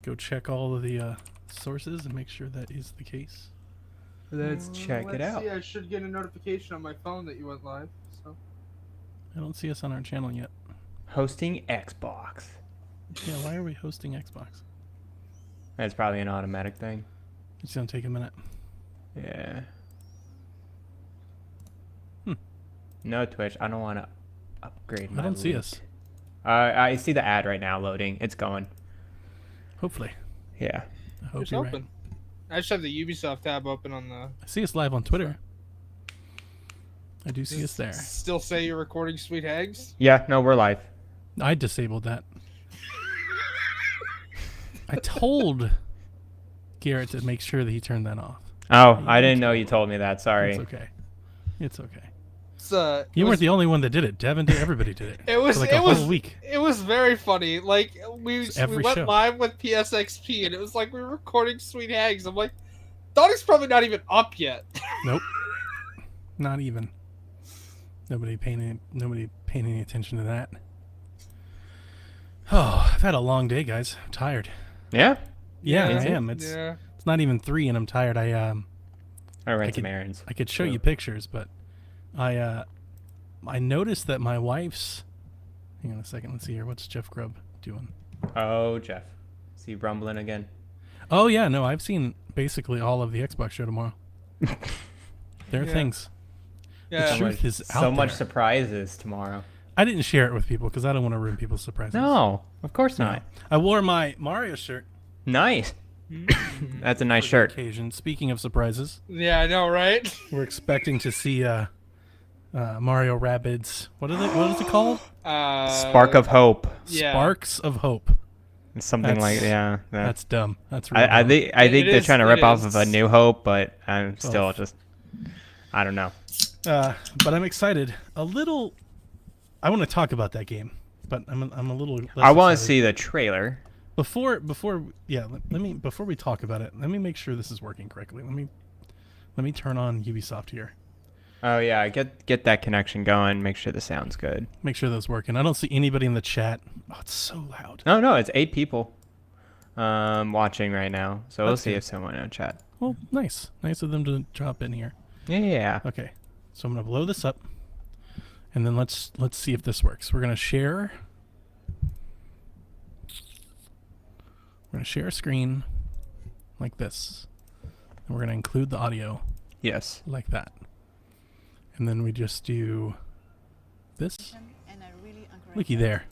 go check all of the sources and make sure that is the case. Let's check it out. See, I should get a notification on my phone that you went live. So. I don't see us on our channel yet. Hosting Xbox. Yeah, why are we hosting Xbox? That's probably an automatic thing. It's gonna take a minute. Yeah. No Twitch. I don't want to upgrade my I don't see loot. us. I see the ad right now loading. It's going. Hopefully. Yeah. I hope It's you're open. right. I just have the Ubisoft tab open on the. I see us live on Twitter. I do see us there. Still say you're recording Sweet Hags? Yeah. No, we're live. I disabled that. I told Garrett to make sure that he turned that off. Oh, I didn't know you told me that. Sorry. It's okay. It's okay. You weren't the only one that did it. Devin did. Everybody did it. It was for like it a was whole week. It was very funny. Like we every went show. live with PSXP, and it was like we were recording Sweet Hags. I'm like, Donnie's probably not even up yet. Nope. Not even. Nobody paying any attention to that. Oh, I've had a long day, guys. I'm tired. Yeah. Yeah, Me I too. am. It's not even 3, and I'm tired. I ran I some errands. I could show you pictures, but I noticed that my wife's. Hang on a second. Let's see here. What's Jeff Grubb doing? Oh, Jeff. See you rumbling again. Oh yeah, no, I've seen basically all of the Xbox show tomorrow. There are things. Yeah. The truth is out So much there. surprises tomorrow. I didn't share it with people because I don't want to ruin people's surprises. No, of course not. I wore my Mario shirt. Nice. That's a nice for the shirt. occasion. Speaking of surprises, Yeah, I know, right? we're expecting to see Mario Rabbids. What is it called? Spark of Hope. Yeah. Sparks of Hope. Something like That's- yeah. That's dumb. That's really I dumb. think they're is- trying to it rip off is. of A New Hope, but I'm Oh. still just I don't know. But I'm excited. A little. I want to talk about that game, but I'm a little. Less I want to excited. see the trailer. Before we talk about it. Let me make sure this is working correctly. Let me turn on Ubisoft here. Oh yeah, get that connection going. Make sure the sound's good. Make sure that's working. I don't see anybody in the chat. Oh, it's so loud. No, it's 8 people watching right now. So we'll That's see good. if someone in chat. Well, nice of them to drop in here. Yeah. Okay, so I'm gonna blow this up, and then let's see if this works. We're gonna share. We're gonna share a screen like this, and we're gonna include the audio Yes. like that, and then we just do this. Looky there.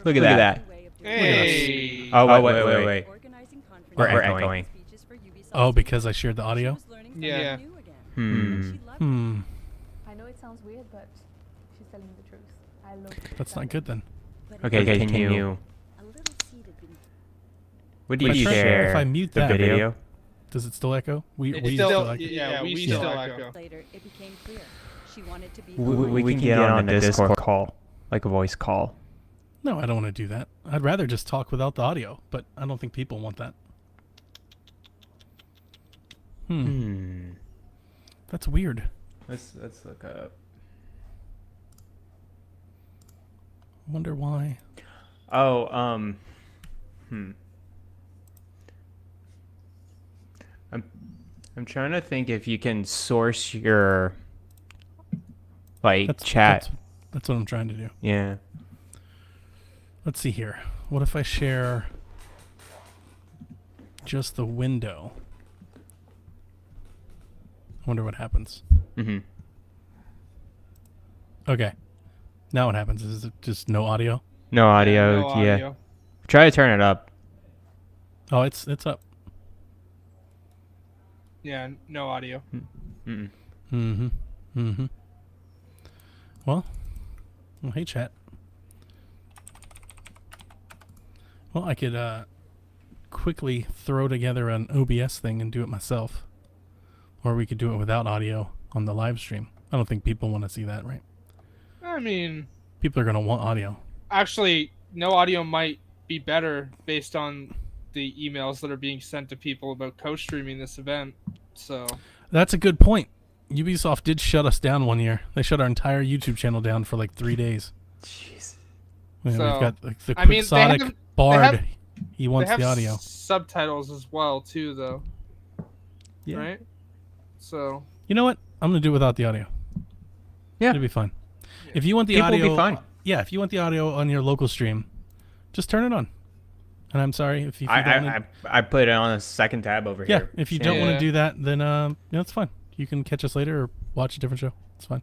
Look at that. Hey. Oh wait. We're echoing. Oh, because I shared the audio. Yeah. I know it sounds weird, but she's telling me the truth. I love That's not good then. Okay, can you? What do If you I turn- share? if I mute the that, video? Does it still echo? We It's still still, echo. yeah, we still echo. Later, it became clear. She wanted to be We can get on a Discord call, like a voice call. No, I don't want to do that. I'd rather just talk without the audio, but I don't think people want that. That's weird. Let's look up. Wonder why. Oh, I'm trying to think if you can source your chat. That's what I'm trying to do. Yeah. Let's see here. What if I share just the window? I wonder what happens. Okay. Now what happens? Is it just no audio? No audio. No audio. Try to turn it up. Oh, it's up. Yeah, no audio. Well, hey chat. Well, I could quickly throw together an OBS thing and do it myself. Or we could do it without audio on the live stream. I don't think people want to see that, right? I mean, People are going to want audio. actually, no audio might be better based on the emails that are being sent to people about co-streaming this event. So That's a good point. Ubisoft did shut us down one year. They shut our entire YouTube channel down for like 3 days. Jeez. We've So, got like the I mean, they Quixotic have- Bard. they have- He He wants they have the audio. subtitles as well too, though. Yeah. Right. So. You know what? I'm gonna do it without the audio. Yeah. It'll be fine. If you want the People will audio, be fine. Yeah. If you want the audio on your local stream, just turn it on. And I'm sorry if you. I put it on a second tab over Yeah. here. If you don't want Yeah. to do that, then it's fine. You can catch us later or watch a different show. It's fine.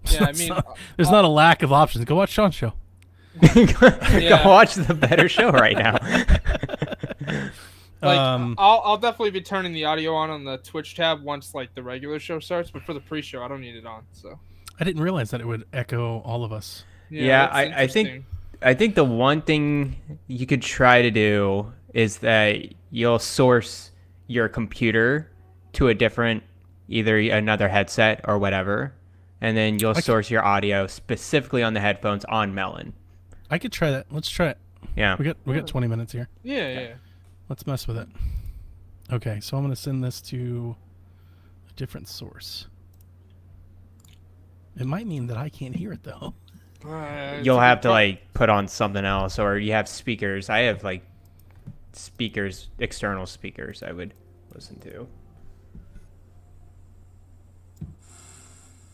Yeah, I It's mean, not- there's not a lack of options. Go watch Sean's show. Go watch the better show right now. Like, Um, I'll definitely be turning the audio on the Twitch tab once like the regular show starts, but for the pre-show, I don't need it on. So. I didn't realize that it would echo all of us. Yeah, that's interesting. I think the one thing you could try to do is that you'll source your computer to a different, either another headset or whatever, and then you'll source your audio specifically on the headphones on Melon. I could try that. Let's try it. Yeah. We got 20 minutes here. Yeah. Let's mess with it. Okay, so I'm gonna send this to a different source. It might mean that I can't hear it though. You'll have to like put on something else, or you have speakers. I have like speakers, external speakers I would listen to.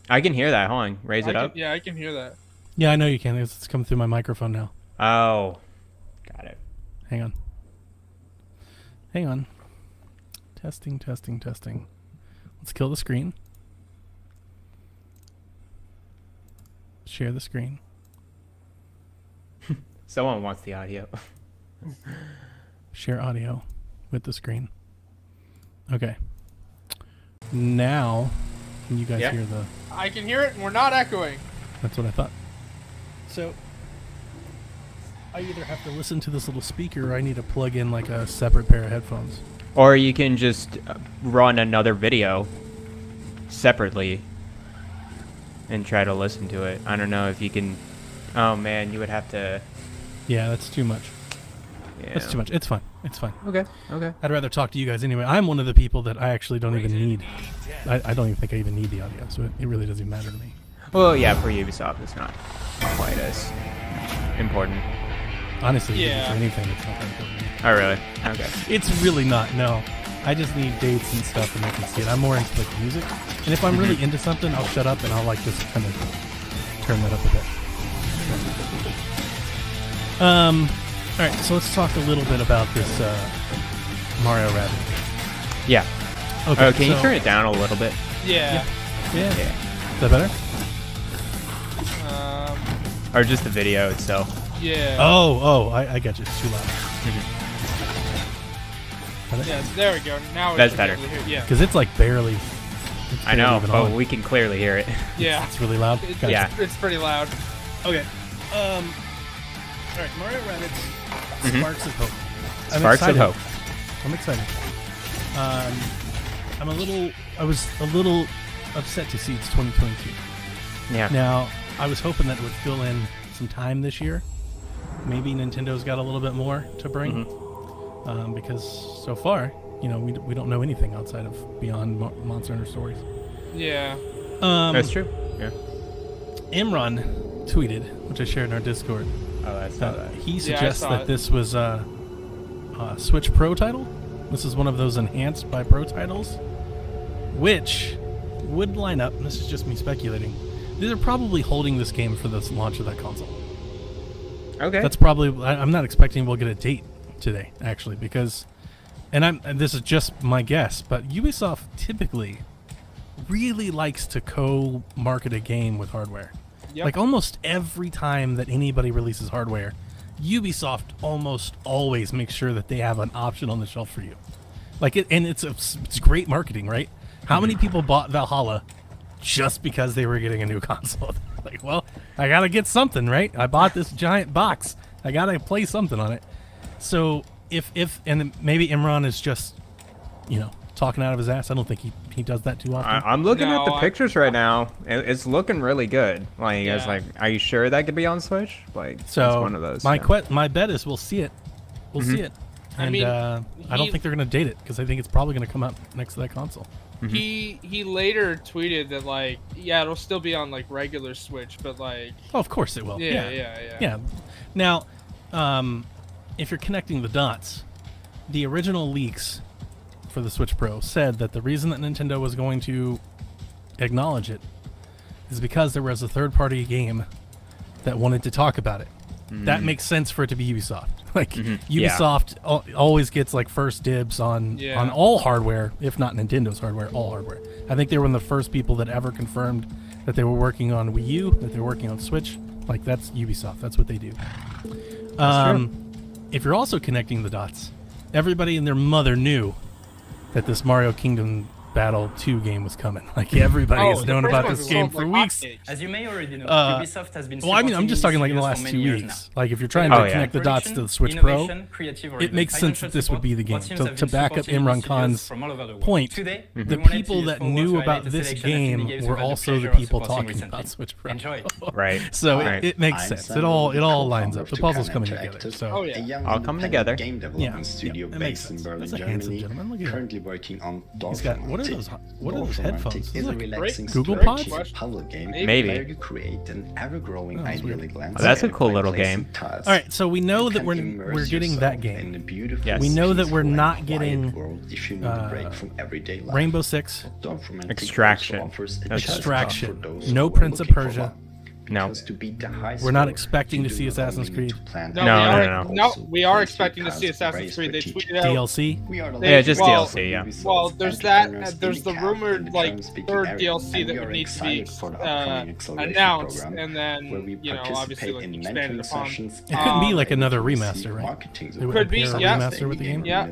I can hear that. Hold on. Raise it up. Yeah, I can hear that. Yeah, I know you can. It's coming through my microphone now. Oh. Got it. Hang on. Hang on. Testing. Let's kill the screen. Share the screen. Someone wants the audio. Share audio with the screen. Okay. Now, can you guys Yeah. hear the... I can hear it, and we're not echoing. That's what I thought. So, I either have to listen to this little speaker or I need to plug in like a separate pair of headphones. Or you can just run another video separately and try to listen to it. I don't know if you can. Oh man, you would have to. Yeah, that's too much. Yeah. That's too much. It's fine. It's fine. Okay. Okay. I'd rather talk to you guys anyway. I'm one of the people that I actually don't even need. I don't even think I even need the audio, so it really doesn't even matter to me. Well, yeah, for Ubisoft, it's not quite as important. Honestly, Yeah. for anything, it's not that important. Oh, really? Okay. It's really not, no. I just need dates and stuff and I can see it. I'm more into like music. And if I'm really into something, I'll shut up and I'll like just kind of turn that up a bit. Alright, so let's talk a little bit about this Mario Rabbids. Yeah. Okay, Oh, can you so- turn it down a little bit? Yeah. Yeah. Yeah. Is that better? Or just the video itself? Yeah. Oh, I got you. It's too loud. Yeah, there we go. Now That's it's better. able to hear. Yeah. Because it's like barely. It's I barely know, even but on. we can clearly hear it. Yeah. It's really loud. It's, Gotcha. Yeah. it's pretty loud. Okay. All right, Mario Rabbids Sparks of Hope. I'm Sparks of excited. Hope. I'm excited. I was a little upset to see it's 2022. Yeah. Now, I was hoping that it would fill in some time this year. Maybe Nintendo's got a little bit more to bring. Because so far, we don't know anything outside of beyond Monster Hunter Stories. Yeah. That's true. Yeah. Imran tweeted, which I shared in our Discord, Oh, I saw that. he Yeah, I suggests saw that it. this was a Switch Pro title. This is one of those enhanced by Pro titles, which would line up, and this is just me speculating, they're probably holding this game for the launch of that console. Okay. That's probably, I'm not expecting we'll get a date today, actually, because, and this is just my guess, but Ubisoft typically really likes to co-market a game with hardware. Yep. Like almost every time that anybody releases hardware, Ubisoft almost always makes sure that they have an option on the shelf for you. Like it's great marketing, right? How many people bought Valhalla just because they were getting a new console? Like, well, I gotta get something, right? I bought this giant box. I gotta play something on it. So if and maybe Imran is just, talking out of his ass. I don't think he does that too often. I'm looking at the No, pictures right now. It's looking really good. Like, it's Yeah. like, are you sure that could be on Switch? Like, So it's one of those. my yeah. my bet is we'll see it. We'll see it. I And mean, I don't he- think they're gonna date it because I think it's probably gonna come out next to that console. He later tweeted that like, yeah, it'll still be on like regular Switch, but like, Oh, of course it will. yeah. Yeah. Now, if you're connecting the dots, the original leaks for the Switch Pro said that the reason that Nintendo was going to acknowledge it is because there was a third-party game that wanted to talk about it. That makes sense for it to be Ubisoft. Like Ubisoft always gets like first dibs on all hardware, if not Nintendo's hardware, all hardware. I think they were one of the first people that ever confirmed that they were working on Wii U, that they were working on Switch. Like that's Ubisoft. That's what they do. If you're also connecting the dots, everybody and their mother knew that this Mario Kingdom Battle 2 game was coming. Like everybody has known about this game for weeks. As you may already know, Ubisoft has been Well, I mean, I'm just talking like in the last 2 weeks. Like if you're trying to connect the dots to the Switch Pro, it makes sense that this would be the game. To back up Imran Khan's point, the people that knew about this game were also the people talking about Switch Pro. Right. So it makes sense. It all lines up. The puzzle's coming together. So all coming together. Game development studio it makes based in sense. Berlin, That's a handsome Germany, gentleman. Look at him. currently working on He's got what are those? What are those headphones? Is a Look, relaxing Google strategy Pods? puzzle game Maybe. where you create an ever-growing Oh, that's weird. idyllic landscape. Oh, that's a cool by little placing game. tiles. All right, so we know You that can we're immerse getting that yourself in a game. beautiful, Yes. We know that we're peaceful, not and getting, quiet world if you need a break from everyday life. Rainbow Six, Documenting Extraction. also offers a That's chance Extraction, for those no who are Prince of looking for Persia. one. No. Because to beat the high We're not score, expecting you to do see not Assassin's only need Creed. to plan No, no, No, we are place expecting your to see tiles Assassin's Creed. They race tweeted out. DLC. We are the Yeah, just well, DLC, yeah. Well, there's that. There's the rumored like third DLC that would need to be announced, and then obviously like expanded upon. It couldn't be like another remaster, right? They would Could be, pair a yeah. remaster with the game. Yeah,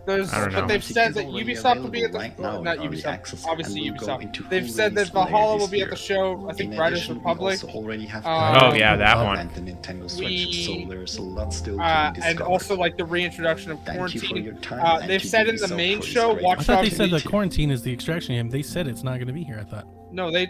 There's, I don't know. but they've said that Ubisoft will be at the not Ubisoft, obviously Ubisoft. They've said that Valhalla will be at the show. I think Riders Republic. Oh yeah, that one. And also like the reintroduction of Quarantine. They've said in the main show, Watch I thought they Dogs said that Legion. Quarantine is the Extraction game. They said it's not going to be here. I thought. No, they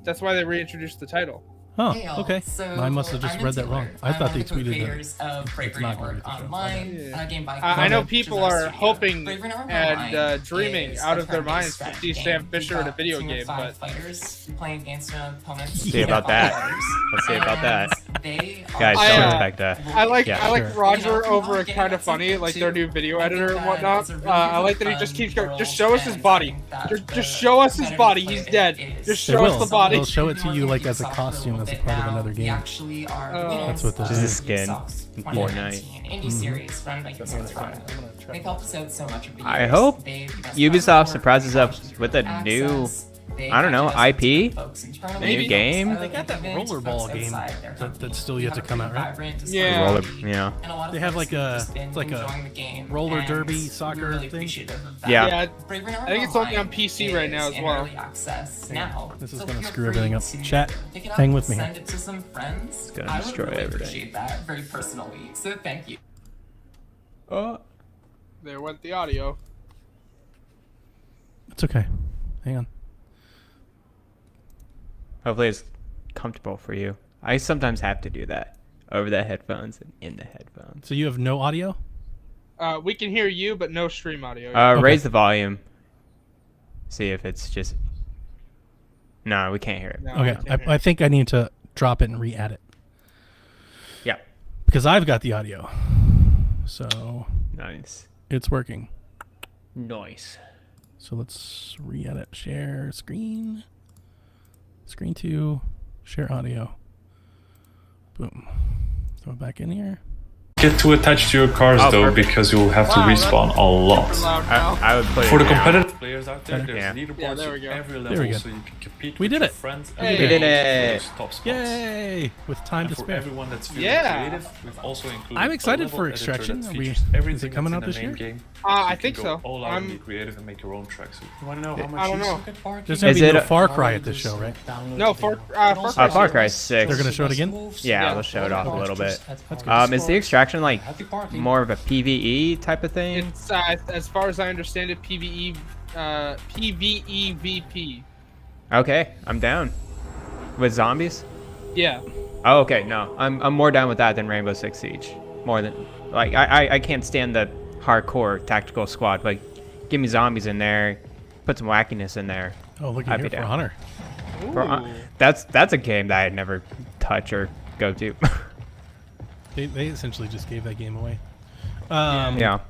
that's why they reintroduced the title. Oh, Hey, y'all. okay. So, I must have just I'm read that wrong. Taylor. I thought I'm they one of the tweeted co-creators of Bravery it's not going Network to be Online, Yeah. game by I know Code, people which is our are studio. hoping Bravery Network and Online dreaming is out a of their turn-based minds to strategy see Sam game. Fisher We've in a got video team of game, 5 but fighters playing against opponents. See about that. Let's see about that. They Guys, I, don't uh, expect that. I like Yeah, I like sure. Roger over at Kind of Funny, like their new video editor and whatnot. I like that he just keeps going. Just show us his body. Just show us his body. He's dead. Just They show will. us the body. They'll show it to you like as a costume, as a part of another game. That's what they'll This do. is skin. Fortnite. Indie series run by Ubisoft Toronto. They've helped us out so much over the I years. hope They've given us Ubisoft platform, surprises us with a access. new, They I don't know, actually just IP? folks in Toronto. A new game? They got that Events, rollerball folks game outside their that's company. still We yet to have a come out, pretty right? vibrant Yeah. Roller, display. yeah. And a lot of They have folks like a- just been it's like a enjoying the game, roller and derby we're soccer really thing. appreciative of that. Yeah. Yeah, Bravery Network I think it's only on Online PC right now is as in well. early access now. This is So gonna feel screw free everything up. to Chat, pick it up, hang with me. Send it to some friends. gonna I would destroy really everything. appreciate that very personally. So thank you. there went the audio. It's okay. Hang on. Hopefully it's comfortable for you. I sometimes have to do that over the headphones and in the headphones. So you have no audio? We can hear you, but no stream audio. Okay. Raise the volume. See if it's just. No, we can't hear it. No, Okay. we can't hear I think I need to drop it and re-add it Yeah. because I've got the audio, so Nice. it's working. Nice. So let's re-edit. Share screen. Screen 2. Share audio. Boom. Throw it back in here. Get too attached to your cars Oh, though, perfect. because you'll have to Wow, respawn a lot. loud now. I would put For it the down. competitive players out there, there's Yeah. leaderboards Yeah, there we at go. every There level, we go. so you can compete We with did your it. friends Hey. and We did for it. those top spots. Yay! With time And to for spare. everyone that's feeling Yeah. creative, we've also included I'm a excited level for editor Extraction. that Are we- features is it everything coming that's out in this the main year? game. I You think can go so. all out and be I'm. creative and make your own tracks. You want to know how much I don't you know. suck at parking? There's gonna Is be it no a- Far Cry at this show, right? No, Far Cry. Far Cry 6. They're gonna show it again. Yeah, Yeah. they'll show it off a little bit. That's good. Is the Extraction like more of a PvE type of thing? It's as far as I understand it, PVE, PVEVP. Okay, I'm down. With zombies? Yeah. Oh, okay, no. I'm more down with that than Rainbow Six Siege. More than like I can't stand the hardcore tactical squad. Like, give me zombies in there, put some wackiness in there. Oh, look I'd at be here for down. Hunter. For, that's a game that I'd never touch or go to. They essentially just gave that game away. Yeah.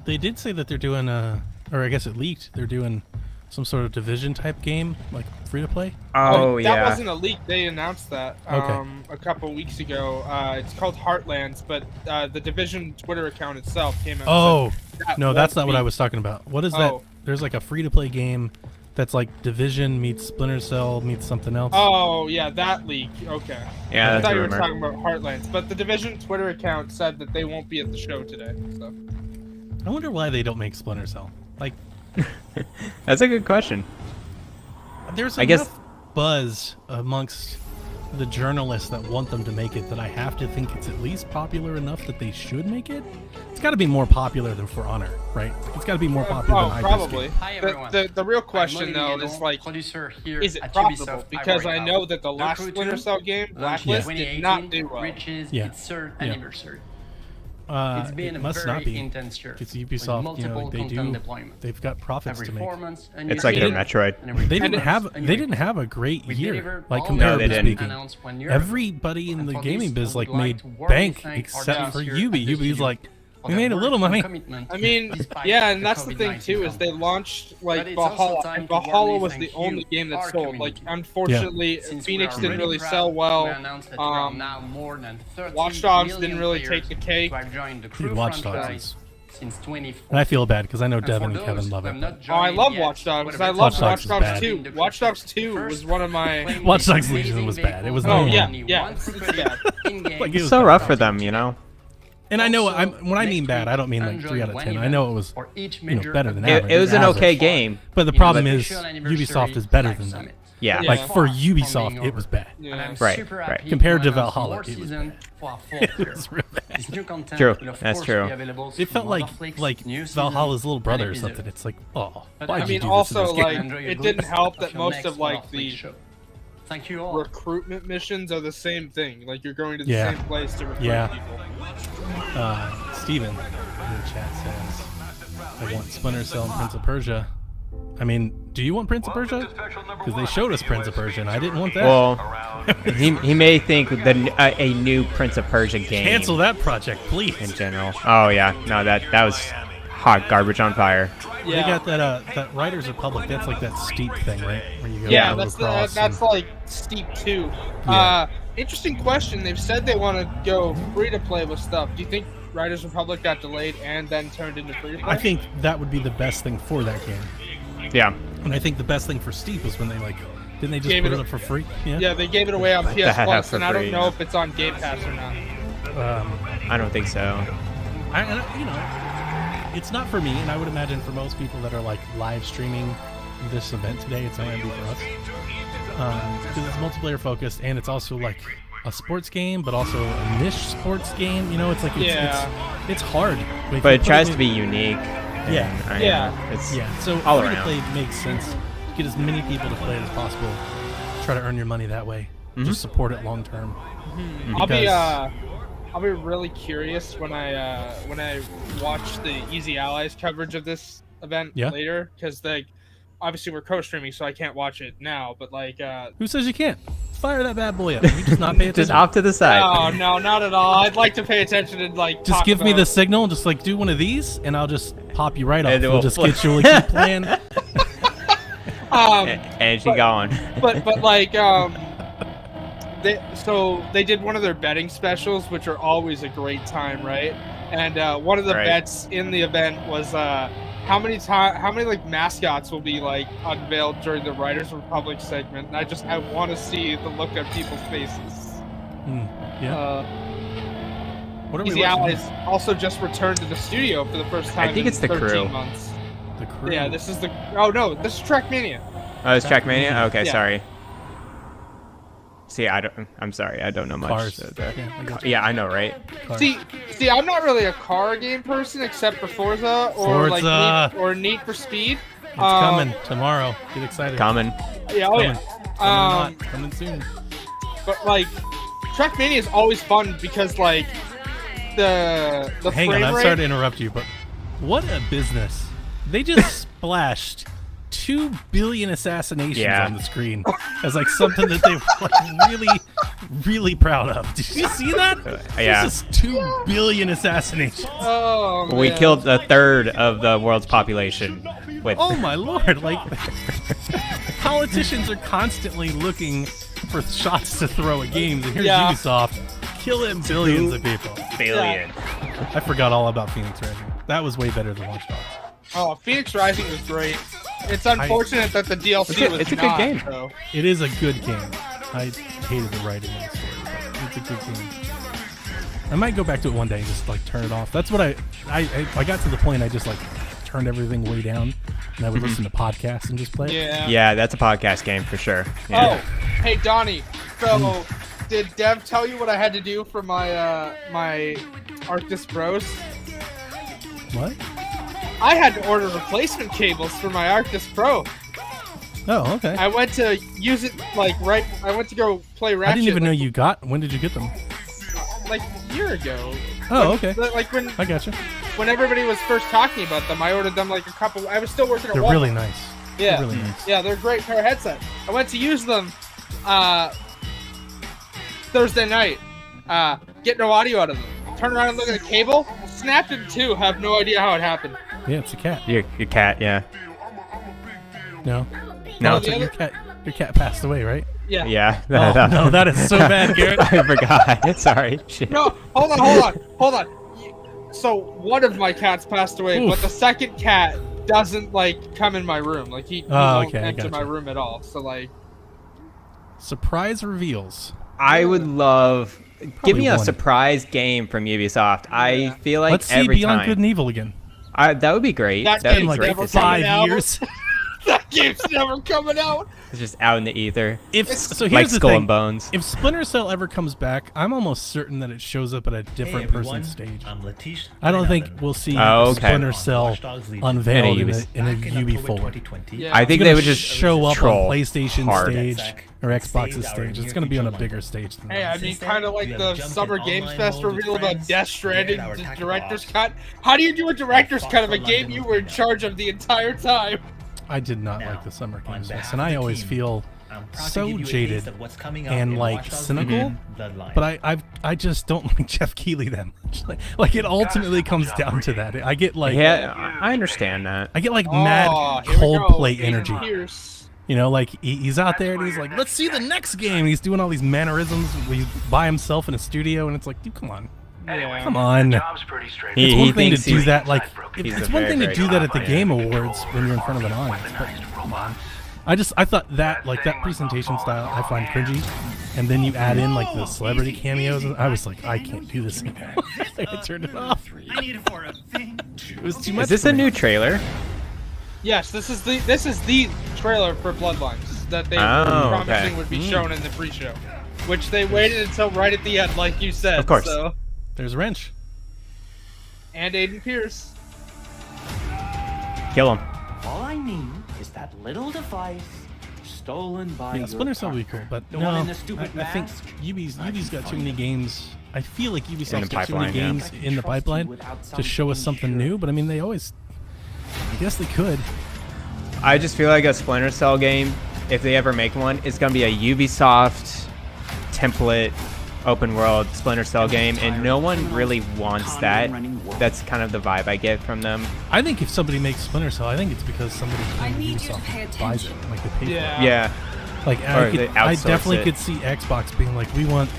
They did say that they're doing or I guess it leaked. They're doing some sort of Division type game, like free to play. Oh, yeah. That wasn't a leak. They announced that a couple weeks ago. It's called Heartlands, but the Division Twitter account itself came out. Oh, no, won't that's not what be- I was talking about. What is that? Oh. There's like a free to play game that's like Division meets Splinter Cell meets something else. Oh, yeah, that leak. Okay. Yeah, I that's thought a you were rumor. talking about Heartlands, but the Division Twitter account said that they won't be at the show today. So. I wonder why they don't make Splinter Cell. Like, That's a good question. there's I enough guess- buzz amongst the journalists that want them to make it that I have to think it's at least popular enough that they should make it. It's got to be more popular than For Honor, right? It's got to be more popular than Probably. Hi, everyone. The real I'm question though Olivier is Hedon, like, producer here is it at profitable? Ubisoft Because Ivory I know Tower. that the last Crew Splinter 2 Cell game, launched Blacklist, in did not 2018, do well. which is Yeah. its third Yeah. anniversary. It's been it a must very not be. intense year. It's with Ubisoft, multiple they content do. deployment. They've got profits Every to make. 4 months, a new It's like their season, Metroid. and every They 2 didn't months, have. a new They didn't game. have a great We year, deliver like all comparatively No, they didn't. speaking. announced one year. Everybody in And the for gaming this, biz I like would like made to warmly bank thank our except teams for here Ubi. at the Ubi's studio like, for we their made a work little and money. commitment I mean, despite yeah, and the that's the thing COVID-19 too is they pandemic. launched But like it's also Valhalla, time and to warmly Valhalla was thank the only you, game that our sold. Like, community. unfortunately, Since Phoenix we are didn't really really proud sell to well. announce that we are now more than 30 Watch Dogs million didn't really players take the cake. who have joined the Dude, Crew Watch Dogs franchise is. since 2014. And I feel bad because I know And Devin for and Kevin those love who it. have but- not Oh, I joined love yet, Watch Dogs. whatever I it's love Watch Watch Dogs is Dogs bad. 2. Watch Dogs 2 was one of my. Watch Dogs Legion was bad. It was Oh not yeah, good. yeah, it's bad. Like, it was So bad. rough for them, you know. And I know Also, when I mean next bad, I don't mean like week, 3 out of 10. I Android know it was for each better than major average. It was an average. okay game. But the in problem the is official Ubisoft anniversary is better live than that. summit. Yeah. Yeah. Like for Far from Ubisoft, being it was over. bad. And Yeah. I'm Right, super right. happy Compared to announce Valhalla, more it was season for our fourth It year. was real bad. This new content True, will of that's course true. be available It felt through like Netflix, new season, Valhalla's little brother or and something. episode. It's like, oh, But why'd I you mean, do also this in this like game? Enjoy your it good didn't help of that your most next of like Netflix the show. Thank you all. recruitment missions are the same thing. Like you're going to the Yeah. same place to recruit Yeah. people. Steven in the chat says, I want Splinter Cell and Prince of Persia. I mean, do you want Prince of Persia? Because they showed us Prince of Persia, and I didn't want that. Well, he may think that a new Prince of Persia game Cancel that project, please. in general. Oh yeah, no, that was hot garbage on fire. They Yeah, got that Riders Republic. That's like that steep thing, right? Where you go yeah, over that's across that's and- like steep too. Yeah. Interesting question. They've said they want to go free to play with stuff. Do you think Riders Republic got delayed and then turned into free to play? I think that would be the best thing for that game. Yeah. And I think the best thing for Steep was when they didn't they just Gave put it it a- up for free? Yeah, they gave it away on Like PS that Plus, for and I don't free, know yeah. if it's on Game Pass or not. I don't think so. It's not for me, and I would imagine for most people that are like live streaming this event today, it's not going to be for us. Because it's multiplayer focused, and it's also like a sports game, but also a niche sports game. You know, it's like it's hard. But it tries to be unique. Yeah. It's So all free to around. play makes sense. Get as many people to play it as possible. Try to earn your money that way. Just support it long term. I'll be really curious when I watch the Easy Allies coverage of this event Yeah. later, because obviously we're co-streaming, so I can't watch it now. But like, Who says you can't? Fire that bad boy up. You just not pay attention. just off to the side. no, not at all. I'd like to pay attention and like. Just talk give me about- the signal. Just like do one of these, and I'll just pop you right off. And it We'll will just flip. get you. We'll keep playing. And she gone. but like they did one of their betting specials, which are always a great time, right? And one of the Right. bets in the event was how many like mascots will be like unveiled during the Riders Republic segment. And I want to see the look on people's faces. Yeah. What are we Easy watching? Allies also just returned to the studio for the first time. I think in it's the 13 crew. months. The crew. Yeah, this is the. Oh no, this is Trackmania. Oh, it's Trackmania? Okay, Yeah. sorry. See, I'm sorry, I don't know much. Cars. So Yeah, I got you. yeah, I know, right? Cars. See, I'm not really a car game person except for Forza or Forza. like Need for Speed. It's coming tomorrow. Get excited. Common. Yeah, oh yeah. Coming, coming soon. But like, Trackmania is always fun because like the Hang frame on, I'm rate. sorry to interrupt you, but what a business! They just splashed 2 billion assassinations Yeah. on the screen as like something that they're like really, really proud of. Did you see that? Yeah. This is 2 billion assassinations. Oh, We man. killed a third of the world's population with. Oh my lord! Like, politicians are constantly looking for shots to throw at games, and here's Yeah. Ubisoft killing billions of people. billion. I forgot all about Phoenix Rising. That was way better than Watch Dogs. Oh, Phoenix Rising was great. It's unfortunate that the DLC was it's a good not, game. though. It is a good game. I hated the writing and the story, but it's a good game. I might go back to it one day and just like turn it off. That's what I got to the point I just like turned everything way down and I would listen to podcasts and just play it. Yeah. Yeah, that's a podcast game for sure. Yeah. Oh, hey Donnie. So, did Dev tell you what I had to do for my my Arctis Bros? What? I had to order replacement cables for my Arctis Pro. Oh, okay. I went to use it like right. I went to go play Ratchet. I didn't even know you got. When did you get them? like a year ago. Oh, okay. Like when I gotcha. when everybody was first talking about them, I ordered them like a couple. I was still working at They're Walmart. really nice. Yeah, They're really nice. yeah, they're a great pair of headsets. I went to use them Thursday night. Get no audio out of them. Turn around and look at the cable. Snapped in two. Have no idea how it happened. Yeah, it's a cat. Your cat, yeah. No. No. Oh, it's like your cat passed away, right? Yeah. Yeah. Oh, no, that is so bad, Garrett. I forgot. Sorry. Shit. No, hold on. So one of my cats passed away, Oof. but the second cat doesn't like come in my room. Like he won't okay, I enter my gotcha. room at all. So like, Surprise reveals. I would love. Give me a one. surprise game from Ubisoft. I feel like Let's see every Beyond time. Good and Evil again. That would be great. That That would game's be great never to see. coming 5 out. years. that game's never coming out. It's just out in the ether. So here's Like the Skull thing. and Bones. If Splinter Cell ever comes back, I'm almost certain that it shows up at a different person's stage. I don't think we'll see Oh, okay. Splinter Cell unveiled in a UB forward. Yeah. I It's think gonna they would just show up troll on PlayStation hard. stage or Xbox's stage. It's going to be on a bigger stage than Hey, that. I mean, kind of like the Summer Games Fest reveal about Death Stranding, the director's cut. How do you do a director's cut of a game you were in charge of the entire time? I did not like the Summer Games Fest, and I always feel so jaded and like cynical. But I just don't like Jeff Keighley that much. Like it ultimately comes down to that. I get like Yeah, I understand that. I get like mad here we go. Coldplay Aiden energy. Pierce. You know, like he's out there and he's like, let's see the next game. He's doing all these mannerisms by himself in a studio, and it's like, dude, come on. Yeah. Come on. He It's one thing to thinks do he's- that, like, he's it's a one very, thing to very do that at the good Game Awards when you're in front of an audience, but come on. I thought that, like, that presentation style, I find cringy, and then you add in, like, the celebrity cameos, and I was like, I can't do this anymore. I turned it off. It was too much. Is this for a me. new trailer? Yes, this is the trailer for Bloodlines that they Oh, were promising okay. would be shown in the pre-show, which they waited until right at the end, like you said. Of course. So. There's Wrench. And Aiden Pierce. Kill him. All I need is that little device stolen by Yeah, your Splinter Cell would be cool, partner. but The no, one in the stupid I think mask? Ubi's got too many games. I feel like In Ubisoft's the got too many pipeline, yeah. games in the pipeline to show us something new, but I mean, they always, I guess they could. I just feel like a Splinter Cell game, if they ever make one, it's gonna be a Ubisoft template open world Splinter Cell game, and no one really wants that. That's kind of the vibe I get from them. I think if somebody makes Splinter Cell, I think it's because somebody I from need you to pay Ubisoft buys it, attention. like they pay for Yeah. Yeah. it. Like Or they I outsource definitely it. could see Xbox being like, we want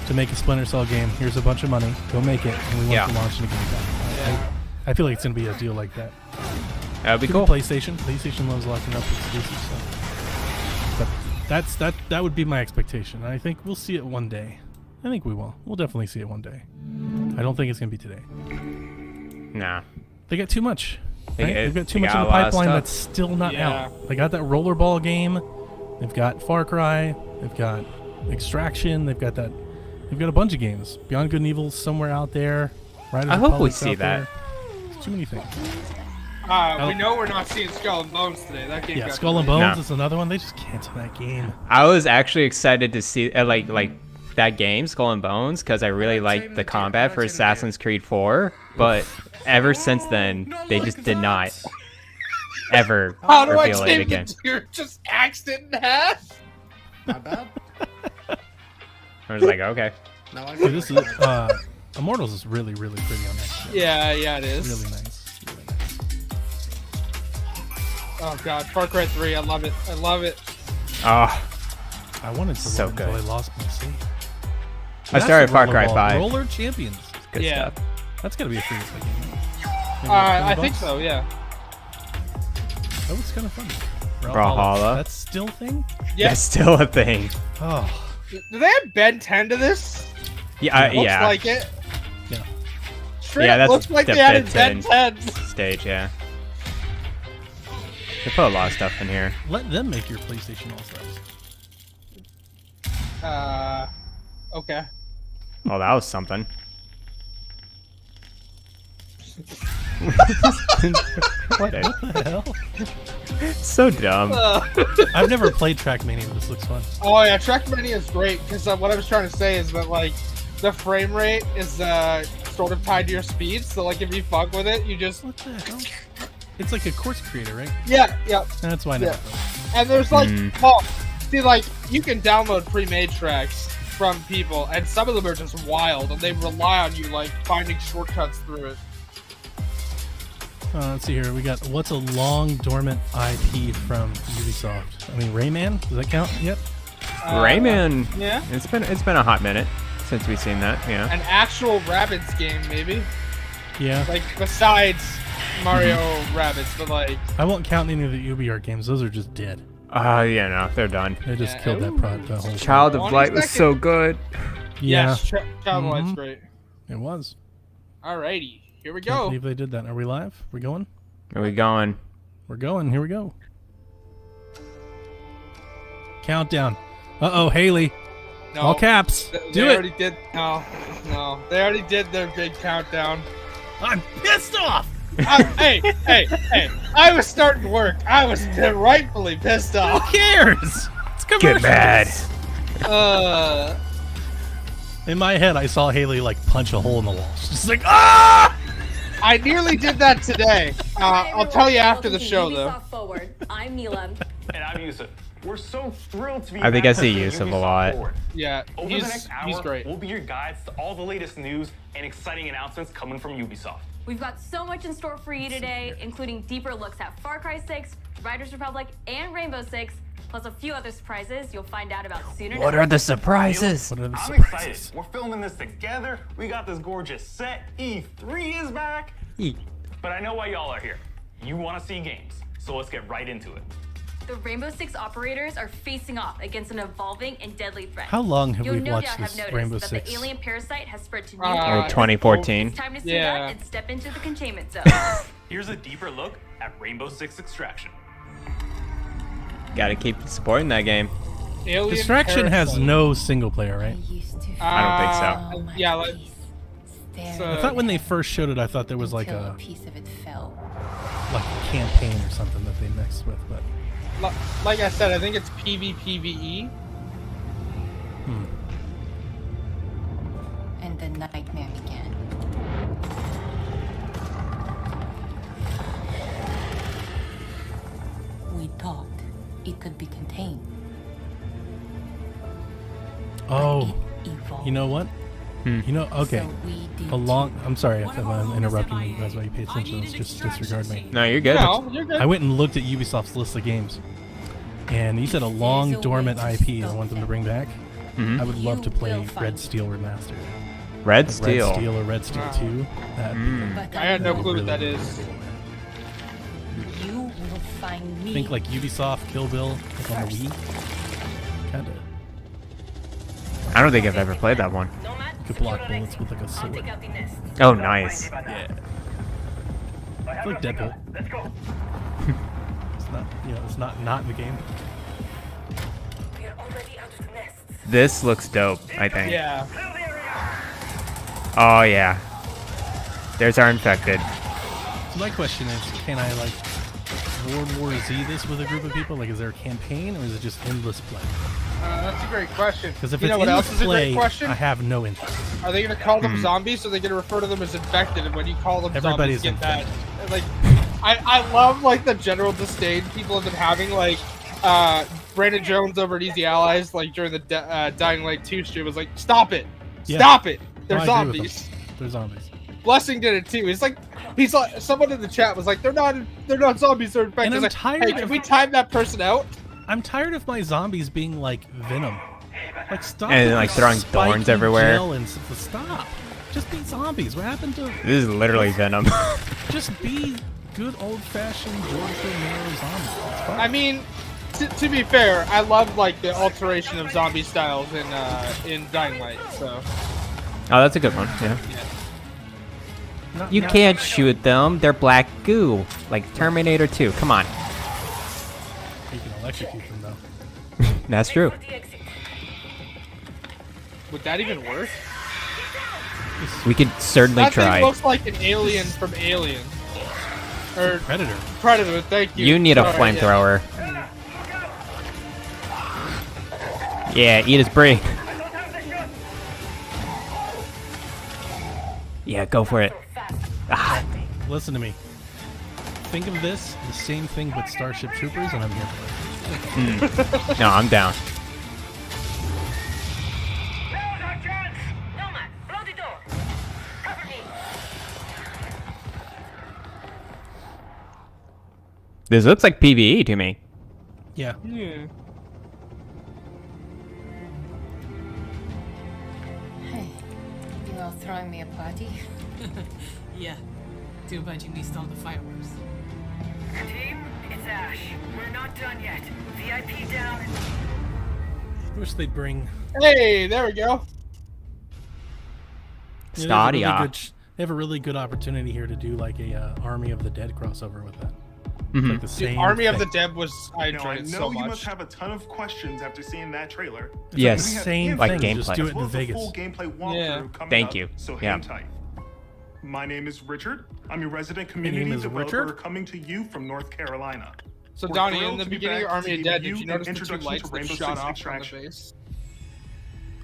to make a Splinter Cell game. Here's a bunch of money. Go make it, and we want Yeah. to launch it again. I feel like it's gonna be a deal like that. That would be Could cool. PlayStation loves locking up exclusives, so. But that would be my expectation. I think we'll see it one day. I think we will. We'll definitely see it one day. I don't think it's gonna be today. Nah. They got too much. They Right? got- They've got too they much got in a the lot of pipeline stuff. that's still not Yeah. out. They got that rollerball game. They've got Far Cry. They've got Extraction. They've got a bunch of games. Beyond Good and Evil somewhere out there. Riders I of hope we Republic's see out that. there. There's too many things. We know we're not seeing Skull and Bones today. That game Yeah, got Skull and delayed. Bones No. is another one. They just canceled that game. I was actually excited to see like that game, Skull and Bones, because I really liked the combat for Assassin's Creed 4, but ever since then, they just did not. ever How do I reveal it change again. the tier? Just axed it in half? Not bad. I was like, okay. No, I Dude, this is Immortals is really really pretty on that. Yeah, it is. Really nice. Really nice. Oh god, Far Cry 3, I love it. I love it. Oh, I wanted to So love it until good. I lost my save. I started Far Cry Rollerball. 5. Roller Champions. Good Yeah. stuff. That's gotta be a free to play game. Maybe I $20 think bucks? so, yeah. That was kind of fun. Brawlhalla. That's still a thing? Yeah. That's still a thing. Oh, Do they have Ben 10 to this? Yeah, Looks yeah. like it. yeah. Straight Yeah, up that's looks like the they added Ben Ben 10. 10. Stage, yeah. They put a lot of stuff in here. Let them make your PlayStation All Stars. Okay. Oh, that was something. What The hell? So dumb. I've never played Trackmania. This looks fun. Oh yeah, Trackmania is great because what I was trying to say is that like the frame rate is sort of tied to your speed. So like if you fuck with it, you just What the hell? It's like a course creator, right? yeah. And that's why I never Yeah. played. And there's like Mm. oh, see like you can download pre-made tracks from people, and some of them are just wild, and they rely on you like finding shortcuts through it. Let's see here. We got what's a long dormant IP from Ubisoft? I mean, Rayman. Does that count? Yep. Rayman. Yeah. It's been a hot minute since we've seen that. Yeah. An actual Rabbids game, maybe. Yeah. Like besides Mario Rabbids, but like I won't count any of the UbiArt games. Those are just dead. Yeah, no, they're done. They just Yeah, killed that ooh. the whole thing. Child of 20 Light was so seconds. good. Yeah, yes, Child of Light's Mhm. great. it was. Alrighty, here we Can't go. believe they did that. Are we live? We going? Are we going? We're going. Here we go. Countdown. Uh-oh, Haley. No, All caps. they Do it. already did. No, they already did their big countdown. I'm pissed off. Hey! I was starting work. I was rightfully pissed Who off. cares? It's commercials. Get mad. In my head, I saw Haley like punch a hole in the wall. She's just like, ah! I nearly did that today. I'll tell you after the show, though. Forward. I'm Mila. And I'm Yusuf. We're so thrilled to be I think I back see with Yusuf a Ubisoft lot. Forward. Yeah, Over the next hour, he's great. we'll be your guides to all the latest news and exciting announcements coming from Ubisoft. We've got so much in store for you today, including deeper looks at Far Cry 6, Riders Republic, and Rainbow Six, plus a few other surprises you'll find out about soon enough. What are the surprises? What are the I'm surprises? excited. We're filming this together. We got this gorgeous set. E3 is back. But I know why y'all are here. You want to see games. So let's get right into it. The Rainbow Six operators are facing off against an evolving and deadly threat. How long have You'll we no watched doubt have this noticed Rainbow that Six? the alien parasite has spread to new Oh, areas. 2014. It's time to see Yeah. that and step into the containment zone. Here's a deeper look at Rainbow Six Extraction. Gotta keep supporting that game. Alien Distraction has Parasite. no single player, right? I don't think so. Yeah, like I thought when they first showed it, I thought there was like a piece of it fell. campaign or something that they mixed with, but like I said, I think it's PvPvE. And the nightmare began. We thought it could be contained. oh, It evolved. you know what? You know, okay. So we did I'm sorry if I'm interrupting you guys while you pay attention. Let's just disregard me. No, you're good. No, you're good. I went and looked at Ubisoft's list of games, and you said a long There's a dormant way to IP I stop want them to them. bring back. Mhm. I would love to You play will find Red Steel Remastered. Red Red Steel. Steel or Red Steel 2. That'd be But I had no will- clue what really, that really is. You will find me. Think like Ubisoft, Kill Bill, like on the Wii. Kinda. I don't think I've ever played that one. You could block bullets with like a sword. Oh, nice. Yeah. It's like Deadpool. Let's go. It's not, it's not in the game. This looks dope, I think. Yeah. Oh, yeah. There's our infected. So my question is, can I like World War Z this with a group of people? Like, is there a campaign or is it just endless play? That's a great question. Because if you it's know what else endless is a play, great question? I have no interest. Are they gonna call Hmm. them zombies, or are they gonna refer to them as infected? And when you call them Everybody's zombies, get that. Like, I love like the general disdain people have been having, like Brandon Jones over at Easy Allies, like during the Dying Light 2 stream, was like, stop it, stop it, they're zombies. They're zombies. Blessing did it too. He's like, someone in the chat was like, they're not zombies, they're infected. And I'm like, tired hey, of- can we time that person out? I'm tired of my zombies being like Venom. Like stop. And, with like, the throwing spiky thorns everywhere. gel and stop. Just be zombies. What happened to? This is literally Venom. Just be good old-fashioned George Romero zombies. It's fine. I mean, to be fair, I love like the alteration of zombie styles in Dying Light. So. Oh, that's a good one. Yeah. You can't shoot them. They're black goo, like Terminator 2. Come on. You can electrocute them though. That's true. Would that even work? We could certainly That try. thing looks like an alien from Alien. Or Predator. Predator, thank you. You need a Sorry, yeah. flamethrower. Yeah, eat his brain. Yeah, go for it. Ah, Listen to me. Think of this the same thing but Starship Troopers, and I'm here for it. no, I'm down. This looks like PvE to me. Yeah. Yeah. Hey, you all throwing me a party? Yeah. Too bad you missed all the fireworks. Team, it's Ash. We're not done yet. VIP down. I wish they'd bring. Hey, there we go. Stadia. They have a really good opportunity here to do like a Army of the Dead crossover with that. Mhm. Like the same Army of the thing. Dead was I Now, enjoyed I it know so you much. must have a ton of questions after seeing that trailer. It's Yes. like the same Like thing. Just gameplay. do As it well in as the Vegas. full gameplay walkthrough Yeah. coming Thank up, you. So Yeah. hang tight. My name is Richard. I'm a resident name community is developer Richard? coming to you from North Carolina. So We're Donnie, thrilled in the to be beginning of back Army to of Dead, give did you you notice an the two introduction lights to that Rainbow shot Six off from the Extraction. base?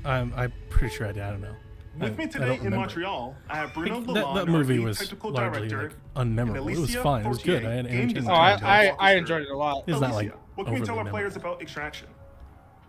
I'm pretty sure I did. I don't know. With me I today don't in remember. Montreal, I have Bruno Like, Lalonde, that movie our lead was technical largely director, like unmemorable. It was Alicia fine. It was good. I had Fortier, entertained game Oh, design I officer. enjoyed it a lot. It's not like Alicia, what can we tell our overly players memorable. about Extraction?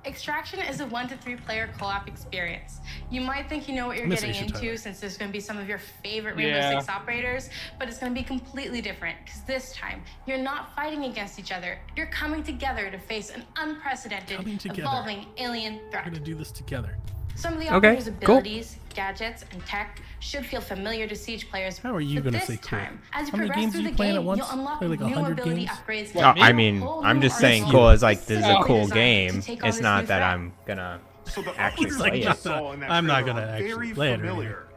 Extraction is a 1 to 3 player co-op experience. You might think you know what you're Miss getting Asia into Tyler. since there's going to be some of your favorite Rainbow Yeah. Six operators, but it's going to be completely different because this time you're not fighting against each other. You're coming together to face an unprecedented, Coming together. evolving alien We're threat. gonna do this together. Some of the Okay, operators' cool. abilities, gadgets, and tech should feel familiar to Siege players. How are you but gonna this say cool? time, as you How many progress games through are the you playing game, at once? you'll unlock Play like new 100 ability games? upgrades. What, I me? mean, Whole I'm new just saying arsenal cool as like this is a specifically cool designed game. to take on It's this not new that threat. I'm gonna So the actually operators play we it. saw in that I'm not trailer gonna are actually very play it or familiar.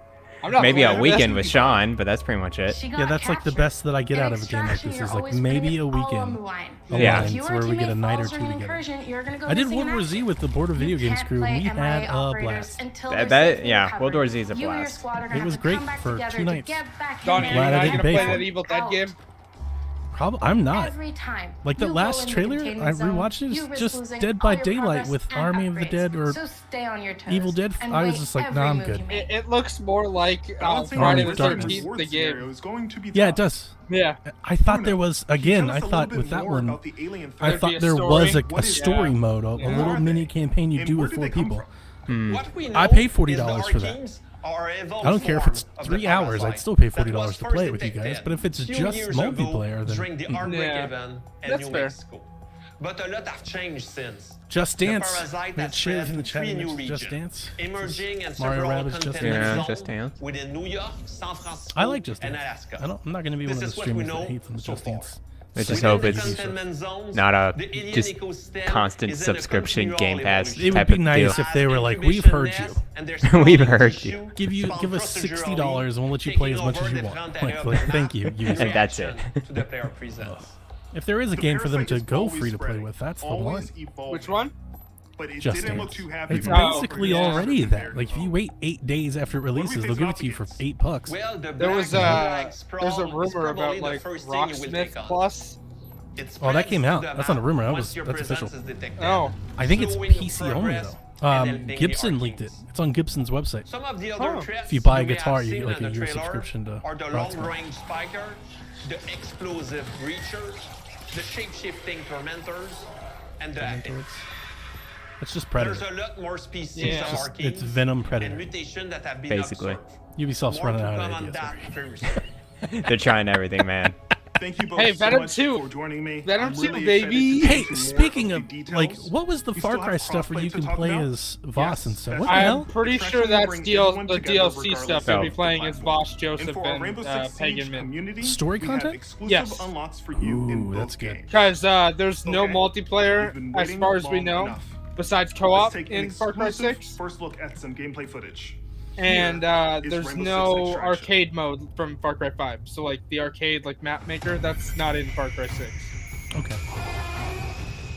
I'm not maybe a playing it. weekend with Sean, but that's pretty much it. She Yeah, got that's like the captured. best that I get In out of a game like Extraction, this you're is like always maybe putting a it all on weekend. the line. Yeah. If you Alliance or a where we get a teammate night or falls two during together. incursion, you're gonna go I did missing in World War Z action. with the Board of Video You Games can't crew, and play we had MIA a operators blast. until That- they're that- safely yeah, recovered. World War Z is a You and your blast. squad are It gonna was have to great come back for together 2 to nights. get back in Donnie, there you're Glad I not didn't gonna pay play for that it. Evil Dead out. game? Probably I'm not. Every time. Like the You last go in the trailer, I containment zone, rewatched it. you It's risk just losing Dead all by your Daylight progress with and Army of the upgrades. Dead or So stay on your toes Evil Dead. and I was rate just like, every nah, I'm move good. you make. It looks more like Balancing Friday Army the of Darkness. 13th, the game. Is going to be Yeah, tough. it does. Yeah. I thought Bruno, there was can you again. tell I us a thought little with bit that more one, about the alien I threat? thought be a there story? was a What is- story Yeah. mode, a Yeah. little mini campaign you And do where with did 4 they come people. from? What we I know pay is $40 the for that. Arkeens are a I don't care if it's form of 3 the hours. I'd parasite still pay that $40 was to play it first with you guys. detected But if it's few just years ago multiplayer, during the then Outbreak Yeah. event in That's New fair. Mexico. But a lot have changed since. Just The Dance. parasite That has shit spread in the to chat. 3 new Just regions, Dance. emerging in Mario several Rabbids Just Dance. containment Yeah, zones Just Dance. within New York, San Francisco, I like Just and Dance. Alaska. I'm not going to be one of This the is what we streamers know that hates the so Just far. Dance. I just Within hope the it's containment zones, not a the alien just ecosystem constant is in a subscription continual Game Pass evolution. It would type be of nice deal. if they were like, "We've Incubation heard nests, you. and there's We've spawning heard tissue you. Give us spawn $60 and we'll let you procedurally, play as much as taking you over want." the Like, front area thank you. of You. And that's it. to the player presents. If there is a game for them Parasite to is go always free to play spreading, with, that's the always one. evolving. Which one? But it Just didn't look Dance. too happy It's for basically the already that. compared Like if to you wait 8 days after it releases, they'll give it to you for $8. Well, the There was black there's a sprawl is rumor probably about the like first thing you will Rocksmith take on. Plus. It Oh, that spreads came to out. the That's not a map rumor. once your That's official. presence is detected. Oh. I think it's Slowing your PC only progress though. Gibson leaked it. It's on Gibson's website. Some of the other threats If you buy a we have guitar, you seen get like in a the year trailer subscription to are the Rocksmith. long-range spiker, the explosive breachers, the shape-shifting tormentors, and the Tormentors. It's just Predator. There's a lot more species Yeah. of arcanes It's Venom Predator. and mutation that have been Basically. observed. Ubisoft's More running to out come of on ideas. that very soon. They're trying everything, man. Thank you both Hey, so Venom much 2. for joining me. Venom I'm 2, really baby. excited to Hey, see more speaking the of, details. like, what was the We Far still Cry have stuff where crossplay you to can talk play about? as Voss Yes. and stuff? I'm What the hell? pretty The sure attraction will that's bring the everyone together DLC regardless stuff of you'll be the playing as platform. Boss Joseph And for our and Rainbow Six Siege Pagan Min. community, Story we have content? exclusive Yes. unlocks for you in Ooh, both that's good. games. Because there's no Okay. We've multiplayer been as waiting far as we long know, enough. besides Let's co-op take an in Far Cry exclusive 6. first look at some gameplay footage. And Here is there's Rainbow no Six Extraction. arcade mode from Far Cry 5. So like the arcade like map maker, that's not in Far Cry 6. Okay.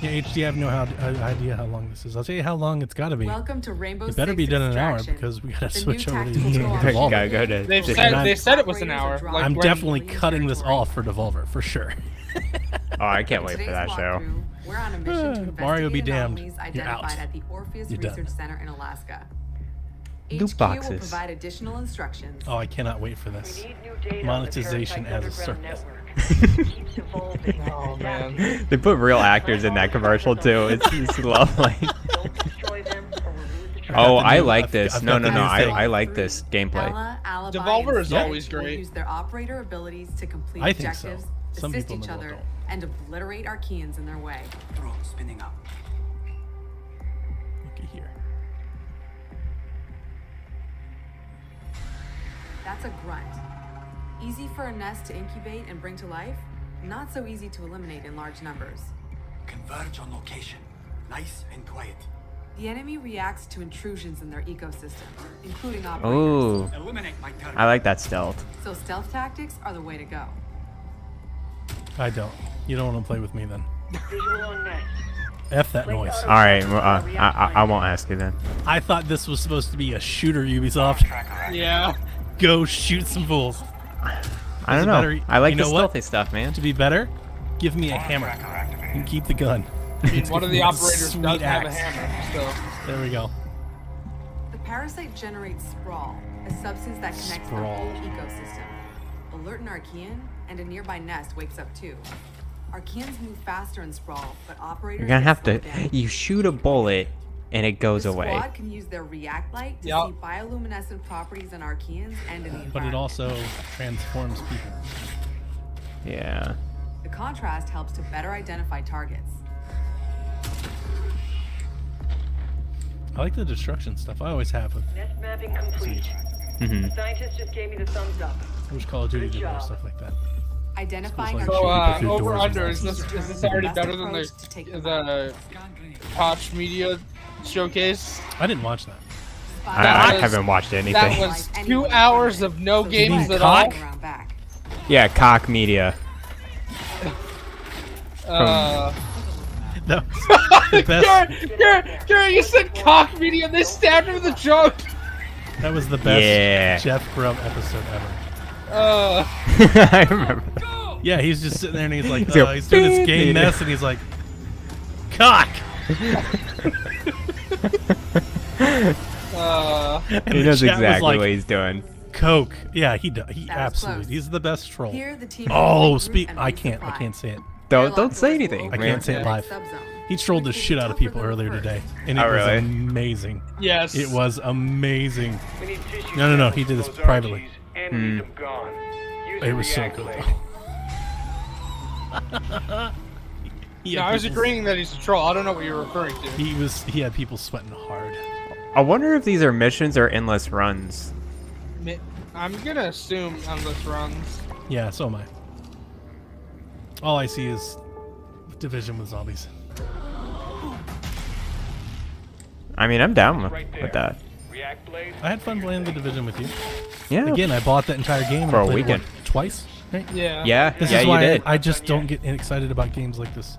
Yeah, HD, I have no idea how long this is. I'll tell you how long it's got to be. Welcome to Rainbow It better Six be done in an hour Extraction. because we gotta The switch new over to tactical co-op Devolver. Gotta go to They 69. said it was an hour. Like I'm when- definitely cutting this off for Devolver for sure. Oh, I can't wait for Today's that show. walkthrough, we're on a mission to Mario be investigate damned. anomalies You're out. identified at the Orpheus You're done. Research Center in Alaska. Loot HQ boxes. will provide additional instructions. Oh, I cannot wait for this. Monetization as a service. Oh man. They put real actors in that commercial too. It's lovely. Oh, I like this. I've No, got no, the no. new thing. I like this gameplay. Ella, Alibi, Devolver and is Spike always will great. Use their operator abilities to complete I think so. objectives, Some assist people in each the world other, don't. and obliterate Archeans in their way. Drone spinning up. Looky here. That's a grunt. Easy for a nest to incubate and bring to life, not so easy to eliminate in large numbers. Converge on location. Nice and quiet. The enemy reacts to intrusions in their ecosystem, including operators. Ooh, Eliminate my target. I like that stealth. So stealth tactics are the way to go. I don't. You don't want to play with me then. F that noise. All right, I won't ask you then. I thought this was supposed to be a shooter, Ubisoft. Yeah. Go shoot some fools. I don't Is it know. better- I like you the know what? stealthy stuff, man. To be better, give me a hammer and keep the gun. I mean, one of the operators Sweet does have a axe. hammer, so. There we go. The parasite generates sprawl, a substance that connects Sprawl. the whole ecosystem. Alert an Archean, and a nearby nest wakes up too. Archeans move faster in sprawl, but operators You're gonna get have to. slowed down. You shoot a bullet, and it goes The away. squad can use their react light to Yep. see bioluminescent properties in Archeans and in the environment. But it also transforms people. Yeah. The contrast helps to better identify targets. I like the destruction stuff. I always have with Nest mapping complete. hmm Scientists just gave me the thumbs up. I wish Call of Duty did more stuff like that. Identifying Like So, shooting people through over doors under, and is stuff. this already Best better than approach to take them the Koch Media showcase? I didn't watch that. I was- haven't watched anything. That was 2 hours of no games mean at all. cock? Around back. Yeah, Cock Media. That was the best. Gary, you said cock media. They stabbed him with a joke. That was the best Yeah. Jeff Grubb episode ever. I remember. Yeah, he's just sitting there and he's like, He's like, he's doing this beep, game beep. mess, and he's like, cock. And He the knows chat was exactly like, what he's doing. Coke. Yeah, he does. He That was absolutely. close. He's the best troll. Here, the team Oh, regroup speak. and I can't resupply. say it. Don't say anything. I can't say it live. Subzone. He trolled the shit out of people earlier today, and it Oh, was really? amazing. Yes. It was amazing. We need tissue No, no, no, samples he did for this those privately. RGs, and we need them gone. Use It a was so react good. blade. He No, had I was people- agreeing that he's a troll. I don't know what you're referring to. He had people sweating hard. I wonder if these are missions or endless runs. I'm gonna assume endless runs. Yeah, so am I. All I see is Division with zombies. I mean, I'm down Right there. with that. React blade. I had fun playing the Division with you. Yeah. Again, I bought that entire game and For I a played it, weekend. what, twice. Right? Yeah. Yeah. This yeah, is you why did. I just don't get excited about games like this.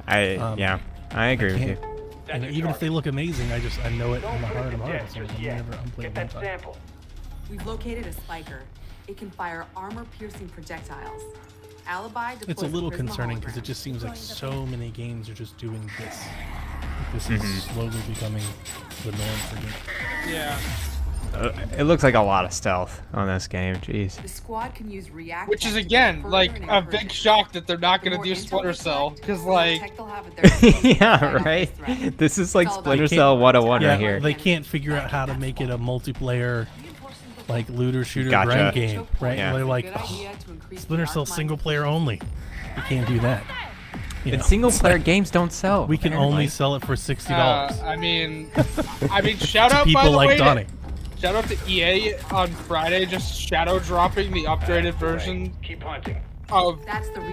Yeah, I agree with you. And even if they look amazing, I know it in my heart of Don't hearts. put it I'm just yet. never unplayed Get that one time. sample. We've located a spiker. It can fire armor-piercing projectiles. Alibi deploys It's a little Prisma concerning because it holograms. just seems like so many games are just doing this. this is slowly becoming the norm for me. Yeah. It looks like a lot of stealth on this game. Jeez. The squad can use react. Which is again like a big shock that they're not gonna do Splinter Cell, because like. Yeah, right. This is like Splinter Cell 101 right here. They can't figure out how to make it a multiplayer, like looter shooter Gotcha. grind game, right? Yeah. They're like, Splinter Cell single player only. We can't do that. You And know, single it's player like, games don't sell. we can only sell it for $60. I mean, shout out people by the like way. Donnie. Shout out to EA on Friday, just shadow dropping the upgraded version of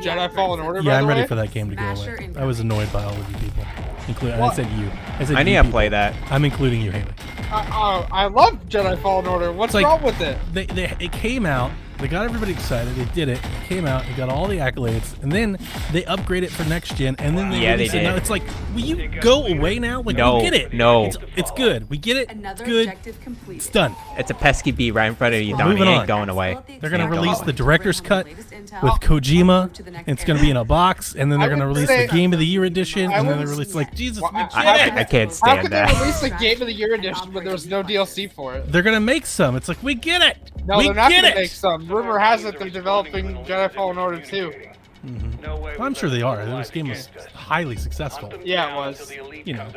Jedi Fallen Order. Yeah, by I'm the ready way. for that game to go away. I was annoyed by all of you people, including What? I said you. I said I need you to people. play that. I'm including you, Haley. I love Jedi Fallen Order. What's It's like, wrong with it? It came out. They got everybody excited. They did it. It came out. It got all the accolades, and then they upgrade it for next gen. And then they release it. Now it's like, will you go away now? Like, No, we get it. no. It's good. We get it. It's good. It's done. It's a pesky beat right in front of you, Donnie. Moving It ain't on. going away. They're gonna Ain't going release away. the director's cut with Kojima. It's gonna be in a box, and then they're gonna release the Game of the Year edition, and then they release like Jesus. We get it. I can't How stand could they that. release the Game of the Year edition when there was no DLC for it? They're gonna make some. It's like we get it. No, we they're not get gonna it. make some. Rumor has it they're developing Jedi Fallen Order 2. I'm sure they are. This game was highly successful. Yeah, it was. You know,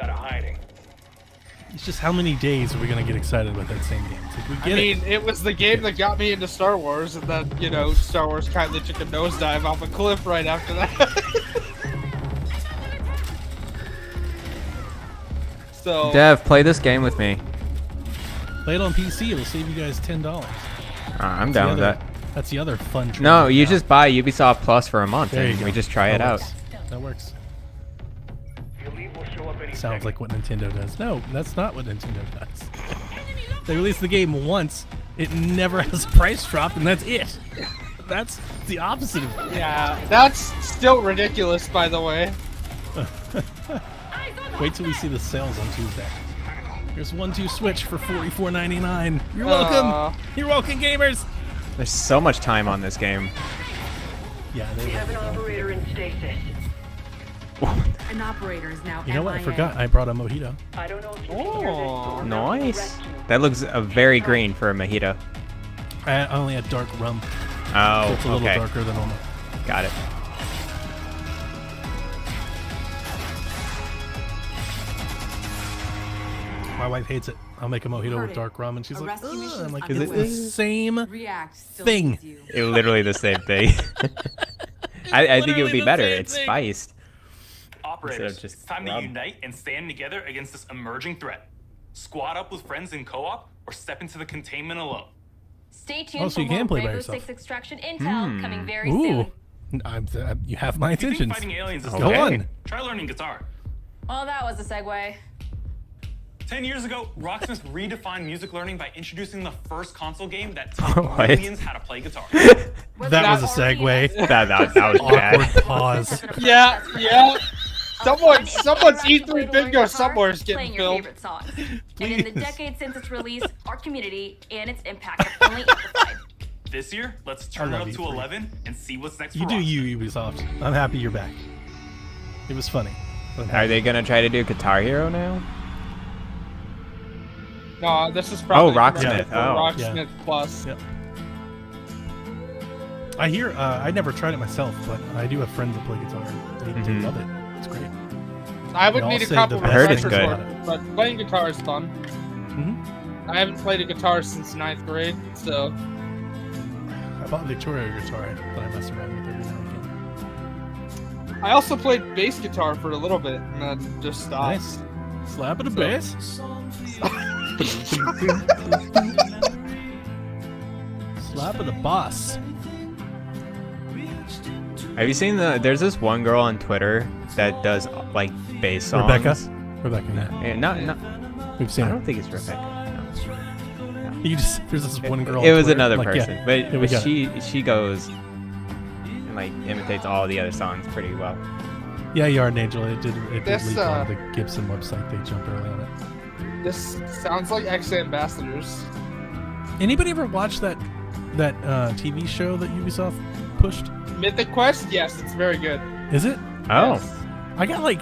it's just how many days are we gonna get excited about that same game? It's like we I get mean, it was the game that got me into Star Wars, and then, you know, Star Wars kindly took a nosedive off a cliff right after that. So. Dev, play this game with me. Play it on PC. It'll save you guys $10. I'm down with that. That's the other fun. trend No, right you now. just buy Ubisoft Plus for a month, There you and go. we just try it That out. works. That works. Sounds like what Nintendo does. No, that's not what Nintendo does. They release the game once, it never has a price drop, and that's it. That's the opposite of it. Yeah, that's still ridiculous, by the way. Wait till we see the sales on Tuesday. Here's 1-2 Switch for $44.99. You're welcome. You're welcome, gamers. There's so much time on this game. Yeah, We have an operator in stasis. An operator is now You know what? I MIA. forgot. I brought a mojito. I don't know if you Oh, Nice. That looks very green for a mojito. I only had dark rum. Oh, So it's a little okay. darker than normal. Got it. My wife hates it. I'll make a mojito with dark rum, and she's A like, rescue mission "Ugh." I'm is like, Is it's it- the same React still thing. needs you. It's literally the same thing. I think it would be literally the better. same It's thing. spiced. Operators, Instead of just it's time rub. to unite and stand together against this emerging threat. Squad up with friends in co-op, or step into the containment alone. Stay tuned Oh, so for you can more play by Rainbow yourself. Six extraction intel coming very Ooh. soon. You have my If you think intentions. fighting aliens is Go okay, on. try learning guitar. Well, that was a segue. 10 years ago, Rocksmith redefined music learning by introducing the first console game that taught What? millions how to play guitar. That was a segue. That was Awkward bad. pause. Yeah, yeah. Someone's Way E3 to learn bingo guitar, somewhere is playing getting your filled. favorite songs. And in the Please. decade since its release, our community and its impact have only amplified. This year, let's turn it love up to E3. 11 and see what's next You for do Rocksmith. you, Ubisoft. I'm happy you're back. It was funny. Are they gonna try to do Guitar Hero now? No, this is probably Rocksmith. for Oh. Rocksmith Plus. Yep. I hear. I never tried it myself, but I do have friends that play guitar. They Mhm. love it. It's great. I would They all need a say couple the of I heard it's refreshers good. for it, but playing guitar is fun. Mm-hmm. I haven't played a guitar since 9th grade, so I bought a Victoria guitar that I mess around with every now and again. I also played bass guitar for a little bit and then just stopped. Nice. Slap of the bass. Slap of the boss. Have you seen there's this one girl on Twitter that does like bass songs. Rebecca. Yeah. No. We've seen I her. don't think it's Rebecca. You just there's this one girl. It on was Twitter, another like, person, yeah, but, yeah, we but got it. she goes and like imitates all the other songs pretty well. Yeah, you are an angel. It did leak This, on the Gibson website. They jumped early on it. This sounds like ex-ambassadors. Anybody ever watch that TV show that Ubisoft pushed? Mythic Quest? Yes, it's very good. Is it? Oh, Yes. I got like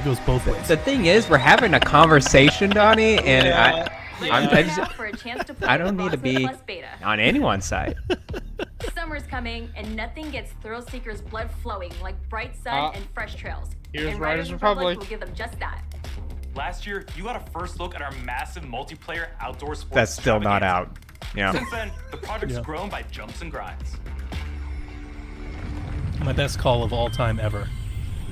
it goes both ways. The thing is, we're having a conversation, Donnie, and I don't need to be on anyone's side. Summer's coming, and nothing gets thrill seekers' blood flowing like bright sun and fresh trails. Here's And Riders Republic will give them just that. Last year, you got a first look at our massive multiplayer outdoor sports. That's still not out. Yeah. Since then, the project's grown by jumps and grinds. My best call of all time ever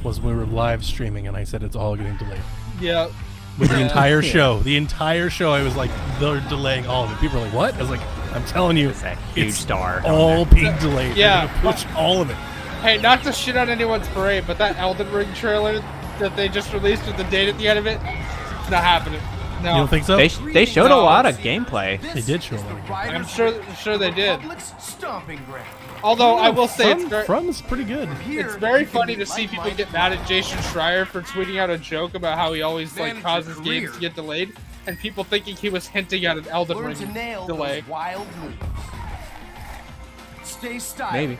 was when we were live streaming and I said it's all getting delayed. Yeah. with the entire show. The entire show, I was like, they're delaying all of it. People are like, what? I was like, I'm telling you, It's that huge star. all being delayed. Yeah. They're gonna push all of it. Hey, not to shit on anyone's parade, but that Elden Ring trailer that they just released with the date at the end of it, it's not happening. No. You don't think so? They showed a lot of gameplay. They did show a lot of gameplay. I'm sure they did. Stomping ground. Although I will say From's pretty good. It's very funny to see people get mad at Jason Schreier for tweeting out a joke about how he always like causes games to get delayed, and people thinking he was hinting at an Elden Ring delay. Wild moves. Stay stylish. Maybe.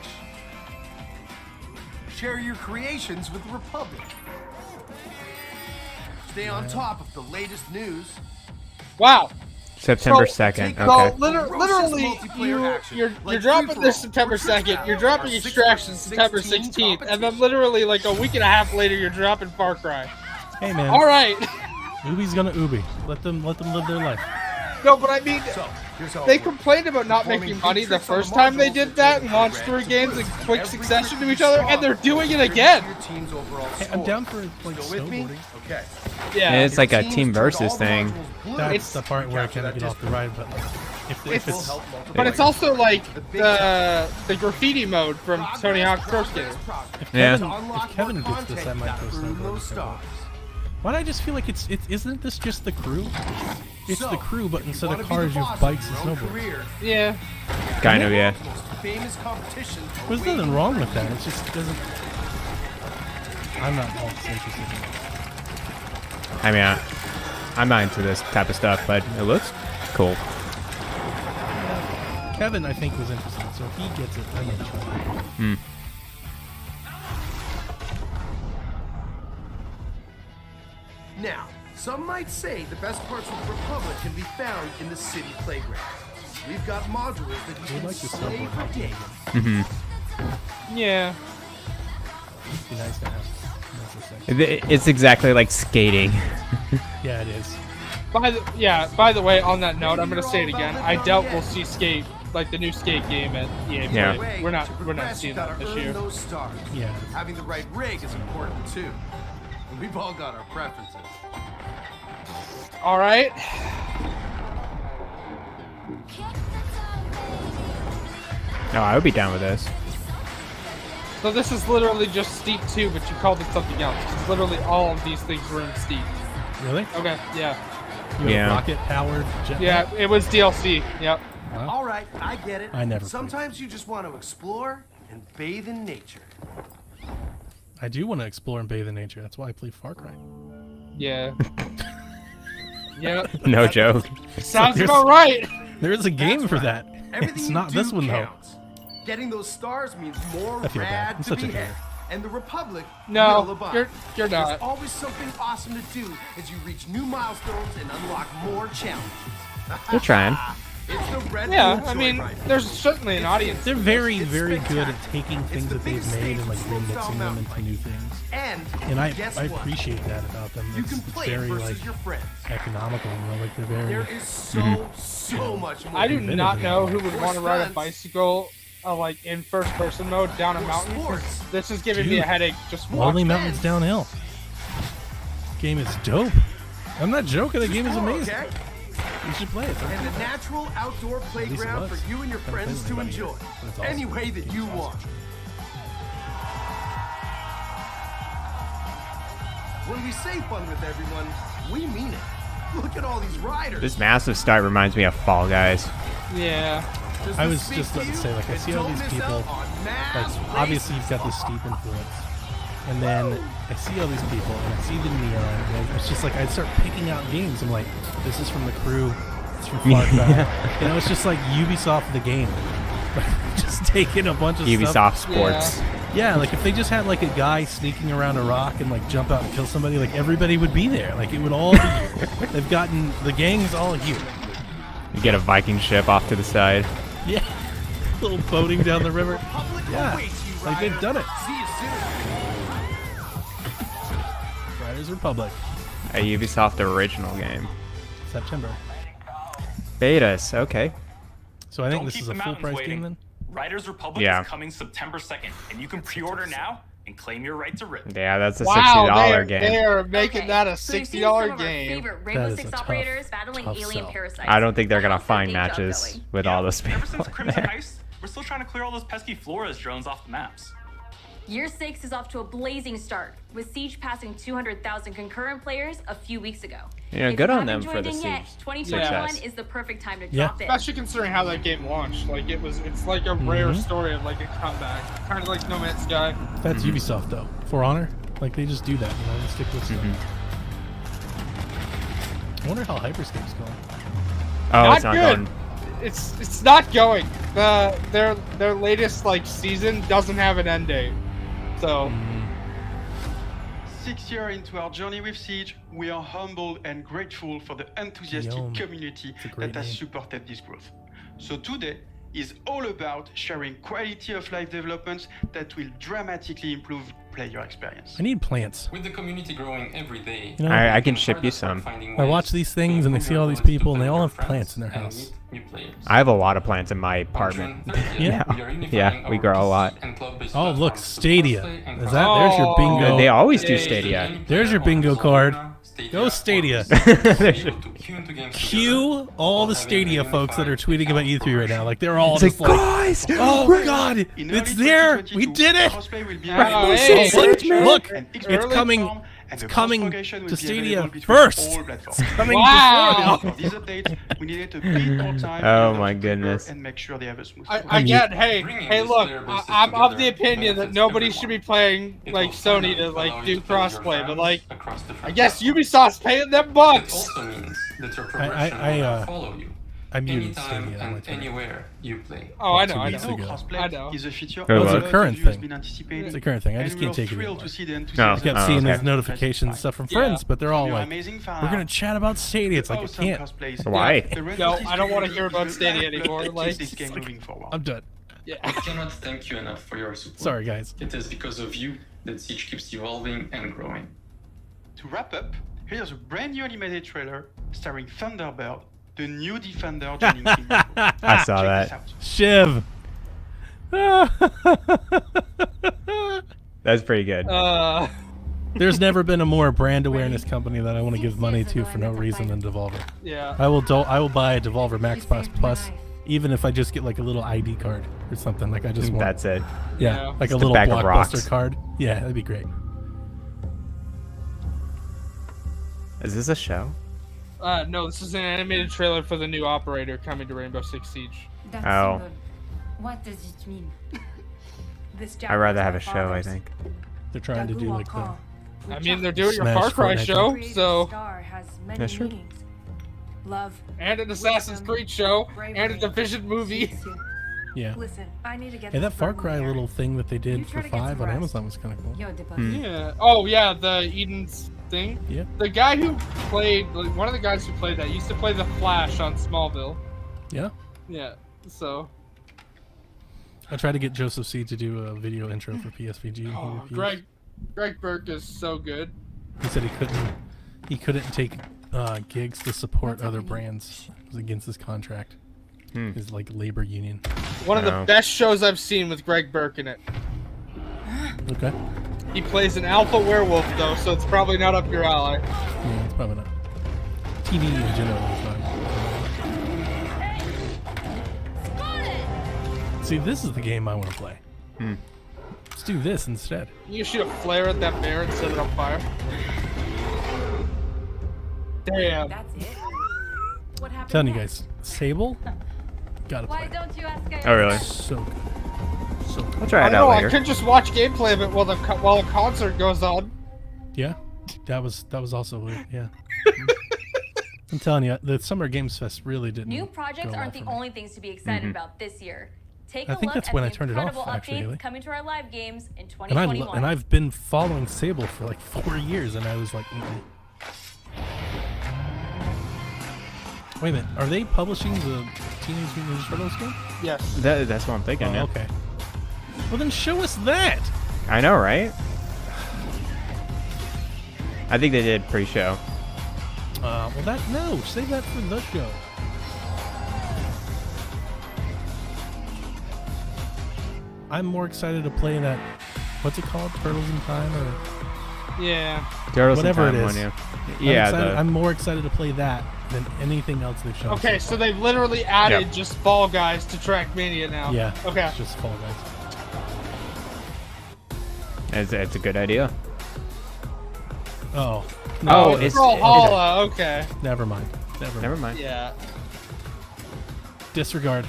Share your creations with the Republic. Stay on top of the latest news. Wow. September 2nd. So Okay. literally, you're dropping this September 2nd. You're dropping Extraction September 16th, and then literally like a week and a half later, you're dropping Far Cry. Hey man. All right. Ubi's gonna Ubi. Let them live their life. No, but I mean, they complained about not making money the first time they did that and launched 3 games in quick succession to each other, and they're doing it again. Hey, I'm down for like snowboarding. Okay. Yeah. And it's like a team versus thing. That's the part where I can't get off the ride, but like, if it's But it's also like the graffiti mode from Tony Hawk's Pro Skater. if Yeah. Kevin gets this, I might go snowboarding. Why do I just feel like it's isn't this just the crew? It's the crew, but instead of cars, you have bikes and snowboards. Yeah. Kind of, yeah. Famous competition. There's nothing wrong with that. It just doesn't. I'm not all interested in it. I mean, I'm not into this type of stuff, but it looks cool. Kevin, I think, was interested, so if he gets it, I might try. Hmm. Now, some might say the best parts of the Republic can be found in the city playground. We've got modules that you can like the slay snowboard for days. Mm-hmm. Yeah. It'd be nice to have. That's the section. It's exactly like skating. Yeah, it is. By the way, on that note, I'm gonna say it again. I doubt we'll see Skate, like the new Skate game at EA Play. Yeah. We're not seeing that this year. Those stars. Yeah. Having the right rig is important too. And we've all got our preferences. All right. No, I would be down with this. So this is literally just Steep 2, but you called it something else. Literally all of these things were in Steep. Really? Okay. Yeah. You have rocket-powered jetpack? Yeah, it was DLC. Yep. Wow. All right, I get it. I never Sometimes you just want to explore and bathe in nature. I do want to explore and bathe in nature. That's why I play Far Cry. Yeah. Yep. No joke. Sounds about right. There is a game for that. Everything It's you not do this one counts. Getting those stars means more I feel bad. rad I'm to such a be had. hater. And the Republic No, will abide. you're not. There's always something awesome to do as you reach new milestones and unlock more challenges. They're trying. It's the Red Yeah, Bull I mean, Joyride. there's certainly an audience. They're very, very good at spectacular. taking things that they've made and like remixing them into new things. And I guess what? appreciate that about them. You It's, can it's play very versus like your friends. economical, you know, like they're very. There is so much more. I do Inventive not in know it. who would want to ride a bicycle like in first-person mode down a mountain. 'Cause this is giving me a Dude, headache. Just Lonely watching. Mountains downhill. Game is dope. I'm not joking. The game is amazing. Okay? You should play it. And a natural outdoor playground was. for you and your Haven't friends played to with anybody enjoy. yet, but it's awesome. Any way that you want. When we say fun with everyone, we mean it. Look at all these riders. This massive start reminds me of Fall Guys. Yeah. Does I this was speak just to about to you? say, like, I And see all don't these miss people, out on mass like, obviously you've got this racing. steep influence. And then I see all these people, and I see the neon, and it's just like, I'd start picking out games. I'm like, this is from the crew, it's from Far Cry. Yeah. You know, it's just like Ubisoft the game. Just taking a bunch of Ubisoft stuff. Sports. Yeah, like if they just had like a guy sneaking around a rock and like jump out and kill somebody, like everybody would be there. Like it would all be here. They've gotten, the gang's all here. You get a Viking ship off to the side. Yeah. Little boating down the river. Yeah. Like they've done it. See you soon. Riders Republic. A Ubisoft original game. September. Betas, okay. So I think Don't this keep is a the full mountains price game waiting. then? Riders Republic Yeah. is coming September 2nd, and you can pre-order now and claim your right to rip. Yeah, that's a Wow, $60 game. they are making that a So we've seen some $60 of our game. favorite That Rainbow is Six a tough- operators battling tough alien sell. parasites. I don't think they're gonna How's their find day job matches going? with all those Ever people since Crimson there. Heist, we're still trying to clear all those pesky Flores drones off the maps. Year 6 is off to a blazing start, with Siege passing 200,000 concurrent players a few weeks ago. Yeah, If good you on haven't them for joined the in yet, Siege 2021 success. is the perfect time to Yeah. drop in. Especially considering how that game launched. Like it's like a rare story of like a comeback. Kind of like No Man's Sky. That's Ubisoft though. For Honor, like they just do that. You know, they stick with stuff. I wonder how Hyperscape's going. Oh, it's not good. going. It's not going. Their latest like season doesn't have an end date. So 6 years into our journey with Siege, we are humbled and grateful for the enthusiastic Guillaume. community It's a great that has name. supported this growth. So today is all about sharing quality of life developments that will dramatically improve player experience. I need plants. With the community growing every day, You know, I can ship you some. I watch these things and I see all these people and they all have plants in their house. I have a lot of plants in my apartment. Yeah. Yeah, we grow a lot. Oh, look, Stadia. Is that? There's your bingo. They always do Stadia. There's your bingo card. Go Stadia. Cue all the Stadia folks that are tweeting about E3 right now. Like they're all It's just like, like, guys, oh god, it's there. We did it. Rainbow Hey, Six look, look, and it's early coming. form, and It's the coming post-progression will to be Stadia available between first. all platforms. It's coming Wow. before For these updates, we needed a bit more time. Oh in my order to prepare goodness. And make sure they have a smooth. Again, hey, Bringing hey, this look, player bases I'm of the together opinion that benefits nobody should be everyone. playing It like will Sony to allow like you do to play with your crossplay, but fans like across different I guess platforms. Ubisoft's paying them It bucks. also means that your I- progression will follow you. I muted anytime Stadia on my and Twitter. anywhere you play. Oh, I Like know, 2 I weeks know. ago. I know. Is a feature Oh, Well, it's what? a current thing. been anticipated, It's a current thing. I and just we can't are take it thrilled anymore. to see the I enthusiasm kept Oh, seeing okay. those notifications and stuff from friends, but they're all Your like, amazing fan "We're gonna art, chat about Stadia." It's like I awesome can't. cosplays. Why? The No, Red I don't want to Studio hear about is Stadia the anymore. lifeblood that Like, keeps this game moving forward. I'm done. yeah. I cannot thank you enough for your support. Sorry, guys. It is because of you that Siege keeps evolving and growing. To wrap up, here's a brand new animated trailer starring Thunderbird, the new Defender joining Team Rainbow. I saw Check this that. out. Shiv. That's pretty good. There's never been a more brand awareness company that I want to give money to for no reason than Devolver. Yeah. I will buy a Devolver Max Pass Plus, even if I just get like a little ID card or something. Like I just want. That's it. Yeah, like Just a a little bag of rocks. Blockbuster card. Yeah, that'd be great. Is this a show? No, this is an animated trailer for the new operator coming to Rainbow Six Siege. That Oh. symbol, what does it mean? This I'd rather have a show, I think. They're trying to do like the. I mean, they're doing Smash a Far Cry Fortnite show, thing. so Star has many That's true. meanings. Love and an Assassin's Creed show, and a Division movie. Yeah. Listen, I need to get Hey, that this Far verbal Cry here. little thing that they You did try for to get 5 some on rest. Amazon was kind of cool. Yo, Depa. Yeah. Oh yeah, the Eden's thing. Yeah. The guy who played, like, one of the guys who played that used to play the Flash on Smallville. Yeah. Yeah. So. I tried to get Joseph C to do a video intro for PSVG. and he Oh, refused. Greg Burke is so good. He said he couldn't take gigs to support other brands. It was against his contract. His like labor union. One of the best shows I've seen with Greg Burke in it. Okay. He plays an alpha werewolf though, so it's probably not up your alley. Yeah, it's probably not. TV in general is not. See, this is the game I want to play. Let's do this instead. You shoot a flare at that bear and set it on fire. Damn. That's it. What happened? telling you guys, Sable, gotta Why play. don't you ask us? Oh, really? So good. So good. I'll try it I out know, later. I could just watch gameplay of it while the concert goes on. Yeah, that was also weird. Yeah. I'm telling you, the Summer Games Fest really didn't. New projects go aren't well the for me. only things to be excited Mhm. about this year. Take I a think look that's at when the I turned it off, incredible actually, updates Haley. coming to our live games in And 2021. I've been following Sable for like 4 years, and I was like, wait a minute, are they publishing the Teenage Mutant Ninja Turtles game? Yes. That's what I'm thinking. Oh, yeah. okay. Well, then show us that. I know, right? I think they did pre-show. Well, save that for the show. I'm more excited to play that what's it called? Turtles in Time or Yeah. Turtles in whatever Time it one, is. yeah. I'm more excited to play that than anything else they've shown. Okay, so they've literally added just Fall Guys to Trackmania now. Yeah. Okay. It's just Fall Guys. It's a good idea. Oh. No, it's Brawlhalla. Okay. Never mind. Never mind. Yeah. Disregard.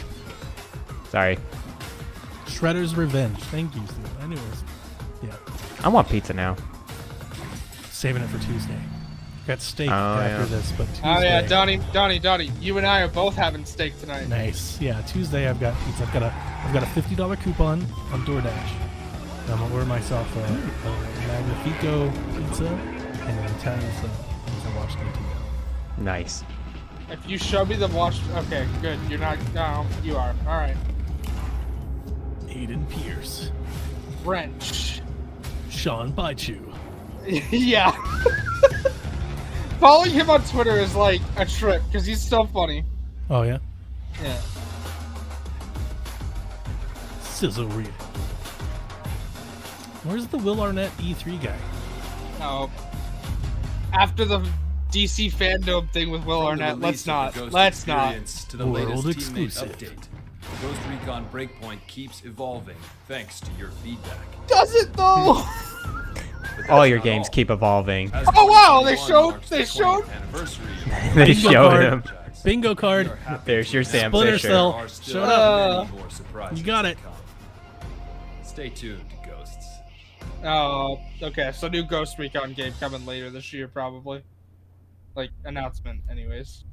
Sorry. Shredder's Revenge. Thank you, Steve. I knew it was. Yeah. I want pizza now. Saving it for Tuesday. Got steak after this, but Tuesday. Oh yeah, Donnie, you and I are both having steak tonight. Nice. Yeah, Tuesday I've got pizza. I've got a $50 coupon on DoorDash. I'm gonna order myself a Magnifico pizza and an Italian sub since I watched TV. Nice. If you show me the watch, okay, good. You're not. No, you are. All right. Aiden Pierce. Wrench. Sean Baichu. Yeah. Following him on Twitter is like a trip because he's so funny. Oh yeah. Yeah. Sizzle Reed. Where's the Will Arnett E3 guy? Oh. After the DC fandom thing with Will Arnett, let's not. Let's not. To the World latest teammate exclusive. update. Ghost Recon Breakpoint keeps evolving thanks to your feedback. Does it though? All your games keep evolving. Oh wow! They showed. They Bingo showed card. him. Bingo card. There's your Sam Splinter Fisher. Cell. Shut up. You got it. Stay tuned, Ghosts. Oh, okay. So new Ghost Recon game coming later this year, probably. Like announcement, anyways.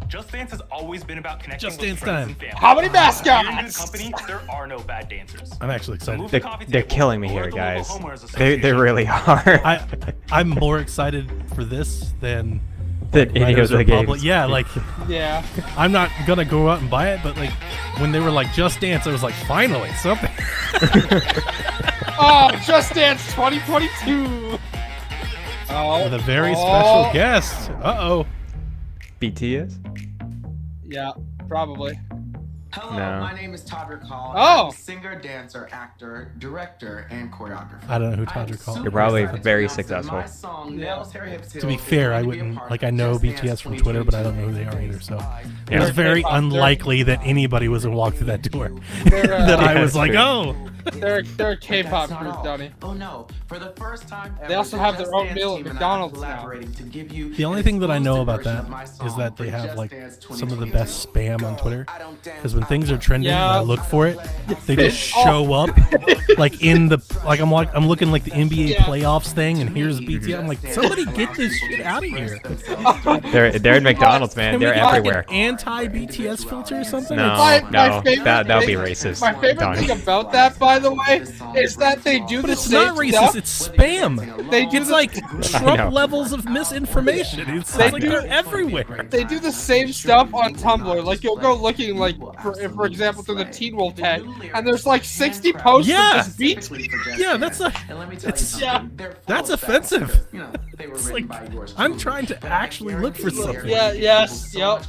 Just Dance has always been about connecting Just with Dance friends time. and family. How many Here in mascots? good company, there are no bad dancers. I'm actually excited. They're killing me here, guys. They really are. I'm more excited for this than Than any Riders of the Republic. games. Yeah, like Yeah. I'm not gonna go out and buy it, but like when they were like Just Dance, I was like, finally something. Oh, Just Dance 2022. Oh, With a very special guest. Uh-oh. BTS? Yeah, probably. Hello, No. my name is Todrick Hall. Oh. I'm a singer, dancer, actor, director, and choreographer. I don't know who Todrick Hall is. You're probably excited to very announce that successful. my song, Nails, Hair, Hips, To be Heels, fair, is I going to be a wouldn't part like I of know Just Dance BTS from Twitter, but I don't know who they are either. So it was very unlikely that anybody was gonna walk through that door. That I was like, oh. They're a K-pop group, Donnie. Oh no! For the first time ever, They also the have Just their own Dance meal at team and I are McDonald's now. collaborating to give you The only thing that I know exclusive about that version of my is song that they for have Just like Dance some of the 2022. best spam on Twitter. Because when things are trending and I Yeah. look for it, they just show up like in the I'm looking like the NBA playoffs thing, and here's BTS. I'm like, somebody get this shit out of here. They're in McDonald's, man. Can we They're get, like, everywhere. an anti-BTS filter or something? No, My favorite that'll be thing- racist. My favorite Donnie. thing about that, by the way, is that they do But the it's same not racist. stuff. It's spam. They do It's the- like know. Trump levels of misinformation. It's They like do- they're everywhere. They do the same stuff on Tumblr. Like you'll go looking like, for example, through the Teen Wolf tag, and there's like 60 posts Yeah. of just beats. Yeah, that's a. It's that's offensive. It's like I'm trying to actually look for something. Yeah. Yes. Yep.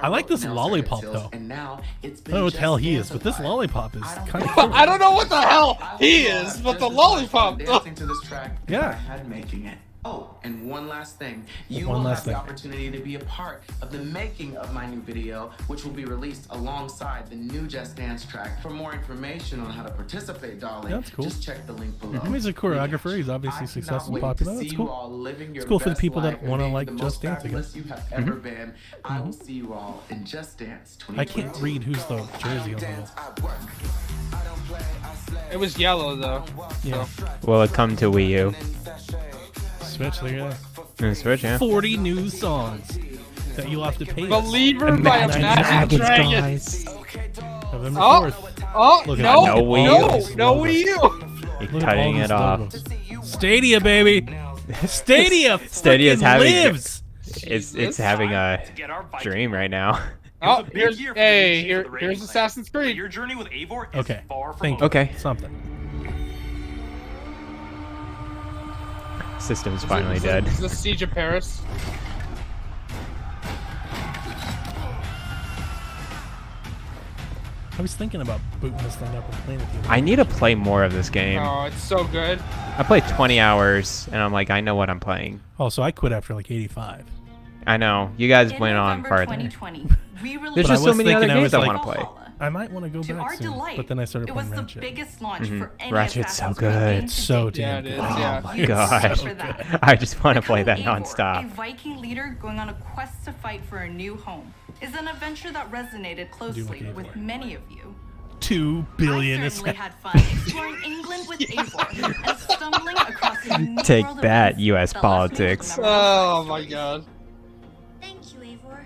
I like this lollipop though. I don't know what the hell he is, but this lollipop is kind of cool. I don't know what the hell he is, but the lollipop. Dancing to this track, Yeah. I had making it. Oh, and one last thing. You One will last have thing. the opportunity to be a part of the making of my new video, which will be released alongside the new Just Dance track. For more information on how to participate, darling, That's cool. just check the link below. He's a choreographer. He's obviously successful and popular. That's cool. It's cool for the people that want to like Just Dance again. You have ever been. I will see you all in Just Dance 2022. I can't read who's the jersey on the wall. It was yellow though. Yeah. Will it come to Wii U? Switch, look at that. Switch, yeah. 40 new songs that you'll have to pay. Believer by Imagine Dragons. November Oh, 4th. oh, Look at no, that. No Wii U. no Wii U. You're Look at cutting all it these off. logos. Stadia, baby. Stadia. Stadia's frickin' having lives. it's having a dream right now. Oh, here's here's Assassin's Creed. Your journey with Eivor is Okay. far from Thank over. you. Okay. Something. System's finally dead. Is this Siege of Paris? I was thinking about booting this thing up and playing with you. I need to play more of this game. Oh, it's so good. I played 20 hours, and I'm like, I know what I'm playing. Oh, so I quit after like 85. I know. You guys went on farther. 2020, we released There's just so many other games I want to play. I might want to go To back our soon, delight, but then I started it was playing the Ratchet. biggest launch for any Ratchet's so Assassin's Creed game good. to So date. damn it is, good. yeah. Oh my Huge gosh. for that. I just want to play that Eivor, nonstop. a Viking leader going on a quest to fight for a new home, is an adventure that resonated closely with many of you. 2 billion I is certainly had fun exploring England with Eivor and stumbling across a new Take world of that, events U.S. that left me with politics. memorable Oh my god. Thank you, Eivor.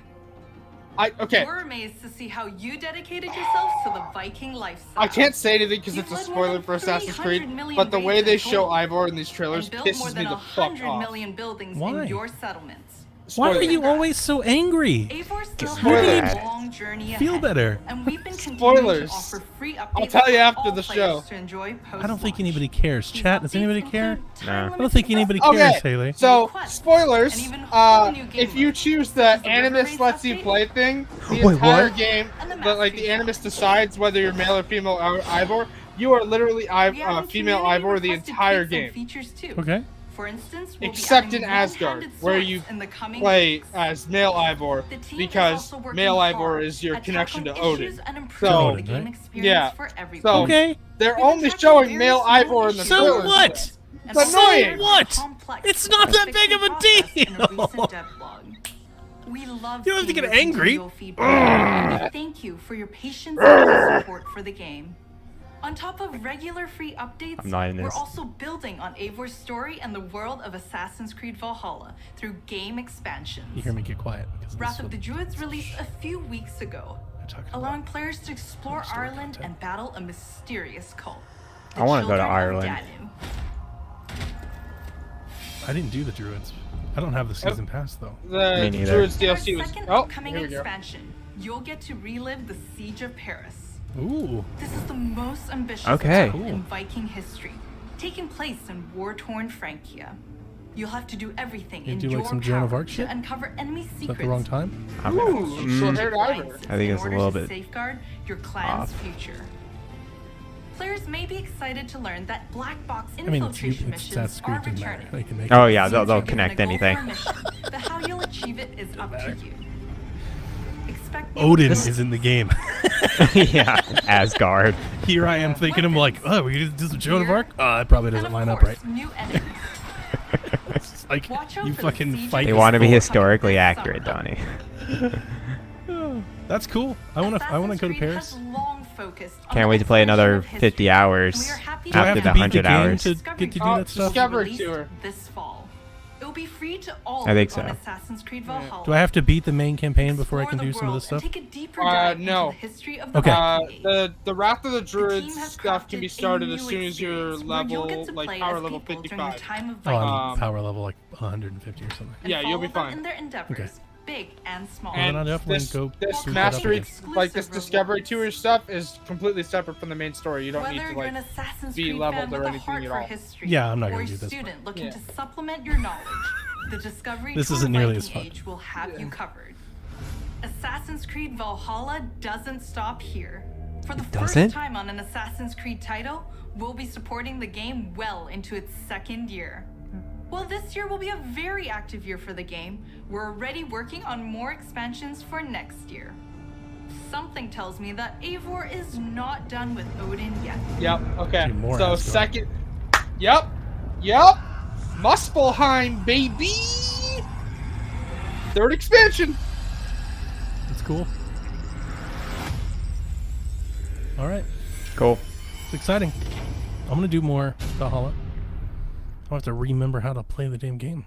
Okay. We're amazed to see how you dedicated yourselves to the Viking lifestyle. I can't say anything because it's a You've led spoiler more for than Assassin's 300 Creed, million but the way raids they in show total, Eivor in these trailers and built more pisses than me the fuck 100 off. million buildings Why? in your settlements. Why are Spoiler. you always so angry? Eivor still Spoilers. has a long journey ahead. Feel better. And we've been continuing Spoilers. to offer free updates I'll tell you for after all the players show. to enjoy I don't think post-launch. anybody cares. Chat, does anybody care? Nah. I don't think anybody cares, Okay, Haley. so spoilers. and even whole new game If you modes. choose the Does the Animus River lets you Race play thing, the Wait, entire what? game, And the but like Mastery the Animus Shop. decides whether you're male or female Ivor. You are literally We added female community Ivor the requested entire tweaks and game, features too. Okay. For instance, we'll except be in adding Asgard, one-handed where swords you in the coming play weeks. as male Ivor The team is because also working male Ivor hard is your at connection to tackling Odin. issues and So, improving the Odin, game right? experience Yeah. for everyone. So Okay. they're We've been only tackling showing very male small Ivor in the issues So trailers. what? and It's solving annoying. them What? complex It's not that fixing big of a process in deal. recent dev blog. We love You don't have to seeing get your angry. continual feedback, and we thank you for your patience and support for the game. On top of regular free updates, I'm not in we're this. also building on Eivor's story and the world of Assassin's Creed Valhalla through game expansions. You hear me get quiet. Because this Wrath is of what the Druids released a few weeks ago, I'm talking allowing about. players to explore Story Ireland content. and battle a mysterious cult. I wanna go to Children of Ireland. Danu. I didn't do the Druids. I don't have the season pass though. The Me neither. Druids For our DLC was. second Oh, upcoming here we go. expansion, you'll get to relive the Siege of Paris. Ooh. This is the most ambitious Okay. battle in Viking history, taking place in war-torn Francia. You'll have to do everything You in do, like, your some Joan of power Arc shit? to uncover enemy Is secrets. that the wrong time? Ooh, short-haired Ivor. I think it's a in order little to bit safeguard your clan's off. future. Players may be excited to learn that black box I mean, it's infiltration Assassin's missions Creed are doesn't matter. returning. They can make Oh it. yeah, they'll You're given connect a goal for anything. a mission, but how you'll achieve it is up to you. Expect Odin this- is in the game. Yeah, Asgard. Here I am thinking, I'm like, oh, we could do some Joan of Here, Arc? That probably and doesn't of line up course, right. new enemies. It's like, Watch out you for the fucking siege fight. They of want to be Thor historically coming this accurate, summer. Donnie. That's cool. I want to Assassin's go to Creed Paris. has long focused on Can't the wait to play exploration another of history, 50 hours and we are happy Do I to have after to the beat the 100 game hours. to get to do that stuff? Discovery released Tour. this fall. It'll be free to all I think on so. Assassin's Creed Valhalla. Do I have to beat the main campaign before I Explore can the do some of world this stuff? and take a deeper dive no. into the history of the Okay. Viking Age. The Wrath of the The Druids team has stuff can be crafted a started as new soon as you're experience where you'll level, get to like play power as level people during the 55. time of Oh, Viking I'm power level like 150 or something. and Yeah, you'll be follow them fine. in their endeavors, Okay. big and small. Well, then And I'll definitely this, go this sweep that up mastery, again. like this Exclusive Discovery rewards. Tour stuff, is completely separate from the main story. You don't Whether need to you're an like. Assassin's be Creed leveled fan or with a anything heart at for all. history, Yeah, I'm not or gonna a do this student part. looking Yeah. to supplement your knowledge, the Discovery This Tour isn't nearly Viking as fun. Age will have you covered. Assassin's Creed Valhalla doesn't stop here. For the doesn't? first time on an Assassin's Creed title, we'll be supporting the game well into its second year. While this year will be a very active year for the game, we're already working on more expansions for next year. Something tells me that Eivor is not done with Odin yet. Yep. Okay. Need more So Asgard. second. Yep. Yep. Muspelheim, baby. Third expansion. That's cool. All right. Cool. It's exciting. I'm going to do more Valhalla. I'll have to remember how to play the damn game.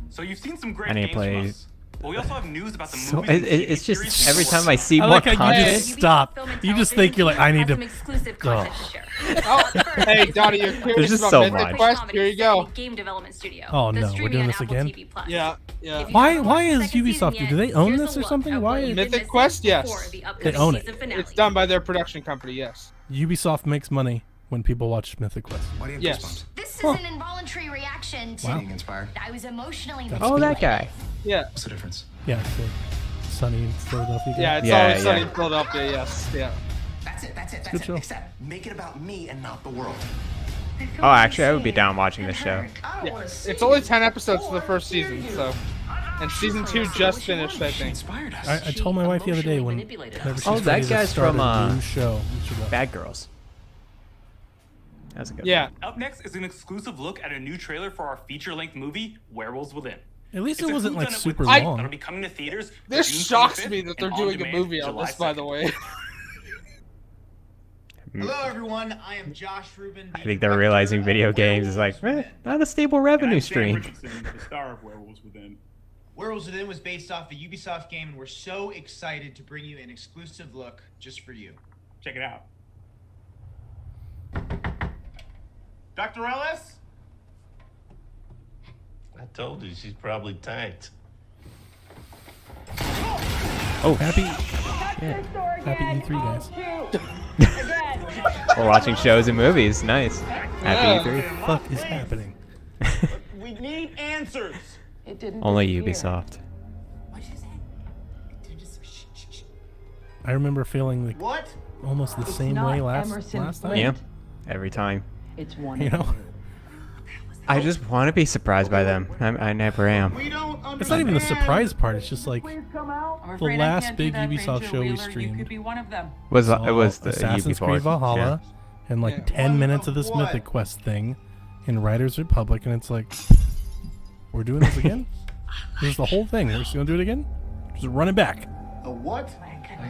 So you've seen some I great need to games from play. us. But we also have news about the So movies and it's TV just series every we're time I working see I more like how you content. just stop. You just think you're like, I need to. Exclusive Oh. content to share. Oh, hey, Donnie, you're curious just about so Mythic much. Quest? Here you go. Game development studio. Oh, That's no, we're streaming doing on this Apple again? TV Plus. Yeah. Yeah. If you Why? haven't Why watched the is second season Ubisoft? yet, Do they own here's this a or look something? at Why what is you've been Mythic missing Quest? Yes. before the They upcoming own it? season finale. It's done by their production company. Yes. Ubisoft makes money when people watch Mythic Quest. Why do you have Yes. goosebumps? This is Huh. an involuntary reaction to. Wow. Being inspired. I was emotionally That's Oh, that manipulated. guy. Yeah. What's the difference? Yeah. Sunny in Philadelphia. Yeah, it's Yeah, always Sunny yeah. in Philadelphia. Yes, yeah. That's it. That's Good it. show. Except make it about me and not the world. Oh, actually, I would be down watching this show. Yeah. It's only 10 episodes for the first season, so. And season 2 just finished, I think. I told my wife the other day whenever she's Oh, ready that to guy's start from a new show. We should go. Bad Girls. That's a good Yeah. one. Up next is an exclusive look at a new trailer for our feature-length movie, Werewolves Within. At least It's it a wasn't like whodunit super with twist long. That'll be coming to theaters. This June shocks 25th me that they're and doing a on-demand movie on July this, by the 2nd. way. Hello, everyone. I am Josh Rubin. I think they're realizing video games is like, not a stable revenue stream. Richardson, the star of Werewolves Within. Werewolves Within was based off a Ubisoft game, and we're so excited to bring you an exclusive look just for you. Check it out. Dr. Ellis? I told you she's probably tanked. Oh, happy E3, guys. We're watching shows and movies. Nice. Happy E3. What the fuck is happening? We need answers. It didn't. Only disappear. Ubisoft. I remember feeling like What? almost the same not way last Emerson's time. Yeah. Every time. It's one. You know, I just want to be surprised by them. I never am. We don't understand. it's not even the surprise part. It's just like I'm the afraid I last can't do big that, Ubisoft Ranger show we Wheeler. You streamed. could be one of them. It was saw the Assassin's Ubisoft. Creed Valhalla Yeah. and like 10 minutes of this Mythic Quest thing in Riders Republic, and it's like, we're doing this again? This is the whole thing. We're just gonna do it again? Just run it back. A what?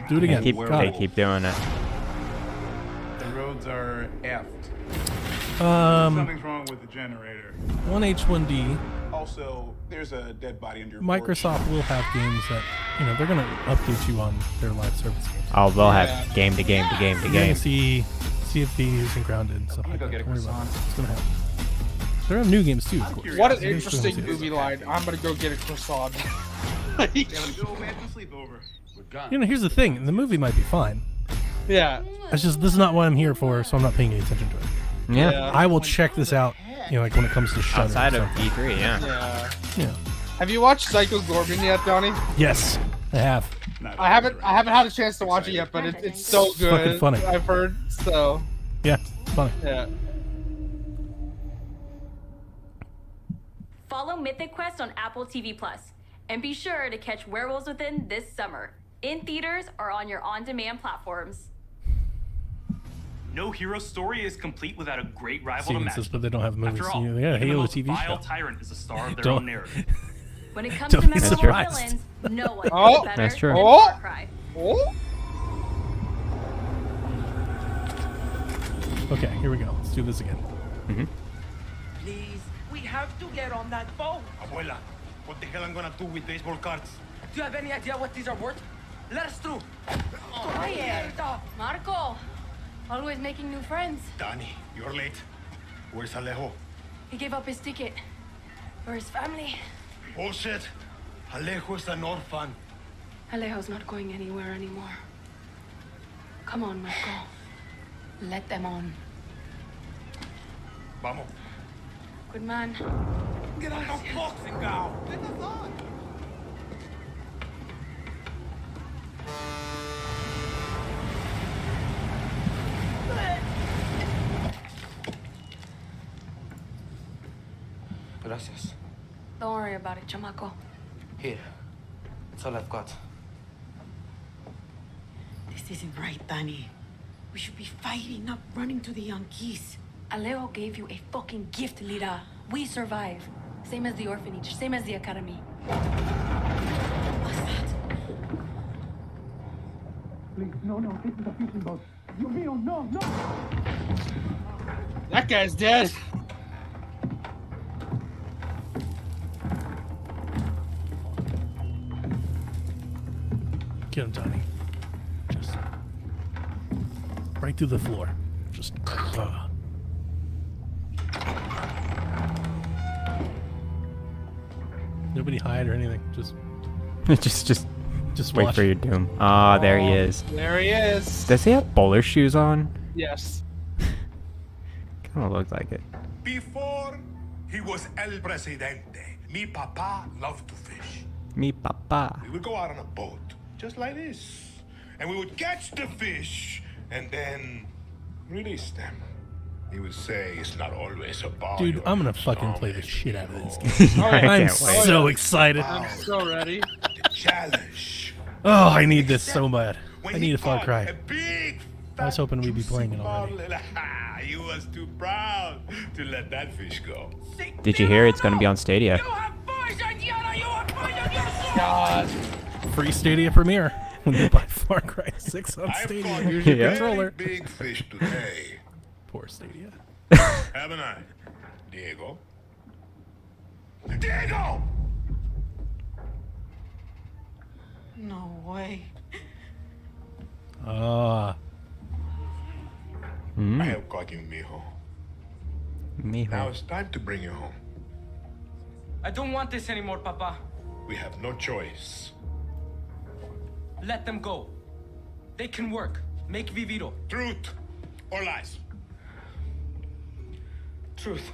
Do it again. They God. keep doing it. The roads are effed. Something's wrong with the generator. 1H1D. Also, there's a dead body under your Microsoft will have games that, you know, they're gonna update you on their live service games. Oh, they'll have game to game to game to You're game. gonna see Sea of Thieves and Grounded and stuff like that. Don't worry about it. It's gonna happen. There are new games too, of course. What an You're interesting still gonna see movie line. I'm gonna go get a croissant. You know, here's the thing. The movie might be fine. Yeah. It's just, this is not what I'm here for, so I'm not paying any attention to it. Yeah. I will check this out, you know, like when it comes to Shudder. Outside or of something. E3, yeah. Yeah. Yeah. Have you watched Psycho Gorman yet, Donnie? Yes, I have. I haven't had a chance to watch it yet, but it's so good. fucking funny. I've heard so. Yeah, funny. Yeah. Follow Mythic Quest on Apple TV Plus, and be sure to catch Werewolves Within this summer in theaters or on your on-demand platforms. No hero story is complete without a great rival to Steven match. says, but they don't have movies. After all, You know, they got a even the Halo most TV vile show. tyrant is a star of their Don't- own narrative. When it comes Don't to be memorable surprised. villains, no one Oh, knows better that's true. than Oh. Far Cry. Oh. Okay, here we go. Let's do this again. Mm-hmm. Please, we have to get on that boat. Abuela, what the hell I'm gonna do with baseball cards? Do you have any idea what these are worth? Let us through. Quiet. Marco, always making new friends. Danny, you're late. Where's Alejo? He gave up his ticket for his family. Bullshit. Alejo is an orphan. Alejo's not going anywhere anymore. Come on, Marco. Let them on. Vamos. Good man. Get out of boxing now. Gracias. Don't worry about it, chamaco. Here. That's all I've got. This isn't right, Danny. We should be fighting, not running to the Yankees. Alejo gave you a fucking gift, Lira. We survive. Same as the orphanage, same as the academy. What's that? Please, no, this is a fishing boat. Dios mío, no. That guy's dead. Get him, Tony. Just right through the floor. Just. Nobody hide or anything. Just just wait watch. for your doom. Ah, there he is. There he is. Does he have bowler shoes on? Yes. Kind of looks like it. Before he was El Presidente, mi papa loved to fish. Mi papa. We would go out on a boat just like this. And we would catch the fish and then release them. He would say it's not always about Dude, I'm gonna fucking play the shit out of this game. I'm so excited. I'm so ready. The challenge. Oh, I need this so bad. I need a Far Cry. I was hoping we'd be playing it already. He was too proud to let that fish go. Did you hear it's going to be on Stadia? God. Free Stadia premiere when they buy Far Cry 6 on Stadia. Here's your controller. Big fish today. Poor Stadia. Haven't I, Diego? Diego! No way. Ah. I have got you, mijo. Mijo. Now it's time to bring you home. I don't want this anymore, Papa. We have no choice. Let them go. They can work. Make Viviro. Truth or lies? Truth.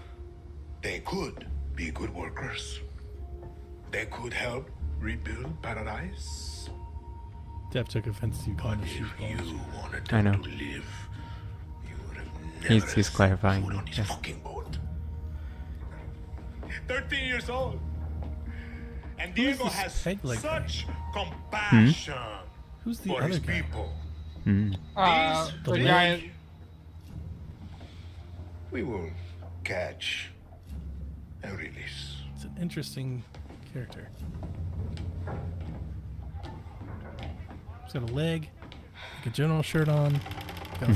They could be good workers. They could help rebuild paradise. Dev took offense to you calling the sheep You wanted I know. to live. You would have never He's clarifying. foot on his fucking boat. 13 years old. And Diego has head like such compassion Who's the for other his guy? people. The leg. giant. We will catch and release. It's an interesting character. He's got a leg, like a general shirt on. Got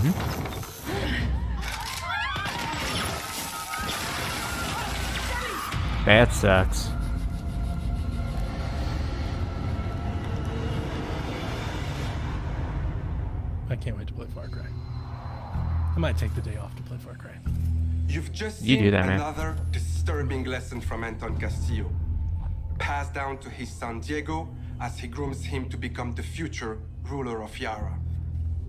That sucks. I can't wait to play Far Cry. I might take the day off to play Far Cry. You've just You seen do that, man. another disturbing lesson from Anton Castillo, passed down to his son Diego as he grooms him to become the future ruler of Yara.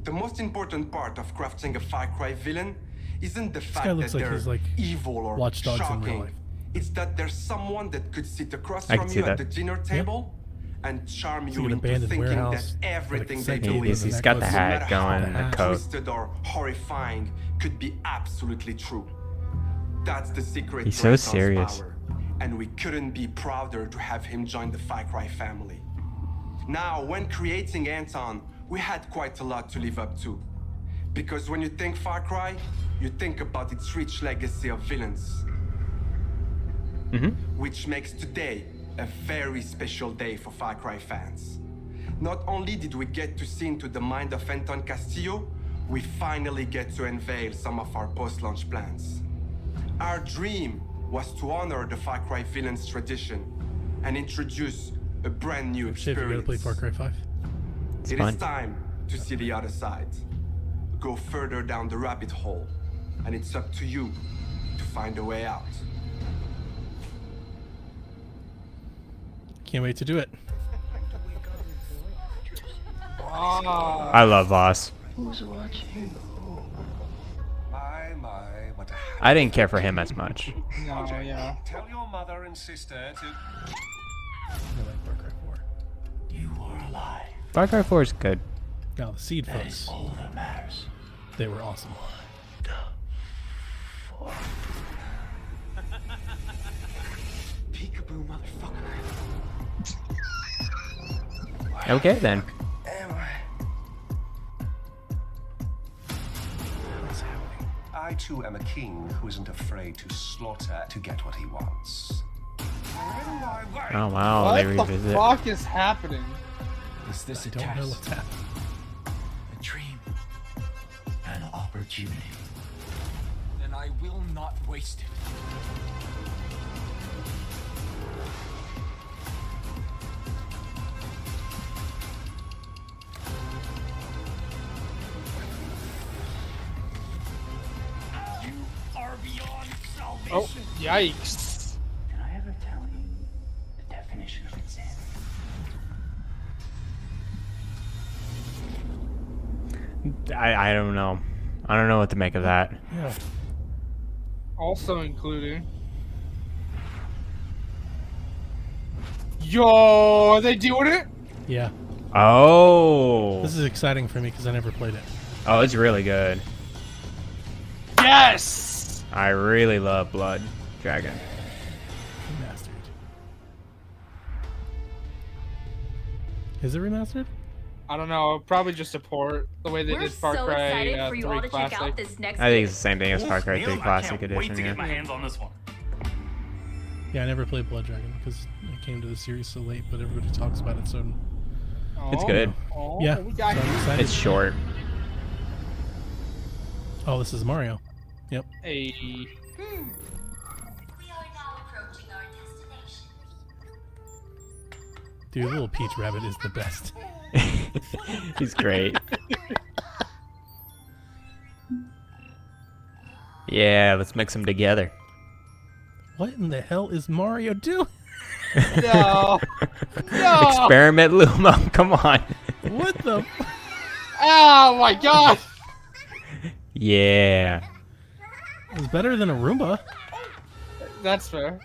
The most important part of crafting a Far Cry villain isn't the guy fact that looks like they're he's like evil or Watch Dogs in real shocking. life. It's that there's someone that could sit across I can from see you at that. the dinner table and charm It's you like an into abandoned thinking warehouse, that everything like they a do second is, He's got the no hat matter how going and the coat. twisted or horrifying, could be absolutely true. That's the secret He's to so Anton's serious. power, and we couldn't be prouder to have him join the Far Cry family. Now, when creating Anton, we had quite a lot to live up to. Because when you think Far Cry, you think about its rich legacy of villains. Which makes today a very special day for Far Cry fans. Not only did we get to see into the mind of Anton Castillo, we finally get to unveil some of our post-launch plans. Our dream was to honor the Far Cry villains' tradition and introduce a brand new Shit, you gotta play experience. Far Cry 5. It fun. is time to see the other side. Go further down the rabbit hole, and it's up to you to find a way out. Can't wait to do it. I love Voss. Who's watching? My, what a I didn't care for him as much. No, yeah. Tell your mother and sister to. I like Far Cry 4. You are alive. Far Cry 4 is good. Now the seed That folks, is all that matters. they were awesome. Peekaboo, motherfucker. Okay then. Am I? What's happening? I too am a king who isn't afraid to slaughter to get what he wants. Oh wow, they What the revisit. fuck is happening? Is this I a don't know test? what's happening. A dream? An opportunity? Then I will not waste it. You are beyond salvation. Oh, yikes. Did I ever tell you the definition of insanity? I don't know. I don't know what to make of that. Yeah. Also including. Yo, are they doing it? Yeah. Oh. This is exciting for me because I never played it. Oh, it's really good. Yes! I really love Blood Dragon. Remastered. Is it remastered? I don't know. Probably just a port. The way they We're did Far so Cry excited for you 3 all to check out Classic. this next I think it's the same thing as Far Cry 3 Classic Wait Edition. to Yeah. get my hands on this one. Yeah, I never played Blood Dragon because I came to the series so late, but everybody talks about it so. It's good. Yeah, we got so I'm you. excited. It's short. Oh, this is Mario. Yep. Hey. Dude, little Peach Rabbit is the best. He's great. Yeah, let's mix them together. What in the hell is Mario doing? No. No. Experiment Lumo, come on. What the? Oh my god. Yeah. It's better than a Roomba. That's fair.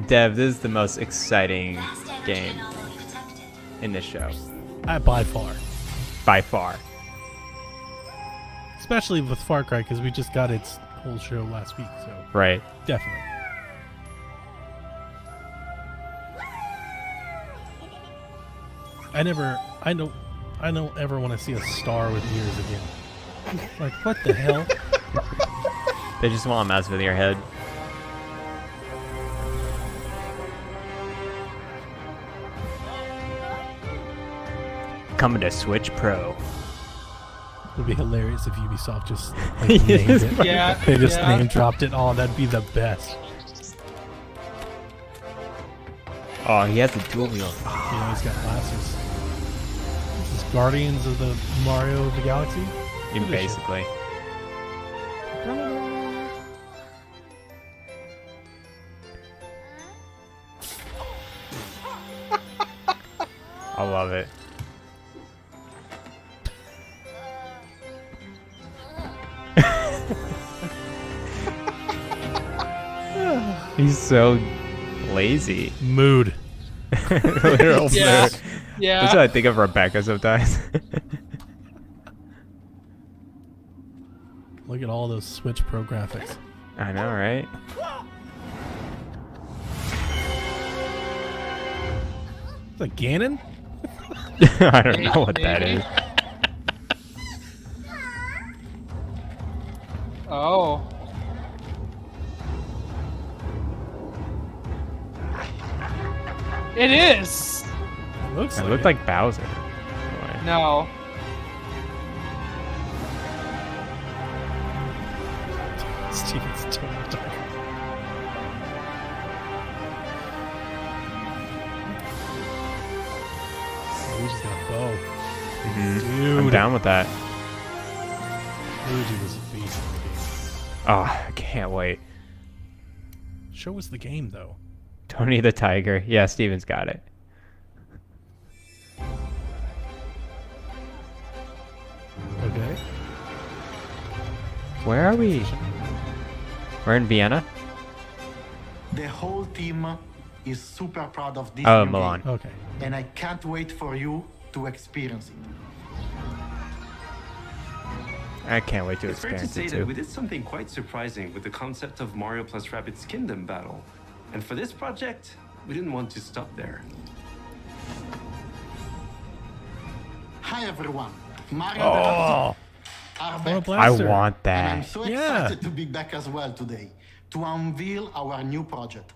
Dev, this is the most exciting game in this show. By far. By far. Especially with Far Cry, because we just got its whole show last week, so. Right. Definitely. I don't ever want to see a star with ears again. Like, what the hell? They just want to mess with your head. Coming to Switch Pro. It would be hilarious if Ubisoft just like, named it. Yeah, They just yeah. name dropped it. Oh, that'd be the best. Oh, he has the dual wield. Yeah, he's got glasses. This is Guardians of the Mario of the Galaxy? Yeah, basically. I love it. He's so lazy. Mood. Literal Yeah. mood. Yeah. That's what I think of Rebecca sometimes. Look at all those Switch Pro graphics. I know, right? Is that Ganon? I don't know what that is. Oh. It is. It looks It like looked it. like Bowser. No. Steven's totally dark. Luigi's got a bow. I'm Dude. down with that. Luigi was a beast in the game. Oh, I can't wait. Show us the game, though. Tony the Tiger. Yeah, Steven's got it. Okay. Where are we? We're in Vienna? The whole team is super proud of this Oh, new Milan. game, Okay. and I can't wait for you to experience it. I can't wait to It's fair to experience say it that too. we did something quite surprising with the concept of Mario plus Rabbids Kingdom Battle. And for this project, we didn't want to stop there. Hi everyone, Mario Oh, are I want a back. blaster. I want And I'm that. so Yeah. excited to be back as well today to unveil our new project,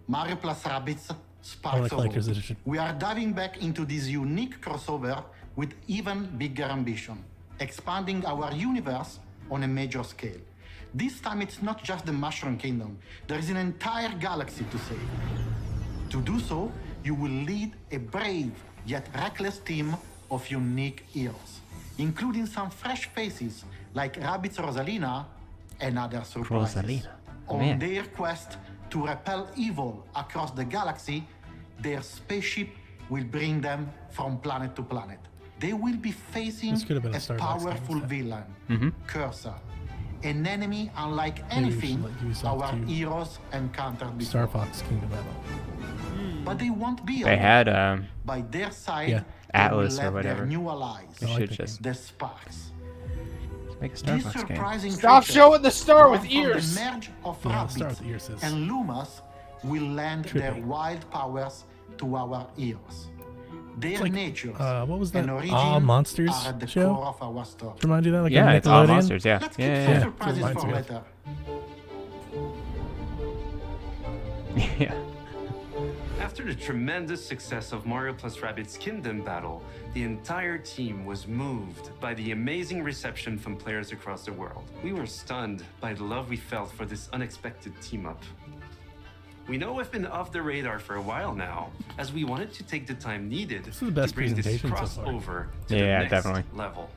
Mario plus Rabbids I Sparks want a of collector's Hope. edition. We are diving back into this unique crossover with even bigger ambition, expanding our universe on a major scale. This time it's not just the Mushroom Kingdom, there is an entire galaxy to save. To do so, you will lead a brave yet reckless team of unique heroes, including some fresh faces like Rabbids Rosalina and other surprises. Rosalina. On Man. their quest to repel evil across the galaxy, their spaceship will bring them from planet to planet. They will be facing This could have been a a Starbucks powerful game, villain, Mhm. Cursor, an enemy unlike Maybe we should anything let Ubisoft our do heroes encountered before. Star Fox Kingdom Battle. But they won't be They alone. had By their side, Yeah. they will Atlas or let whatever. their new allies, They should just the Sparks. make a These Starbucks game. surprising Stop creatures showing the star born with from ears. The merge of Yeah, the star rabbits with ears is and Lumas will lend their trippy. wild powers to our ears. Their like, natures what was that? and origin All Monsters are at the show? core of our story. Remind you of that? Like Yeah, a it's All Nickelodeon? Monsters. Yeah, Let's keep yeah, some yeah. surprises Reminds for me of. later. Yeah. After the tremendous success of Mario plus Rabbids Kingdom Battle, the entire team was moved by the amazing reception from players across the world. We were stunned by the love we felt for this unexpected team-up. We know we've been off the radar for a while now, as we wanted to take the time needed This is the best to bring this presentation so far. crossover to Yeah, the next definitely. level.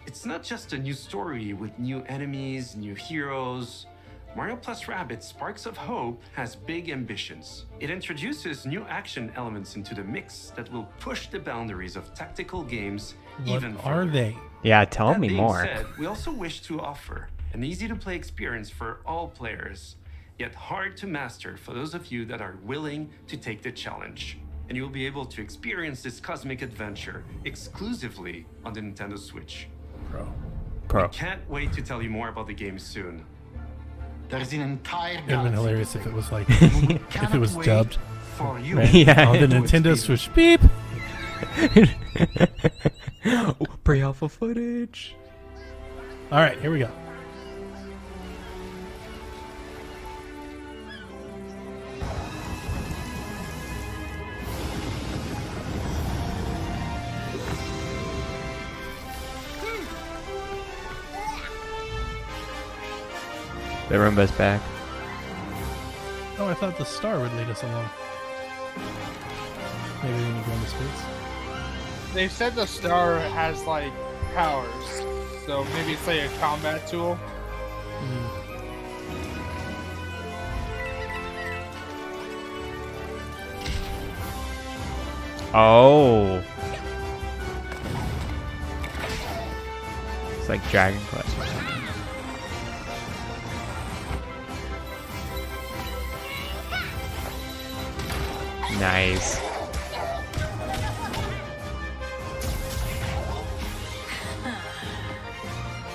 It's not just a new story with new enemies, new heroes. Mario plus Rabbids Sparks of Hope has big ambitions. It introduces new action elements into the mix that will push the boundaries of tactical games What even are further. they? Yeah, tell That me being more. said, we also wish to offer an easy-to-play experience for all players, yet hard to master for those of you that are willing to take the challenge. And you'll be able to experience this cosmic adventure exclusively on the Nintendo Switch. Pro. We can't wait to tell you more about the game soon. There's an entire It would have been hilarious if it was like, We if it cannot was wait dubbed. for you Right? Yeah. On the to Nintendo experience. Switch. Beep! Pre-alpha footage. Alright, here we go. The Roomba's back. Oh, I thought the star would lead us along. Maybe we need to go into space. They said the star has like powers, so maybe it's like a combat tool. Oh. It's like Dragon Quest or something. Nice.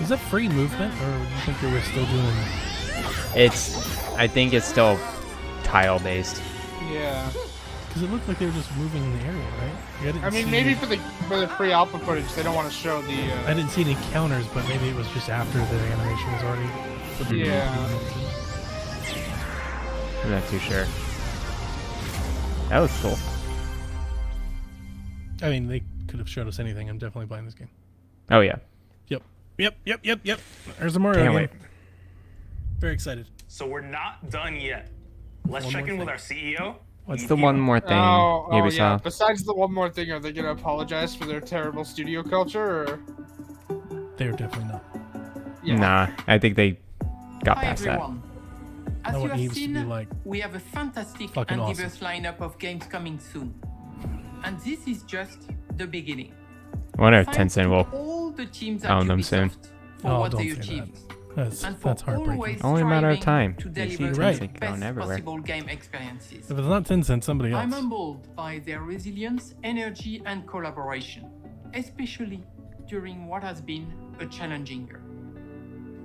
Is that free movement, or do you think they were still doing? I think it's still tile based. Yeah. Because it looked like they were just moving in the area, right? Like, didn't I mean, see- maybe for the pre-alpha footage, they don't want to show the. I didn't see any counters, but maybe it was just after the animation was already. Yeah. I'm not too sure. That was cool. I mean, they could have showed us anything. I'm definitely playing this game. Oh yeah. Yep. There's a Mario Can't game. wait. Very excited. So we're not done yet. Let's One check more in with thing. our CEO. What's the one more thing, Oh, yeah. Ubisoft? Besides the one more thing, are they gonna apologize for their terrible studio culture, or? They're definitely not. Nah, I think they got Hi past that. everyone. As I you want have Eves to be seen, like we have a fantastic fucking and awesome. diverse lineup of games coming soon. And this is just the beginning. I wonder if Thanks Tencent to will all the teams at own them Ubisoft soon. for Oh, what don't they say that. achieved. That's And for heartbreaking. always Only a matter of striving time. to You see deliver Right. the Tencent going best everywhere. possible game experiences. If it's not Tencent, somebody else. I'm humbled by their resilience, energy, and collaboration, especially during what has been a challenging year.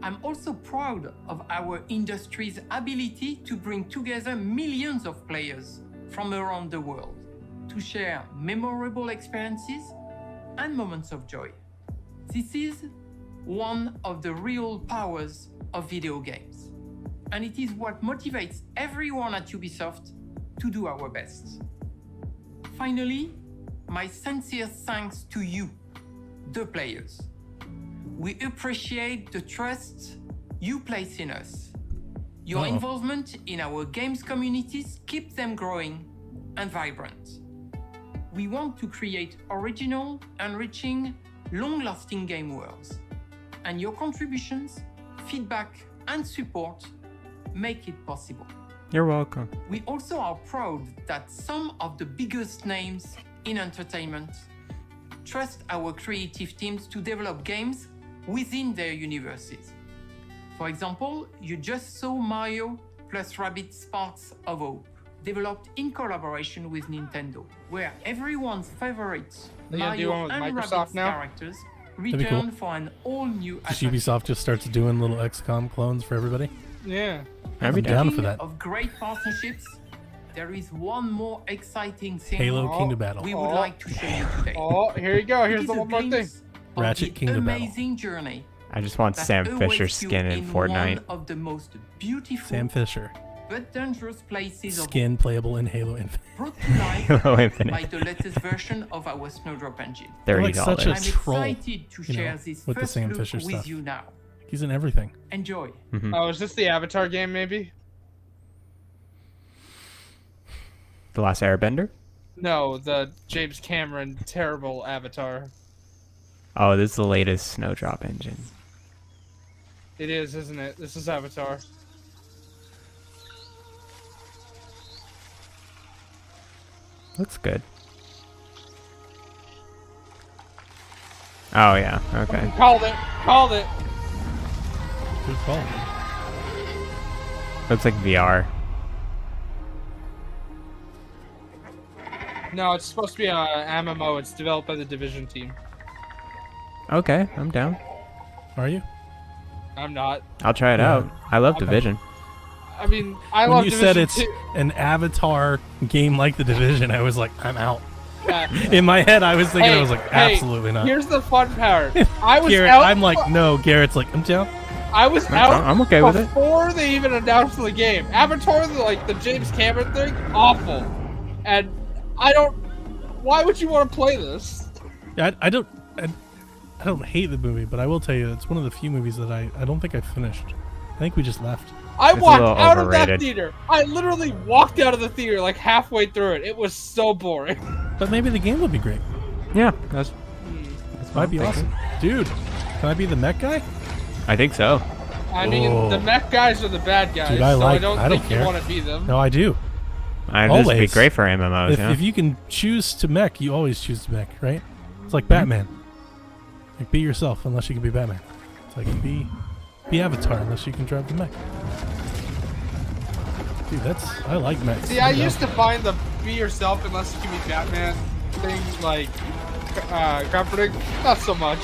I'm also proud of our industry's ability to bring together millions of players from around the world to share memorable experiences and moments of joy. This is one of the real powers of video games, and it is what motivates everyone at Ubisoft to do our best. Finally, my sincere thanks to you, the players. We appreciate the trust you place in us. Your involvement in our games communities keeps them growing and vibrant. We want to create original, enriching, long-lasting game worlds, and your contributions, feedback, and support make it possible. You're welcome. We also are proud that some of the biggest names in entertainment trust our creative teams to develop games within their universes. For example, you just saw Mario plus Rabbids Sparks of Hope. developed in collaboration with Nintendo, where everyone's favorites They gonna do Mario one with and Microsoft Rabbids now? characters be return cool. for an all-new Just adventure. Ubisoft just starts doing little XCOM clones for everybody. Yeah. I'd be down for that. Of great partnerships, there is one more exciting thing Halo Kingdom Battle. we would like to show you today. Oh, here you go. It Here's is the a one more thing. glimpse of Ratchet the Kingdom Battle. amazing journey I just want that Sam awaits Fisher's you skin in Fortnite. one of the most beautiful Sam Fisher. but dangerous places Skin playable in Halo Infinite. brought to life Halo Infinite. by the latest version of our Snowdrop engine. You're like such a I'm troll, excited to you know, share this with the first Sam look Fisher with stuff. you now. He's in everything. Enjoy. Oh, is this the Avatar game, maybe? The Last Airbender? No, the James Cameron terrible Avatar. Oh, this is the latest Snowdrop engine. It is, isn't it? This is Avatar. Looks good. Oh yeah, okay. Called it. Called it. Good call. Looks like VR. No, it's supposed to be a MMO. It's developed by the Division team. Okay, I'm down. Are you? I'm not. I'll try it Yeah. out. I love Division. I mean, I When love you Division said it's 2. an Avatar game like The Division, I was like, I'm out. Yeah. In my head, I was thinking, Hey, I was like, hey, absolutely not. Here's the fun part. I was Garrett, out. I'm like, no. Garrett's like, I'm down. I was out. I'm okay with it. Before they even announced the game. Avatar, the James Cameron thing, awful. And I don't. Why would you want to play this? I don't hate the movie, but I will tell you, it's one of the few movies that I don't think I finished. I think we just left. I It's a walked little out of that overrated. theater. I literally walked out of the theater like halfway through it. It was so boring. But maybe the game will be great. Yeah, that's what Might I'm be thinking. awesome. Dude, can I be the mech guy? I think so. I mean, Whoa. the mech guys are the bad guys, Dude, so I don't think care. you want to be them. No, I do. This would be Always. great for MMOs. If you can choose to mech, you always choose to mech, right? It's like Batman. Like, be yourself unless you can be Batman. It's like, be Avatar unless you can drive the mech. Dude, I like mechs. See, I used to find the be yourself unless you can be Batman thing like comforting. Not so much.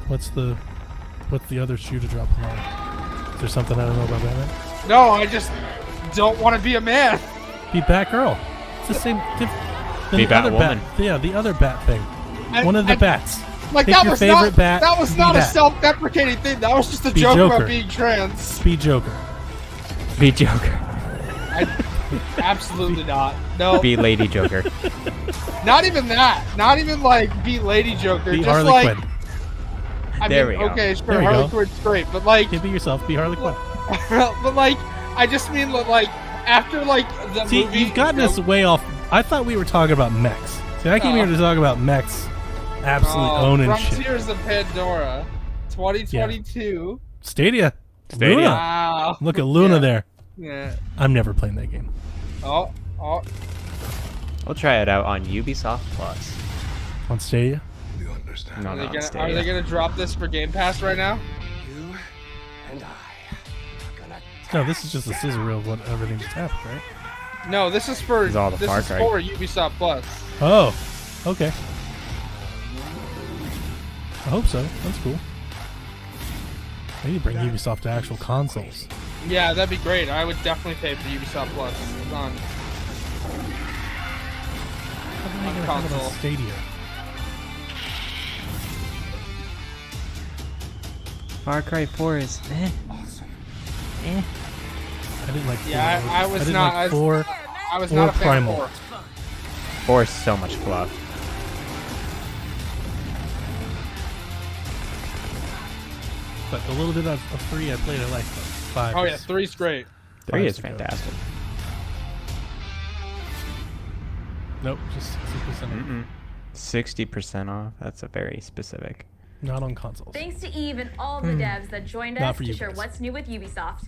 What's the other shoe to drop the line? Is there something I don't know about Batman? No, I just don't want to be a man. Be Batgirl. It's the same. Be the other Batwoman. Yeah, the other bat thing. I- One of the I- bats. Like Pick that your was favorite not bat. that was be not a that. self-deprecating thing. That was just a Be joke Joker. about being trans. Be Joker. Be Joker. Absolutely not. No. Be Lady Joker. Not even that. Not even like be Lady Joker. Be just Harley like. Quinn. I There mean, we go. okay, sure, There you Harley go. Quinn's great, but like, Yeah, be yourself. Be Harley Quinn. but like, I just mean like after like the See, movie. you've gotten us way off. I thought we were talking about mechs. See, I came here to talk about mechs. Absolutely owning shit. Frontiers of Pandora, 2022. Stadia. Stadia. Luna. Wow. Look at Luna there. Yeah. I'm never playing that game. Oh. We'll try it out on Ubisoft Plus. On Stadia? You understand? No, Are not on they Stadia. gonna drop this for Game Pass right now? You and I are gonna. No, this is just a scissor reel of what everything just happened, right? No, this is for This is all the Far Cry. for Ubisoft Plus. Oh, okay. I hope so. That's cool. They need to bring Ubisoft to actual consoles. Yeah, that'd be great. I would definitely pay for Ubisoft Plus on console. Stadia. Far Cry 4 is Awesome. eh. I didn't like 4. Yeah, I was didn't not. like 4 I was or not a fan Primal. of 4. 4 is so much fluff. But the little bit of 3 I played, I liked. 5. Oh yeah, is- 3's great. 3 is Five's the goat. fantastic. Nope, just 60%. 60% off. That's a very specific. Not on consoles. Thanks to Eve and all the devs that joined Not us for to you share guys. what's new with Ubisoft.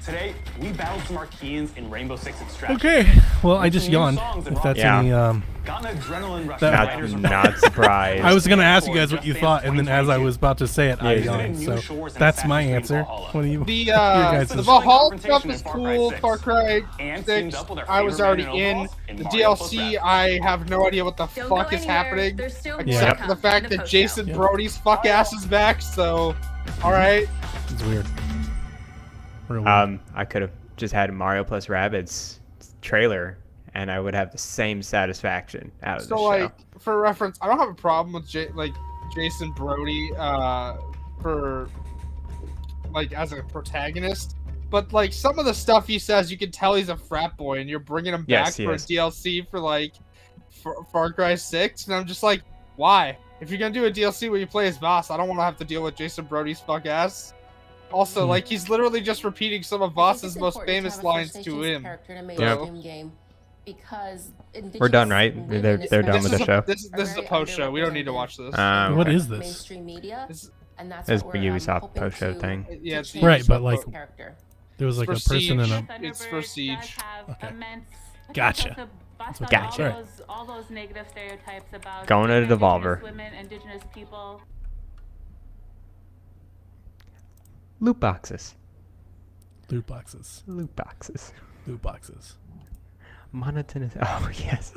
Today, we battled some Archeans in Rainbow Six Extraction. Okay. Well, I just yawned. If that's any Got an adrenaline rush. Not surprised. I was gonna ask you guys what you thought, and then as I was about to say it, I yawned. So that's my answer. What do you? The guys' Valhalla stuff is cool. Far Cry 6, I was already in. The DLC, I have no idea what the fuck is happening, except for the fact that Jason Brody's fuck ass is back. So, all right. It's weird. Real weird. I could have just had Mario plus Rabbids trailer, and I would have the same satisfaction out of the show. Like, for reference, I don't have a problem with Jason Brody for like as a protagonist, but like some of the stuff he says, you can tell he's a frat boy, and you're bringing him back for a DLC for like Far Cry 6, and I'm just like, why? If you're gonna do a DLC where you play as Voss, I don't want to have to deal with Jason Brody's fuck ass. Also, like, he's literally just repeating some of Voss's most famous lines to him. Because we're done, right? They're done with the show. This is a post show. We don't need to watch this. What is this? mainstream media, and that's It's what the we're Ubisoft hoping post show to- thing. Yeah, it's Right, but like character. there was like a person in a. It's for Siege. Okay. Gotcha. Gotcha. All those negative stereotypes about Going to the Devolver. women, indigenous people. Loot boxes. Loot boxes. Loot boxes. Loot boxes. Monetization. Oh yes.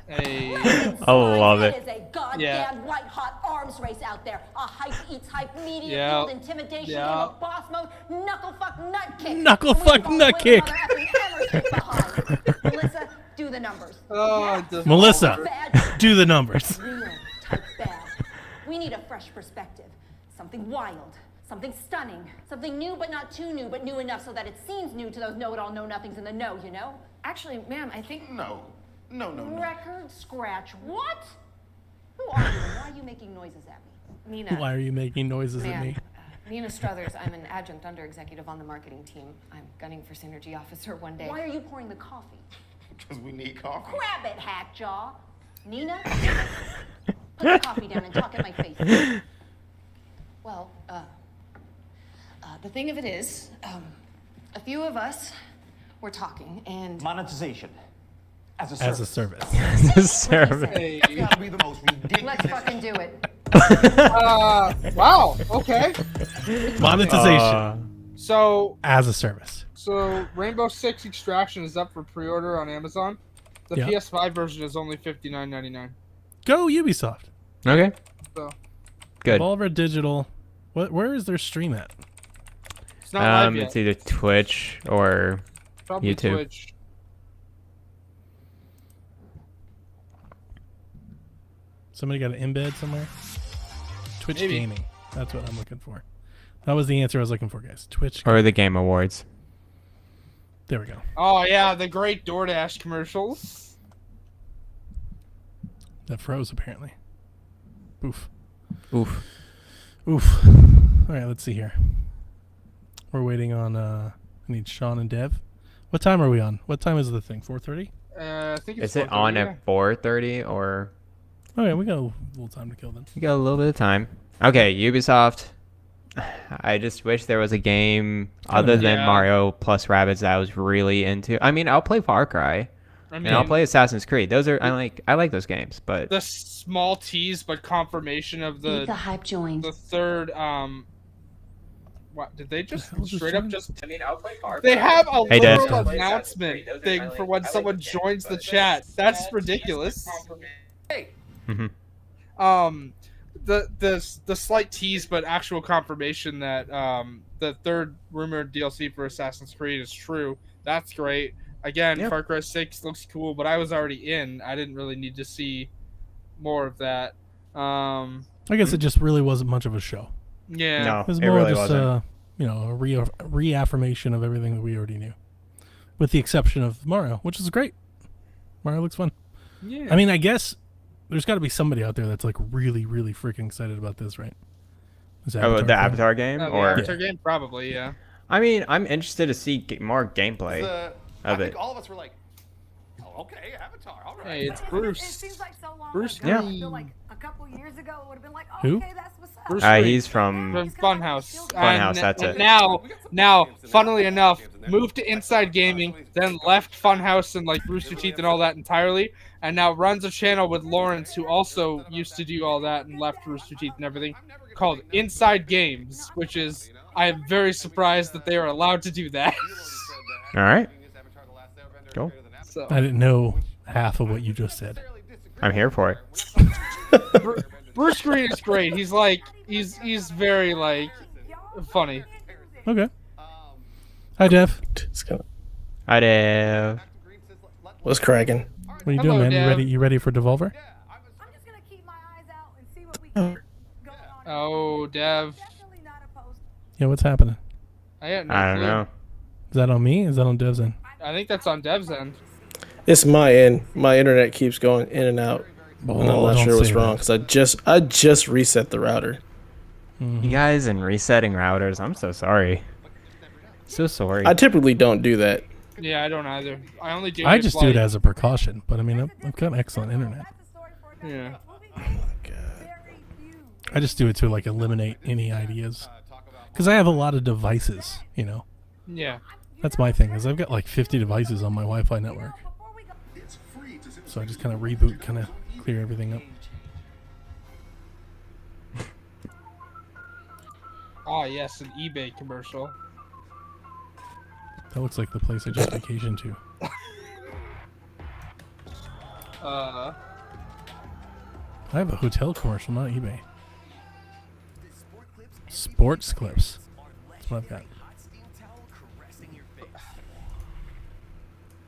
Hey. I love It it. is a goddamn white hot arms race out there. A hype eats hype, media fueled intimidation game of boss mode, knuckle fuck nut kick. Knuckle fuck nut kick. Melissa, do the numbers. Melissa, do the numbers. Real type bad. We need a fresh perspective. Something wild. Something stunning. Something new but not too new, but new enough so that it seems new to those know-it-all know-nothings in the know, you know? Actually, ma'am, I think... No. Record scratch. What? Who are you? And why are you making noises at me? Nina. Why are you making noises at me? Nina Struthers, I'm an adjunct under executive on the marketing team. I'm gunning for synergy officer one day. Why are you pouring the coffee? Because we need coffee. Grab it, Hackjaw. Nina, put the coffee down and talk at my face. Well, the thing of it is, a few of us were talking and... Monetization. As a service. As a service. It's gotta be the most ridiculous. Let's fucking do it. Wow. Okay. Monetization. So as a service. So Rainbow Six Extraction is up for pre-order on Amazon. The Yeah. PS5 version is only $59.99. Go Ubisoft. Okay. So Good. Devolver Digital. Where is their stream at? it's not live yet. It's either Twitch or Probably YouTube. Twitch. Somebody got an embed somewhere? Twitch Maybe. Gaming. That's what I'm looking for. That was the answer I was looking for, guys. Twitch. Or the Game Awards. There we go. Oh yeah, the great DoorDash commercials. That froze apparently. Oof. Oof. Oof. All right, let's see here. We're waiting on. I need Sean and Dev. What time are we on? What time is the thing? 4:30. I think it's Is it on at 4:30 or? Oh yeah, we got a little time to kill then. You got a little bit of time. Okay, Ubisoft. I just wish there was a game other than Mario plus Rabbids that I was really into. I mean, I'll play Far Cry. And I'll play Assassin's Creed. Those are I like those games, but the small tease but confirmation of the hype joined. The third what did they just straight up just I mean, I'll play Far they Cry. have a Hey, Dad. literal announcement thing for when someone joins the chat. That's ridiculous. The slight tease but actual confirmation that the third rumored DLC for Assassin's Creed is true. That's great. Again, Far Cry 6 looks cool, but I was already in. I didn't really need to see more of that. I guess it just really wasn't much of a show. Yeah. No, It was it more really just wasn't. a reaffirmation of everything that we already knew, with the exception of Mario, which is great. Mario looks fun. Yeah. I mean, I guess there's got to be somebody out there that's like really, really freaking excited about this, right? Is the Avatar game, The or Avatar game, probably, yeah. I mean, I'm interested to see more gameplay I of it. think all of us were like, oh, okay, Avatar, all right. Hey, it's Bruce. It seems like so long Bruce ago. I Green. feel like a couple years ago it would have been like, Who? okay, that's what's Bruce He's from Funhouse. Funhouse, that's it. Now, funnily enough, moved to Inside Gaming, then left Funhouse and like Rooster Teeth and all that entirely, and now runs a channel with Lawrence, who also used to do all that and left Rooster Teeth and everything, called Inside Games, which is I am very surprised that they are allowed to do that. All right. Cool. So. I didn't know half of what you just said. I'm here for it. Bruce Green is great. He's like he's very like funny. Okay. Hi, Dev. Hi, Dev. What's cracking? What are you Hello, doing, man? Dev. You ready for Devolver? Oh, Dev. Yeah, what's happening? I got no I don't clue. know. Is that on me? Is that on Dev's end? I think that's on Dev's end. It's my end. My internet keeps going in and out. And I'm Oh, not don't sure what's say wrong because I just reset the router. You guys and resetting routers. I'm so sorry. So sorry. I typically don't do that. Yeah, I don't either. I only do. I if, just do it like- as a precaution, but I mean, I've got excellent internet. Yeah. I just do it to like eliminate any ideas, because I have a lot of devices. You know. Yeah. That's my thing. Is I've got like 50 devices on my Wi-Fi network, so I just kind of reboot, kind of clear everything up. Ah, yes, an eBay commercial. That looks like the place I just vacationed to. Uh. I have a hotel commercial, not eBay. Sports clips. That's what I've got.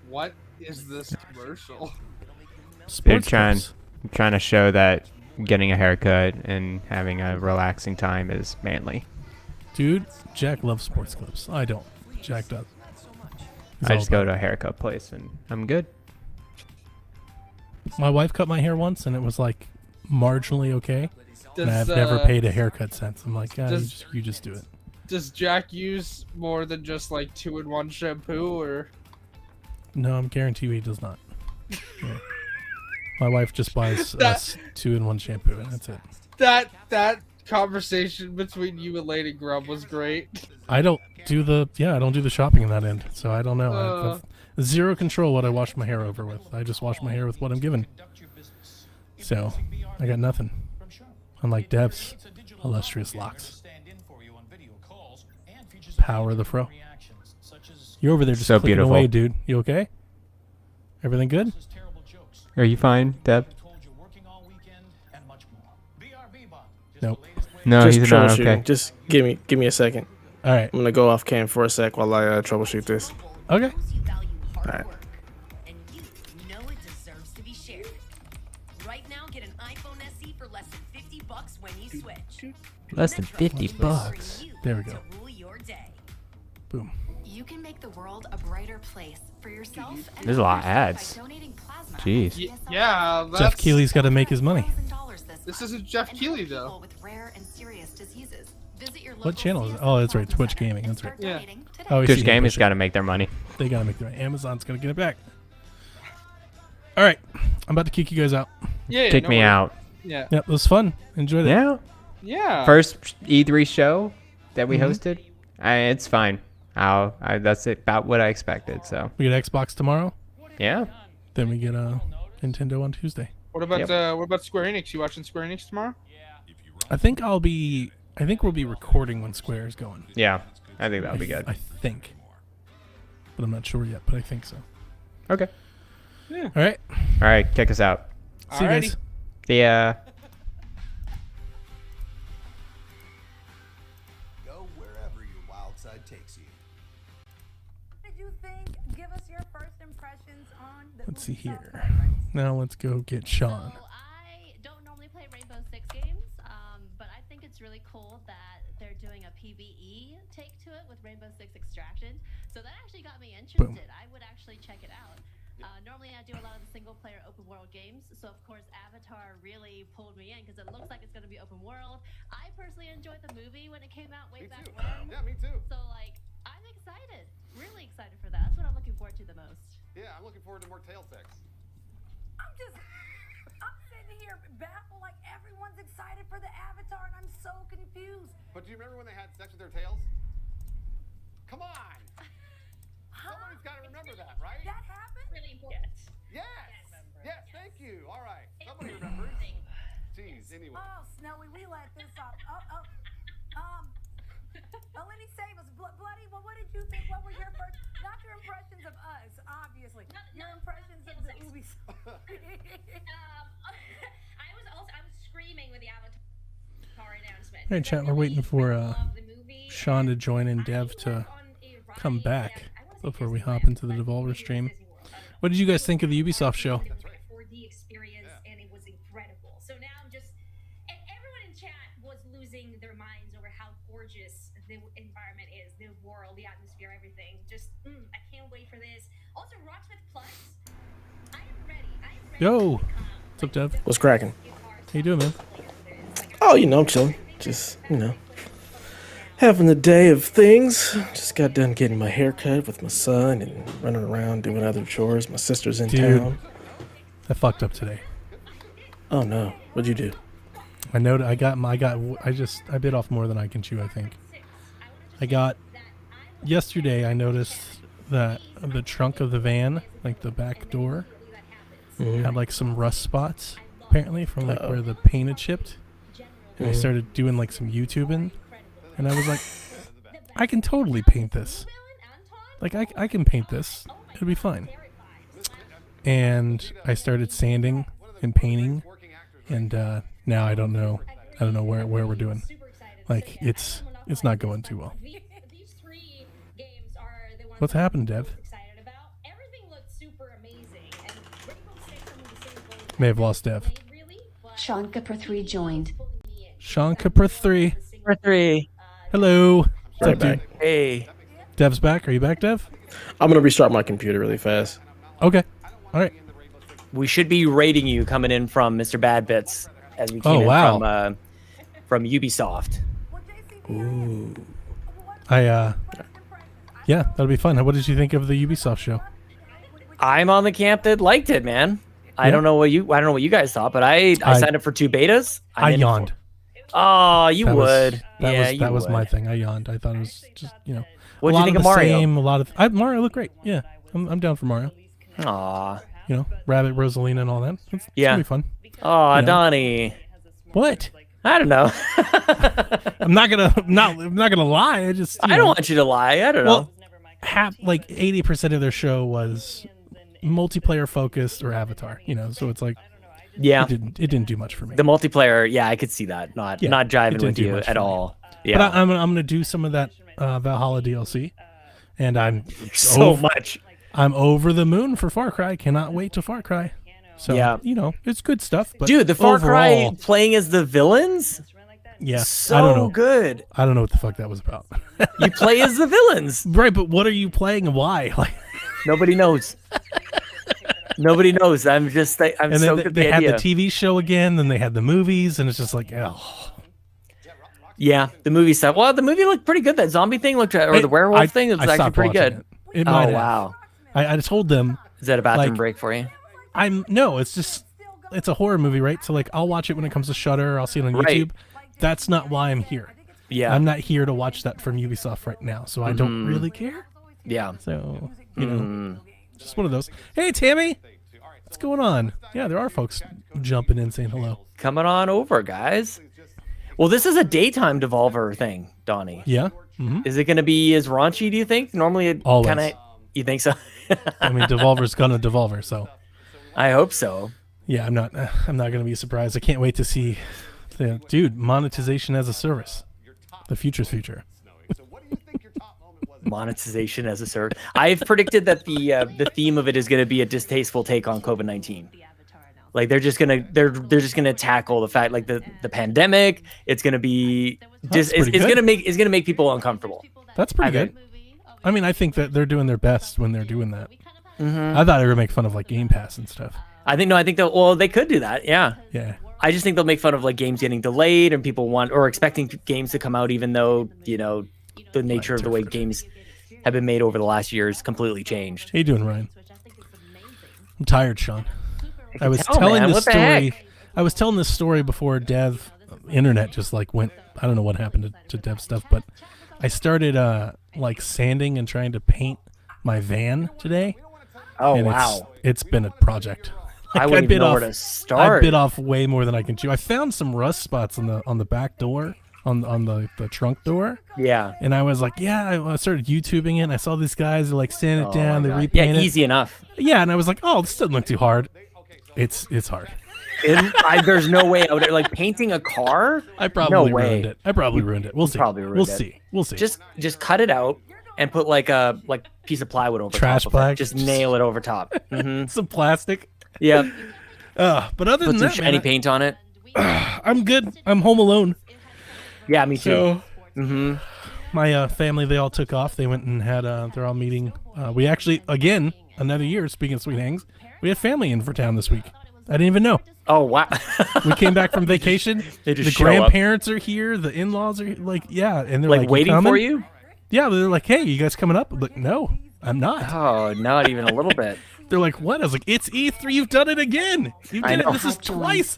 What is this commercial? They're Sports trying clips. trying to show that getting a haircut and having a relaxing time is manly. Dude, Jack loves sports clips. I don't. Jack does. He's I all just go about to a haircut place and I'm good. it. My wife cut my hair once, and it was like marginally okay. And Does, I've never paid a haircut since. I'm like, you just do it. Does Jack use more than just like 2-in-1 shampoo, or? No, I'm guarantee you he does not. Yeah. My wife just buys That- us 2-in-1 shampoo, and that's it. That conversation between you and Lady Grub was great. I don't do the shopping in that end, so I don't know. I've zero control what I wash my hair over with. I just wash my hair with what I'm given. So I got nothing. Unlike Dev's illustrious locks. Power of the fro. You're over there just So clicking beautiful. away, dude. You okay? Everything good? Are you fine, Deb? Nope. No, Just he's not troubleshooting. okay. Just give me a second. All right. I'm gonna go off cam for a sec while I troubleshoot this. Okay. All right. know it deserves to be shared. Right now, get an iPhone SE for less than $50 when you switch. Less than 50 bucks. There we go. Rule your day. Boom. You can make the world a brighter place for yourself and There's a lot of others ads. by donating plasma. Jeez. Yeah, that's... Jeff Keighley's got to make his money. This isn't Jeff Keighley though. With rare and serious diseases. Visit your What channel is it? Oh, that's right. Twitch Gaming. That's right. Yeah. Oh, I see Twitch him Gaming's push it. got to make their money. They got to make their money. Amazon's going to get it back. All right. I'm about to kick you guys out. Yeah. Kick no me worries. out. Yeah. Yep, it was fun. Enjoyed it. Yeah. Yeah. First E3 show that we Mhm. hosted. It's fine. That's about what I expected. So We get Xbox tomorrow. yeah. Then we get Nintendo on Tuesday. What about Square Enix? You watching Square Enix tomorrow? I think we'll be recording when Square is going. Yeah. I think that'll be good. I think. But I'm not sure yet, but I think so. Okay. Yeah. All right. All right. Kick us out. See you guys. Yeah. Go wherever your wild side takes you. What did you think? Give us your first impressions on the Let's see here. Now let's go get Sean. I don't normally play Rainbow Six games, but I think it's really cool that they're doing a PvE take to it with Rainbow Six Extraction. So that actually got me interested. Boom. I would actually check it out. Normally I do a lot of the single player open world games, so of course Avatar really pulled me in because it looks like it's going to be open world. I personally enjoyed the movie when it came out way back when. Yeah, me too. So like, I'm excited, really excited for that. That's what I'm looking forward to the most. Yeah, I'm looking forward to more tail sex. I'm just I'm sitting here baffled, like everyone's excited for the Avatar, and I'm so confused. But do you remember when they had sex with their tails? Come on! Somebody's got to remember that, right? That happened? Really important. Yes! Yes, thank you. All right. Somebody remembers. Jeez, anyway. Oh, Snowy, we let this off. Lenny, save us. Bloody, well, what did you think? What were your first, not your impressions of us, obviously. Your impressions of the Ubisoft. I was screaming with the Avatar announcement. Hey, chat, we're waiting for Sean to join and Dev to come back before we hop into the Devolver stream. What did you guys think of the Ubisoft show? 4D experience, and it was incredible. So now I'm just, and everyone in chat was losing their minds over how gorgeous the environment is, the world, the atmosphere, everything. Just, I can't wait for this. Also, Rocksmith Plus, I am ready. Yo, what's up, Dev? What's cracking? How you doing, man? Oh, I'm chilling. Just, having the day of things. Just got done getting my hair cut with my son and running around doing other chores. My sister's in town. I fucked up today. Oh no, what'd you do? I bit off more than I can chew, I think. Yesterday I noticed that the trunk of the van, like the back door, had like some rust spots, apparently, from like where the paint had chipped. And I started doing like some YouTubing, and I was like, I can totally paint this. Like, I can paint this. It'll be fine. And I started sanding and painting, and now I don't know where we're doing. Like, it's not going too well. What's happened, Dev? May have lost Dev. Sean Cooper 3 joined. Sean Cooper 3. Cooper 3. Hello. What's up, dude? Hey. Dev's back. Are you back, Dev? I'm gonna restart my computer really fast. Okay. All right. We should be rating you coming in from Mr. Bad Bits as we came in from Ubisoft. Ooh. Yeah, that'll be fun. What did you think of the Ubisoft show? I'm on the camp that liked it, man. I don't know what you guys thought, but I signed up for 2 betas. I yawned. Oh, you would. That was my thing. I yawned. I thought it was just, What do you think of Mario? Mario looked great. Yeah, I'm down for Mario. Aw. Rabbit, Rosalina, and all that. It's gonna be fun. Aw, Donnie. What? I don't know. I'm not gonna lie. I don't want you to lie. I don't know. Like 80% of their show was multiplayer focused or Avatar. So it's like, yeah, it didn't do much for me. The multiplayer, yeah, I could see that not jiving with you at all. Yeah, but I'm gonna do some of that Valhalla DLC, and I'm I'm over the moon for Far Cry. Cannot wait to Far Cry. So yeah, it's good stuff. But dude, the Far Cry playing as the villains, I don't know. Good. I don't know what the fuck that was about. You play as the villains, right? But what are you playing and why? Like, nobody knows. Nobody knows. I'm so good. They had the TV show again, then they had the movies, and it's just like, oh. Yeah, the movie stuff. Well, the movie looked pretty good. That zombie thing looked, or the werewolf thing, it was actually pretty good. It might have. Wow. I told them. Is that a bathroom break for you? No, it's a horror movie, right? So like, I'll watch it when it comes to Shudder. I'll see it on YouTube. That's not why I'm here. Yeah, I'm not here to watch that from Ubisoft right now, so I don't really care. Yeah. So just one of those. Hey, Tammy, what's going on? Yeah, there are folks jumping in saying hello. Coming on over, guys. Well, this is a daytime Devolver thing, Donnie. Yeah. Is it going to be as raunchy? Do you think? Normally, it kind of. You think so? I mean, Devolver's gonna Devolver, so. I hope so. Yeah, I'm not gonna be surprised. I can't wait to see, dude, monetization as a service. The future's future. Monetization as a service. I've predicted that the theme of it is going to be a distasteful take on COVID-19. Like they're just gonna tackle the fact, like the pandemic. It's gonna be it's gonna make people uncomfortable. That's pretty good. I mean, I think that they're doing their best when they're doing that. I thought they were make fun of like Game Pass and stuff. I think they could do that. Yeah. Yeah. I just think they'll make fun of like games getting delayed and people expecting games to come out, even though the nature of the way games have been made over the last year has completely changed. How you doing, Ryan? I'm tired, Sean. I was tell, telling man. this What the story. heck? I was telling this story before Dev internet just like went. I don't know what happened to Dev stuff, but I started like sanding and trying to paint my van today. Oh, and wow. It's been a project. I wouldn't even know where to start. I bit off way more than I can chew. I found some rust spots on the back door, on the trunk door. Yeah. And I was like, I started YouTubing it. And I saw these guys who like sand it Oh down, my they God. repaint it. Yeah, easy enough. Yeah, and I was like, oh, this doesn't look too hard. It's hard. There's no way out there. Like painting a car. I probably no way. ruined it. I probably ruined it. We'll see. Probably ruined we'll it. see. We'll see. Just cut it out and put like a piece of plywood over Trash top of bag. it. Just nail it over top. Mm-hmm. Some plastic. Yep. But other Put than some that, shiny man, paint on it. I'm good. I'm home alone. Yeah, me too. So, my family, they all took off. They went and had they're all meeting. We actually, again, another year. Speaking of sweet hangs, we had family in for town this week. I didn't even know. Oh wow! We came back from vacation. They just the show up. grandparents are here. The in-laws are like, and they're like waiting coming? for you. Yeah, they're like, hey, you guys coming up? I'm like, no, I'm not. Oh, not even a little bit. They're like, what? I was like, it's E3. You've done it again. You I did it. know. This is twice.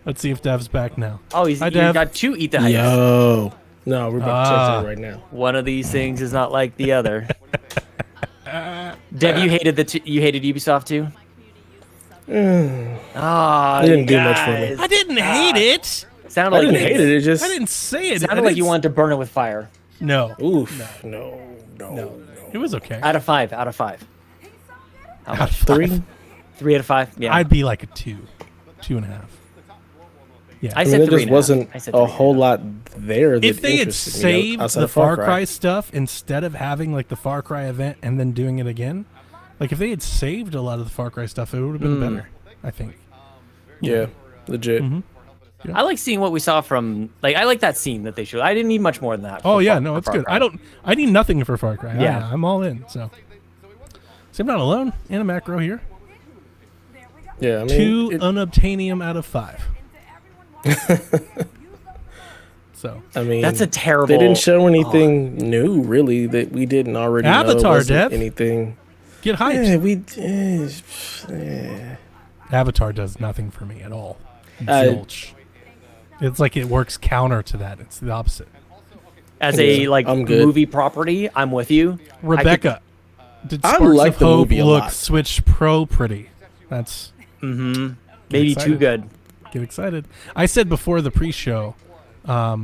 Let's see if Dev's back now. Oh, you Hi, Dev. got two eat the hype. Yo. No, we're about to check that right now. One of these things is not like the other. Dev, you hated you hated Ubisoft too. Ah, It didn't do much for me. I didn't hate it. Sounded I like didn't hate it. It just I didn't say it. sounded like you wanted to burn it with fire. No. Oof. No. It was okay. Out of 5. Out of 5. How Out much? of 3? 3 out of 5. Yeah. I'd be like a 2, 2.5. Yeah. I I said mean, 3. there just wasn't a whole lot there. That If they had interested me saved outside the of Far Cry stuff instead of having like the Far Cry event and then doing it again, like if they had saved a lot of the Far Cry stuff, it would have been better. I think. Yeah, legit. I like seeing what we saw from I like that scene that they showed. I didn't need much more than that. Oh for yeah, Far- no, for it's Far good. Cry. I need nothing for Far Cry. Yeah. I'm all in. So I'm not alone. And a macro here. Yeah, I mean, 2 unobtainium out of 5. So I mean, That's a terrible. They didn't show anything new, really, that we didn't already know. Avatar, Wasn't Dev. anything. Get hyped. Yeah, Avatar does nothing for me at all. I- Zilch. It's like it works counter to that. It's the opposite. As a I'm good. movie property, I'm with you. Rebecca, did I Sparks like of the Hope movie a look lot. Switch Pro pretty? That's Maybe excited. too good. Get excited. I said before the pre-show that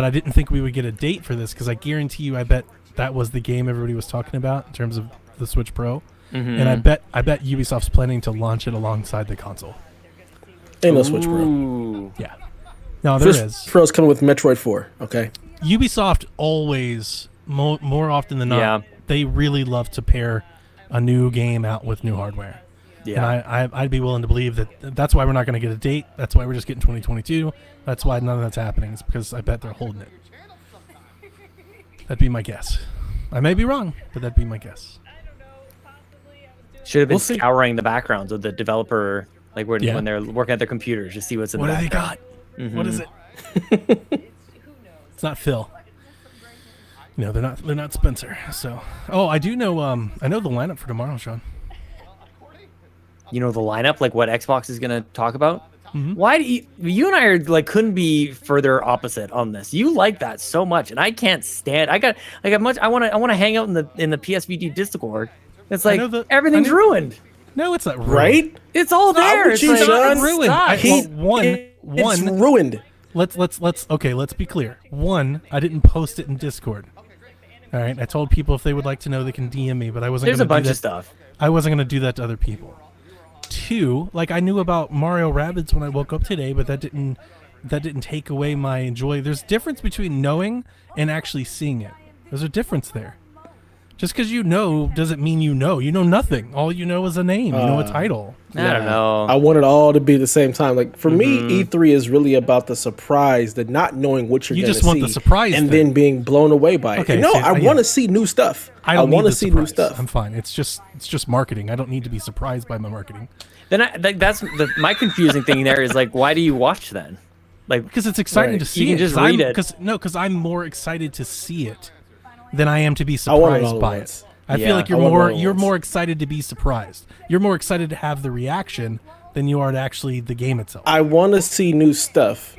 I didn't think we would get a date for this because I guarantee you, I bet that was the game everybody was talking about in terms of the Switch Pro, and I bet Ubisoft's planning to launch it alongside the console. Ain't no Switch Pro. Ooh. Yeah, no, there is. Switch Pro's coming with Metroid 4. Okay. Ubisoft always, more often than not, they really love to pair a new game out with new hardware. Yeah. And I'd be willing to believe that that's why we're not going to get a date. That's why we're just getting 2022. That's why none of that's happening. It's because I bet they're holding it. That'd be my guess. I may be wrong, but that'd be my guess. Should have been We'll see. scouring the backgrounds of the developer, like when Yeah. they're working at their computers to see what's in What the do they background. got? What is it? It's not Phil. No, they're not Spencer. So, I do know. I know the lineup for tomorrow, Sean. You know the lineup, like what Xbox is going to talk about. Mhm. Why do you and I are like couldn't be further opposite on this? You like that so much, and I can't stand. I got much. I want to hang out in the PSVG Discord. It's I like know the- everything's I know- ruined. No, it's not ruined. Right? It's all there. with It's you, like, Sean. it ruined. sucks. It's ruined. Let's be clear. One, I didn't post it in Discord. All right, I told people if they would like to know, they can DM me, but I wasn't. There's gonna a bunch do of that. stuff. I wasn't going to do that to other people. 2, like I knew about Mario Rabbids when I woke up today, but that didn't take away my joy. There's difference between knowing and actually seeing it. There's a difference there. Just because you know doesn't mean you know. You know nothing. All you know is a name. You know a title. I don't know. I want it all to be the same time. Like for me, E3 is really about the surprise, the not knowing what you're You going to see. just want the surprise and thing. then being blown away by it. Okay, No, see, I yeah. want to see new stuff. I don't want need to the see new surprise. stuff. I'm fine. It's just marketing. I don't need to be surprised by my marketing. Then that's my confusing thing there is like, why do you watch then? Like Because it's exciting Right. to see You can it. just read it. Because I'm more excited to see it than I am to be I want it surprised all at by once. it. I feel like you're more excited to be surprised. You're more excited to have the reaction than you are to actually the game itself. I want to see new stuff.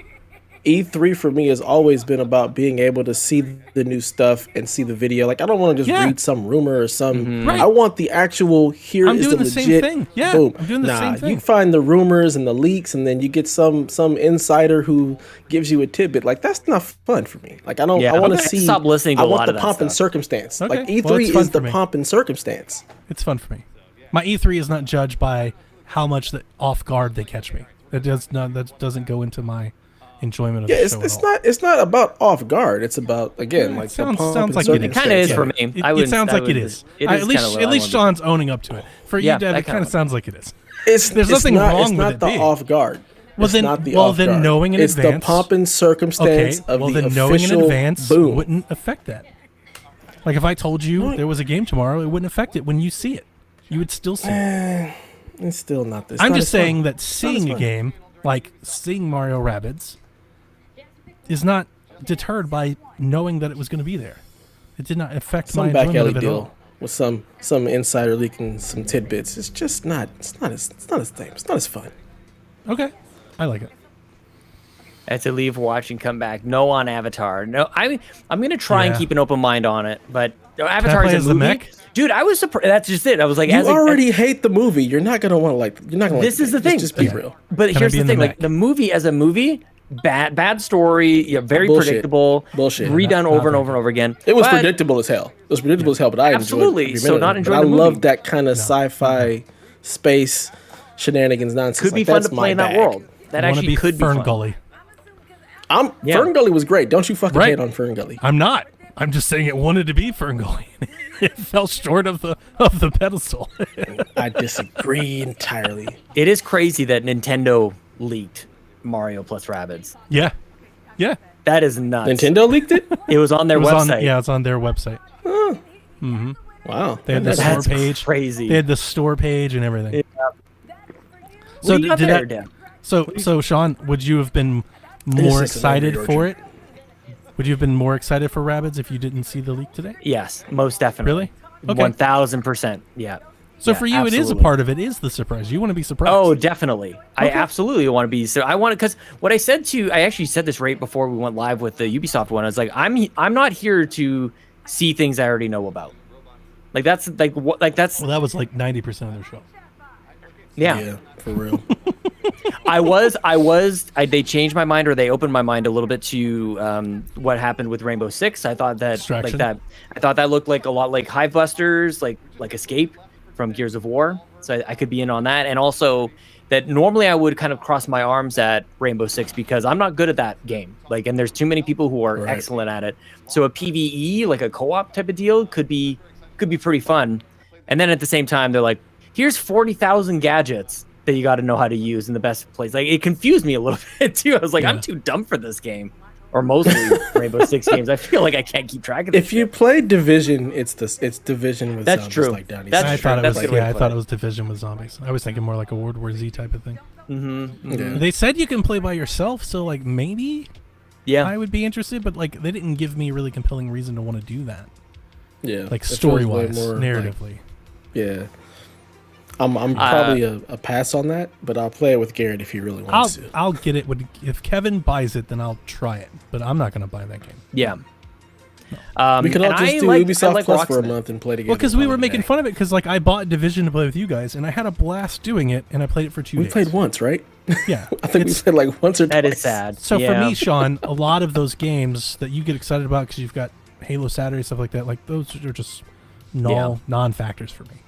E3 for me has always been about being able to see the new stuff and see the video. Like I don't want to just read some rumor or some. Right. I want the actual. Here I'm is doing the the legit. same thing. Yeah, boom. I'm doing the same thing. You find the rumors and the leaks, and then you get some insider who gives you a tidbit. Like that's not fun for me. Like I don't. Yeah, I want to okay. see. Stop listening to I a want lot the of that pomp and stuff. circumstance. Okay. Like E3 Well, it's fun is the for me. pomp and circumstance. It's fun for me. My E3 is not judged by how much off guard they catch me. That doesn't go into my enjoyment of Yeah, the it's, show it's at all. not. It's not about off guard. It's about again, like sounds- the pomp sounds and like it is. It kind of is circumstance. for me. It sounds like it is. At least Sean's owning up to it. For you, Dev, it kind of sounds like it is. There's nothing wrong It's with not it the being. off guard. Well, It's then- not the well, off then guard. knowing in it's advance- the pomp and circumstance Okay, of well the then knowing in official advance boom. wouldn't affect that. Like if I told you there was a game tomorrow, it wouldn't affect it when you see it. You would still see it. It's still not this. I'm just saying that seeing a game, like seeing Mario Rabbids, is not deterred by knowing that it was going to be there. It did not affect my Some back enjoyment alley of it at deal all. with some insider leaking some tidbits. It's just not. It's not as thing. It's not as fun. Okay, I like it. I had to leave, watch, and come back. No on Avatar. No, I'm gonna try and Yeah. keep an open mind on it. But play Avatar is as a the movie. mech? Dude, I was surprised. That's just it. I was like, You as a- already hate the movie. You're not gonna want to like. You're not gonna. This like is the it. thing. Just be real. But Can I here's be the in the thing: like mech? the movie as a movie, bad story, very Bullshit. predictable, Bullshit. redone Not over and very over and over again. It was But- predictable as hell. It was predictable as hell. But I Absolutely. enjoyed every So minute not of it. enjoying But the I love movie. that kind of sci-fi space shenanigans nonsense. Could be Like, fun that's to play my in that bag. world. That I want to actually be could be Fern fun. Gully. Yeah. Fern Gully was great. Don't you fucking Right. hate on Fern Gully. I'm not. I'm just saying it wanted to be Fern Gully. It fell short of the pedestal. I disagree entirely. It is crazy that Nintendo leaked Mario plus Rabbids. Yeah. That is nuts. Nintendo leaked it. It was on their It was website. it's on their website. Mm-hmm. Wow. They had the That's store page. crazy. They had the store page and everything. So What do you got did there, that? Dan? So Sean, would you have been This more is an excited angry for orchard. it? Would you have been more excited for Rabbids if you didn't see the leak today? Yes, most definitely. Really? Okay. 1000%. Yeah. So Yeah, for you, it is a absolutely. part of it. Is the surprise? You want to be surprised? Oh, definitely. I Okay. absolutely want to be. So I want to, because what I said I actually said this right before we went live with the Ubisoft one. I was like, I'm not here to see things I already know about. Like that's like what like that's Well, that was like 90% of their show. yeah. For real. They changed my mind, or they opened my mind a little bit to what happened with Rainbow Six. I thought that Distraction. I thought that looked like a lot like Hive Busters, like Escape from Gears of War. So I could be in on that, and also that normally I would kind of cross my arms at Rainbow Six because I'm not good at that game. Like, and there's too many people who are Right. excellent at it. So a PVE, like a co-op type of deal, could be pretty fun. And then at the same time, they're like, here's 40,000 gadgets that you got to know how to use in the best place. Like, it confused me a little bit too. I was like, Yeah. I'm too dumb for this game, or mostly Rainbow Six games. I feel like I can't keep track of this. If you play Division, it's Division with That's zombies, true. like Donnie That's said. I true. thought it That's was a good way to I put thought it. it was Division with zombies. I was thinking more like a World War Z type of thing. Mm-hmm. Yeah. They said you can play by yourself, so like maybe Yeah. I would be interested, but like they didn't give me really compelling reason to want to do that. Yeah. Like It feels story way wise, more, like- narratively. Yeah. I'm probably a pass on that, but I'll play it with Garrett if he really wants to. I'll get it if Kevin buys it, then I'll try it. But I'm not gonna buy that game. Yeah. We could all and just I do like- Ubisoft I like Plus for a Rocksmith. month and play together. Well, because we were probably making May. fun of it, because like I bought Division to play with you guys, and I had a blast doing it, and I played it for 2 We days. played once, right? Yeah, I think we it's- played like once or That twice. is sad. So for Yeah. me, Sean, a lot of those games that you get excited about because you've got Halo Saturday stuff like that, like those are just non-factors for me.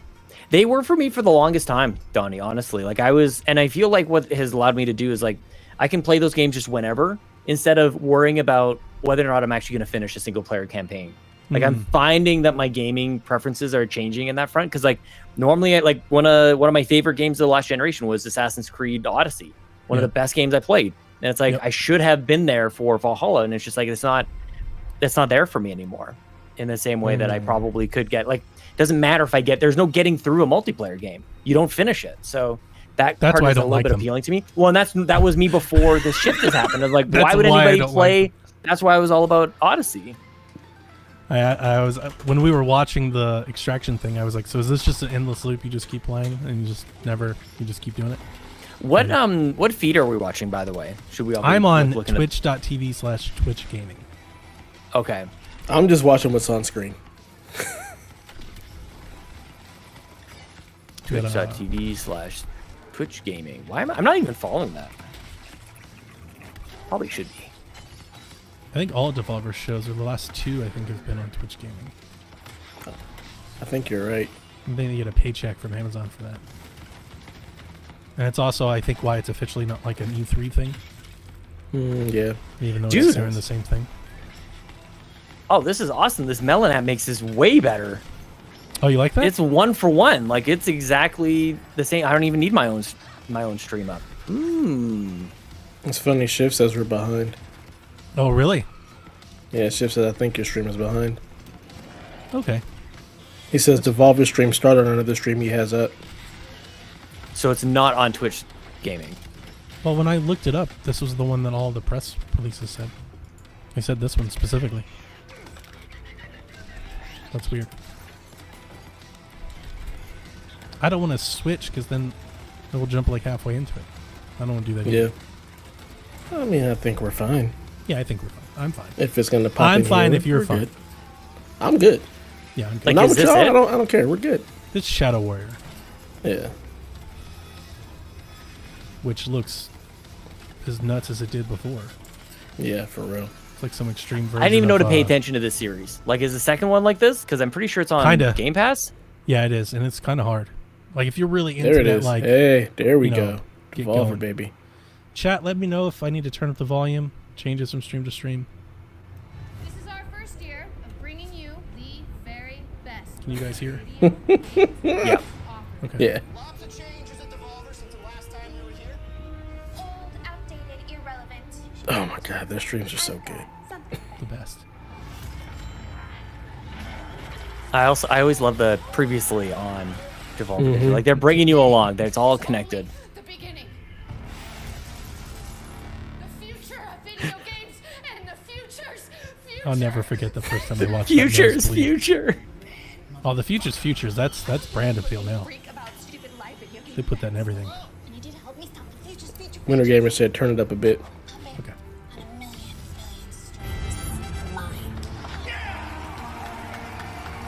They were for me for the longest time, Donnie, honestly. Like I feel like what has allowed me to do is like I can play those games just whenever instead of worrying about whether or not I'm actually going to finish a single player campaign. Like I'm finding that my gaming preferences are changing in that front because like normally one of my favorite games of the last generation was Assassin's Creed Odyssey, one of the best games I played. And it's like I should have been there for Valhalla, and it's just like that's not there for me anymore in the same way that I probably could get. Like doesn't matter if I get there's no getting through a multiplayer game. You don't finish it. So that's why part I is a don't little like bit them. appealing to me. Well, and that was me before this shift has happened. I was like, That's why would why I anybody don't like play? them. That's why I was all about Odyssey. I was when we were watching the extraction thing, I was like, so is this just an endless loop? You just keep playing and you just keep doing it. What feed are we watching, by the way? Should we all? I'm on twitch.tv/Twitch Gaming. Okay. I'm just watching what's on screen. Twitch.tv/Twitch Gaming. Why am I'm not even following that? Probably should be. I think all Devolver shows, or the last 2, I think, have been on Twitch Gaming. I think you're right. And they get a paycheck from Amazon for that. And it's also, I think, why it's officially not like an E3 thing. Yeah. Even though Dude. they're in the same thing. Oh, this is awesome. This Melon app makes this way better. Oh, you like that? It's 1 for 1. Like, it's exactly the same. I don't even need my own stream up. It's funny. Shift says we're behind. Oh, really? Yeah, Shift says I think your stream is behind. Okay. He says Devolver stream started on another stream he has up. So it's not on Twitch Gaming. Well, when I looked it up, this was the one that all the press releases said. They said this one specifically. That's weird. I don't want to switch because then it will jump like halfway into it. I don't want to do that either. Yeah. I mean, I think we're fine. Yeah, I think we're fine. I'm fine. If it's gonna pop I'm in fine here, if you're we're fine. good. I'm good. Yeah, I'm good. Like, not with y'all, I don't care. We're good. It's Shadow Warrior. Yeah. Which looks as nuts as it did before. Yeah, for real. It's like some extreme version. I didn't even know of, to pay attention to this series. Like, is the second one like this? Because I'm pretty sure it's on Kinda. Game Pass. Yeah, it is, and it's kind of hard. Like if you're really into There it that, is. like, Hey, there we you know, go. get Devolver, going. baby. Chat, let me know if I need to turn up the volume, changes from stream to stream. This is our first year of bringing you the very best. Can you guys hear? Yeah. Okay. Yeah. Lots of changes at Devolver since the last time we were here. Old, outdated, irrelevant. Oh my god, their streams are so good. The best. I always love the previously on Devolver. Mhm. Like, they're bringing you along. It's all connected. The beginning. The future of video games and the future's future. I'll never forget the first time I watched Future's that Nosebleed. future. Oh, the future's futures. That's brand appeal now. They put that in everything. Winter Gamer said turn it up a bit. Okay.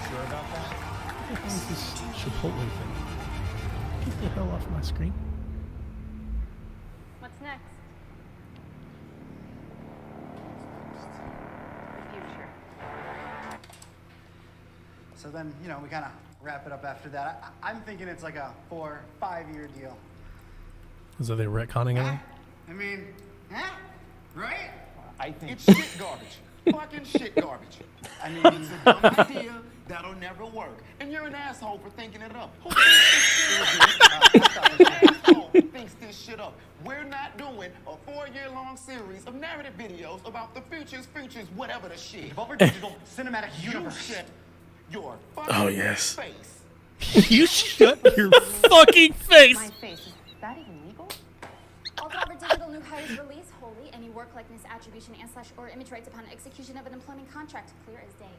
Sure about that? What the hell is this Chipotle thing? Get the hell off my screen. What's next? The future. So then, you know, we kind of wrap it up after that. I'm thinking it's like a 4-5 year deal. Is that they retconning it? I mean, huh? Right? I think it's shit garbage. Fucking shit garbage. I mean, it's a dumb idea that'll never work. And you're an asshole for thinking it up. Who thinks this shit up? We're not doing a 4-year-long series of narrative videos about the futures, whatever the shit. Devolver Digital Cinematic Universe. Shit your fucking Oh yes. face. You shut your fucking face. My face. Is that even legal? All Devolver Digital new hires release wholly any work likeness attribution and/or image rights upon execution of an employment contract, clear as day.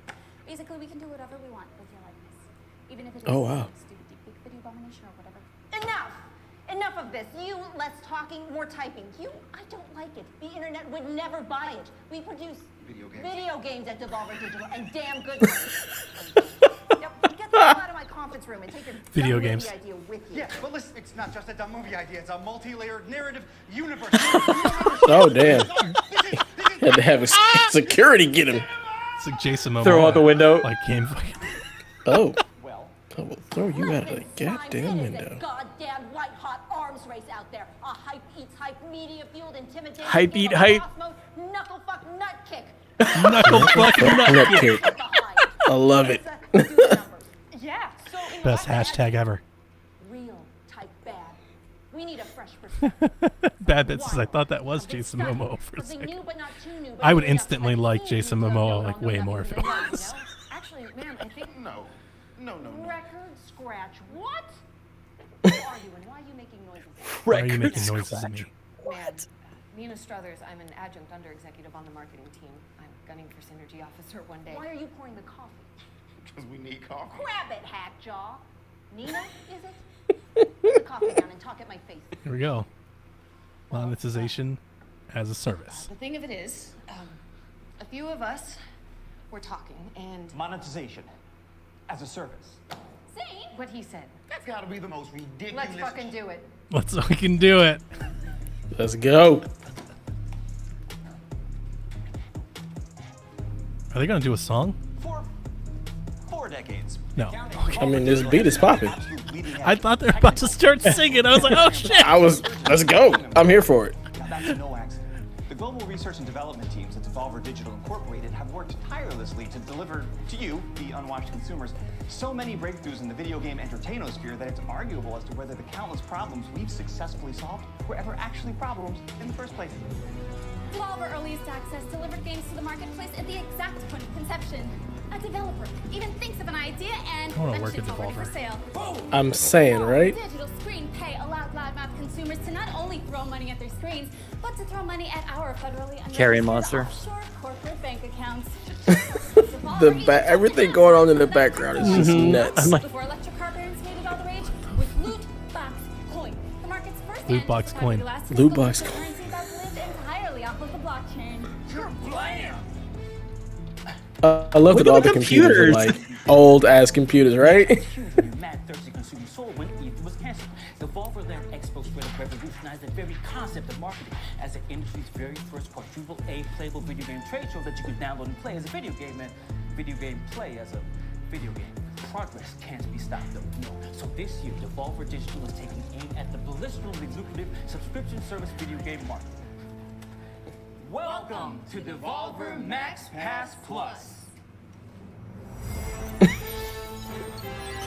Basically, we can do whatever we want with your likeness, even if it is Oh, wow. stupid deep fake video abomination or whatever. Enough! Enough of this. You less talking, more typing. I don't like it. The internet would never buy it. We produce video games at Devolver Digital, and damn good ones. Yep, get the hell out of my conference room and take your Video dumb games. movie idea with you. Yeah, but listen, it's not just a dumb movie idea. It's a multi-layered narrative universe. Oh damn. Had to have a security get him. It's like Jason Momoa. Throw out the window. Like game. Oh. I will throw you out of the goddamn window. Goddamn white hot arms race out there. A hype eats hype, media fueled intimidation. Hype game eat of hype. boss mode, knuckle fuck nut kick. Knuckle fuck nut kick. I love it. Yeah. So in Best hashtag ever. real type bad. We need a fresh perspective. Bad Bit says I thought that was Jason Momoa for a Something second. new but not too new. I would instantly like Jason Momoa like way more if it was. Actually, ma'am, I think No. record scratch. What? Who are you and why are you making noises? Why are you making noises at me? Man, Nina Struthers. I'm an adjunct under executive on the marketing team. I'm gunning for synergy officer one day. Why are you pouring the coffee? Because we need coffee. Grab it, Hackjaw. Nina, is it? Put the coffee down and talk at my face. Here we go. Monetization as a service. The thing of it is, a few of us were talking, and Monetization as a service. see what he said. That's got to be the most ridiculous. Let's fucking do it. Let's fucking do it. Let's go. Are they gonna do a song? For 4 decades. No. I mean, this beat is popping. I thought they were about to start singing. I was like, oh shit. Let's go. I'm here for it. Now, that's no accident. The global research and development teams at Devolver Digital Incorporated have worked tirelessly to deliver to you, the unwatched consumers, so many breakthroughs in the video game entertainosphere that it's arguable as to whether the countless problems we've successfully solved were ever actually problems in the first place. Devolver Earliest Access delivered games to the marketplace at the exact point of conception. A developer even thinks of an idea and I wanna then work at it's already for Devolver. sale. I'm saying, right? Digital Screen Pay allowed loudmouth consumers to not only throw money at their screens, but to throw money at our federally Carrion unregistered monster. offshore corporate bank accounts. Everything going on in the background is just nuts. Before electric car barons made it all the rage with Loot Box Coin, the market's first Loot box coin. Loot box coin. currency that lived entirely off of the blockchain. I love that all the computers are like old ass computers, right? Mad thirsty consumers sold when ETH was canceled. Devolver Land Expo straight up revolutionized the very concept of marketing as the industry's very first quadruple A playable video game trade show that you could download and play as a video game and video game play as a video game. Progress can't be stopped though, no. So this year, Devolver Digital is taking aim at the blisteringly lucrative subscription service video game market. Welcome to Devolver Max Pass Plus.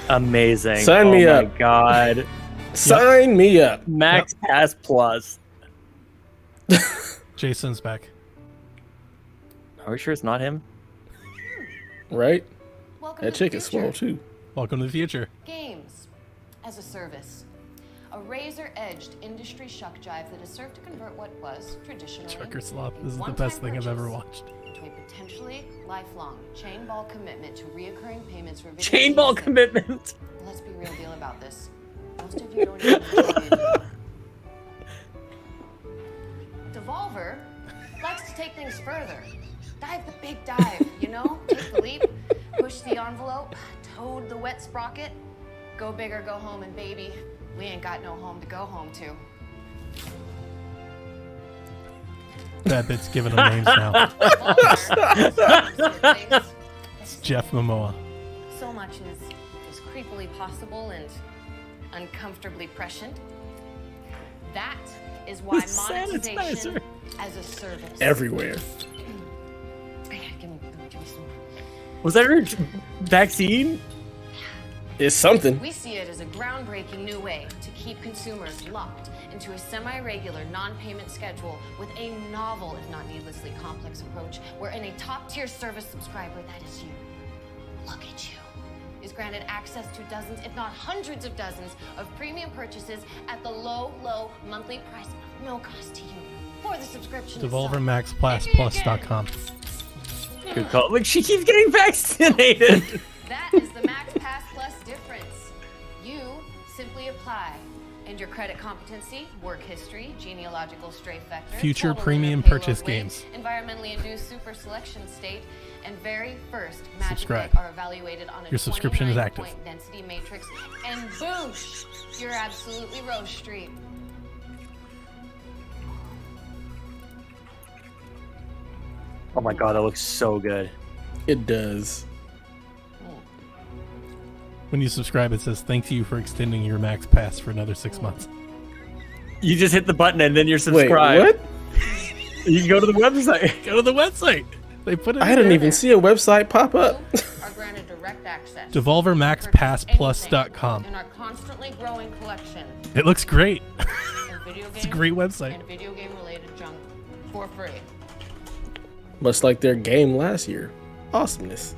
Amazing. Sign me oh up. my god. Sign me up. Max Pass Plus. Jason's back. Are we sure it's not him? Right? Welcome That to chick the is future. swole too. Welcome to the future. Games as a service. A razor-edged industry shuck jive that has served to convert what was traditionally Trucker Slop. a This is the one-time best thing I've ever purchase watched. into a potentially lifelong chain ball commitment to reoccurring payments for video Chain ball games. commitment. Let's be real deal about this. Most of you don't even enjoy Devolver likes to take things further. Dive the big dive, you know? Take the leap, push the envelope, toad the wet sprocket, go big or go home, and baby, we ain't got no home to go home to. That bit's giving them names now. It's Jeff Momoa. So much is creepily possible and uncomfortably prescient. That is why monetization Sanitizer. as a service. Everywhere. Give me some. Was that her vaccine? It's something. We see it as a groundbreaking new way to keep consumers locked into a semi-regular non-payment schedule with a novel, if not needlessly complex approach, wherein a top-tier service subscriber, that is you, look at you, is granted access to dozens, if not hundreds of dozens, of premium purchases at the low, low monthly price of no cost to you for the subscription. DevolverMaxPassPlus.com. Good call. Like, she keeps getting vaccinated. That is the Max Pass Plus difference. You simply apply, and your credit competency, work history, genealogical strafe vector, Future total premium limit payload purchase weight, games. environmentally induced super selection state, and very first magic Subscribe. Light are evaluated on a Your subscription is 29 active. point density matrix, and boom, you're absolutely Rose Street. Oh my god, that looks so good. It does. When you subscribe, it says, thank you for extending your Max Pass for another 6 months. You just hit the button and then you're subscribed. Wait, what? You can go to the website. Go to the website. They put it I didn't even see a website pop up. Are granted direct access. DevolverMaxPassPlus.com. In our constantly growing collection It looks great. of video It's a games great website. and video game related junk for free. Much like their game last year. Awesomeness.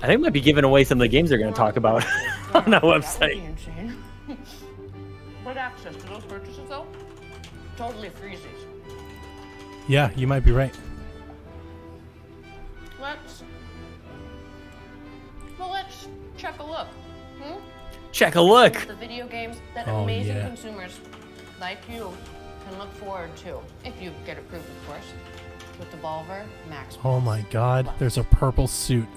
I think we might be giving away some of the games they're going to talk about on that website. Insane. What access to those purchases though? totally freezes. Yeah, you might be right. Let's check a look. Check a look. The video games that Oh, amazing yeah. consumers like you can look forward to, if you get approved, of course, with Devolver Max. Oh my god, there's a purple suit.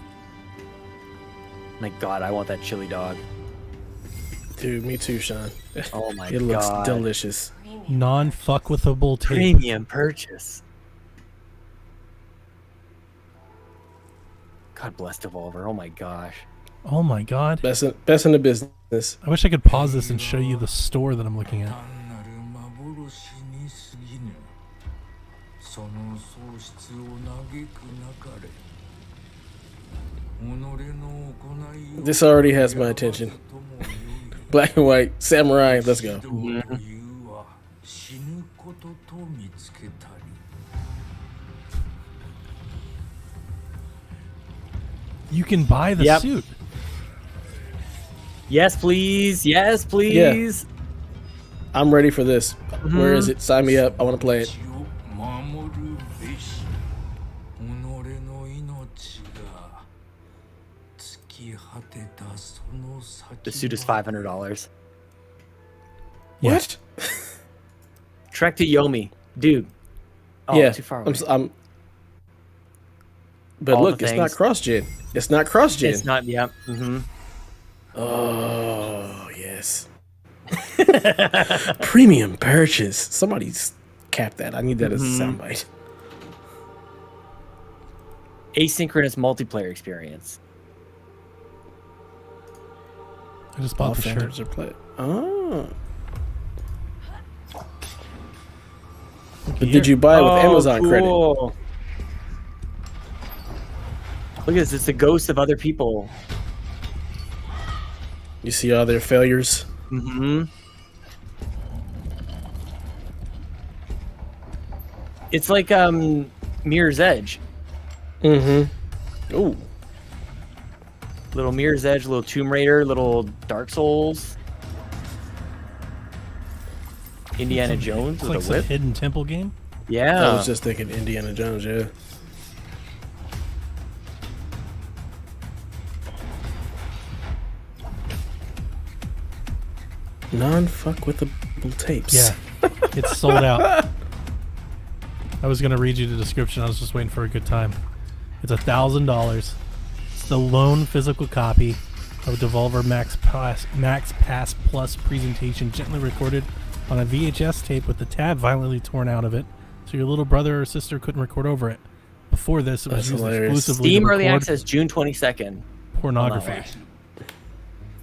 My god, I want that chili dog. Dude, me too, Sean. Oh my It looks god. delicious. Non-fuckwithable tape. Premium purchase. God bless Devolver. Oh my gosh. Oh my god. Best in the business. I wish I could pause this and show you the store that I'm looking at. This already has my attention. Black and white, samurai, let's go. You can buy the Yep. suit. Yes, please. Yes, please. I'm ready for this. Where is it? Sign me up. I want to play it. The suit is $500. What? Trek to Yomi, dude. Oh, yeah, too far away. But All look, the it's not things. cross-gen. It's not cross-gen. It's not. Yeah. Mm-hmm. Oh yes. Premium purchase. Somebody's capped that. I need that as a soundbite. Asynchronous multiplayer experience. I just bought the shirt. Phantoms are play. Oh. But did you buy it with Amazon credit? Look at this. It's the ghost of other people. You see all their failures? Mm-hmm. It's like Mirror's Edge. Mm-hmm. Ooh. Little Mirror's Edge, little Tomb Raider, little Dark Souls. Indiana Jones It's with like a some whip. hidden temple game. Yeah. I was just thinking Indiana Jones, yeah. Non-fuck-with-able tapes. Yeah, it's sold out. I was gonna read you the description. I was just waiting for a good time. It's $1,000. It's the lone physical copy of Devolver Max Pass Plus presentation, gently recorded on a VHS tape with the tab violently torn out of it, so your little brother or sister couldn't record over it. Before this, it was That's used hilarious. exclusively Steam to Early record Access June 22nd. pornography.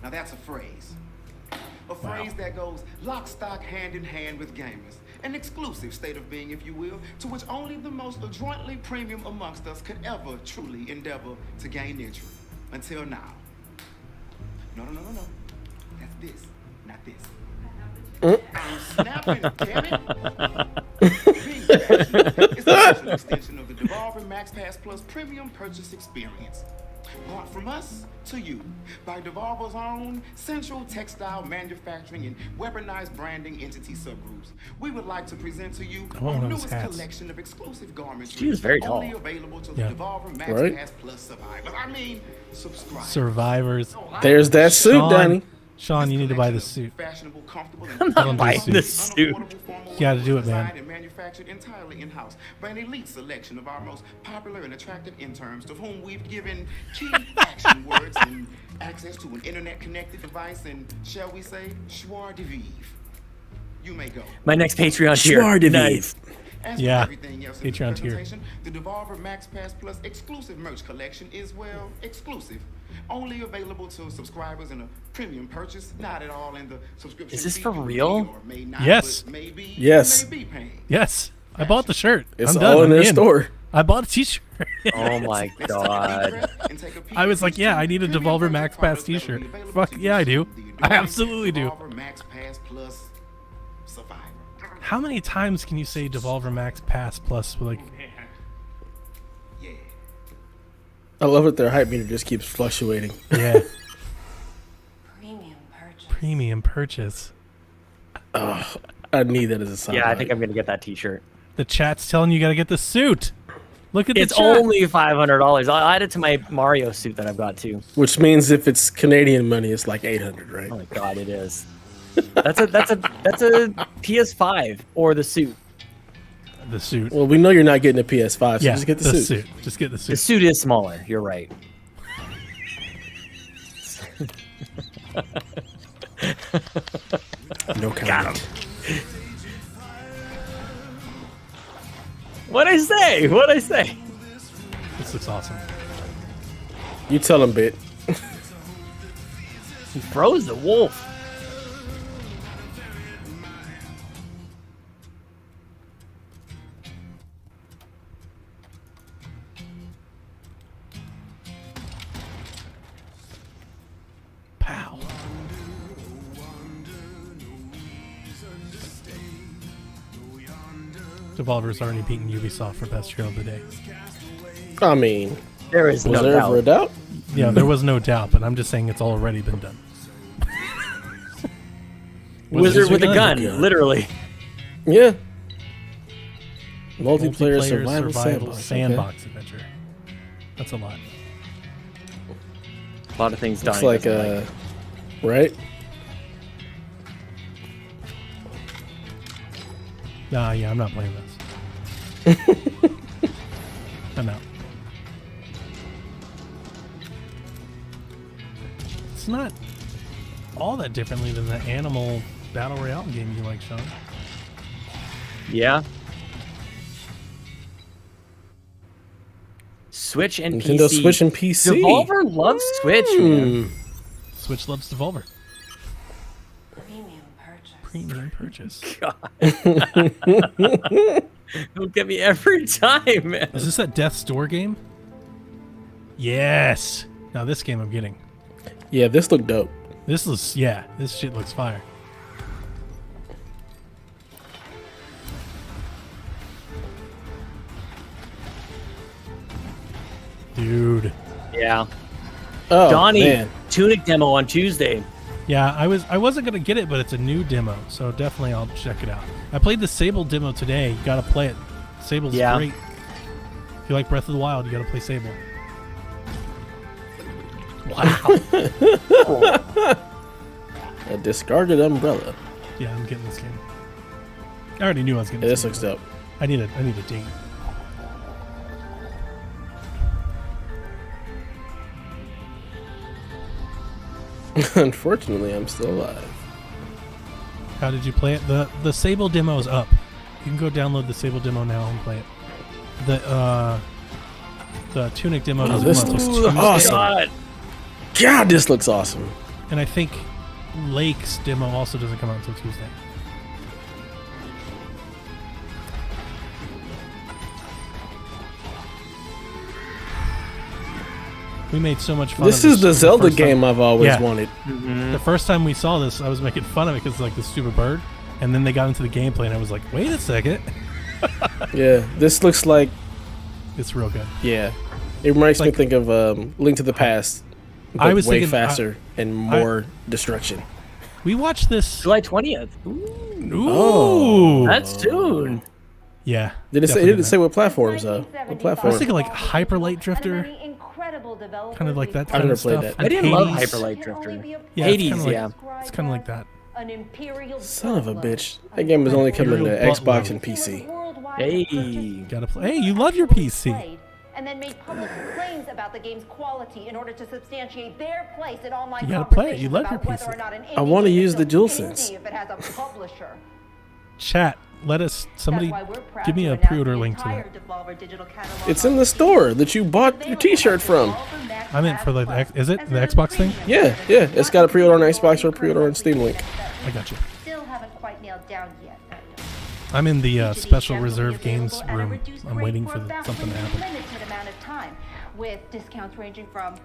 Now that's a phrase. A phrase that goes lock, stock, hand in hand with gamers. An exclusive state of being, if you will, to which only the most adroitly premium amongst us could ever truly endeavor to gain entry. Until now. No. That's this, not this. I'm snapping, damn it. It's a special extension of the Devolver Max Pass Plus premium purchase experience. Brought from us to you by Devolver's own central textile manufacturing and weaponized branding entity subgroups. We would like to present to you I want our one of those newest hats. collection of exclusive garments. She was very tall. Only available to Yeah. the Devolver Max Right. Pass Plus survivors. I mean, subscribe. Survivors. There's that suit, Sean, Donnie. Sean, you need to buy this suit. Fashionable, comfortable, I'm I don't not do buying suits. this suit. You gotta do it, man. Designed and manufactured entirely in-house by an elite selection of our most popular and attractive interns, to whom we've given key action words and access to an internet-connected device and, shall we say, joie de vivre. You may go. My next Patreon tier. Joie de Nice. vivre. As Yeah, for everything else in this Patreon tier. presentation, the Devolver Max Pass Plus exclusive merch collection is, well, exclusive. Only available to subscribers in a premium purchase, not at all in the subscription. Is this fee for you may real? or may not, Yes. but may be, Yes. may be paying. Yes, I bought the shirt. It's I'm done. all in I'm their store. I bought a t-shirt. Oh my god. I was like, yeah, I need a Devolver Max Pass t-shirt. Fuck yeah, I do. I absolutely do. Devolver Max Pass Plus Survivor. How many times can you say Devolver Max Pass Plus? Like, I love it. Their hype meter just keeps fluctuating. yeah, Premium purchase. premium purchase. I I need that as a side. Yeah, I think I'm gonna get that T-shirt. The chat's telling you got to get the suit. Look at the It's chat. only $500. I'll add it to my Mario suit that I've got too. Which means if it's Canadian money, it's like 800, right? Oh my god, it is. That's a PS5 or the suit. The suit. Well, we know you're not getting a PS5, so Yeah, just get the suit. Just get the suit. The suit is smaller. You're right. No comment. Got him. What'd I say? What'd I say? This looks awesome. You tell him, Bit. He froze the wolf. Pow. Devolver's already beaten Ubisoft for best hero of the day. I mean, there is was no there doubt. ever a doubt? Yeah, there was no doubt, but I'm just saying it's already been done. Wizard with a gun, literally. Yeah. Multiplayer survival sandbox okay. adventure. That's a lot. A lot of things Looks dying. like right? Nah, yeah, I'm not playing this. I'm out. It's not all that differently than the Animal Battle Royale game you like, Sean. Yeah. Switch and Nintendo PC. Switch and PC. Devolver loves Switch, man. Switch loves Devolver. Premium purchase. God. Don't get me every time, man. Is this that Death's Door game? Yes. Now this game I'm getting. Yeah, this looked dope. This shit looks fire. Dude. Yeah. Oh, Donnie, man. Tunic demo on Tuesday. Yeah, I wasn't gonna get it, but it's a new demo, so definitely I'll check it out. I played the Sable demo today. You gotta play it. Sable's great. If you like Breath of the Wild, you gotta play Sable. Wow. A discarded umbrella. Yeah, I'm getting this game. I already knew I was getting Yeah, this this game. looks dope. I need a date. Unfortunately, I'm still alive. How did you play it? The Sable demo is up. You can go download the Sable demo now and play it. The Tunic demo Oh, doesn't this come out looks until Tuesday. awesome. God, this looks awesome. And I think Lake's demo also doesn't come out until Tuesday. We made so much fun This of is the Zelda first time. game I've always Yeah. wanted. The first time we saw this, I was making fun of it because it's like the stupid bird. And then they got into the gameplay and I was like, wait a second. Yeah, this looks like... It's real good. Yeah. It reminds me Like- think of Link to the Past. But I was way thinking- faster and more destruction. We watched this... July 20th. Ooh. Oh. That's soon. Yeah. Did it say, it definitely didn't say what platforms, though. What I was platform? thinking like Hyper Light Drifter. Kind of like that I've kind never of played stuff. that. I didn't love Hades. Hyper Light Drifter. Yeah, Hades, it's kinda yeah. like, it's kind of like that. An imperial Son of a bitch. That game is only coming to Imperial Xbox buttload. and PC. Hey. Gotta play. Hey, you love your PC. And then made public claims about the game's quality in order to substantiate their place in online You gotta play it. You conversations love about your whether PC. or not an I want to indie game use is the still DualSense. indie if it has a publisher. Chat. Let us. Somebody That's why we're proud give me to a announce pre-order the link to entire that. Devolver digital catalog It's in the store that you bought your T-shirt from. I meant for the is it the Xbox thing? Yeah, yeah. It's got a pre-order on Xbox or a pre-order on Steam Link. I got you. Still haven't quite nailed down yet. I'm in the special reserve games room. I'm waiting for something to happen. Limited amount of time, with discounts ranging from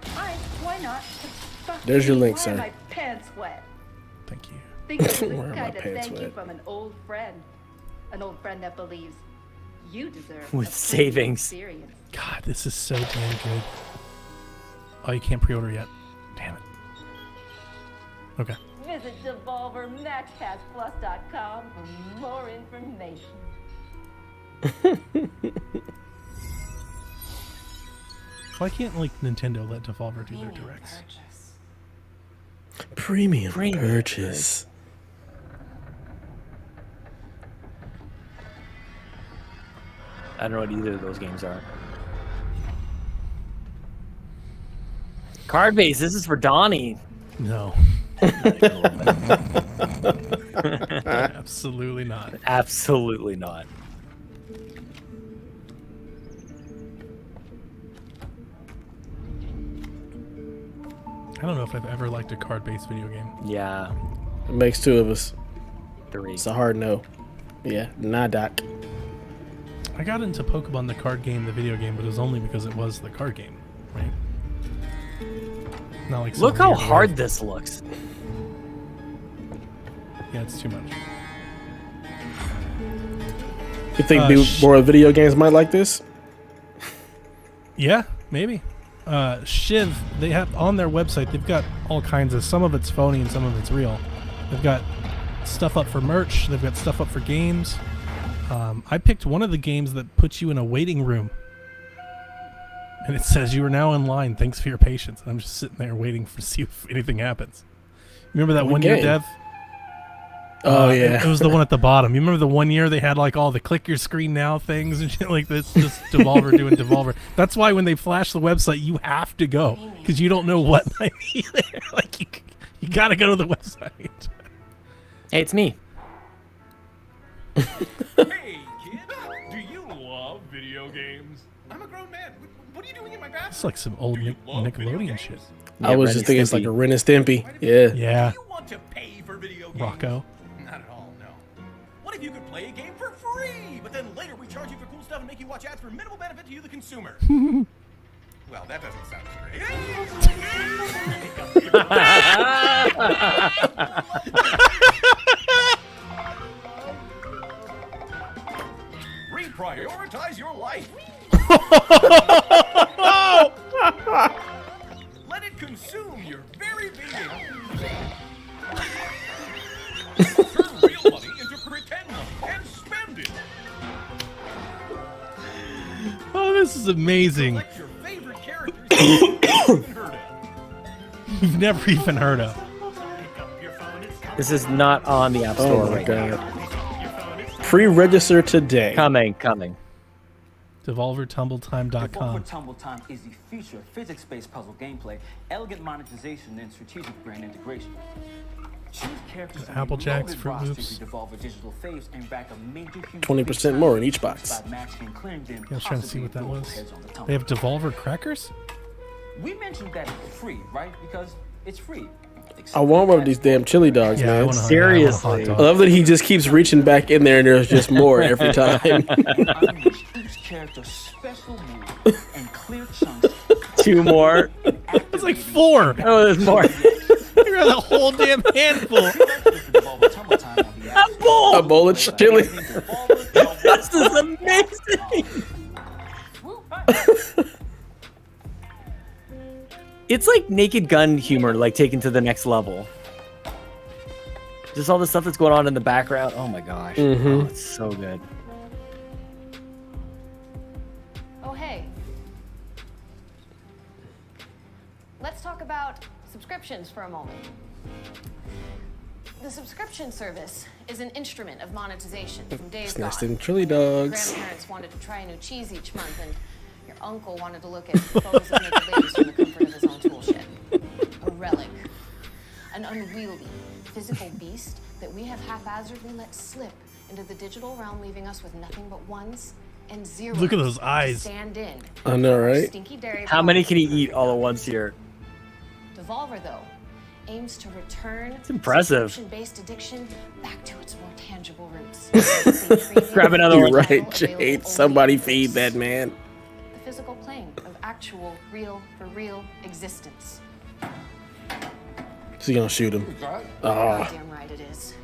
why not? To There's your link, why sir. are my pants wet? Thank you. Think it was Why are a my kind of pants thank you wet? from an old friend that believes you deserve With a savings. experience. God, this is so damn good. Oh, you can't pre-order yet. Damn it. Okay. visit DevolverMaxPassPlus.com for more information. Why can't like Nintendo let Devolver do their directs? Premium purchase. I don't know what either of those games are. Card base. This is for Donnie. No. Absolutely not. Absolutely not. I don't know if I've ever liked a card-based video game. Yeah. It makes two of us. 3. It's a hard no. Yeah, nah, Doc. I got into Pokemon the card game, the video game, but it was only because it was the card game, right? Not like some Look how weird hard way. this looks. Yeah, it's too much. You think more video games might like this? Yeah, maybe. Shiv, they have on their website, they've got all kinds of, some of it's phony and some of it's real. They've got stuff up for merch, they've got stuff up for games. I picked one of the games that puts you in a waiting room. And it says, "You are now in line. Thanks for your patience." And I'm just sitting there waiting to see if anything happens. Remember that one year, game? Dev? Oh, yeah. It was the one at the bottom. You remember the one year they had like all the click your screen now things and shit like this? Just Devolver doing Devolver. That's why when they flash the website, you have to go because you don't know what might be there. Like you got to go to the website. Hey, it's me. Hey, kid, do you love video games? I'm a grown man. What are you doing in my bathroom? It's like some old Nickelodeon shit. I was just thinking it's like a Ren and Stimpy. Yeah. Yeah. You want to pay for video games? Rocco. Not at all, no. What if you could play a game for free, but then later we charge you for cool stuff and make you watch ads for minimal benefit to you, the consumer? Well, that doesn't sound great. Reprioritize your life. Let it consume your very being. Turn real money into pretend money and spend it. Oh, this is amazing. Select your favorite characters you've never even heard of. Never even heard of. This is not on the App Store Oh my right god. now. Pre-register today. Coming. DevolverTumbleTime.com. Devolver Tumble Time is the future of physics-based puzzle gameplay, elegant monetization, and strategic brand integration. Choose characters from Apple a Jacks, loaded Fruit roster Loops. to Devolver digital faves and rack a major huge 20% more in each box. by matching and clearing them I was trying to see possibly what that adorable was. heads on the tumble. They have Devolver crackers? We mentioned that it's free, right? Because it's free. I want one of these damn chili dogs, Yeah, I man. want a- Seriously. I I love that he just keeps reaching back in there and there's just more every time. Unleash each character's special move and clear chunks. 2 more. It's like 4. Oh, there's more. You got a whole damn handful. A bowl of chili. This is amazing. It's like Naked Gun humor, like taken to the next level. Just all the stuff that's going on in the background. Oh my gosh. Oh, it's so good. Oh, hey. Let's talk about subscriptions for a moment. The subscription service is an instrument of monetization from days gone. Snatched in chili dogs. Grandparents wanted to try a new cheese each month, and your uncle wanted to look at photos of naked ladies from the comfort of his own tool shed. A relic. An unwieldy, physical beast that we have haphazardly let slip into the digital realm, leaving us with nothing but ones and zeros. Look at those eyes. To stand in. I know, right? Stinky dairy How many can he products. eat all at once here? Devolver, though, aims to return impressive. subscription-based addiction back to its more tangible roots. Grab another You're one. right, Jade. Somebody feed that man. The physical plane of actual, real, for real existence. She's gonna shoot him. Ah. Goddamn right it is.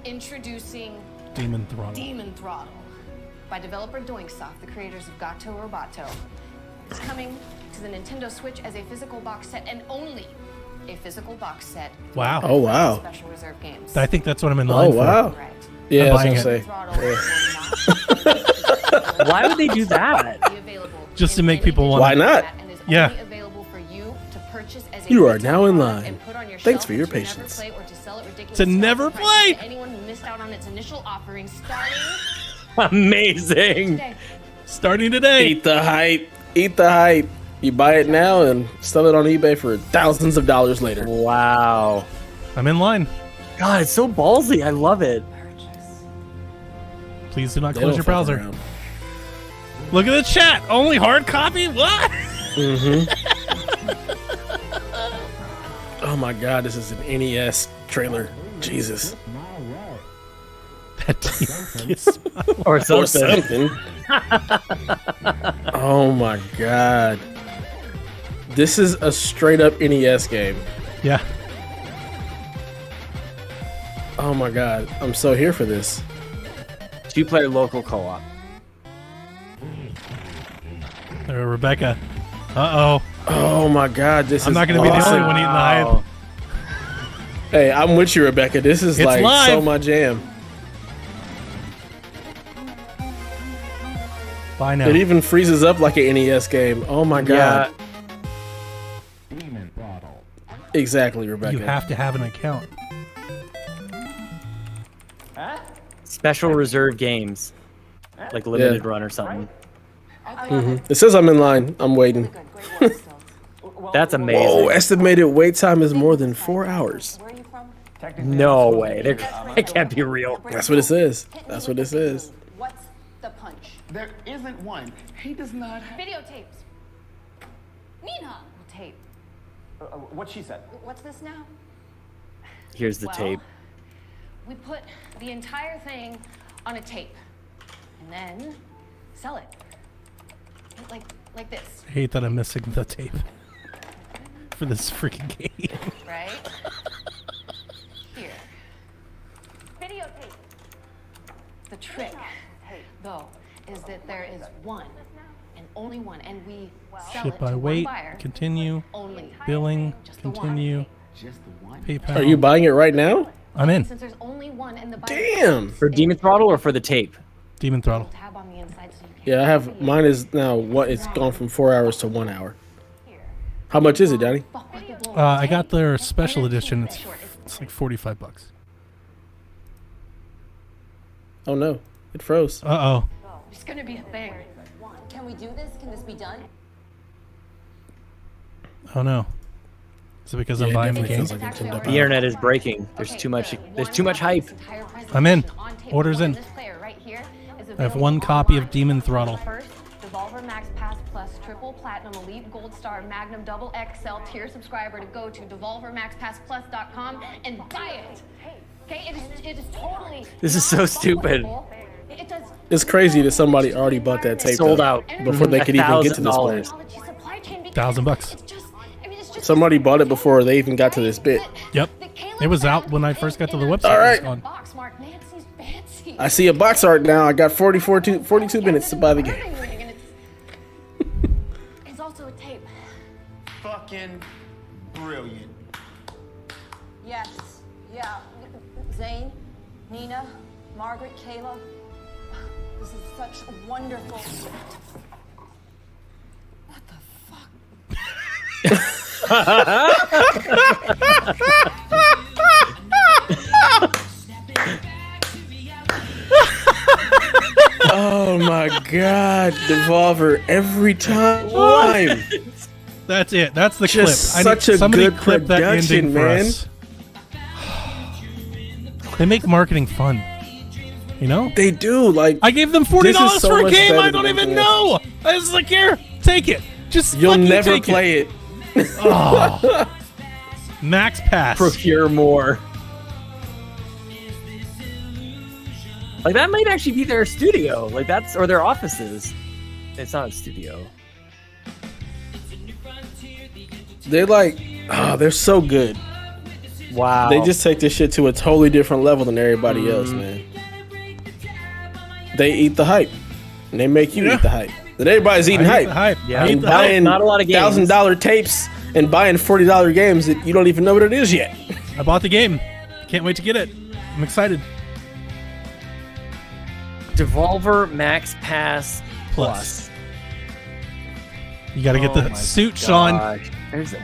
Introducing Demon Throttle. Demon Throttle by developer Doinksoft, the creators of Gato Roboto. It's coming to the Nintendo Switch as a physical box set and only a physical box set. Wow. Oh, wow. Special reserve games. I think that's what I'm in line Oh for. wow. Right. Yeah, I'm I was buying gonna it. say. Why would they do that? Just to make people want. Why not? Yeah. Available for you to purchase as a You are retail now in product line. and put on your Thanks shelf for your to never patience. play or to sell at ridiculous To never prices play? to anyone who missed out on its initial offering starting Amazing. today. Starting today. Eat the hype. Eat the hype. You buy it now and sell it on eBay for thousands of dollars later. Wow. I'm in line. God, it's so ballsy. I love it. Please do not They close don't your fuck browser. around. Look at the chat. Only hard copy? What? Mm-hmm. Oh my god, this is an NES trailer. Jesus. That kiss Or Or something. something. Oh my god. This is a straight up NES game. Yeah. Oh my god. I'm so here for this. 2-player local co-op. Rebecca. Uh-oh. Oh my god, this I'm is not going to be the awesome. only one eating the hype. Hey, I'm with you, Rebecca. This is It's like live. so my jam. Bye now. It even freezes up like an NES game. Oh my god. Exactly, Rebecca. You have to have an account. Special reserve games. Like limited run or something. It says I'm in line. I'm waiting. That's amazing. Whoa, estimated wait time is more than 4 hours. No way. That can't be real. That's what it says. That's what it says. What's the punch? There isn't one. He does not have. Videotapes. Nina. Tape. What she said. What's this now? Here's the tape. We put the entire thing on a tape and then sell it. Like this, I hate that I'm missing the tape for this freaking game. right? Here. Videotape. The trick, though, is that there is one and only one, and we sell Ship it by to one weight. buyer. Continue. Only. Billing. Just the one. Continue. Just the one. PayPal. Are you buying it right now? I'm in. Since there's only one and the buyer Damn. For Demon Throttle or for the tape? Demon Throttle. tab on the inside so you can Yeah, I have. Mine is now what? It's gone from 4 hours to 1 hour. How much is it, Daddy? I got their special edition. It's like $45. Oh no, it froze. Uh-oh. It's gonna be a thing. Can we do this? Can this be done? Oh no. Is it because I'm Yeah, it buying the definitely game? feels like it jumped The internet is breaking. There's too much. There's too much hype. I'm in. Orders in. I have one copy of Demon Throttle. First, Devolver Max Pass Plus Triple Platinum Elite Gold Star Magnum Double XL tier subscriber to go to devolvermaxpassplus.com and buy it. Okay, it is totally. This is so stupid. It does. It's crazy that somebody already bought that tape. Sold though, out before they could even get to this point. $1,000. $1,000. Somebody bought it before they even got to this bit. Yep. It was out when I first got to the website. All right. It was gone. I see a box art now. I got 42 minutes to buy the game. It's also a tape. Fucking brilliant. Yes. Yeah. Zane, Nina, Margaret, Kayla. This is such a wonderful. What the Oh my god, Devolver every time. That's it. That's the Just clip. such a somebody good clip that production, ending for man. us. They make marketing fun. You know? They do. Like I gave them $40 this is so for a much game better I don't than even anything know. I was like, here, take it. Just You'll fucking never take play it. Oh. Max Pass. Procure more. Like that might actually be their studio. Like that's or their offices. It's not a studio. They're like, they're so good. Wow. They just take this shit to a totally different level than everybody else, man. They eat the hype, and they make you eat the hype. Then everybody's eating I eat hype. the hype. Yeah. And Not- buying not a lot of games. $1,000 tapes and buying $40 games that you don't even know what it is yet. I bought the game. Can't wait to get it. I'm excited. Devolver Max Pass Plus. You got to get the suit, Sean.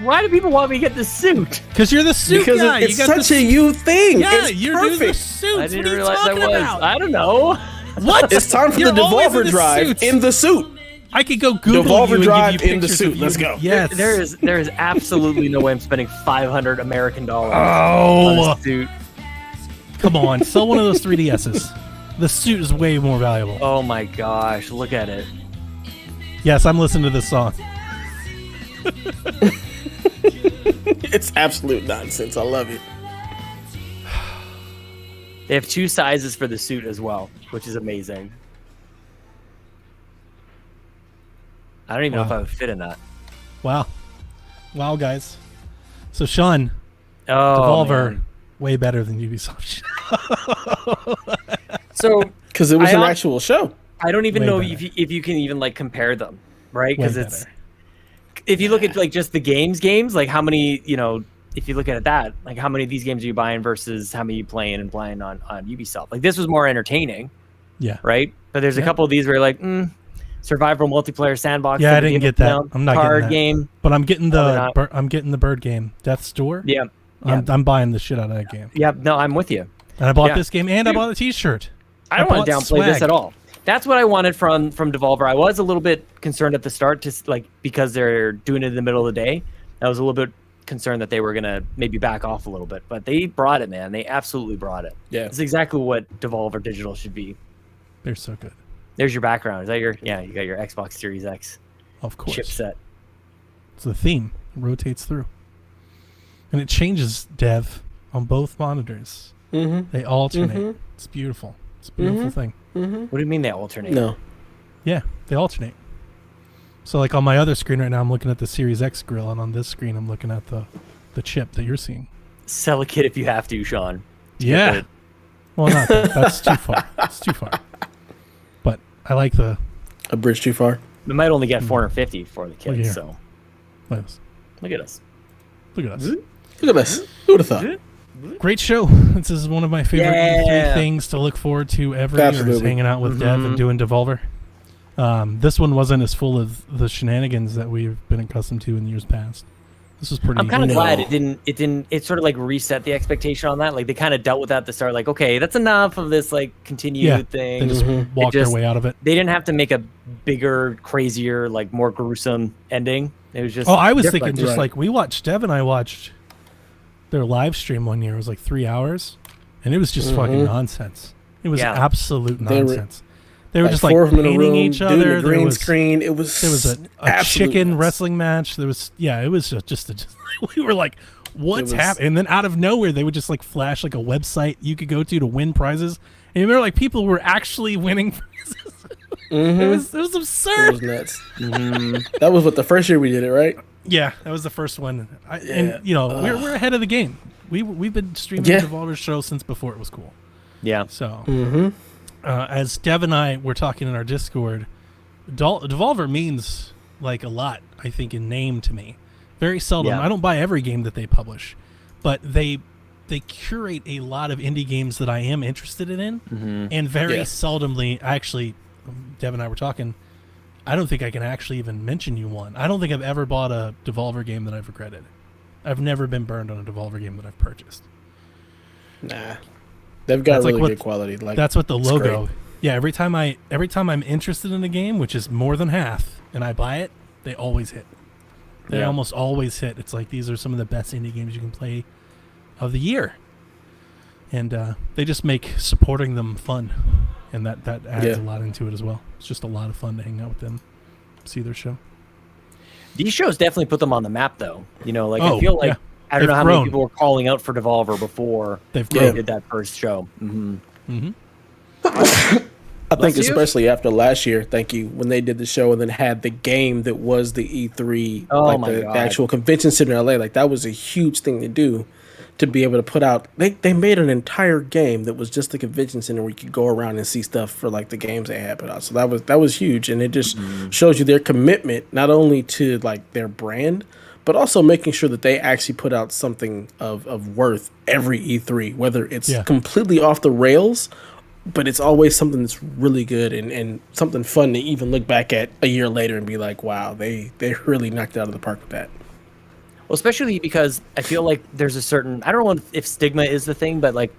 Why do people want me to get the suit? Because you're the suit Because guy. it's You got such the a you thing. Yeah, It's you're doing the perfect. suits. I didn't what are you realize I talking was. about? I don't know. What? It's time for You're the always Devolver in the Drive suits. in the suit. I could go Google Devolver you and Drive give you in the pictures suit. of you. Let's go. Yes. There is absolutely no way I'm spending $500 American Oh. on a suit. Come on, sell one of those 3DSs. The suit is way more valuable. Oh my gosh, look at it. Yes, I'm listening to this song. It's absolute nonsense. I love it. They have 2 sizes for the suit as well, which is amazing. I don't even know if I would fit in that. Wow. Wow, guys. So, Sean, Oh, Devolver, man. way better than Ubisoft. So, Because it was I an hon- actual show. I don't even Way know better. if you can even like compare them, right? Way Because it's better. if you look at like just the games, like how many, if you look at that, like how many of these games are you buying versus how many you playing and playing on Ubisoft? Like this was more entertaining, Yeah. right? But there's a Yeah. couple of these where you're like, survival multiplayer sandbox. Yeah, I type of didn't game, get that. I'm not card getting that. game. But I'm getting Probably the not. I'm getting the bird game, Death's Door. Yeah, I'm buying the shit out of that game. yeah. No, I'm with you. And I bought Yeah. this game, and I bought a T-shirt. I don't want to bought downplay this swag. at all. That's what I wanted from Devolver. I was a little bit concerned at the start, just like because they're doing it in the middle of the day. I was a little bit concerned that they were gonna maybe back off a little bit, but they brought it, man. They absolutely brought it. Yeah. It's exactly what Devolver Digital should be. They're so good. There's your background. Is that your? Yeah, you got your Xbox Series X Of course. chipset. It's the theme. It rotates through. And it changes dev on both monitors. Mm-hmm. They alternate. Mhm. It's beautiful. It's a beautiful thing. Mm-hmm. What do you mean they alternate? No. Yeah, they alternate. So like on my other screen right now, I'm looking at the Series X grill, and on this screen, I'm looking at the chip that you're seeing. Sell a kit if you have to, Sean. Yeah. Get Well, not that. That's too far. It's too far. But I like the... A bridge too far. It might only get 450 for the Look kit, here. so Look at us. look at us. Look at us. Look at this. Who would have thought? Great show. This is one of my favorite Yeah. E3 things to look forward to every year is Absolutely. hanging out with Dev and doing Devolver. This one wasn't as full of the shenanigans that we've been accustomed to in years past. This was pretty... I'm kind of No. glad it sort of like reset the expectation on that. Like they kind of dealt with that at the start. Like, okay, that's enough of this like continued Yeah, thing. they just Mhm. walked It just- their way out of it. They didn't have to make a bigger, crazier, like more gruesome ending. It was just. Oh, I was different. thinking just Right. like we watched... Dev and I watched their live stream one year. It was like 3 hours. And it was just fucking nonsense. It was Yeah. absolute They were- nonsense. They were just like four of them in a painting room, each doing other. the There green was... screen. It There was a absolute chicken nuts. wrestling match. There was, yeah, it was just we were like, what's It was- happening? And then out of nowhere, they would just like flash like a website you could go to win prizes. And you remember like people were actually winning prizes. Mhm. It was It absurd. was nuts. That was what the first year we did it, right? Yeah, that was the first one. Yeah. And you know, we're ahead of the game. We've been streaming Yeah. the Devolver show since before it was cool. Yeah. So Mm-hmm. as Dev and I were talking in our Discord, Devolver means like a lot, I think, in name to me. Very seldom. Yeah. I don't buy every game that they publish, but they curate a lot of indie games that I am interested in, and very Yeah. seldomly, actually, Dev and I were talking, I don't think I can actually even mention you one. I don't think I've ever bought a Devolver game that I've regretted. I've never been burned on a Devolver game that I've purchased. Nah. They've got That's like really what- good quality. Like That's what the it's logo. great. Yeah, every time I'm interested in a game, which is more than half, and I buy it, they always hit. They Yeah. almost always hit. It's like these are some of the best indie games you can play of the year, and they just make supporting them fun, and that adds Yeah. a lot into it as well. It's just a lot of fun to hang out with them, see their show. These shows definitely put them on the map, though. You know, like Oh, I feel like yeah. I don't They've know how grown. many people were calling out for Devolver before They've they grown. did that first show. Mm-hmm. Mm-hmm. I think Bless you. especially after last year, thank you, when they did the show and then had the game that was the E3, Oh like my the God. actual convention center in LA, like that was a huge thing to do, to be able to put out. They made an entire game that was just the convention center where you could go around and see stuff for like the games they had put out. So that was huge, and it just shows you their commitment not only to like their brand, but also making sure that they actually put out something of worth every E3, whether it's completely off the rails, but it's always something that's really good and something fun to even look back at a year later and be like, wow, they really knocked it out of the park with that. Well, especially because I feel like there's a certain, I don't know if stigma is the thing, but like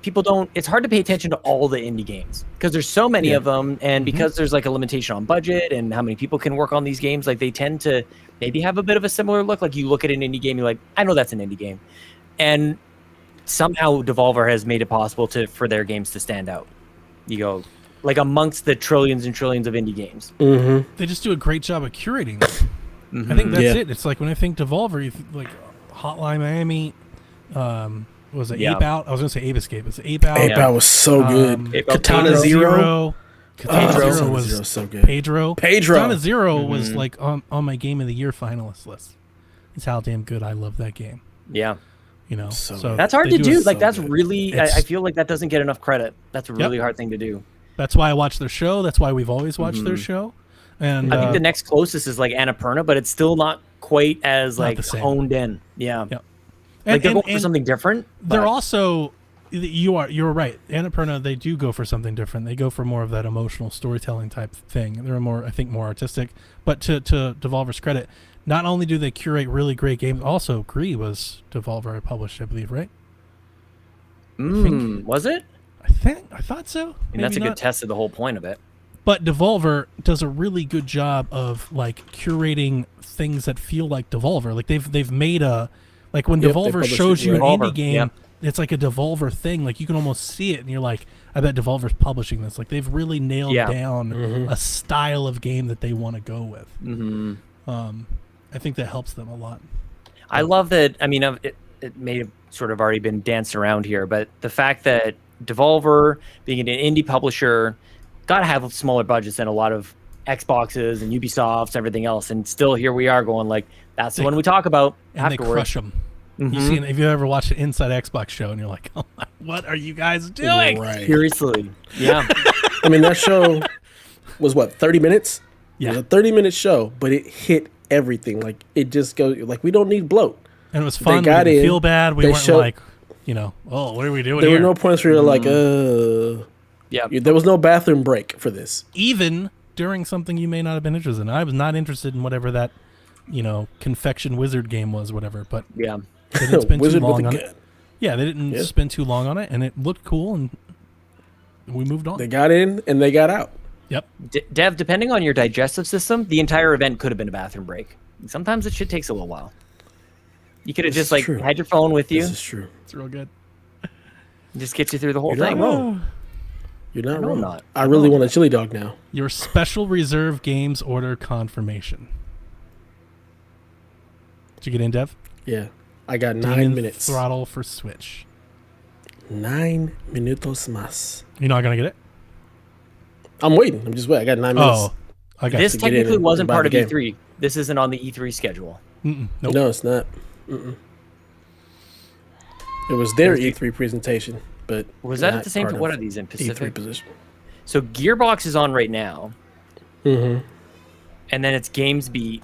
people don't, it's hard to pay attention to all the indie games because there's so many of them. And because there's like a limitation on budget and how many people can work on these games, like they tend to maybe have a bit of a similar look. Like you look at an indie game, you're like, I know that's an indie game. And somehow Devolver has made it possible for their games to stand out. You go like amongst the trillions and trillions of indie games. They just do a great job of curating them. I think that's it. It's like when I think Devolver, like Hotline Miami, was it Ape Out? I was going to say Ape Escape. It's Ape Out. Ape Out was so good. Katana Zero. Katana Zero was so good. Pedro. Katana Zero was like on my Game of the Year finalist list. It's how damn good I love that game. Yeah. You know, so that's hard to do. Like that's really, I feel like that doesn't get enough credit. That's a really hard thing to do. That's why I watch their show. That's why we've always watched their show. And I think the next closest is like Annapurna, but it's still not quite as like honed in. Yeah. Like they're going for something different. They're also, you're right. Annapurna, they do go for something different. They go for more of that emotional storytelling type thing. They're more, I think, more artistic. But to Devolver's credit, not only do they curate really great games, also Gree was Devolver published, I believe, right? Was it? I thought so. And that's a good test of the whole point of it. But Devolver does a really good job of like curating things that feel like Devolver. Like they've made a, like when Devolver shows you an indie game, it's like a Devolver thing. Like you can almost see it and you're like, I bet Devolver's publishing this. Like they've really nailed down a style of game that they want to go with. I think that helps them a lot. I love that. I mean, it may have sort of already been danced around here, but the fact that Devolver, being an indie publisher, got to have smaller budgets than a lot of Xboxes and Ubisofts and everything else. And still here we are going like, that's the one we talk about and afterwards. They crush them. You see, if you ever watched an Inside Xbox show and you're like, oh my, what are you guys doing? Right. Seriously. Yeah. I mean, that show was what, 30 minutes? Yeah. It was a 30-minute show, but it hit everything. Like it just goes like, we don't need bloat. And it was fun. We didn't feel bad. We weren't like, you know, oh, what are we doing there here? There were no points where you're like, yeah. There was no bathroom break for this. Even during something you may not have been interested in. I was not interested in whatever that, you know, confection wizard game was, whatever. But yeah, they didn't spend too long on it. Yeah, they didn't spend too long on it, and it looked cool, and we moved on. They got in and they got out. Yep. Dev, depending on your digestive system, the entire event could have been a bathroom break. Sometimes it shit takes a little while. You could have just like had your phone with you. This is true. It's real good. Just gets you through the whole You're thing. Not wrong. You're not wrong. Not. I really want a chili dog now. Your special reserve games order confirmation. Did you get in, Dev? Yeah. I got 9 Demon minutes. Throttle for Switch. 9 minutos más. You're not going to get it? I'm waiting. I'm just waiting. I got 9 minutes. Oh. I got this technically wasn't part of E3. This isn't on the E3 schedule. Nope. No, it's not. It was their E3 presentation, but was that at the same time? What are these in Pacific? E3 position. So Gearbox is on right now. And then it's GamesBeat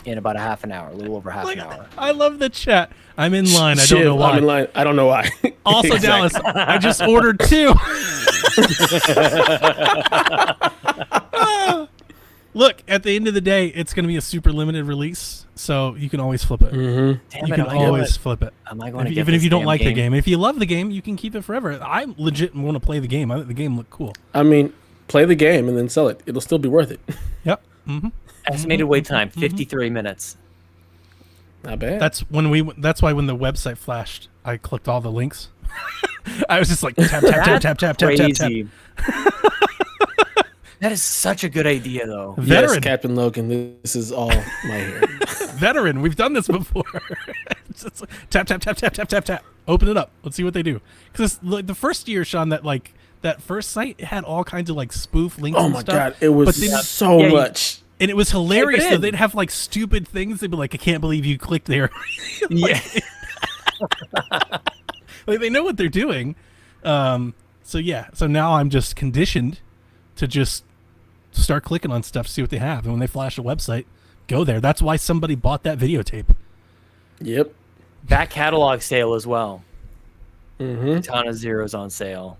in about a half an hour, a little over half an hour. I love the chat. I'm in line. I don't know why. I'm in line. I don't know why. Also, Exactly. Dallas, I just ordered 2. Look, at the end of the day, it's going to be a super limited release, so you can always flip it. Damn You it, can always flip it. Am I going to Even if you don't like the game. If you love the game, you can keep it forever. I legit want to play the game. I think the game looked cool. I mean, play the game and then sell it. It'll still be worth it. Yep. Estimated wait time, 53 minutes. Not bad. That's why when the website flashed, I clicked all the links. I was just like tap tap tap tap tap tap tap tap. That is such a good idea, though. Veteran. Yes, Captain Logan, this is all my hair. Veteran, we've done this before. Just tap tap tap tap tap tap tap. Open it up. Let's see what they do. Because like the first year, Sean, that first site had all kinds of like spoof links. Oh and my stuff. god, it was so much. And it was hilarious. So they'd have like stupid things. They'd be like, "I can't believe you clicked there." Yeah. Like they know what they're doing. So now I'm just conditioned to just start clicking on stuff, see what they have, and when they flash a website, go there. That's why somebody bought that videotape. Yep. Back catalog sale as well. Mm-hmm. Ton of Zeros on sale.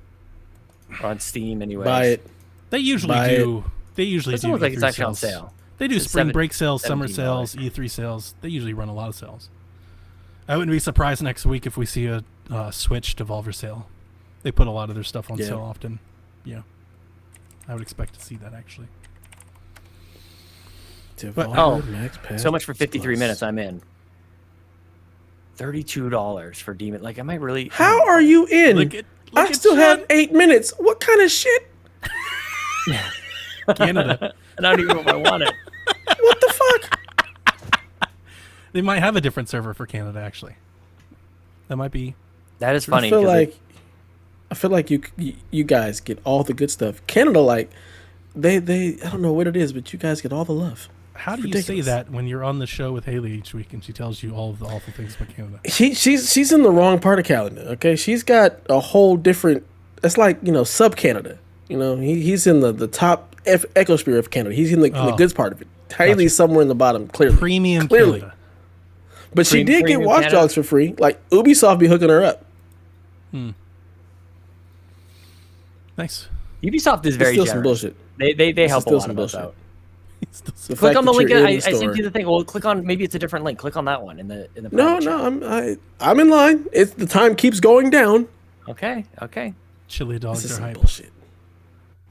Or on Steam, anyway. Buy it. They usually Buy do. They usually Doesn't do. look like it's E3 actually on sales. sale. They do It's spring break sales, summer $17. sales, E3 sales. They usually run a lot of sales. I wouldn't be surprised next week if we see a Switch Devolver sale. They put a lot of their stuff on sale often. Yeah. I would expect to see that, actually. Devolver Max Pass so much for 53 Plus. minutes. I'm in. $32 for Demon. Like, am I really? How are you in? I still have 8 minutes. What kind of shit? Canada. I don't even know if I want it. What the fuck? They might have a different server for Canada, actually. That might be. That is funny. I feel like you guys get all the good stuff. Canada, like they I don't know what it is, but you guys get all the love. How do you say that when you're on the show with Haley each week and she tells you all of the awful things about Canada? She's in the wrong part of Canada. Okay, she's got a whole different. It's like sub Canada. He's in the top ecosphere of Canada. He's in the good part of it. Haley's somewhere in the bottom, clearly. Premium clearly. Canada. But she did get Watch Dogs for free. Like Ubisoft be hooking her up. Nice. Ubisoft is very still generous. some bullshit. They help a still lot some of us bullshit. out. The Click fact on the that link. you're in I the sent store. you the thing. Well, click on. Maybe it's a different link. Click on that one in the. No, I'm in line. It's the time keeps going down. Okay. Chili dogs This is are some hype. bullshit.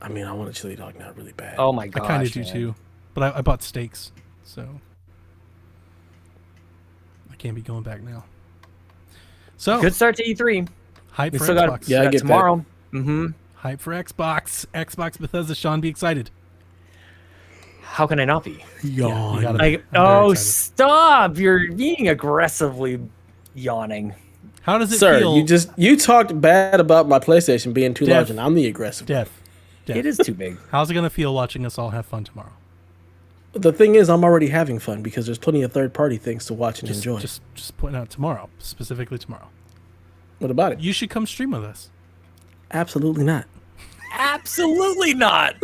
I mean, I want a chili dog now really bad. Oh my I gosh. kind of do man. too. But I bought steaks, so I can't be going back now. So Good start to E3. Hype We for still Xbox. Yeah, I get tomorrow. Mm-hmm. Hype for Xbox. Xbox Bethesda. Sean, be excited. How can I not be? Yeah, you gotta be. Like, I'm very excited. stop! You're being aggressively yawning. How does it Sir, feel? you talked bad about my PlayStation being too large, and I'm the aggressive. Death. It is too big. How's it gonna feel watching us all have fun tomorrow? The thing is, I'm already having fun because there's plenty of third-party things to watch and enjoy. Just pointing out tomorrow, specifically tomorrow. What about it? You should come stream with us. Absolutely not. Absolutely not.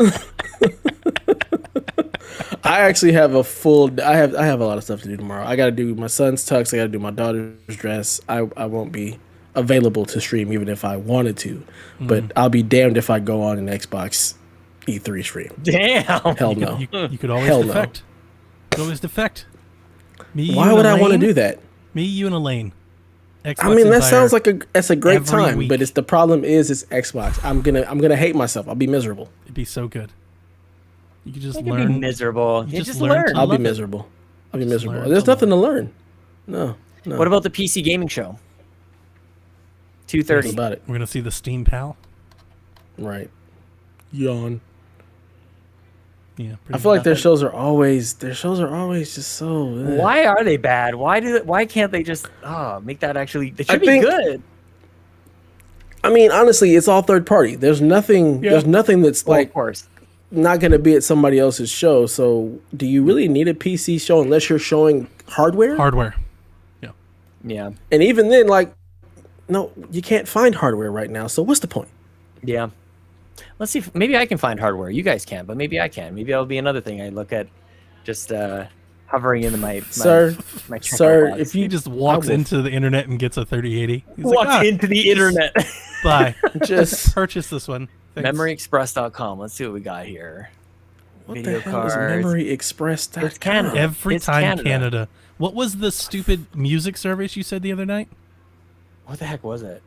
I actually have a full. I have a lot of stuff to do tomorrow. I got to do my son's tux. I got to do my daughter's dress. I won't be available to stream even if I wanted to, but I'll be damned if I go on an Xbox E3 stream. Damn. Hell no. You could always Hell no. defect. You could always defect. Me, you, Why and would I want to Elaine? do that? Me, you, and Elaine. Xbox I mean, that Empire sounds like that's a great every time, week. but it's the problem is it's Xbox. I'm gonna hate myself. I'll be miserable. It'd be so good. You could just You can learn. be miserable. You You just just learn learn. to I'll be love it. miserable. I'll be Just miserable. learn There's to nothing to learn. No. What about the PC gaming show? 2:30. What about it? We're gonna see the Steam Pal. Right. Yawn. Yeah. I feel like their shows are always just so. Why are they bad? Why can't they just make that actually? They I should be think- good. I mean, honestly, it's all third party. There's nothing. Yeah. There's nothing that's Well, like of course. not going to be at somebody else's show. So, do you really need a PC show unless you're showing hardware? Hardware. Yeah. And even then, like, no, you can't find hardware right now. So, what's the point? Yeah. Let's see if maybe I can find hardware. You guys can, but maybe I can. Maybe that'll be another thing I look at. Just hovering into my Sir, my checkout sir, box. if He you just walks I will- into the internet and gets a 3080. He's walk like, into the internet. Bye. Just purchase this one. Thanks. MemoryExpress.com. Let's see what we got here. What Video the hell is cards. MemoryExpress.com? It's Canada. Every It's time Canada. Canada. What was the stupid music service you said the other night? What the heck was it?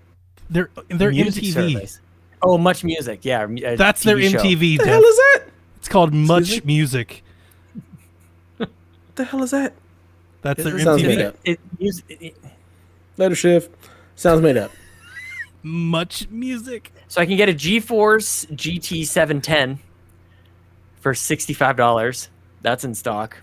Their Music MTV. service. Oh, Much Music. Yeah. That's their TV show. MTV. What the Dev. hell is that? It's called Much Excuse Music. What the hell is that? That's their Sounds made MTV. up. Letter shift. Sounds made up. Much Music. So I can get a GeForce GT 710 for $65. That's in stock.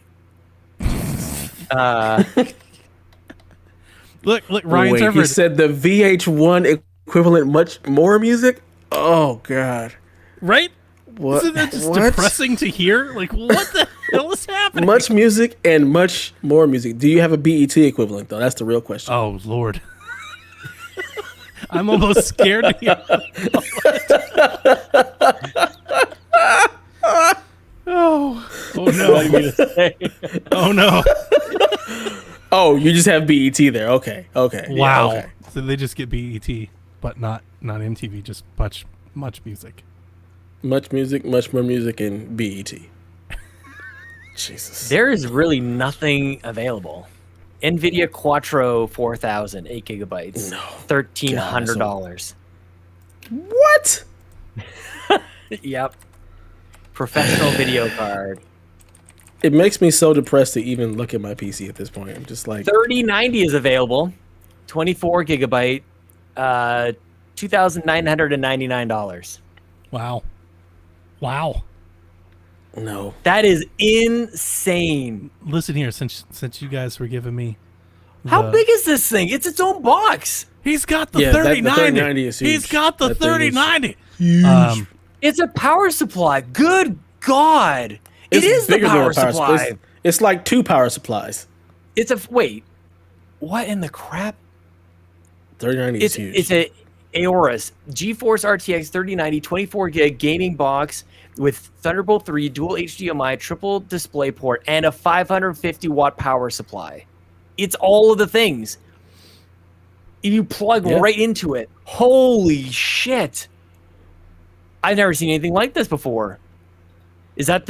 Look, Ryan Wait, he Turford. said the VH1 equivalent much more music? Oh, God. Right? What? Isn't that just What? depressing to hear? Like, what the hell is happening? Much music and much more music. Do you have a BET equivalent, though? That's the real question. Oh, Lord. I'm almost scared to hear. Oh no. Oh no. Oh, you just have BET there. Okay. Okay. Yeah, Wow. okay. So they just get BET, but not MTV. Just much music. Much music, much more music, and BET. Jesus. There is really nothing available. NVIDIA Quattro 4000, 8 gigabytes, No. $1,300. What? Yep. Professional video card. It makes me so depressed to even look at my PC at this point. I'm just like 3090 is available, 24 gigabyte, $2,999. Wow. Wow. No. That is insane. Listen here, since you guys were giving me How big is this thing? It's its own box. He's got the Yeah, that- the 3090. 3090 is huge. He's got the That thing is 3090. huge. It's a power supply. Good God. It's It is the bigger than a power supply. It's like 2 power supplies. It's a wait. What in the crap? 3090 is huge. It's a Aorus GeForce RTX 3090 24 gig gaming box with Thunderbolt 3 dual HDMI triple display port and a 550 watt power supply. It's all of the things. You plug right into it. Holy shit! I've never seen anything like this before. Is that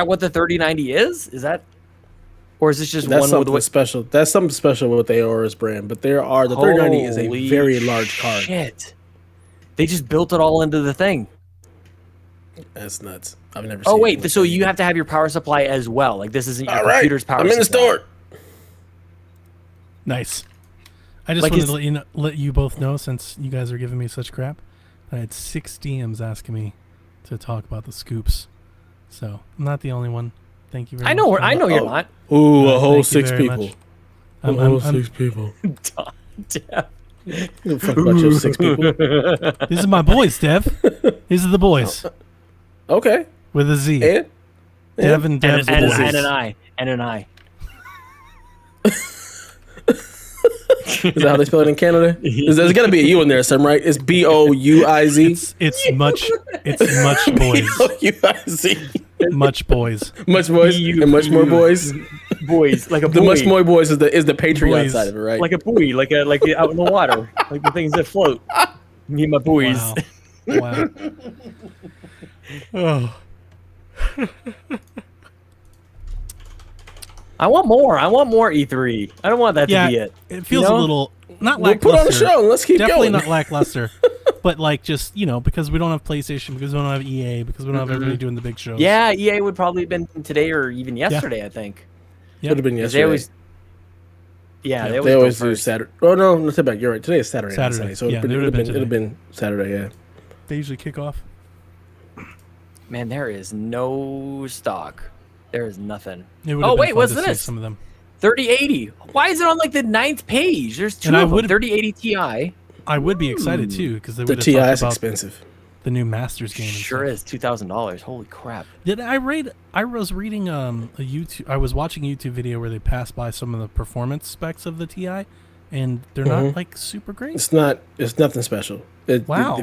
what the 3090 is? Is that, or is this just That's one something with special. That's something special with the Aorus brand. But the 3090 is a Holy very large card. Shit! They just built it all into the thing. That's nuts. I've never. Oh seen wait, so you have to have your power supply as well. Like this isn't your All right, computer's power I'm in the supply. store. Nice. I just Like wanted it's- to let you both know, since you guys are giving me such crap, that I had 6 DMs asking me to talk about the scoops. So I'm not the only one. Thank you very I much. know. I know you're not. Ooh, a whole Thank you 6 very people. much. A whole 6 people. Dev. Give a fuck about your 6 people. These are my boys, Dev. These are the boys. Okay. With a Z. And? Dev and Dev's and boys. an I. And an I. Is that how they spell it in Canada? There's got to be a U in there, something, right? It's BOUIZ. It's much boys. BOUIZ. Much boys. Much boys and much more boys. Boys, like a The buoy. much more boys is the Patreon Boys. side of it, right? Like a buoy, like out in the water, like the things that float. Me and my buoys. Wow. Oh. I want more. I want more E3. I don't want that Yeah, to be it. it feels You know? a little not We'll lackluster. put on the show and let's keep Definitely going. not lackluster. But like just, because we don't have PlayStation, because we don't have EA, because we don't have everybody doing the big shows. Yeah, EA would probably have been today or even yesterday. I think. Would have been 'Cause yesterday. They always. Yeah, they they always go do first. Saturday. Oh no, not that bad. You're right. Today is Saturday. not Saturday. Sunday, so Yeah, it'd they would've been it'd have been Saturday. Yeah. They usually kick off. Man, there is no stock. There is nothing. It would have Oh been wait, fun what's to see this? some of them. 3080. Why is it on like the 9th page? There's two And I of them. would- 3080 Ti. I would be excited too, because they The would have TI talked is about expensive. the new Masters game. And Sure stuff. is $2,000. Holy crap! Did I read? I was reading a YouTube. I was watching a YouTube video where they passed by some of the performance specs of the Ti, and they're not like super great. It's not. It's nothing special. Wow.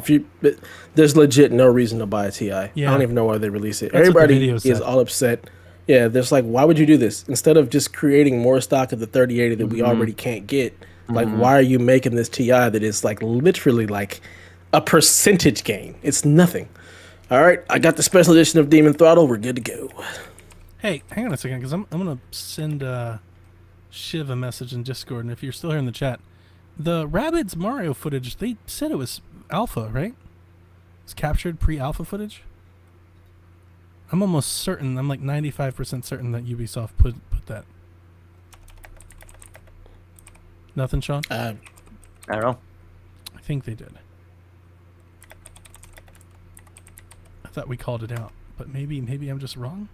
There's legit no reason to buy a TI. I Yeah. don't even know why they release it. That's what the Everybody video is said. all upset. Yeah, there's like, why would you do this instead of just creating more stock of the 3080 that we already can't get? Like, why are you making this TI that is like literally like a percentage gain? It's nothing. All right, I got the special edition of Demon Throttle. We're good to go. Hey, hang on a second, because I'm gonna send Shiv a message in Discord, and if you're still here in the chat, the Rabbids Mario footage, they said it was alpha, right? It's captured pre-alpha footage. I'm almost certain. I'm like 95% certain that Ubisoft put that. Nothing, Sean? I don't know. I think they did. I thought we called it out, but maybe I'm just wrong.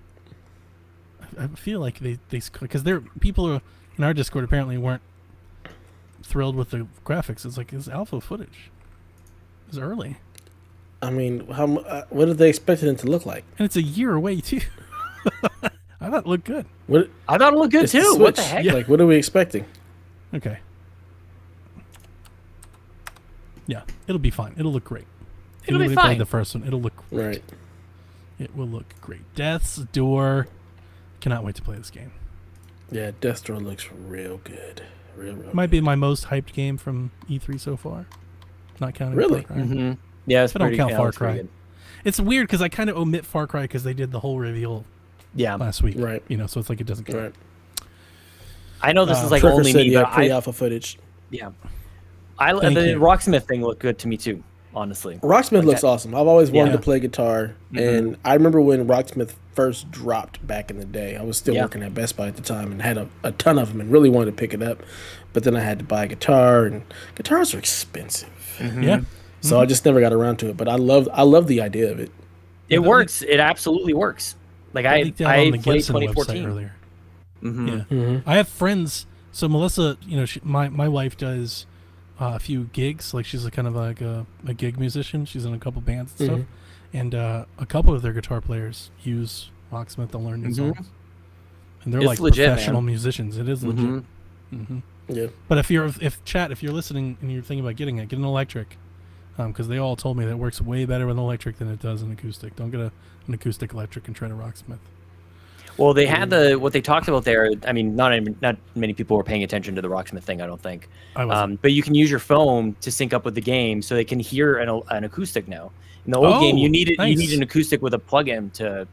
I feel like they because people are in our Discord apparently weren't thrilled with the graphics. It's like it's alpha footage. It's early, I mean, what did they expect it to look like? and it's a year away too. I thought it looked good. What? I thought it looked good It's the too. What the Switch. heck? Yeah. Like, what are we expecting? Okay. Yeah, it'll be fine. It'll look great. It'll be Anybody played fine. the first one, it'll look great. Right. It will look great. Death's Door. Cannot wait to play this game. Yeah, Destro looks real good. Real Might be my most hyped game from E3 so far. Not counting Really? Far Cry. Mm-hmm. Yeah, it's I don't pretty, count yeah, Far it's pretty Cry. good. It's weird because I kind of omit Far Cry because they did the whole reveal last week. Right. You know, so it's like it doesn't count. Right. I know this is like Trucker only said, me, yeah, but pre-alpha footage. yeah. Thank The you. Rocksmith thing looked good to me too, honestly. Rocksmith looks awesome. I've always wanted Yeah. to play guitar, Mhm. and I remember when Rocksmith first dropped back in the day. I was still Yeah. working at Best Buy at the time and had a ton of them and really wanted to pick it up, but then I had to buy a guitar, and guitars are expensive. Yeah. So I just never got around to it. But I love the idea of it. It works. It absolutely works. Like I leaked out on the played Gibson website 2014 earlier. Mm-hmm. Yeah. I have friends. So Melissa, you know, my wife does a few gigs. Like she's a kind of like a gig musician. She's in a couple bands and stuff. And a couple of their guitar players use Rocksmith to learn new songs. And they're It's like legit, professional man. musicians. It is legit. Yeah. But if you're listening and you're thinking about getting it, get an electric. Because they all told me that it works way better with an electric than it does an acoustic. Don't get an acoustic electric and try to Rocksmith. Well, they had what they talked about there. I mean, not many people were paying attention to the Rocksmith thing. I don't think. I wasn't. But you can use your phone to sync up with the game, so they can hear an acoustic now. In the old game, you needed an acoustic with a plug-in to.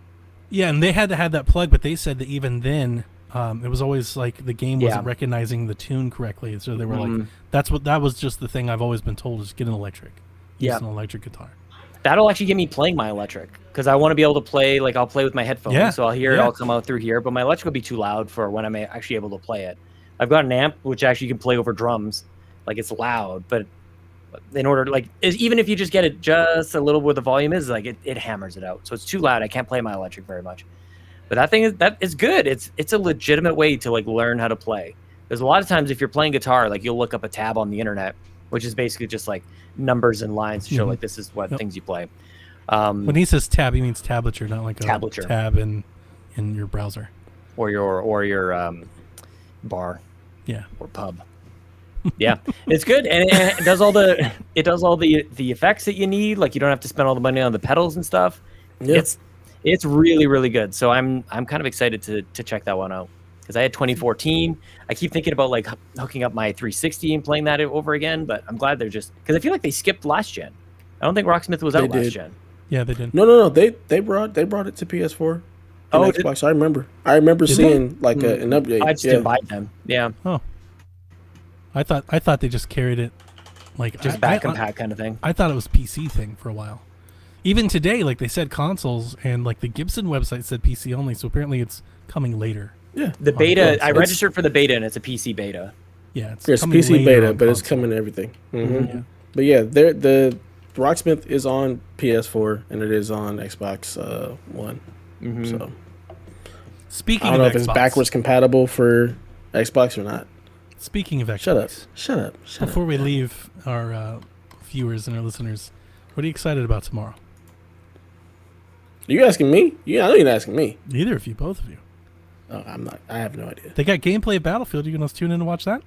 Yeah, and they had to have that plug, but they said that even then, it was always like the game wasn't recognizing the tune correctly. So they were like, that was just the thing I've always been told is get an electric. Use an electric guitar. That'll actually get me playing my electric because I want to be able to play. Like I'll play with my headphones, Yeah, so I'll hear it yeah. all come out through here. But my electric will be too loud for when I'm actually able to play it. I've got an amp which actually can play over drums, like it's loud. But in order, like even if you just get it just a little where the volume is, like it hammers it out. So it's too loud. I can't play my electric very much. But that is good. It's a legitimate way to like learn how to play. There's a lot of times if you're playing guitar, like you'll look up a tab on the internet, which is basically just like numbers and lines to show like this is what things you play. When he says tab, he means tablature, not like a Tablature. tab in your browser or your bar, yeah, or pub. Yeah, it's good, and it does all the effects that you need. Like you don't have to spend all the money on the pedals and stuff. Yeah. It's really really good. So I'm kind of excited to check that one out because I had 2014. I keep thinking about like hooking up my 360 and playing that over again, but I'm glad they're just because I feel like they skipped last gen. I don't think Rocksmith was out They last did. gen. Yeah, they did. No. They brought it to PS4 and Xbox. I remember Did seeing like an update. I just didn't buy them. Yeah. Oh. I thought they just carried it like Just back and pack kind of thing. I thought it was PC thing for a while. Even today, like they said consoles, and like the Gibson website said PC only, so apparently it's coming later. Yeah. The beta, I registered for the beta, and it's a PC beta. Yeah, it's It's coming PC later beta, on but it's console. coming to everything. Yeah. But yeah, the Rocksmith is on PS4 and it is on Xbox One. So Speaking I don't of know if it's Xbox. backwards compatible for Xbox or not. Speaking of Xbox, Shut up. Before we leave our viewers and our listeners, what are you excited about tomorrow? Are you asking me? Yeah, I know you're not asking me. Neither of you, both of you. Oh, I'm not. I have no idea. They got gameplay of Battlefield. You gonna tune in to watch that?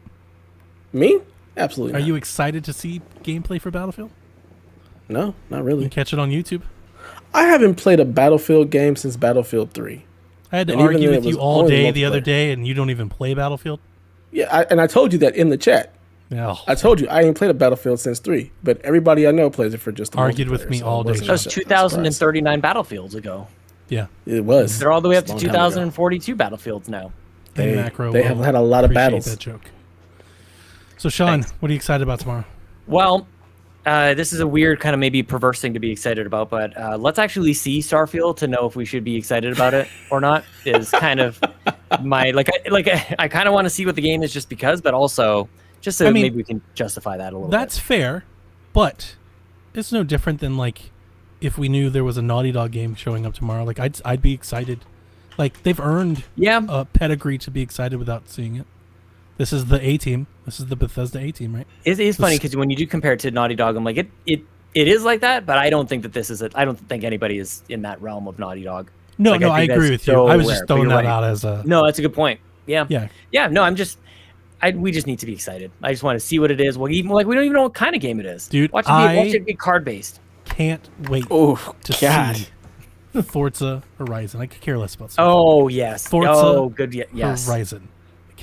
Me? Absolutely. Are not. you excited to see gameplay for Battlefield? No, not You really. can catch it on YouTube. I haven't played a Battlefield game since Battlefield 3. I had to And even argue then, with it you was all only day the other multiplayer. day, and you don't even play Battlefield. Yeah, and I told you that in the chat. Yeah. I told you I ain't played a Battlefield since 3, but everybody I know plays it for just the Argued with multiplayer, me so all I day. wasn't That was surprised. 2039 Battlefields ago. Yeah. It was. They're all the way up It's a to long time ago. 2042 Battlefields now. They, Macro they will have had a lot of appreciate battles. that joke. So, Sean, what are you excited about tomorrow? Well, this is a weird kind of maybe perverse thing to be excited about, but let's actually see Starfield to know if we should be excited about it or not. Is kind of my I kind of want to see what the game is just because, but also just so maybe we can justify that a little. That's fair, but it's no different than like if we knew there was a Naughty Dog game showing up tomorrow. Like I'd be excited. Like they've earned a pedigree to be excited without seeing it. This is the A team. This is the Bethesda A team, right? It is funny because when you do compare it to Naughty Dog, I'm like it is like that, but I don't think that this is I don't think anybody is in that realm of Naughty Dog. No, Like, no, I think agree that's with you. so I was rare, just but throwing you're that right. out as a No, that's a good point. Yeah. Yeah. No, we just need to be excited. I just want to see what it is. Well, even we don't even know what kind of game it is. Dude, watch I it be card based. can't wait Oh, to God. see Forza Horizon. I could care less about stuff. Oh yes. Forza Oh good. Yes. Horizon.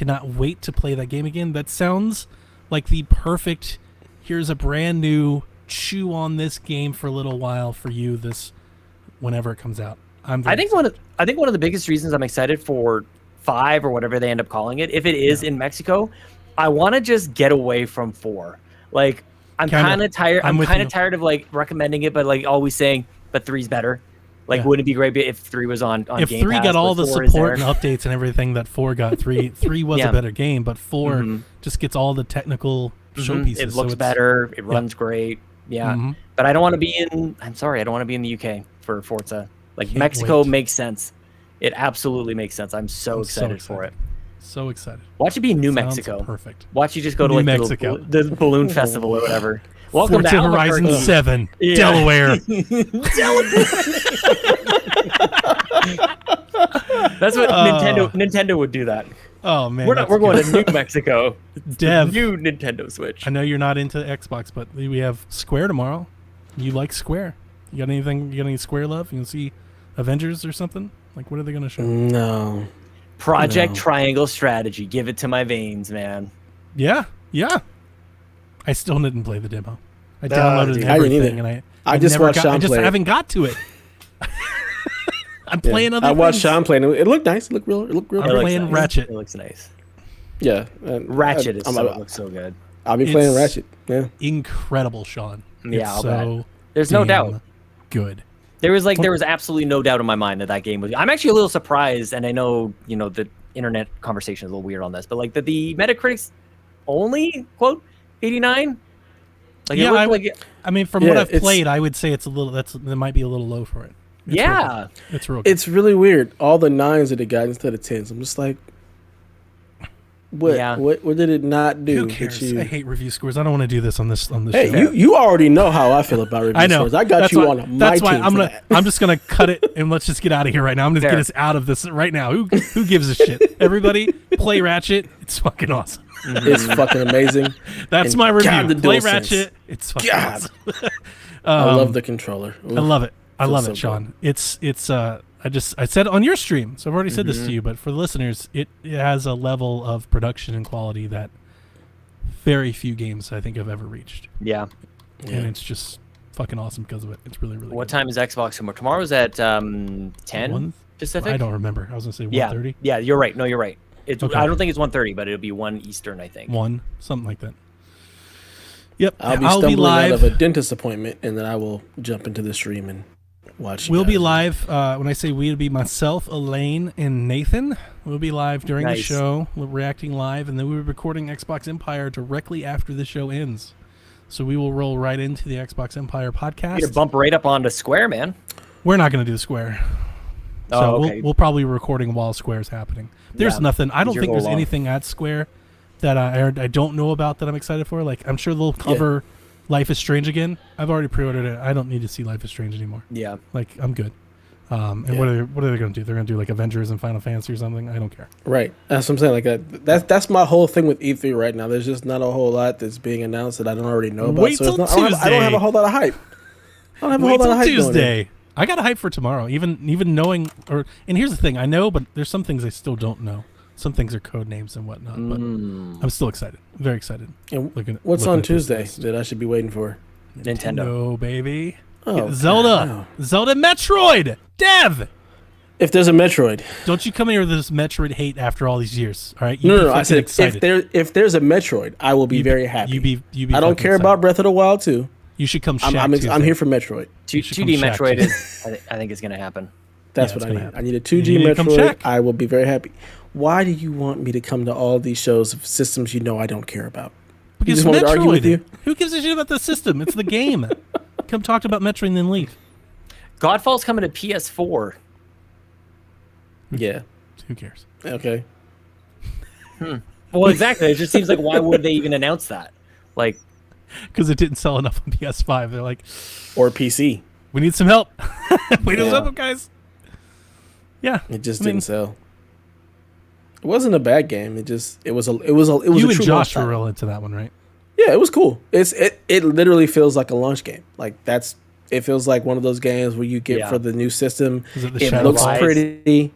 cannot wait to play that game again. That sounds like the perfect. Here's a brand new chew on this game for a little while for you. This whenever it comes out. I think one of the biggest reasons I'm excited for 5 or whatever they end up calling it, if it is in Mexico, I want to just get away from 4. Like I'm kind of tired. I'm kind of tired of like recommending it, but like always saying, but 3's better. Like, wouldn't it be great if 3 was on if Game 3 Pass, got all the support and there? updates and everything that 4 got, 3 was a better game, but 4 just gets all the technical showpieces. It looks better. It runs great. Yeah. But I don't want to be in. I'm sorry, I don't want to be in the UK for Forza. Like Mexico makes sense. It absolutely makes sense. I'm so excited for it. So excited. Watch it be New Sounds Mexico. Perfect. Watch you just go to New like Mexico. the balloon festival or whatever. Welcome Forza to Horizon Albuquerque. 7, Yeah. Delaware. That's what Nintendo would do that. Oh man, we're going to New Mexico. Dev, new Nintendo Switch. I know you're not into Xbox, but we have Square tomorrow. You like Square? You got anything? You got any Square love? You can see Avengers or something? Like, what are they going to show? No. Project Triangle Strategy. Give it to my veins, man. Yeah. I still didn't play the demo. I downloaded everything, and I just watched Sean I just play. haven't got to it. I'm playing other I watched things. Sean playing. It looked nice. It looked real. I'm playing Ratchet. It looks nice. Yeah, Ratchet looks so good. I'll be playing Ratchet. Yeah, incredible, Sean. Yeah, it's I'll bet. There's no doubt. Good. There was absolutely no doubt in my mind that game was. I'm actually a little surprised, and I know the internet conversation is a little weird on this, but like the Metacritic's only quote 89. Like yeah, I mean, from what I've played, I would say it's a little. That might be a little low for it. It's yeah, it's real. Good. It's really weird. All the 9s that it got instead of 10s. I'm just like, what? Yeah. What did it not do? Who cares? I hate review scores. I don't want to do this on this show. Hey, you already know how I feel about review scores. I got that's you why, on my That's why team. I'm just gonna cut it and let's just get out of here right now. I'm gonna get us out of this right now. Who gives a shit? Everybody, play Ratchet. It's fucking awesome. It's fucking amazing. That's and my review. God, Play DualSense. Ratchet. It's fucking awesome. I love the controller. Ooh, I love it. I love so it, Sean. It's I said on your stream, so I've already said this to you, but for the listeners, it has a level of production and quality that very few games I think have ever reached. Yeah. And it's just fucking awesome because of it. It's really, really What good. time is Xbox tomorrow? Tomorrow's at 10 Pacific? I don't remember. I was going to say 1:30. Yeah, you're right. No, you're right. It's Okay. I don't think it's 1:30, but it'll be 1 Eastern, I think. 1, something like that. Yep. I'll be stumbling out of a dentist appointment, and then I will jump into the stream and watch. We'll be live. When I say we, it'll be myself, Elaine, and Nathan. We'll be live during the show. We're reacting live, and then we'll be recording Xbox Empire directly after the show ends. So we will roll right into the Xbox Empire podcast. You bump right up onto Square, man. We're not going to do Square. So Oh, okay. we'll probably be recording while Square's happening. There's nothing. I don't think there's anything at Square that I don't know about that I'm excited for. Like, I'm sure they'll cover Life is Strange again. I've already pre-ordered it. I don't need to see Life is Strange anymore. Yeah. Like, I'm good. And what are they going to do? They're going to do like Avengers and Final Fantasy or something? I don't care. Right. That's what I'm saying. Like that's my whole thing with E3 right now. There's just not a whole lot that's being announced that I don't already know about. Wait so till it's not, Tuesday. I don't have a whole lot of hype. I don't have a Wait whole lot till of hype Tuesday. I got a hype for tomorrow. Even knowing, and here's the thing: I know, but there's some things I still don't know. Some things are code names and whatnot. But I'm still excited. Very excited. And looking what's on at this Tuesday list. that I should be waiting for? Nintendo, baby. Oh, Zelda. wow. Zelda Metroid. Dev. If there's a Metroid, Don't you come here with this Metroid hate after all these years. All right. no. I said if there's a Metroid, I will be very happy. You be I don't fucking care excited. about Breath of the Wild 2. You should come. I'm here for Metroid. 2D Metroid is. I think is going to happen. That's Yeah, what it's I gonna need. happen. I need a You 2G need to come Metroid. check. I will be very happy. Why do you want me to come to all these shows of systems you know I don't care about? You Because just want me to argue with Metroid. you? Who gives a shit about the system? It's the game. Come talk about Metroid and then leave. Godfall's coming to PS4. Yeah. Who cares? Okay. Well, exactly. It just seems like why would they even announce that? Like, Because it didn't sell enough on PS5. They're like, or PC. We need some help. We need Yeah. some help, guys. Yeah. It just I mean, didn't sell. It wasn't a bad game. It was a You and true Josh launch were title. real into that one, right? Yeah, it was cool. It literally feels like a launch game. Like it feels like one of those games where you get Yeah. for the new system. Is it the It Shadow looks Rise? pretty.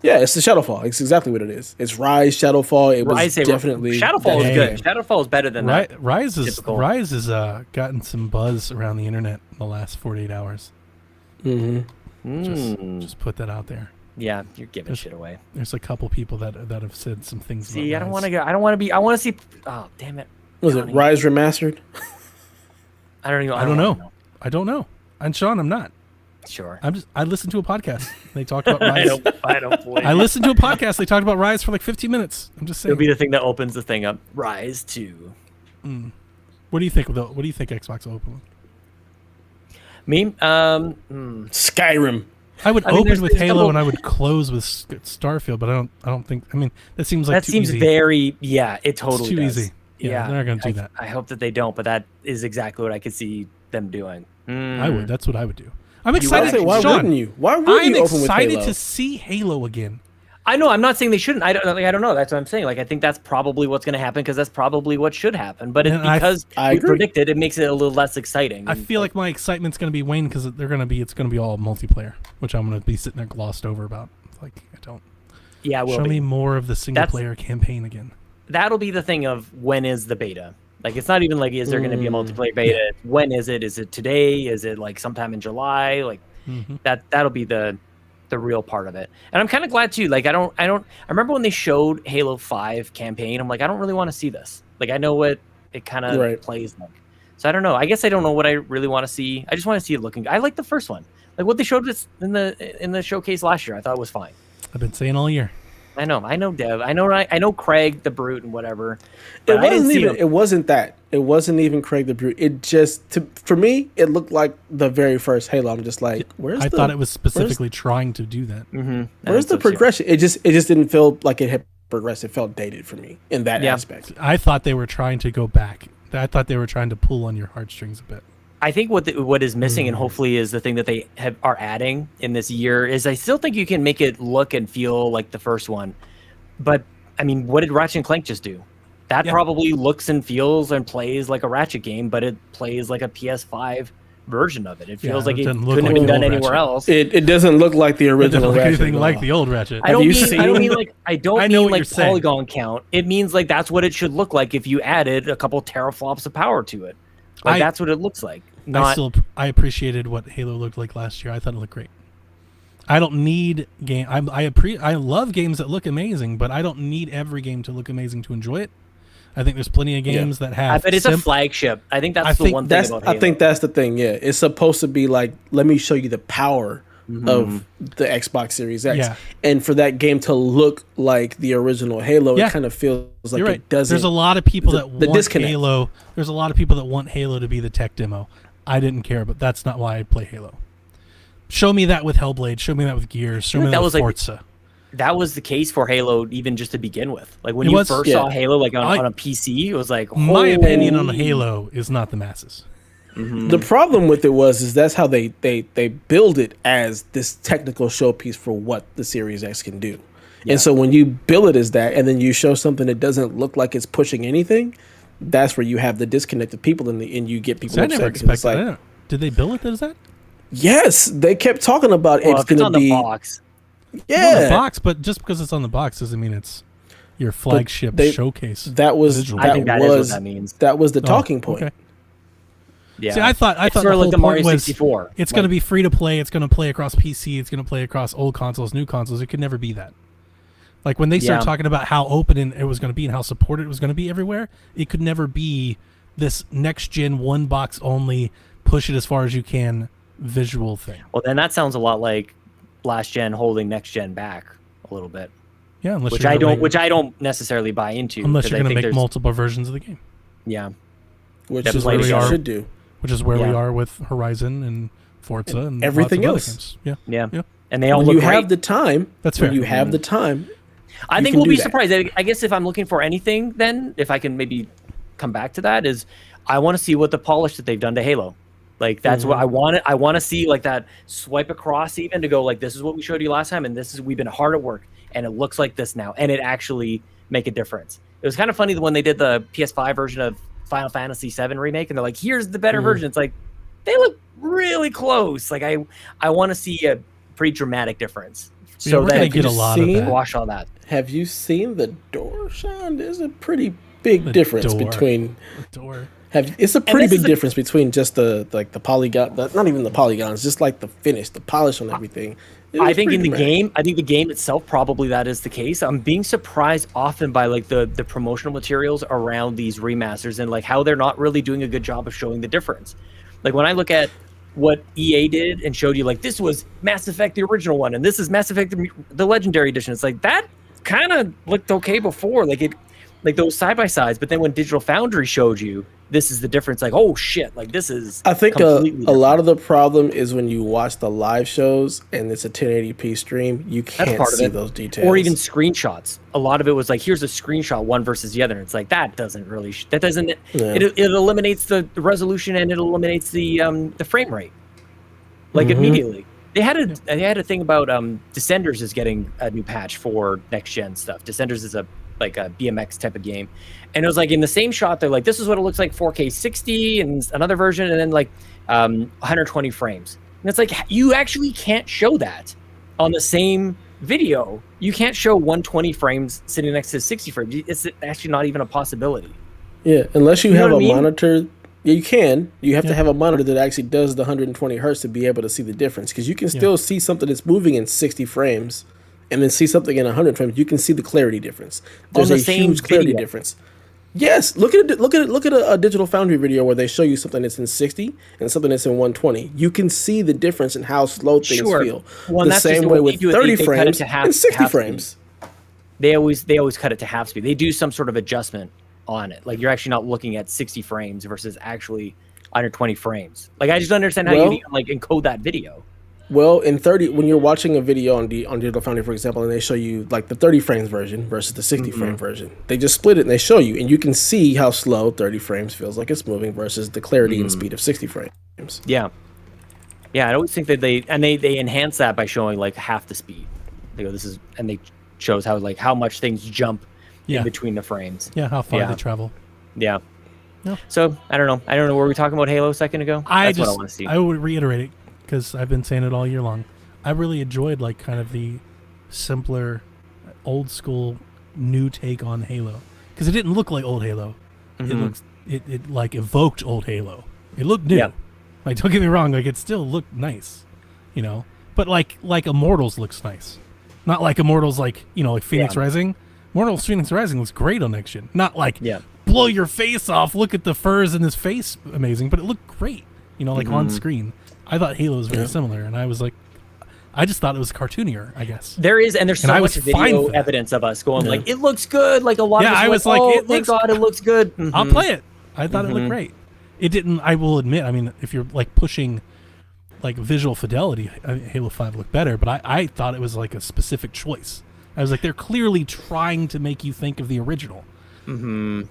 Yeah, it's the Shadowfall. It's exactly what it is. It's Rise, Shadowfall. It was definitely Shadowfall is Hey. good. Shadowfall is better than that. Rise typical. has gotten some buzz around the internet in the last 48 hours. Just put that out there. Yeah, you're giving shit away. There's a couple people that have said some things. See, about I don't Rise. want to go. I don't want to be. I want to see. Oh, damn it! Was it Rise Remastered? I don't even. I don't know. I don't know. And Sean, I'm not. Sure. I listened to a podcast. They talked about Rise. I don't believe I listened to a podcast. They talked about Rise for like 15 minutes. I'm just saying. It'll be the thing that opens the thing up. Rise 2. What do you think? What do you think Xbox will open with? Me? Skyrim. I would I mean, open there's with a Halo couple- and I would close with Starfield, but I don't think. I mean, that seems like That too seems easy. very. Yeah, it totally. It's too does. easy. Yeah, they're not gonna do that. I hope that they don't, but that is exactly what I could see them doing. I would. That's what I would do. I'm You would? excited. Why Sean, wouldn't you? Why would I'm you open with excited Halo? to see Halo again. I know. I'm not saying they shouldn't. I don't know. That's what I'm saying. Like, I think that's probably what's going to happen because that's probably what should happen. But it's And because I we agree. predicted, it makes it a little less exciting. I feel like my excitement's going to be waned because it's going to be all multiplayer, which I'm going to be sitting there glossed over about. It's like I don't. Yeah, it will show be. me more of the single player campaign again. That'll be the thing of when is the beta. Like, it's not even like, is there going to be a multiplayer beta? It's when is it? Is it today? Is it like sometime in July? Like that'll be the real part of it. And I'm kind of glad too. Like, I remember when they showed Halo 5 campaign, I'm like, I don't really want to see this. Like, I know what it kind of plays like. So I don't know. I guess I don't know what I really want to see. I just want to see it looking. I like the first one. Like what they showed us in the showcase last year. I thought it was fine. I've been saying all year. I know Dev. I know Craig the Brute and whatever. It But I didn't wasn't see even. him. It wasn't that. It wasn't even Craig the Brute. It just for me, it looked like the very first Halo. I'm just like, where's? I thought it was specifically trying to do that. Where's the progression? It just didn't feel like it had progressed. It felt dated for me in that aspect. I thought they were trying to go back. I thought they were trying to pull on your heartstrings a bit. I think what is missing, and hopefully is the thing that they are adding in this year, is I still think you can make it look and feel like the first one. But I mean, what did Ratchet and Clank just do? That probably looks and feels and plays like a Ratchet game, but it plays like a PS5 version of it. It feels like it doesn't couldn't look have like been the done old anywhere Ratchet. else. It doesn't look like the It original doesn't look Ratchet. anything at like all. the old Ratchet. I don't mean I like what you're saying. polygon count. It means like that's what it should look like if you added a couple teraflops of power to it. Like that's what it looks like. I appreciated what Halo looked like last year. I thought it looked great. I don't need game. I love games that look amazing, but I don't need every game to look amazing to enjoy it. I think there's plenty of games that have. But it's a flagship. I think that's the one thing about Halo. I think that's the thing. Yeah, it's supposed to be like, let me show you the power of the Xbox Series X, Yeah. and for that game to look like the original Halo, it kind of feels like You're right. it doesn't. There's a lot of people that want disconnect. Halo. There's a lot of people that want Halo to be the tech demo. I didn't care, but that's not why I play Halo. Show me that with Hellblade. Show me that with Gears. Show me that with Forza. That was the case for Halo even just to begin with. Like when It you was- first yeah. saw Halo like on a PC, it was like, My opinion on holy- Halo is not the masses. The problem with it is that's how they build it as this technical showpiece for what the Series X can do. And so when you build it as that, and then you show something that doesn't look like it's pushing anything, that's where you have the disconnected people and you get people See, I upset. never because it's expected like, that. Did they bill it as that? yes, they kept talking about Well, it's if it's going on to be the box. It's on Yeah, the box, but just because it's on the box doesn't mean it's your flagship showcase. That was visual. I think that is what that means. That was the talking point. Okay. Yeah. See, I thought It's the sort of whole like the point Mario was 64. it's going to be free to play. It's going to play across PC. It's going to play across old consoles, new consoles. It could never be that. Like when they started talking about how open it was going to be and how supported it was going to be everywhere, it could never be this next gen one box only, push it as far as you can visual thing. Well, then that sounds a lot like last gen holding next gen back a little bit. Yeah, unless which you're I gonna don't, make- which I don't necessarily buy into. Unless 'cause you're I going to think make there's- multiple versions of the game. Yeah. Which Which is is where what we you are. should do. Which is where we Yeah. are with Horizon and Forza and Everything lots of else. other games. Yeah. And they all When look you great. have the time, That's when fair. you have the time, I you think can we'll do be that. surprised. I guess if I'm looking for anything, then if I can maybe come back to that, is I want to see what the polish that they've done to Halo. Like that's what I want. I want to see like that swipe across even to go like this is what we showed you last time, and this is we've been hard at work, and it looks like this now, and it actually make a difference. It was kind of funny when they did the PS5 version of Final Fantasy VII remake, and they're like, "Here's the better version." It's like they look really close. Like I want to see a pretty dramatic difference so we're that gonna you get a just lot of that. wash all that. Have you seen the door, Sean? There's a pretty big difference door. between. The door. It's a pretty big difference between just the polygon, not even the polygons, just like the finish, the polish on everything. I think in the game, I think the game itself probably that is the case. I'm being surprised often by like the promotional materials around these remasters and like how they're not really doing a good job of showing the difference. Like when I look at what EA did and showed you like this was Mass Effect the original one and this is Mass Effect the Legendary Edition. It's like that kind of looked okay before, like those side by sides. But then when Digital Foundry showed you this is the difference, like oh shit, like this is. I think a lot of the problem is when you watch the live shows and it's a 1080p stream, you can't see those details. Or even screenshots. A lot of it was like here's a screenshot one versus the other. And it's like that doesn't really it eliminates the resolution and it eliminates the frame rate like immediately. They had a thing about Descenders is getting a new patch for next gen stuff. Descenders is a BMX type of game, and it was like in the same shot they're like this is what it looks like 4K 60 and another version and then like 120 frames, and it's like you actually can't show that on the same video. You can't show 120 frames sitting next to 60 frames. It's actually not even a possibility. Yeah, unless you have know a what I mean? monitor. Yeah, you can. You have to have a monitor that actually does the 120 hertz to be able to see the difference, because you can still see something that's moving in 60 frames and then see something in 100 frames. You can see the clarity difference. There's On a the same huge clarity video. difference. Yes, look at a Digital Foundry video where they show you something that's in 60 and something that's in 120. You can see the difference in how slow things feel. Well, the that's same just way what with they do. 30 They cut it frames to half- and 60 half speed. frames. They always cut it to half speed. They do some sort of adjustment on it. Like you're actually not looking at 60 frames versus actually under 20 frames. Like I just don't understand how you even like encode that video. Well, in 30, when you're watching a video on Digital Foundry, for example, and they show you like the 30 frames version versus the 60 frame version, they just split it and they show you, and you can see how slow 30 frames feels like it's moving versus the clarity and speed of 60 frames. Yeah. I always think that they enhance that by showing like half the speed. They go, this is, and they shows how much things jump in between the frames. Yeah, how far they travel. Yeah. So I don't know. Were we talking about Halo a second ago? That's what I want to see. I would reiterate it because I've been saying it all year long. I really enjoyed like kind of the simpler, old school, new take on Halo, because it didn't look like old Halo. It like evoked old Halo. It looked new. Yeah. Like don't get me wrong, like it still looked nice, you know. But like Immortals looks nice, not like Immortals like like Phoenix Rising. Immortals Phoenix Rising looks great on next gen. Not like blow your face off. Look at the furs in his face, amazing. But it looked great, like on screen. I thought Halo was very similar, and I was like, I just thought it was cartoonier, I guess. There's so much video evidence of us going like, it looks good. Like a lot of us I was like, like, oh, thank God, it looks good. I'll play it. I thought it looked great. It didn't. I will admit. I mean, if you're like pushing like visual fidelity, Halo 5 looked better. But I thought it was like a specific choice. I was like, they're clearly trying to make you think of the original. We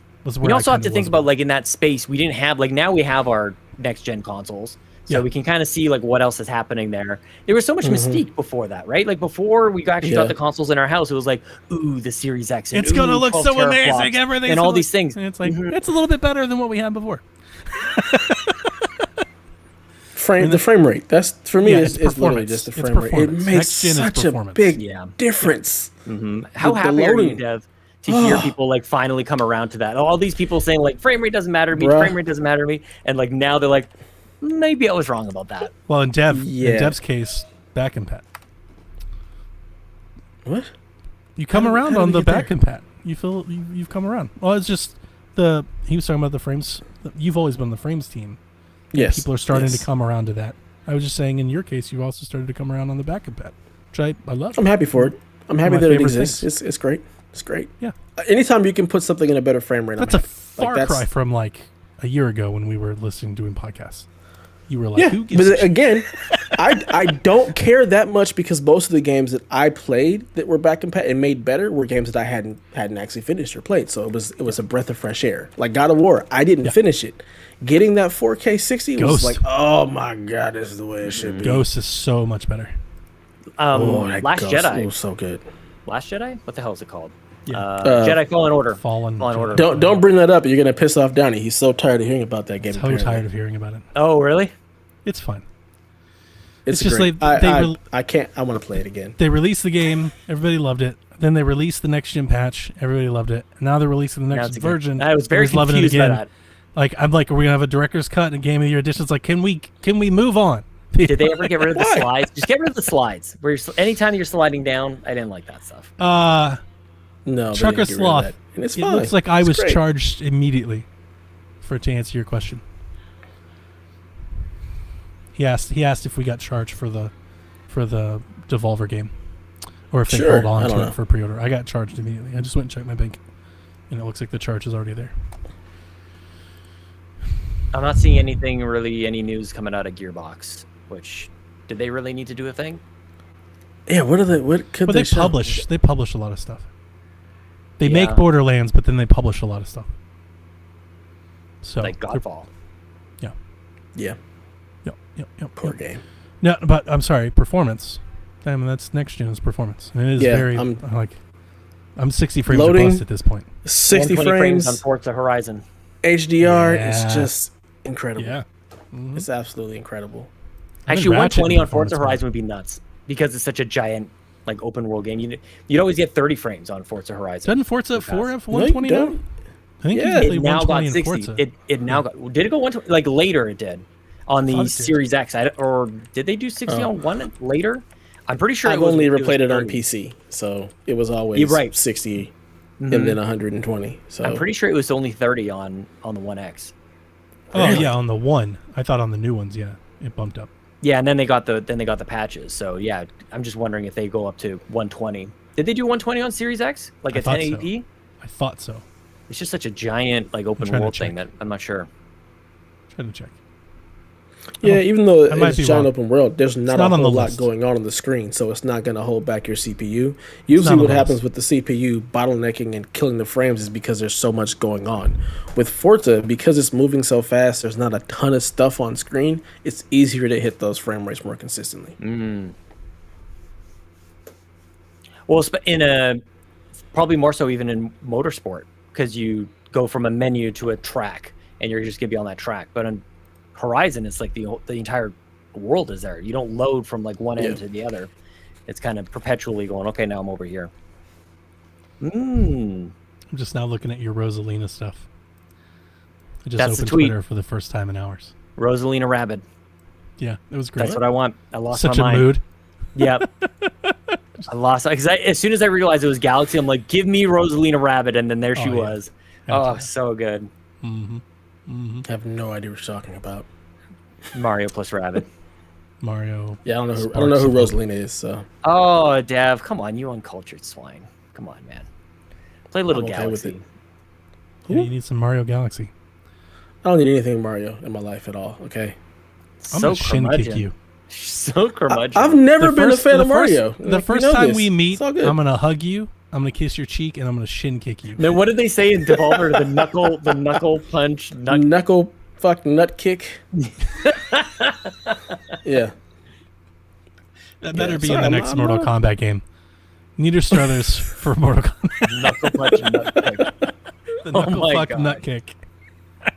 also have to think about like in that space, we didn't have like now we have our next gen consoles. So we can kind of see like what else is happening there. There was so much mystique before that, right? Like before we actually got the consoles in our house, it was like, ooh, the Series X. And, it's going to look so amazing. Everything and all these things. And it's like, it's a little bit better than what we had before. The frame rate. That's for me. It's literally just the frame rate. It makes such a big difference. How happy are you, Dev, to hear people like finally come around to that? All these people saying like frame rate doesn't matter to me, frame rate doesn't matter to me, and like now they're like, maybe I was wrong about that. Well, in Dev's case, back and pat. What? You come around on the back and pat. You feel you've come around. Well, it's just he was talking about the frames. You've always been the frames team. Yes. People are starting to come around to that. I was just saying, in your case, you also started to come around on the back and pat, which I love. I'm happy for it. I'm happy that it exists. It's great. It's great. Yeah. Anytime you can put something in a better frame rate, that's a far cry from like a year ago when we were doing podcasts. You were like, who gives but again, I don't care that much, because most of the games that I played that were back and pat and made better were games that I hadn't actually finished or played. So it was a breath of fresh air. Like God of War, I didn't finish it. Getting that 4K 60 was like, oh my God, this is the way it should be. Ghost is so much better. Last Ghost, Jedi. it was so good. Last Jedi? What the hell is it called? Yeah. Jedi Fallen Order. Fallen Order. Don't bring that up. You're gonna piss off Downey. He's so tired of hearing about that game. So tired of hearing about it. Oh, really? It's fine. It's just great. like I can't. I want to play it again. They released the game, everybody loved it. Then they released the next gen patch, everybody loved it. And now they're releasing the next version. I was very everybody's loving it confused by again. that. Like I'm like, are we gonna have a director's cut and a game of the year edition? It's like, can we move on? Did they ever get rid of the slides? Just get rid of the slides. Where anytime you're sliding down, I didn't like that stuff. No, Trucker Sloth. And it's it fine. looks like I It's was great. charged immediately to answer your question. He asked if we got charged for the Devolver game, or if they Sure, hold on I don't to know. it for pre-order. I got charged immediately. I just went and checked my bank, and it looks like the charge is already there. I'm not seeing anything really, any news coming out of Gearbox. Which, did they really need to do a thing? Yeah, what are they? What could But they they show? publish. They publish a lot of stuff. They Yeah. make Borderlands, but then they publish a lot of stuff. So Like Godfall. Yeah. Yeah. Yep. Poor game. No, but I'm sorry. Performance. I mean, that's next gen's performance, and it is Yeah, very I'm 60 frames Loading. robust at this point. 60 120 frames on Forza Horizon. HDR Yeah. is just incredible. Yeah. It's absolutely incredible. Actually, Ratchet 120 on performance, Forza Horizon would be nuts because it's such a giant, like, open world game. You'd always get 30 frames on Forza Horizon. Doesn't Forza 4 have No, you 120 now? don't. I think Yeah. you can play It now 120 got in 60. Forza. It now got. Did it go 120? Like later, it did on thought it the did. Series X. Or did they do 60 on one later? I'm pretty sure I've it was, only it ever was played it on 30. PC, so it was always You're right. 60 Mhm. and then 120. So I'm pretty sure it was only 30 on the One X. Oh Really? yeah, on the one. I thought on the new ones, yeah, it bumped up. Yeah, and then they got the patches. So yeah, I'm just wondering if they go up to 120. Did they do 120 on Series X? Like I a thought 1080p? I thought so. It's just such a giant like open trying to world check. thing that I'm not sure. Trying to check. yeah, even though I might it's be giant wrong. open world, there's not a not on whole the lot list. going on the screen, so it's not going to hold back your CPU. not Usually, on what the happens list. with the CPU bottlenecking and killing the frames is because there's so much going on. With Forza, because it's moving so fast, there's not a ton of stuff on screen. It's easier to hit those frame rates more consistently. Well, probably more so even in motorsport because you go from a menu to a track and you're just gonna be on that track. But on Horizon, it's like the entire world is there. You don't load from like one end Yeah. to the other. It's kind of perpetually going. Okay, now I'm over here. Mm. I'm just now looking at your Rosalina stuff. I just That's the opened tweet. Twitter for the first time in hours. Rosalina Rabid. Yeah, it was great. That's what I want. I lost Such my a mind. mood. Yep. I lost because as soon as I realized it was Galaxy, I'm like, give me Rosalina Rabbit, and then there she Oh, yeah. was. Oh, Gotcha. so good. Mm-hmm. Mm-hmm. I have no idea what you're talking about. Mario plus Rabbit. Mario. Yeah, I don't know who Sparks. Rosalina is. So Oh, Dev, come on, you uncultured swine. Come on, man. Play Little I'm okay with Galaxy. Yeah, you need some Mario Galaxy. I don't need anything Mario in my life at all. Okay, I'm So gonna shin kick curmudgeon. you. So curmudgeon. I've never The been first- a fan the of first- Mario. The Like, first you know time this. we meet, It's all good. I'm gonna hug you. I'm gonna kiss your cheek, and I'm gonna shin kick you. Then what did they say in Devolver? the knuckle punch, knuckle fuck nut kick. Yeah. That better Yeah, be sorry, in the I'm next not- Mortal Kombat game. Neither Struthers for Mortal Kombat. Knuckle punch, nut kick. The Oh knuckle my fuck God. nut kick.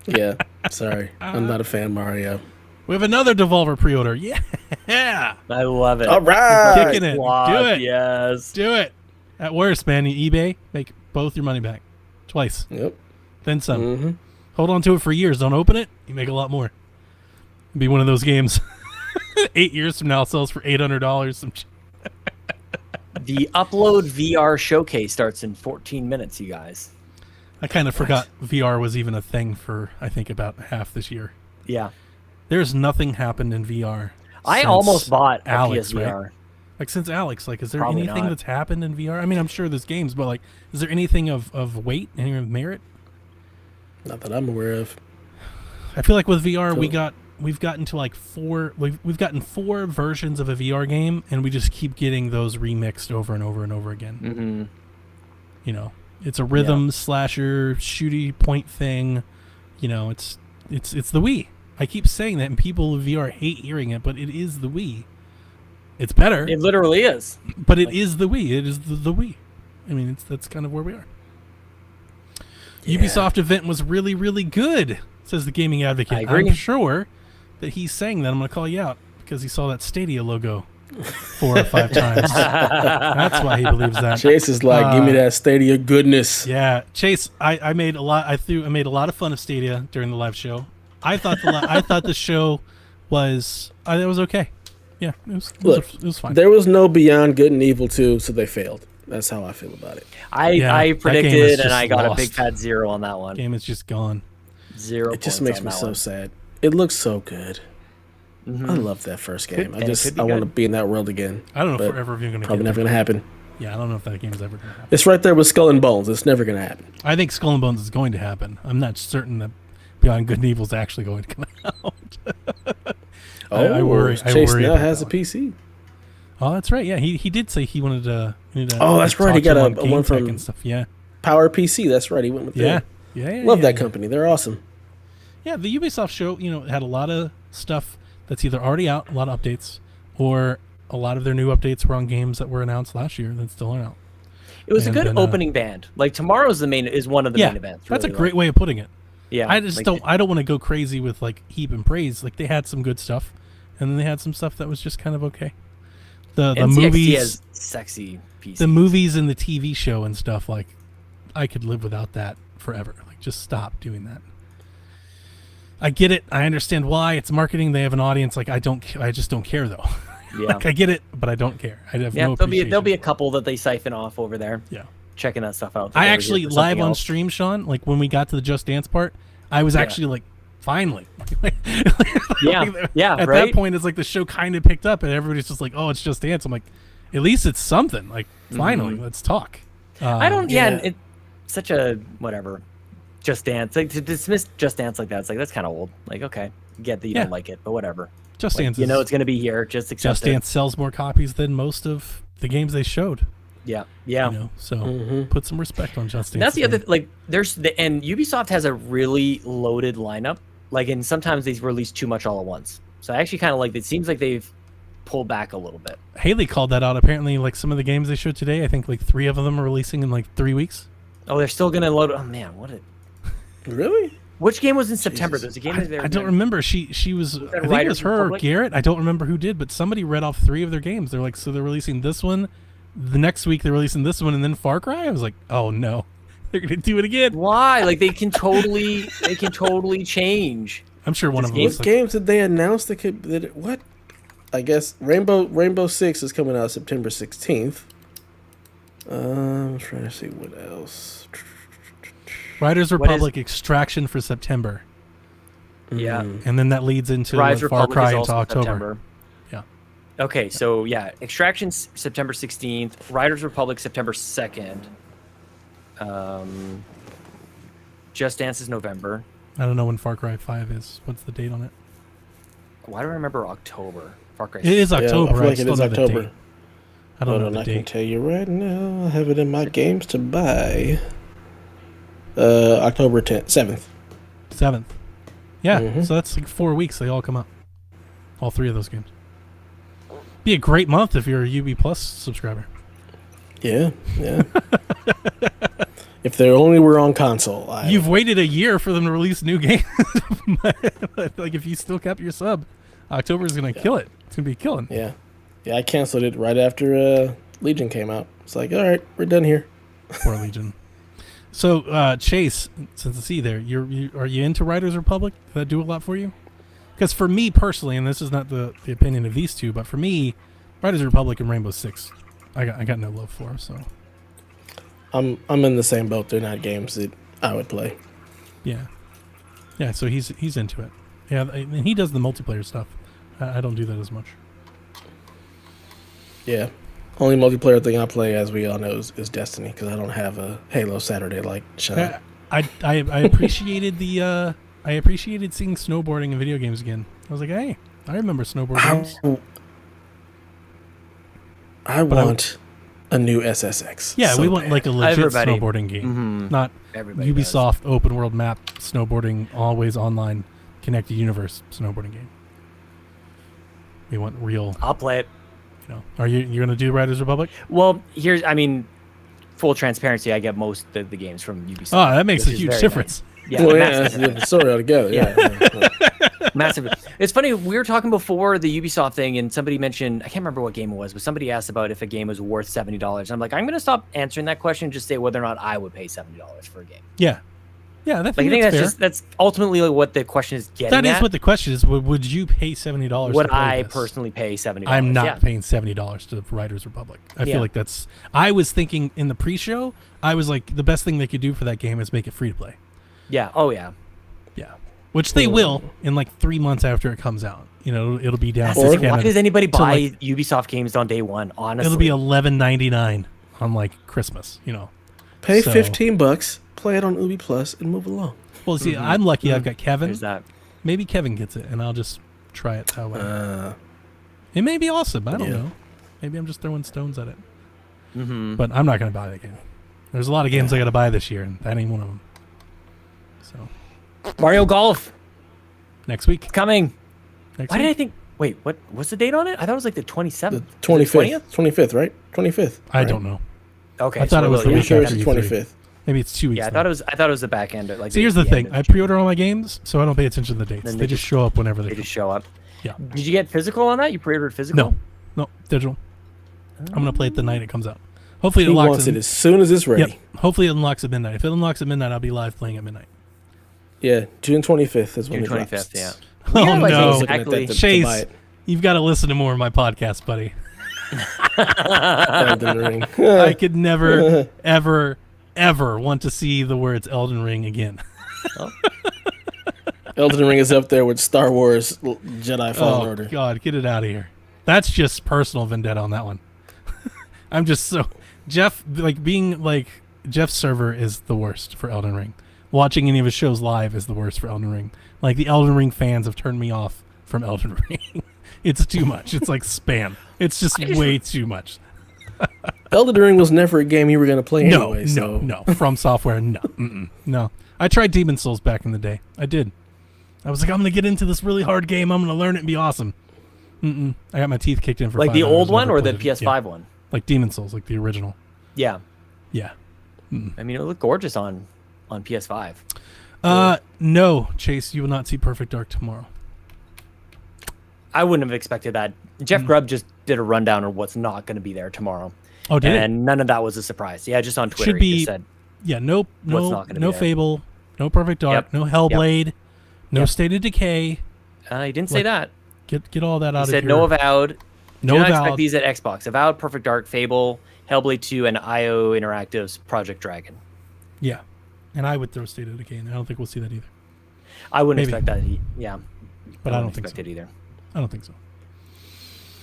Yeah. Sorry, I'm not a fan of Mario. We have another Devolver pre-order. Yeah, I love it. All right. kicking it. Sloth, Do it. Yes. Do it. At worst, man, you eBay, make both your money back, twice, Yep. then some. Mm-hmm. Hold on to it for years. Don't open it. You make a lot more. Be one of those games. 8 years from now, sells for $800. Some The Upload VR showcase starts in 14 minutes, you guys. I kind of forgot VR was even a thing for, I think, about half this year. Yeah. There's nothing happened in VR. I since almost bought a Alex, PSVR. right? Like since Alex, like, is there Probably anything not. that's happened in VR? I mean, I'm sure there's games, but like, is there anything of weight, any of merit? Not that I'm aware of. I feel like with VR, Cool. we've gotten to like we've gotten 4 versions of a VR game, and we just keep getting those remixed over and over and over again. Mm-hmm. You know, it's a rhythm slasher shooty point thing. You know, it's the Wii. I keep saying that, and people with VR hate hearing it, but it is the Wii. It's better. It literally is. But it is the Wii. It is the Wii. I mean, that's kind of where we are. Yeah. Ubisoft event was really, really good, says the Gaming Advocate. I agree. I'm sure that he's saying that. I'm going to call you out because he saw that Stadia logo 4 or 5 times. That's why he believes that. Chase is like, give me that Stadia goodness. Yeah, Chase. I made a lot. I made a lot of fun of Stadia during the live show. I thought the show was it was okay. Yeah, it was fine. There was no Beyond Good and Evil 2, so they failed. That's how I feel about it. I predicted, and I got a big fat 0 on that one. Game is just gone. 0. It just makes me so sad. It looks so good. I love that first game. I want to be in that world again. I don't know if we're ever going to. Probably never going to happen. Yeah, I don't know if that game's ever going to happen. It's right there with Skull and Bones. It's never going to happen. I think Skull and Bones is going to happen. I'm not certain that Beyond Good and Evil is actually going to come out. I worry. Chase now has a PC. Oh, that's right. Yeah, he did say he wanted to. Oh, that's right. He got a one from and stuff. Yeah, Power PC. That's right. He went with yeah. Love that company. They're awesome. Yeah, the Ubisoft show, had a lot of stuff that's either already out, a lot of updates, or a lot of their new updates were on games that were announced last year that still aren't out. It was a good opening band. Like tomorrow's is one of the main events. That's a great way of putting it. Yeah, I just don't want to go crazy with like heap and praise. Like they had some good stuff, and then they had some stuff that was just kind of okay. The movies, has sexy pieces. The movies and the TV show and stuff, like I could live without that forever. Like just stop doing that. I get it. I understand why it's marketing. They have an audience. Like I just don't care though. Yeah. Like I get it, but I don't care. I have no appreciation. There'll be a couple that they siphon off over there. Yeah. Checking that stuff out. I actually live on stream, Sean. Like when we got to the Just Dance part, I was actually like, finally. Yeah. At that point, it's like the show kind of picked up, and everybody's just like, "Oh, it's Just Dance." I'm like, at least it's something. Like finally, let's talk. I don't. It's such a whatever. Just Dance. Like to dismiss Just Dance like that, it's like that's kind of old. Like okay, get that you don't like it, but whatever. Just Dance. You know it's going to be here. Just accept Just Dance sells more copies than most of the games they showed. Yeah. So put some respect on Just Dance. That's the other and Ubisoft has a really loaded lineup. Like, and sometimes they release too much all at once. So I actually kind of like. It seems like they've pulled back a little bit. Haley called that out. Apparently, like some of the games they showed today, I think like 3 of them are releasing in like 3 weeks. Oh, they're still going to load. Oh man, what a. Really? Which game was in September? There's a game that I don't remember. She was I think it was her or Garrett. I don't remember who did, but somebody read off 3 of their games. They're like, so they're releasing this one. The next week they're releasing this one, and then Far Cry. I was like, oh no, they're gonna do it again. Why? Like they can totally change. I'm sure one of them. What games did they announce that could? What? I guess Rainbow Six is coming out September 16th. I'm trying to see what else. Riders Republic Extraction for September. Yeah. And then that leads into Far Cry into October. September. Yeah. Okay, so Extraction September 16th, Riders Republic September 2nd. Just Dance is November. I don't know when Far Cry 5 is. What's the date on it? Why do I remember October? Far Cry. It is October. I feel like it is October. I don't know the date. I can tell you right now. I have it in my games to buy. October 7th. 7th. Yeah, so that's like 4 weeks. They all come out. All 3 of those games. Be a great month if you're a UB Plus subscriber. Yeah. If they only were on console. You've waited a year for them to release new games. Like if you still kept your sub, October is going to kill it. It's going to be killing. Yeah, I canceled it right after Legion came out. It's like, all right, we're done here. Poor Legion. So, Chase, since I see there, are you into Riders Republic? Does that do a lot for you? Because for me personally, and this is not the opinion of these two, but for me, Riders Republic and Rainbow Six, I got no love for. So, I'm in the same boat. They're not games that I would play. Yeah. So he's into it. Yeah, and he does the multiplayer stuff. I don't do that as much. Yeah. Only multiplayer thing I play, as we all know, is Destiny, because I don't have a Halo Saturday like Sean. I appreciated I appreciated seeing snowboarding in video games again. I was like, hey, I remember snowboard games. I want a new SSX. Yeah, we want like a legit Everybody. snowboarding game, not Everybody Ubisoft open world map snowboarding, always online, connected universe snowboarding game. We want real. I'll play it. Are you're gonna do Riders Republic? Well, full transparency, I get most of the games from Ubisoft. Oh, that makes a huge difference. Nice. Yeah, well, that's the story altogether. Yeah. Massive. It's funny, we were talking before the Ubisoft thing, and somebody mentioned, I can't remember what game it was, but somebody asked about if a game was worth $70. I'm like, I'm going to stop answering that question and just say whether or not I would pay $70 for a game. Yeah. Yeah, I think that's ultimately what the question is getting That is at. what the question is. Would you pay $70? Would to play I this? personally pay $70? I'm not Yeah. paying $70 to Riders Republic. I Yeah. feel like that's. I was thinking in the pre-show, I was like, the best thing they could do for that game is make it free to play. Yeah. Oh, yeah. Yeah. Which they will in like 3 months after it comes out. You know, it'll be down. That's the thing. Why does anybody to, buy like, Ubisoft games on day one? Honestly, It'll be $11.99 on like Christmas. You know, Pay So- $15, play it on Ubi Plus, and move along. Well, see, I'm lucky. I've got Kevin. There's that. Maybe Kevin gets it, and I'll just try it that way. It may be awesome. I don't know. Maybe I'm just throwing stones at it. But I'm not going to buy that game. There's a lot of games I got to buy this year, and that ain't one of them. So Mario Golf next week coming. Next Why did I week? think? Wait, what's the date on it? I thought it was like the 27th. 25th. 25th, right? 25th. I right? don't know. Okay, I thought so it was the really, week sure after it's E3. 25th. Maybe it's 2 weeks. Yeah, I then. thought it was the back end. Like, So here's the thing: I pre-order all my games, so I don't pay attention to the dates. Then They just show up whenever they just show up. Yeah. Did you get physical on that? You pre-ordered physical? No, digital. I'm gonna play it the night it comes out. Hopefully, He it unlocks wants it as soon as it's ready. Yep. Hopefully, it unlocks at midnight. If it unlocks at midnight, I'll be live playing at midnight. Yeah, June 25th is when June it drops. 25th, yeah. Oh Yeah, like no, exactly. to buy Chase, it. you've got to listen to more of my podcast, buddy. Elden Ring. I could never, ever want to see the words Elden Ring again. Elden Ring is up there with Star Wars Jedi Fallen Order. God, get it out of here. That's just personal vendetta on that one. I'm just so Jeff, like being like Jeff's server is the worst for Elden Ring. Watching any of his shows live is the worst for Elden Ring. Like the Elden Ring fans have turned me off from Elden Ring. It's too much. It's like spam. It's just way too much. Elden Ring was never a game you were going to play No, anyway. so. no. From Software, no. No. I tried Demon Souls back in the day. I did. I was like, I'm going to get into this really hard game. I'm going to learn it and be awesome. I got my teeth kicked in for Like 5 the hours, old one never or the played it. PS5 Yeah. one? Like Demon Souls, like the original. Yeah. Yeah. I mean, it looked gorgeous on PS5. No, Chase, you will not see Perfect Dark tomorrow. I wouldn't have expected that. Jeff Grubb just did a rundown of what's not going to be there tomorrow. Oh, did it? And none of that was a surprise. Yeah, just on Twitter Should he be just said, yeah, no what's not gonna be there. Fable, no Perfect Dark, Yep. no Hellblade, no Yep. State of Decay. He didn't say Like, that. Get all that out He of said here. no Avowed. No Do not Avowed. expect these at Xbox. Avowed, Perfect Dark, Fable, Hellblade 2, and IO Interactive's Project Dragon. Yeah. And I would throw State of Decay in there. I don't think we'll see that either. I wouldn't Maybe. expect that. Yeah. But I don't wouldn't think expect so. it either. I don't think so.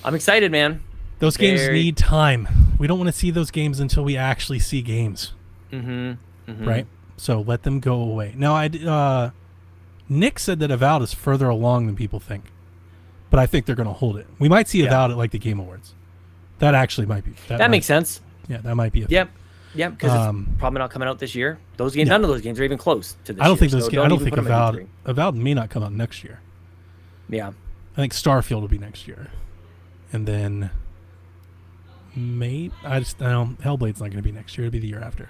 I'm excited, man. Those games Very- need time. We don't want to see those games until we actually see games. Right? So let them go away. Now, Nick said that Avowed is further along than people think. But I think they're going to hold it. We might see Avowed at like the Game Awards. That actually might be. That makes sense. Yeah, that might be. Yep, because it's probably not coming out this year. Those games, none of those games are even close to this. I don't year, think those. so I don't even think put 'em at E3. Avowed may not come out next year. Yeah, I think Starfield will be next year, and then I know Hellblade's not going to be next year. It'll be the year after.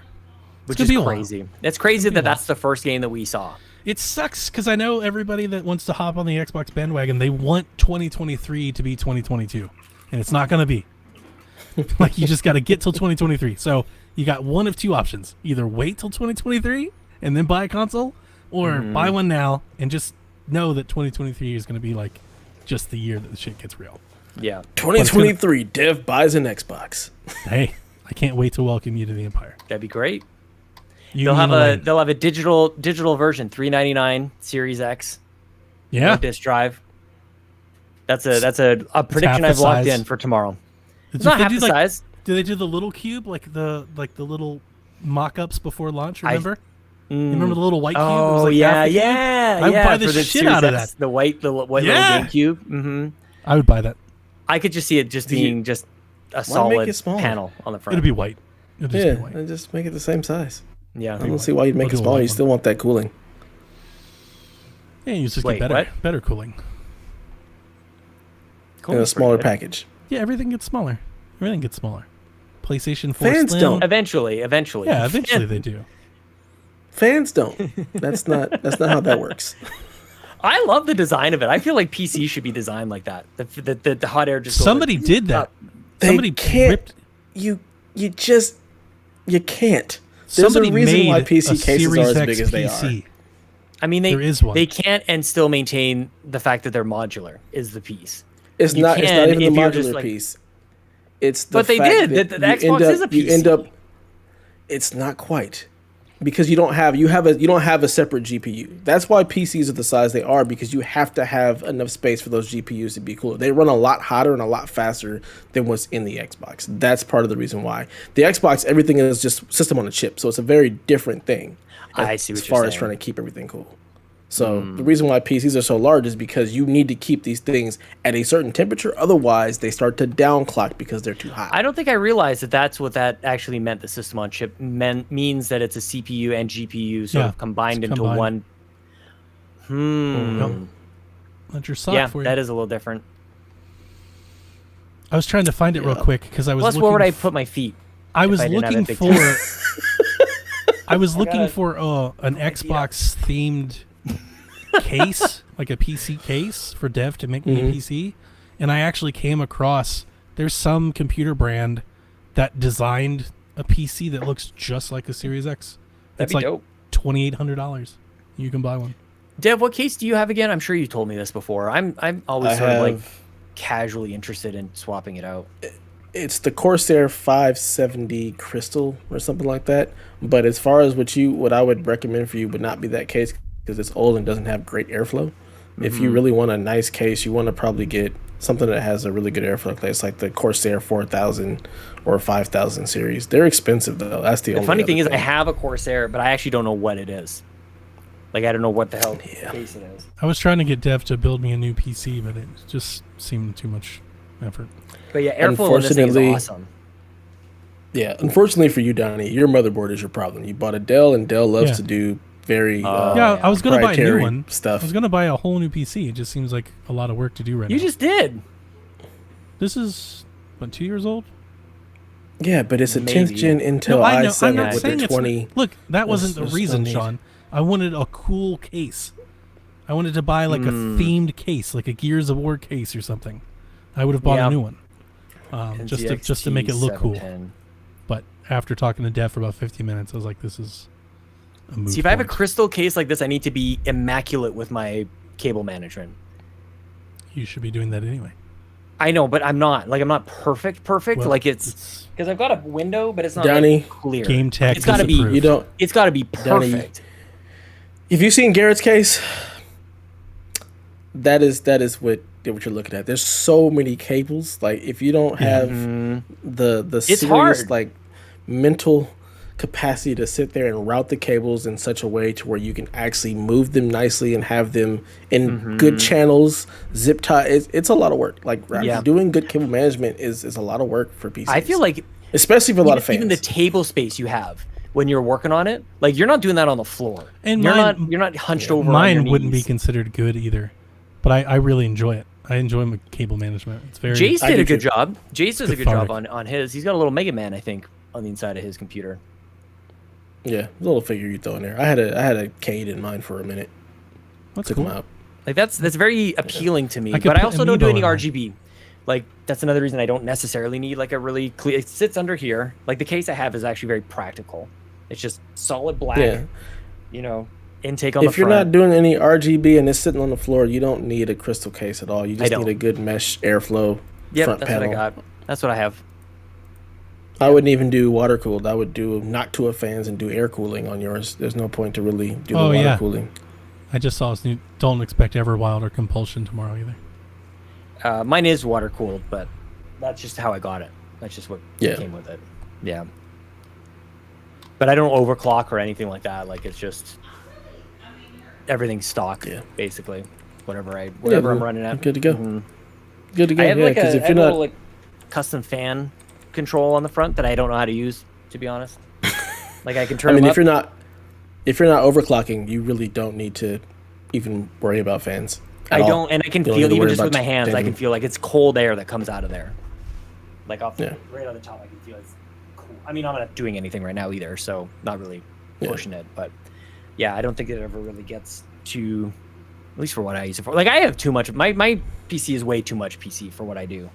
which It's is gonna be a while. crazy. It's crazy that that's the first game that we saw. It sucks because I know everybody that wants to hop on the Xbox bandwagon, they want 2023 to be 2022, and it's not going to be. Like, you just got to get till 2023. So you got one of two options: either wait till 2023 and then buy a console, or buy one now and just know that 2023 is going to be like just the year that the shit gets real. Yeah, 2023, Dev buys an Xbox. Hey, I can't wait to welcome you to the Empire. That'd be great. You They'll and have Elaine. a digital version, $399 Series X. Yeah. No disc drive. That's a prediction half I've the locked size. in for tomorrow. Did It's not they half do, the like- size. Do they do the little cube like the little mock-ups before launch? Remember? You remember the little white cube? It was Oh like yeah, half the cube? yeah, I would yeah. buy the for the shit Series out of X, that. The white little Yeah. GameCube. Mm-hmm. I would buy that. I could just see it just being just a solid it smaller? panel on the front. It'll be white. It'll just be white. And just make it the same size. Yeah. I don't see why you'd make We'll it do a smaller. white You still want that cooling. Yeah, you just Wait, get what? better cooling. Cool. In a smaller package. Yeah, everything gets smaller. Everything gets smaller. PlayStation 4 Fans Slim. don't. Eventually. Yeah, eventually they do. Fans don't. That's not how that works. I love the design of it. I feel like PC should be designed like that. The hot air just. Somebody goes like, did that. Somebody can't. ripped. You can't. There's Somebody a reason why made PC a cases Series are as X big as they PC. are. I mean, There is one. they can't and still maintain the fact that they're modular is the piece. It's You not can even the if you're just modular like- piece. It's the But they fact did. that The you Xbox end up, is a You end PC. up. It's not quite. Because you don't have a separate GPU. That's why PCs are the size they are, because you have to have enough space for those GPUs to be cooler. They run a lot hotter and a lot faster than what's in the Xbox. That's part of the reason why. The Xbox, everything is just system on a chip, so it's a very different thing. I see what as you're far as saying. trying to keep everything cool. So the reason why PCs are so large is because you need to keep these things at a certain temperature. Otherwise, they start to downclock because they're too hot. I don't think I realized that that's what that actually meant. The system on chip means that it's a CPU and GPU sort Yeah, of combined it's into combined. one. That's your sock Yeah, for you. that is a little different. I was trying to find it real quick because I was. Plus, looking where would I f- put my feet? I if was I didn't have looking that big for. tent? I was looking gotta for an Xbox themed case, like a PC case for dev to make me a PC, and I actually came across there's some computer brand that designed a PC that looks just like a Series X. That'd It's be like dope. $2,800. You can buy one. Dev, what case do you have again? I'm sure you told me this before. I'm always I sort of like have- casually interested in swapping it out. It's the Corsair 570 Crystal or something like that. But as far as what I would recommend for you would not be that case because it's old and doesn't have great airflow. If you really want a nice case, you want to probably get something that has a really good airflow. It's like the Corsair 4000 or 5000 series. They're expensive though. That's the The only funny other thing is, I have a Corsair, but I actually don't know what it is. Like, I don't know what the hell case it is. I was trying to get dev to build me a new PC, but it just seemed too much effort. But yeah, airflow on this thing is Unfortunately- awesome. Yeah, unfortunately for you, Donnie, your motherboard is your problem. You bought a Dell, and Dell loves Yeah. to do very Yeah, I was gonna buy a new proprietary one. stuff. I was gonna buy a whole new PC. It just seems like a lot of work to do right now. You just did. This is what, 2 years old? Yeah, but it's a 10th Maybe. gen Intel No, I know. I'm i7 not with saying the it's 20. Look, that wasn't the There's reason, no need. Sean. I wanted a cool case. I wanted to buy like a themed case, like a Gears of War case or something. I would have bought Yeah. a new one, just to make it look cool. 710. But after talking to Dev for about 15 minutes, I was like, "This is a moot See, if I have a point. crystal case like this, I need to be immaculate with my cable management. You should be doing that anyway." I know, but I'm not. Like, I'm not perfect. Well, like, it's because I've got a window, but it's not Donnie, like, clear. Game tech It's got to be. disapproved. You don't. It's got to be Donnie, perfect. Have you seen Garrett's case? That is what you're looking at. There's so many cables. Like if you don't have the It's serious hard. like mental capacity to sit there and route the cables in such a way to where you can actually move them nicely and have them in good channels, zip tie. It's a lot of work. Like Yeah. doing good cable management is a lot of work for PCs. I feel like especially for a lot of fans. even the table space you have when you're working on it, like you're not doing that on the floor. And you're mine- not hunched over. on Mine your wouldn't be knees. considered good either, but I really enjoy it. I enjoy my cable management. It's very. Jace I did do a good too. job. Jace does a good job Cathartic. on his. He's got a little Mega Man, I think, on the inside of his computer. Yeah, the little figure you throw in there. I had a Cade in mind for a minute. That's Took cool. him out. Like that's very appealing to me. I could But I put also don't do Amiibo any in there. RGB. Like that's another reason I don't necessarily need like a really clear. It sits under here. Like the case I have is actually very practical. It's just solid black. Yeah. You know, intake on the If you're front. not doing any RGB and it's sitting on the floor, you don't need a crystal case at all. You just don't. need a good mesh airflow Yep, front that's panel. what I got. That's what I have. I wouldn't even do water cooled. I would do Noctua fans and do air cooling on yours. There's no point to really do the Oh, water yeah. cooling. I just saw this new. Don't expect Everwild or Compulsion tomorrow either. Mine is water cooled, but that's just how I got it. That's just what Yeah. came with it. Yeah. But I don't overclock or anything like that. Like it's just everything's stock, basically. Whatever I'm running at. Good to go. Mhm. Good to go. I have Yeah, like because a, if I you're have a not, little like custom fan control on the front that I don't know how to use, to be honest. Like I can turn. I mean, them if you're up. not overclocking, you really don't need to even worry about fans. I at all. don't, and I can You don't feel need to even worry just with about my hands. I changing. can feel like it's cold air that comes out of there. Like off Yeah. right on the top, I can feel it's cool. I mean, I'm not doing anything right now either, so not really Yeah. pushing it. But yeah, I don't think it ever really gets too At least for what I use it for. Like I have too much. My PC is way too much PC for what I do.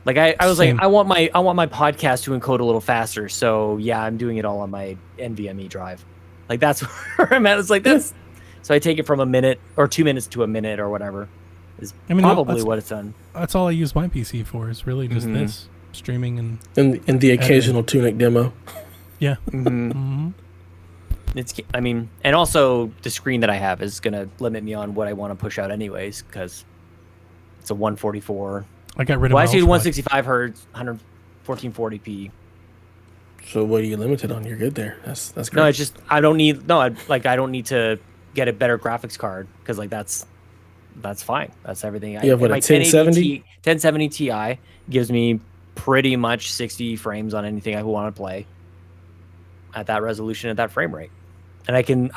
Like I was Same. like, I want my podcast to encode a little faster. So yeah, I'm doing it all on my NVMe drive. Like that's where I'm at. It's like that's. So I take it from a minute or 2 minutes to a minute or whatever. Is probably what it's done. That's all I use my PC for. Is really just this streaming and the occasional Tunic demo. Yeah. It's. I mean, and also the screen that I have is gonna limit me on what I want to push out anyways because it's a 144. I got rid of. Well, my actually, ultra 165 hertz, 1440p. So what are you limited on? You're good there. That's great. No, it's just I don't need I don't need to get a better graphics card because like that's fine. That's everything. You have what, a 1070? 1070 Ti gives me pretty much 60 frames on anything I want to play at that resolution at that frame rate, and I can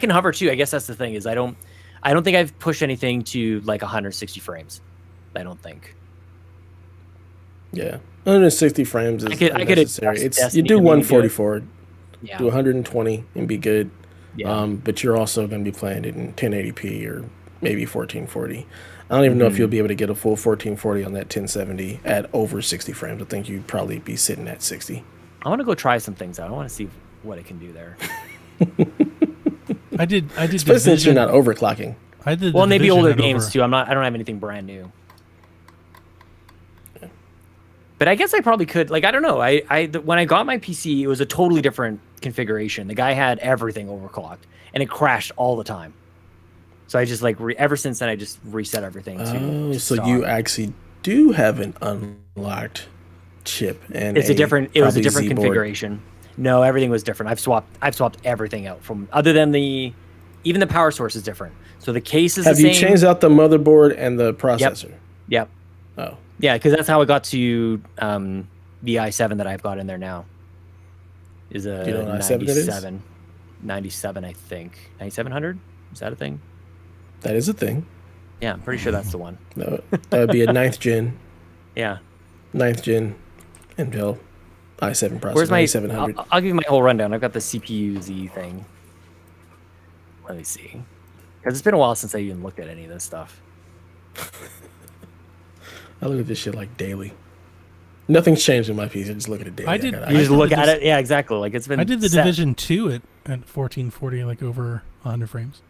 hover too. I guess that's the thing is I don't think I've pushed anything to like 160 frames. I don't think. Yeah, 160 frames is unnecessary. You do 144, do 120 and be good. Yeah. But you're also going to be playing it in 1080p or maybe 1440. I don't even know if you'll be able to get a full 1440 on that 1070 at over 60 frames. I think you'd probably be sitting at 60. I want to go try some things out. I want to see what it can do there. I did. Especially since you're not overclocking. I did. Well, maybe older games too. I don't have anything brand new. But I guess I probably could. Like I don't know. When I got my PC, it was a totally different configuration. The guy had everything overclocked, and it crashed all the time. So I just like ever since then I just reset everything. So you actually do have an unlocked chip, and it was a different Z-board. configuration. No, everything was different. I've swapped everything out from other than even the power source is different. So the case is the same. Have you changed out the motherboard and the processor? Yep. Oh. Yeah, because that's how I got to the i7 that I've got in there now. Is a Do you know what 97, 97, I think. 9700? Is that a thing? That is a thing. Yeah, I'm pretty sure that's the one. No, that would be a 9th gen. Yeah. 9th gen Intel i7 processor. Where's my 9700? I'll give you my whole rundown. I've got the CPU Z thing. Let me see. Because it's been a while since I even looked at any of this stuff. I look at this shit like daily. Nothing's changed in my PC. I just look at it daily. I did. You just look at it. Yeah, exactly. Like it's been. I did the set. Division 2 at 1440, like over 100 frames.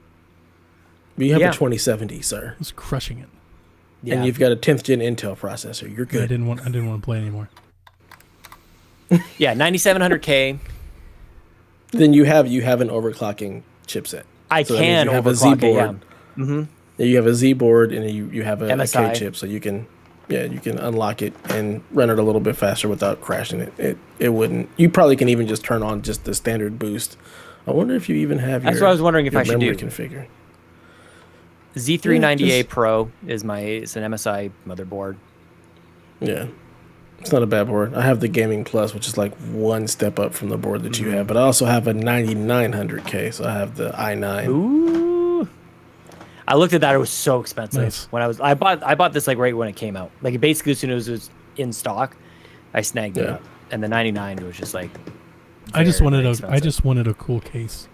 But you have a 2070, sir. I was crushing it. Yeah. And you've got a 10th gen Intel processor. You're good. I didn't want to play anymore. Yeah, 9700K. Then you have an overclocking chipset. I so can you have a overclock Z board. it, yeah. Mm-hmm. You have a Z board and you have a MSI. K chip, so you can unlock it and run it a little bit faster without crashing it. It wouldn't. You probably can even just turn on just the standard boost. I wonder if you even have. That's what I was wondering if I should do. Configure. Z390A Pro it's an MSI motherboard. Yeah. It's not a bad board. I have the Gaming Plus, which is like one step up from the board that you have, but I also have a 9900K, so I have the i9. Ooh. I looked at that; it was so expensive. Nice. When I bought this like right when it came out. Like basically as soon as it was in stock, I snagged it up. And the 99 was just like. I just wanted a cool case.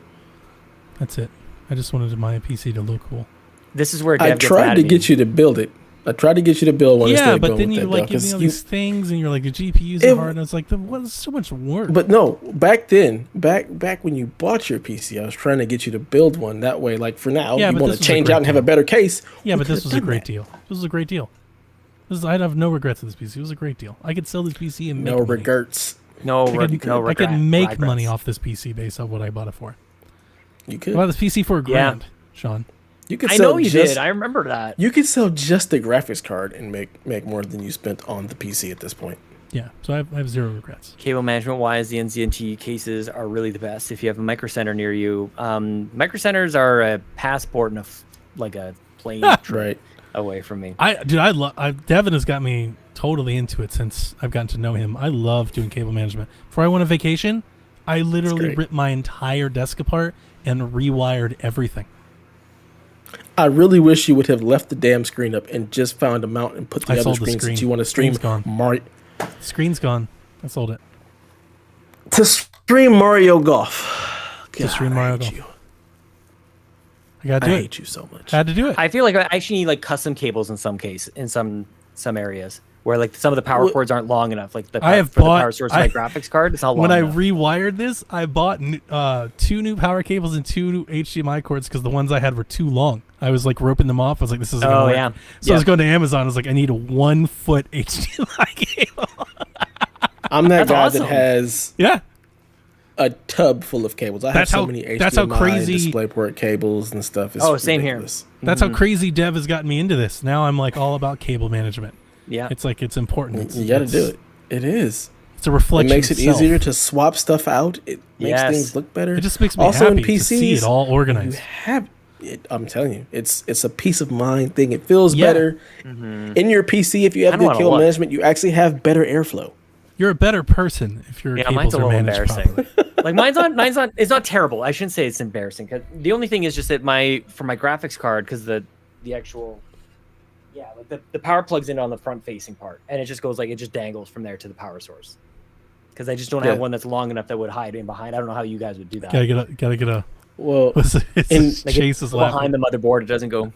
That's it. I just wanted my PC to look cool. This is where I tried to get you to build it. I tried to get you to build one. Yeah, but then you like give me all these things, and you're like, the GPUs are hard, and it's like, what's so much work? But no, back then, back when you bought your PC, I was trying to get you to build one. That way, like for now, you want to change out and have a better case. Yeah, but this was a great deal. This was a great deal. I'd have no regrets with this PC. It was a great deal. I could sell this PC and make no money. regrets. I could make money off this PC based on what I bought it for. You could. I bought this PC for $1,000, Sean. You could I know you did. I remember that. You could sell just the graphics card and make more than you spent on the PC at this point. Yeah, so I have zero regrets. Cable management wise, the NZNT cases are really the best. If you have a micro center near you, micro centers are a passport and a plane right away from me. Devin has got me totally into it since I've gotten to know him. I love doing cable management. Before I went on vacation, I literally ripped my entire desk apart and rewired everything. I really wish you would have left the damn screen up and just found a mount and put the other screens that you want to stream. Screen's gone. I sold it. To stream Mario Golf. To stream Mario Golf. I gotta do it. hate you so much. Had to do it. I feel like I actually need like custom cables in some areas where like some of the power cords aren't long enough. Like the the power source of my graphics card, it's not long when enough. I rewired this, I bought 2 new power cables and 2 new HDMI cords because the ones I had were too long. I was like roping them off. I was like, this isn't gonna work. Yeah. So I was going to Amazon. I was like, I need a 1-foot HDMI cable. I'm that That's guy awesome. that has a tub full of cables. I have so many HDMI, that's how crazy DisplayPort cables and stuff. It's same ridiculous. here. That's how crazy Dev has gotten me into this. Now I'm like all about cable management. Yeah. It's like it's important. You got to do it. It is. It's a reflection. It makes it itself. easier to swap stuff out. It makes Yes. things look better. It just makes me also happy in PCs, to see it all organized. You have it, I'm telling you, it's a peace of mind thing. It feels Yeah. better in your PC if you have I don't good wanna cable look. management. You actually have better airflow. You're a better person if your Yeah, cables mine's a are little managed embarrassing. properly. Like mine's not. It's not terrible. I shouldn't say it's embarrassing. Cause the only thing is just that for my graphics card, because the actual, like the power plugs in on the front facing part, and it just goes like it just dangles from there to the power source. Because I just don't have one that's long enough that would hide in behind. I don't know how you guys would do that. Gotta get a. Well, it's Like Chase is laughing. behind the motherboard, it doesn't go.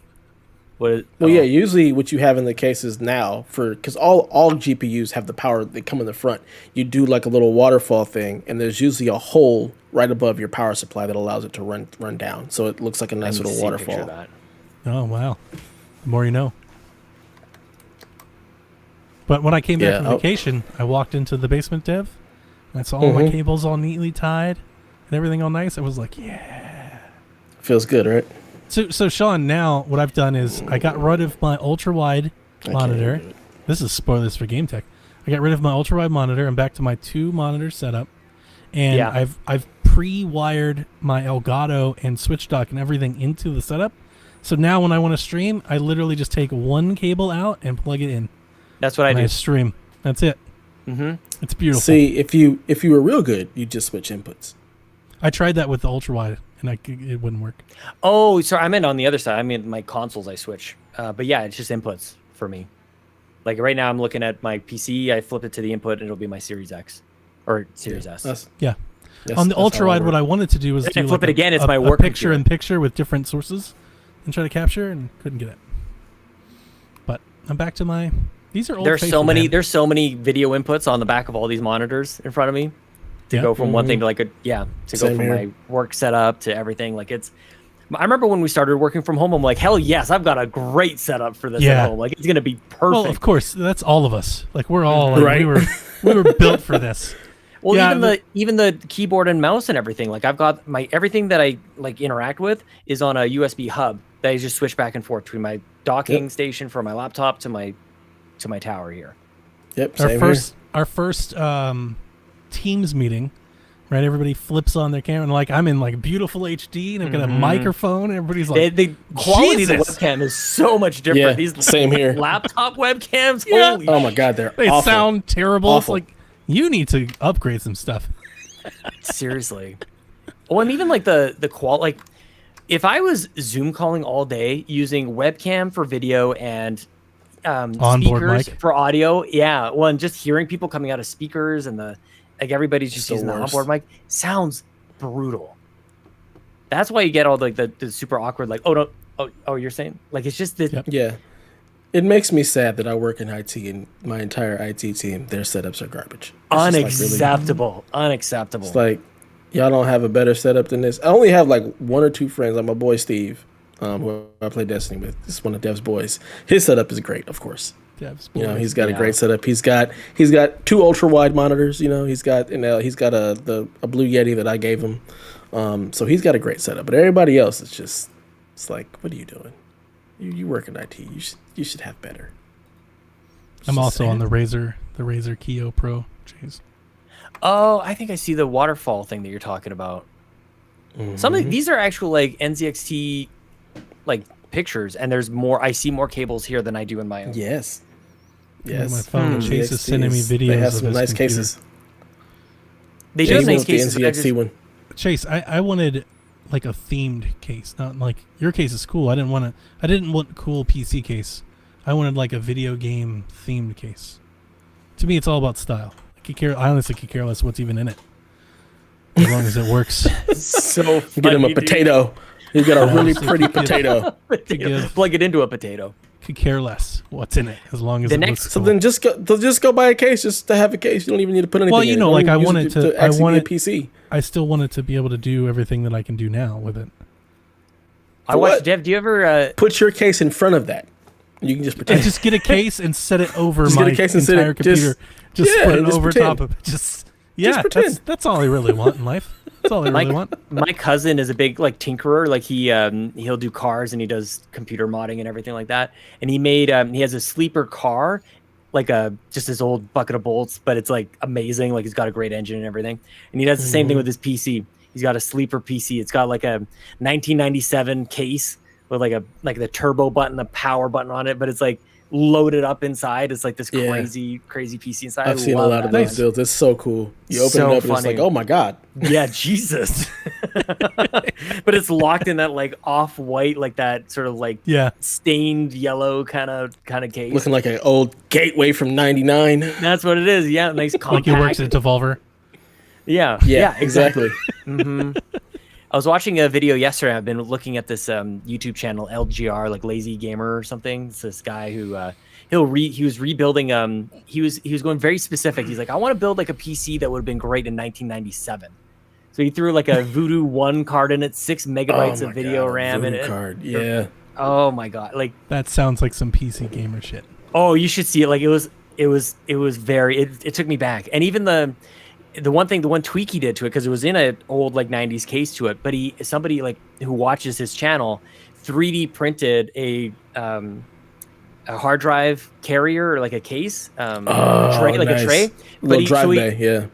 Well, yeah. Usually, what you have in the cases now, because all GPUs have the power, they come in the front. You do like a little waterfall thing, and there's usually a hole right above your power supply that allows it to run down, so it looks like a nice little waterfall. Oh wow! The more you know. But when I came back from vacation, I walked into the basement dev, and I saw all my cables all neatly tied and everything all nice. I was like, yeah. Feels good, right? So Sean, now what I've done is I got rid of my ultra wide monitor. This is spoilers for Game Tech. I got rid of my ultra wide monitor and back to my 2 monitor setup, and I've pre-wired my Elgato and switch dock and everything into the setup. So now when I want to stream, I literally just take one cable out and plug it in. That's what I do. I stream. That's it. Mm-hmm. It's beautiful. See, if you were real good, you just switch inputs. I tried that with the ultra wide, and it wouldn't work. Oh, sorry. I meant on the other side. I mean, my consoles I switch. But yeah, it's just inputs for me. Like right now, I'm looking at my PC. I flip it to the input, and it'll be my Series X or Series S. Yeah. On the ultra wide, what I wanted to do was do flip like it again. It's a my work picture in picture with different sources, and try to capture, and couldn't get it. But I'm back to my. These are old. There's so many. There's so many video inputs on the back of all these monitors in front of me. To go from one thing to like to go from my work setup to everything. Like I remember when we started working from home, I'm like, hell yes, I've got a great setup for this at home. Like it's gonna be perfect. Well, of course, that's all of us. Like we're all like, we were built for this. Well, even the keyboard and mouse and everything. Like I've got everything that I like interact with is on a USB hub that I just switch back and forth between my docking station for my laptop to my tower here. Yep. Our first Teams meeting, right? Everybody flips on their camera, and like I'm in like beautiful HD, and I've got a microphone, and everybody's like, the quality of the webcam is so much different. Yeah, These same here. Laptop webcams, holy oh my god, they awful. sound terrible. Awful. It's like you need to upgrade some stuff. Seriously. Oh, and even like the like if I was Zoom calling all day using webcam for video and onboard speakers mic for audio, and just hearing people coming out of speakers and everybody's just using the onboard mic sounds brutal. That's why you get all the super awkward like you're saying like it's just the yeah. It makes me sad that I work in IT and my entire IT team, their setups are garbage. Unacceptable. Unacceptable. It's like y'all don't have a better setup than this. I only have like 1 or 2 friends, like my boy Steve, who I play Destiny with. This is one of Dev's boys. His setup is great, of course. Dev's boys. He's got a great setup. He's got 2 ultra wide monitors. He's got a Blue Yeti that I gave him. So he's got a great setup. But everybody else is just, it's like, what are you doing? You work in IT. You should have better. I'm also on the Razer Keo Pro. Jeez. Oh, I think I see the waterfall thing that you're talking about. Some of these are actual like NZXT like pictures, and there's more. I see more cables here than I do in my own. Yes. Yes. My phone Chase is sending me videos. They have of some his nice computer. cases. They do have nice cases. The NZXT one. Chase, I wanted like a themed case, not like your case is cool. I didn't want cool PC case. I wanted like a video game themed case. To me, it's all about style. I honestly could care less what's even in it, as long as it works. So get him a potato. He's got a really honestly pretty could give- potato. could give- Plug it into a potato. Could care less what's in it as long as The it next- looks So cool. then just go buy a case just to have a case. You don't even need to put anything Well, in you it. know, Don't like even I use wanted it to, I actually be a wanted PC. I still wanted to be able to do everything that I can do now with it. I For watched what? Jeff. Do you ever? Put your case in front of that. You can just And pretend. just get a case and set it over Just get my a case and set it- entire computer. Just yeah, put it and just over pretend. top of it. Just yeah, pretend. that's all I really want in life. That's all I really want. My cousin is a big like tinkerer. Like he'll do cars and he does computer modding and everything like that. And he made he has a sleeper car, like just this old bucket of bolts, but it's like amazing. Like he's got a great engine and everything. And he does the same thing with his PC. He's got a sleeper PC. It's got like a 1997 case with like the turbo button, the power button on it, but it's like loaded up inside. It's like this Yeah. crazy PC inside. I've seen a lot of those builds. It's so cool. You open So it up and it's like, funny. oh my god. Yeah, Jesus. But it's locked in that like off-white, like that sort of like stained yellow kind of case. Looking like an old gateway from '99. That's what it is. Yeah, nice compact. Like he works at Devolver. Yeah, Yeah, exactly. hmm I was watching a video yesterday. I've been looking at this YouTube channel, LGR, like Lazy Gamer or something. It's this guy who he was rebuilding. He was going very specific. He's like, I want to build like a PC that would have been great in 1997. So he threw like a Voodoo 1 card in it, 6 megabytes of video RAM in Voodoo it. card, yeah. Oh my god! Like That sounds like some PC gamer shit. oh, you should see it. Like it was very. It took me back, and even the one tweak he did to it, because it was in an old like 90s case to it, but somebody like who watches his channel 3D printed a hard drive carrier, or like a case, a tray, like nice. a tray. Little drive bay, yeah.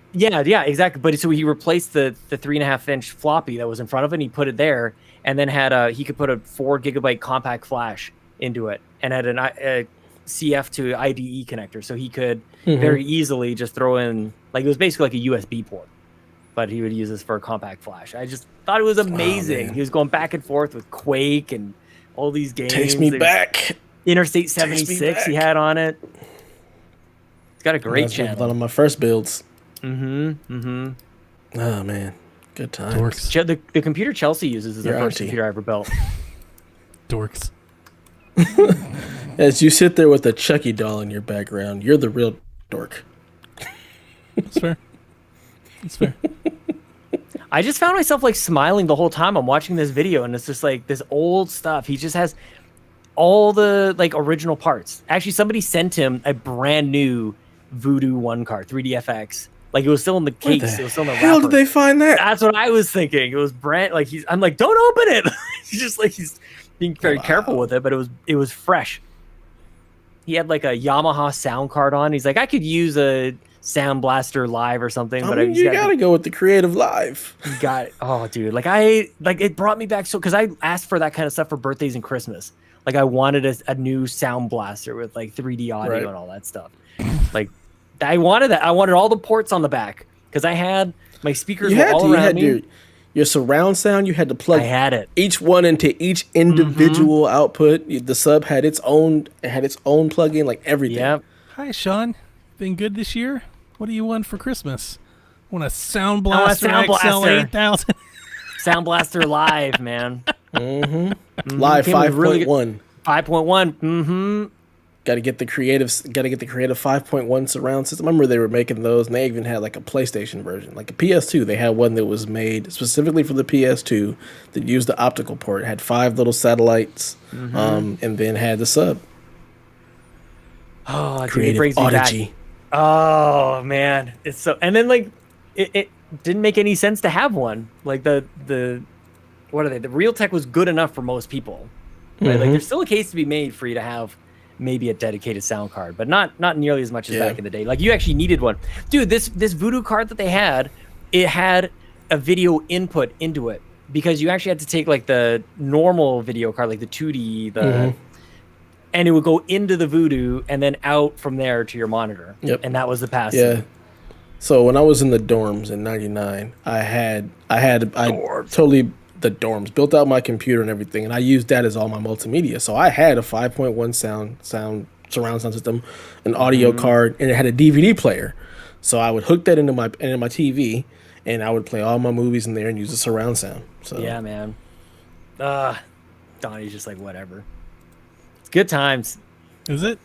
Yeah, exactly. But so he replaced the 3.5-inch floppy that was in front of it, and he put it there, and then he could put a 4 gigabyte compact flash into it, and had a CF to IDE connector, so he could very easily just throw in, like it was basically like a USB port, but he would use this for a compact flash. I just thought it was amazing. man. He was going back and forth with Quake and all these games. Takes me back. Interstate Takes me 76 he back. had on it. It's got a great Reminds me of channel. One of my first builds. Mm-hmm. Oh man, good times. The computer Chelsea uses is the Your first auntie. computer I ever built. Dorks. As you sit there with a Chucky doll in your background, you're the real dork. That's fair. That's fair. I just found myself like smiling the whole time I'm watching this video, and it's just like this old stuff. He just has all the like original parts. Actually, somebody sent him a brand new Voodoo 1 card, 3DFX. Like it was still in the Where case. the It was still in the hell wrapper. did they find that? That's what I was thinking. It was brand like I'm like, don't open it. He's just like he's being very careful with it, but it was fresh. He had like a Yamaha sound card on. He's like, I could use a Sound Blaster Live or something, but you gotta go with the Creative Live. You got it. Oh, dude, it brought me back because I asked for that kind of stuff for birthdays and Christmas. Like I wanted a new Sound Blaster with like 3D audio Right. and all that stuff. Like I wanted that. I wanted all the ports on the back because I had my speakers were all around me. Your surround sound. You had to plug. I had it. Each one into each individual output. The sub had its own. It had its own plug-in, like everything. Yep. Hi, Sean. Been good this year? What do you want for Christmas? Want a Sound Blaster XL 8000? Sound Blaster Live, man. Live Came with 5.1. really 5.1. Mm-hmm. Got to get the creative 5.1 surround system. I remember they were making those, and they even had like a PlayStation version, like a PS2. They had one that was made specifically for the PS2 that used the optical port. It had 5 little satellites, and then had the sub. Oh, dude, it Creative brings me back. Odyssey. Oh man, it's so. And then like, it didn't make any sense to have one. Like the what are they? The Realtek was good enough for most people. Right? Like there's still a case to be made for you to have maybe a dedicated sound card, but not nearly as much as back in the day. Like you actually needed one, dude. This Voodoo card that they had, it had a video input into it because you actually had to take like the normal video card, like the 2D, and it would go into the Voodoo and then out from there to your monitor. Yep. And that was the pass. Yeah. So when I was in the dorms in '99, I totally the dorms built out my computer and everything, and I used that as all my multimedia. So I had a 5.1 sound surround sound system, an audio card, and it had a DVD player. So I would hook that into my TV, and I would play all my movies in there and use the surround sound. So yeah, man. Donnie's just like, whatever. It's good times. Is it?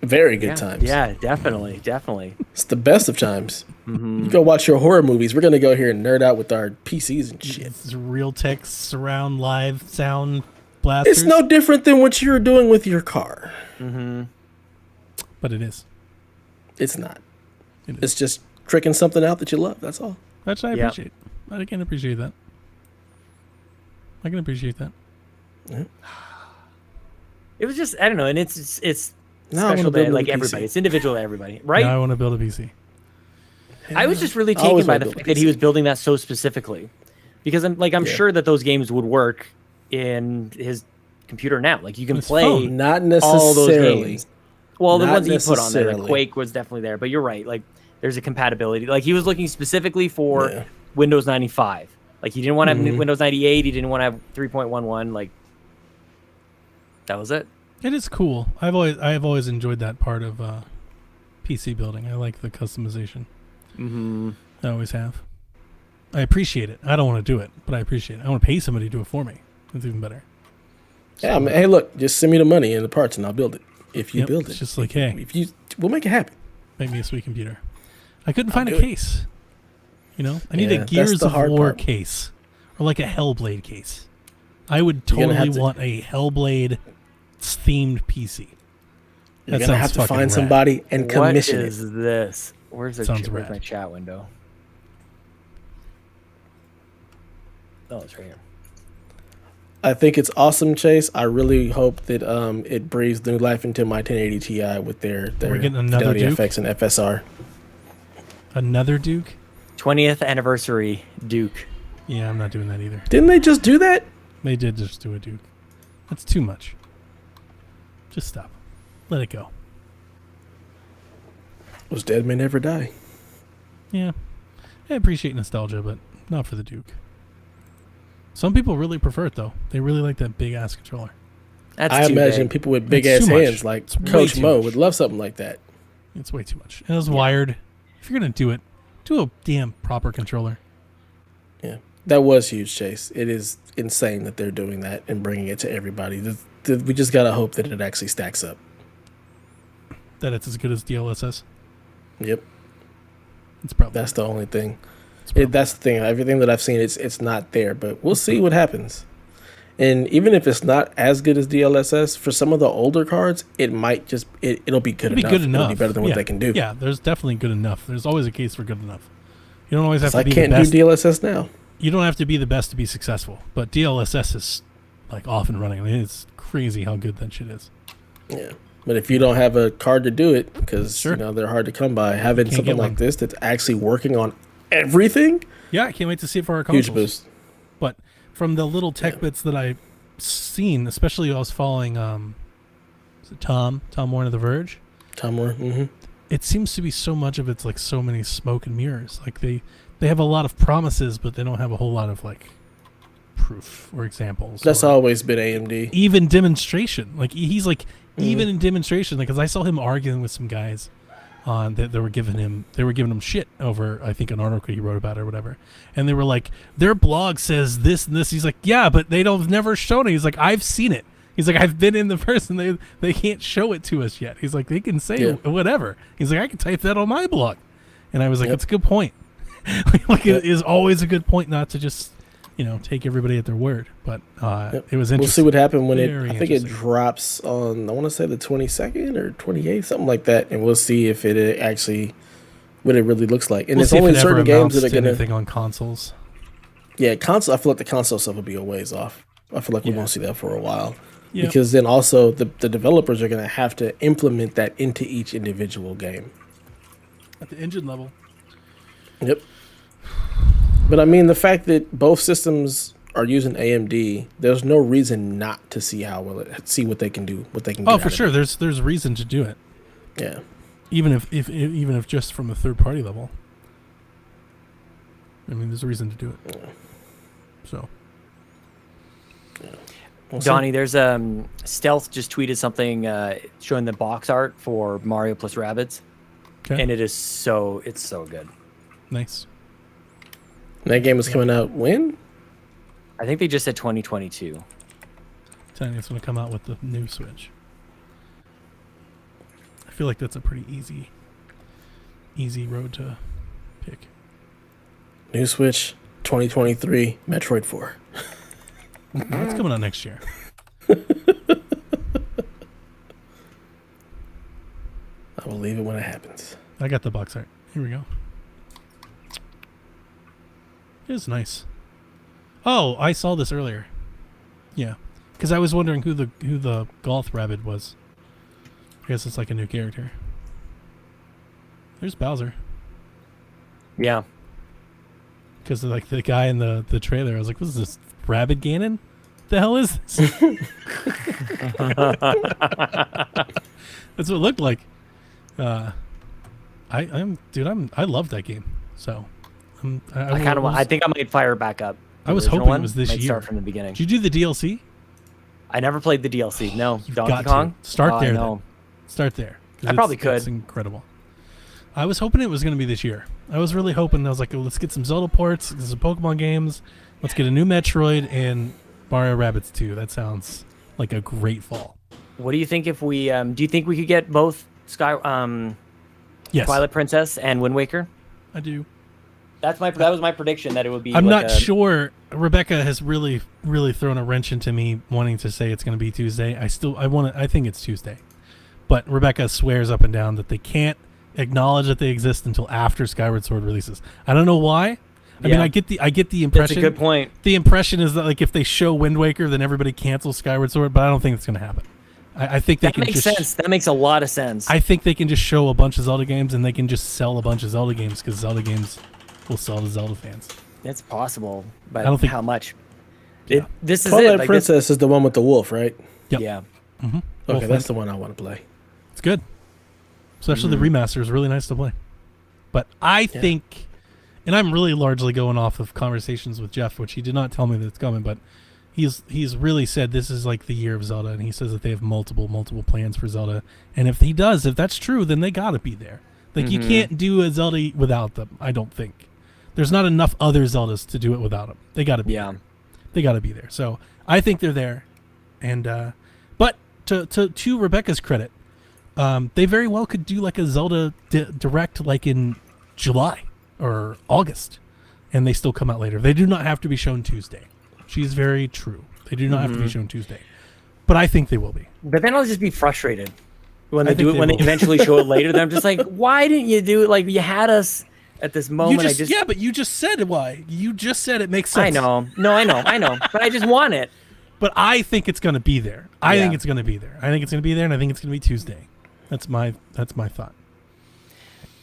Very good times. Yeah, definitely. It's the best of times. Mm-hmm. You go watch your horror movies. We're gonna go here and nerd out with our PCs and shit. It's Realtek surround live sound blasters. It's no different than what you're doing with your car. Mm-hmm. But it is. It's not. It's just tricking something out that you love. That's all. Which I appreciate. I can appreciate that. I can appreciate that. Yeah. It was just, I don't know, and it's Now I wanna special build to a like PC. everybody. It's individual to everybody, right? Now I want to build a PC. I was just really I always taken by wanna the build a fact that he PC. was building that so specifically, because I'm Yeah. sure that those games would work in his computer now. Like you can His play phone. Not all those necessarily. games. Well, the Not ones he put on there, like necessarily. Quake was definitely there, but you're right. Like there's a compatibility. Like he was looking specifically for Yeah. Windows 95. Like he didn't want to have Mhm. Windows 98. He didn't want to have 3.11. Like that was it. It is cool. I've always enjoyed that part of PC building. I like the customization. Mm-hmm. I always have. I appreciate it. I don't want to do it, but I appreciate it. I want to pay somebody to do it for me. That's even better. Yeah, I mean, hey, look, just send me the money and the parts, and I'll build it. If you Yep, build it, it's just like, hey, we'll make it happen. make me a sweet computer. I couldn't find a do it. case. You know, I need Yeah, a that's Gears the of hard War part. case, or like a Hellblade case. I would You're gonna totally have to- want a Hellblade themed PC. You're That gonna have sounds to fucking find rad. somebody and commission What it. is this? Where's Sounds where's rad. my chat window? Oh, it's right here. I think it's awesome, Chase. I really hope that it breathes new life into my 1080 Ti with their We're getting another Fidelity Duke? FX and FSR. Another Duke? 20th anniversary Duke. Yeah, I'm not doing that either. Didn't they just do that? They did just do a Duke. That's too much. Just stop. Let it go. Those dead may never die. Yeah. I appreciate nostalgia, but not for the Duke. Some people really prefer it, though. They really like that big-ass controller. That's I too imagine big. people with It's big ass too much. hands like It's way Coach too Mo much. would love something like that. It's way too much. And it's wired. If you're going to do it, do a damn proper controller. Yeah, that was huge, Chase. It is insane that they're doing that and bringing it to everybody. We just gotta hope that it actually stacks up. That it's as good as DLSS. Yep, It's probably that's the only thing. That's the thing. Everything that I've seen, it's not there, but we'll see what happens. And even if it's not as good as DLSS, for some of the older cards, it might just it'll be good It'll be enough. good enough. It'll be better than yeah. what they can do. Yeah, there's definitely good enough. There's always a case for good enough. You don't always have So to I be can't the best. do DLSS now. You don't have to be the best to be successful, but DLSS is like off and running. I mean, it's crazy how good that shit is. Yeah, but if you don't have a card to do it, because Sure. they're hard to come by, having Can't something get like one. this that's actually working on everything, Yeah, I can't wait to see it for our consoles. huge boost. But from the little tech bits that I've seen, especially I was following is it Tom Warren of The Verge. Tom Moore. Mm-hmm. It seems to be so much of it's like so many smoke and mirrors. Like they have a lot of promises, but they don't have a whole lot of like proof or examples. That's or always been AMD. even demonstration. Like he's like Mm-hmm. even in demonstration, like because I saw him arguing with some guys on that they were giving him shit over I think an article he wrote about it or whatever, and they were like their blog says this and this. He's like, yeah, but they've never shown it. He's like, I've seen it. He's like, I've been in the person. They can't show it to us yet. He's like, they can say whatever. He's like, I can type that on my blog, and I was like, that's a good point. Like it is always a good point not to just take everybody at their word. But it was interesting. We'll see what happened when Very I think it interesting. drops on, I want to say the 22nd or 28th, something like that, and we'll see if it actually, what it really looks like. And We'll it's see if only it ever certain games that amounts are to going anything on consoles. Yeah, console. I feel like the console stuff will be a ways off. I feel like we Yeah. won't see that for a while. Yep. Because then also the developers are going to have to implement that into each individual game. At the engine level. Yep. But I mean, the fact that both systems are using AMD, there's no reason not to see see what they can do, what they can. Oh, get for out of sure. it. There's reason to do it. Yeah. Even if just from a third party level. I mean, there's a reason to do it. Yeah. So. We'll see. Donnie, there's Stealth just tweeted something showing the box art for Mario plus Rabbids, and it's so good. Nice. And that game is coming out when? I think they just said 2022. Telling you it's going to come out with the new Switch. I feel like that's a pretty easy road to pick. New Switch, 2023, Metroid 4. That's coming out next year. I will believe it when it happens. I got the box art. Here we go. It is nice. Oh, I saw this earlier. Yeah, because I was wondering who the Golth Rabbit was. I guess it's like a new character. There's Bowser. Yeah. Because like the guy in the trailer, I was like, "What is this? Rabbit Ganon? The hell is this?" That's what it looked like. I love that game. So I think I might fire back up. I was hoping it was this might year. Start from the beginning. Did you do the DLC? I never played the DLC. No. You've Donkey got Kong. to. Start there. No. Then. Start there. I probably could. It's incredible. I was hoping it was going to be this year. I was really hoping. I was like, let's get some Zelda ports, get some Pokemon games. Let's get a new Metroid and Mario Rabbids 2. That sounds like a great fall. What do you think if we? Do you think we could get both Yes. Twilight Princess and Wind Waker? I do. That was my prediction that it would be. I'm like not sure. Rebecca has really thrown a wrench into me wanting to say it's going to be Tuesday. I think it's Tuesday, but Rebecca swears up and down that they can't acknowledge that they exist until after Skyward Sword releases. I don't know why. I mean, I get the impression. That's a good point. The impression is that like if they show Wind Waker, then everybody cancels Skyward Sword, but I don't think it's going to happen. I think they that can makes just sense. That makes a lot of sense. I think they can just show a bunch of Zelda games and they can just sell a bunch of Zelda games because Zelda games will sell to Zelda fans. It's possible, but I don't think how much? Yeah. This is Twilight it. Like, Princess is the one with the wolf, right? Yep. Yeah. Mm-hmm. Okay, that's the one I want to play. It's good. Especially the remaster is really nice to play. But I think, and I'm really largely going off of conversations with Jeff, which he did not tell me that it's coming, but he's really said this is like the year of Zelda, and he says that they have multiple plans for Zelda. And if that's true, then they gotta be there. Like you can't do a Zelda without them. I don't think there's not enough other Zeldas to do it without them. They gotta be. Yeah. There. They gotta be there. So I think they're there. And but to Rebecca's credit, they very well could do like a Zelda direct like in July or August, and they still come out later. They do not have to be shown Tuesday. She's very true. They do not have to be shown Tuesday, but I think they will be. But then I'll just be frustrated when they do it. When they eventually show it later, then I'm just like, why didn't you do it? Like you had us at this moment. Yeah, but you just said why. You just said it makes sense. I know. No, I know. But I just want it. But I think it's going to be there. I think it's going to be there. I think it's going to be there, and I think it's going to be Tuesday. That's my thought.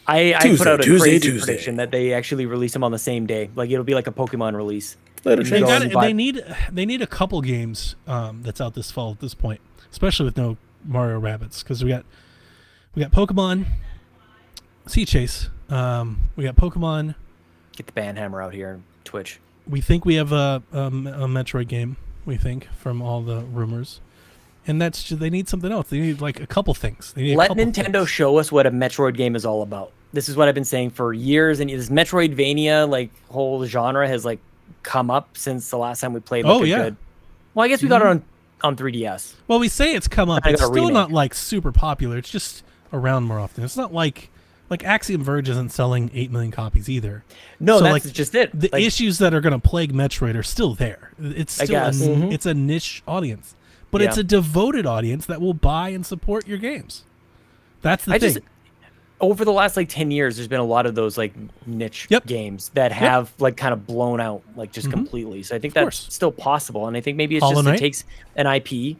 I put out a crazy prediction that they actually release them on the same day. Like it'll be like a Pokemon release. They need a couple games that's out this fall at this point, especially with no Mario Rabbids, because we got Pokemon Sea Chase. We got Pokemon. Get the Banhammer out here, Twitch. We think we have a Metroid game. We think from all the rumors, and they need something else. They need like a couple things. Let Nintendo show us what a Metroid game is all about. This is what I've been saying for years, and this Metroidvania like whole genre has like come up since the last time we played. Like, good. Well, I guess we got it on 3DS. Well, we say it's come up. It's still not like super popular. It's just around more often. It's not like Axiom Verge isn't selling 8 million copies either. No, so that's just it. The issues that are going to plague Metroid are still there. It's still it's a niche audience, but it's a devoted audience that will buy and support your games. That's the thing. Over the last like 10 years, there's been a lot of those like niche games that have like kind of blown out like just completely. So I think that's still possible, and I think maybe it's just it takes an IP.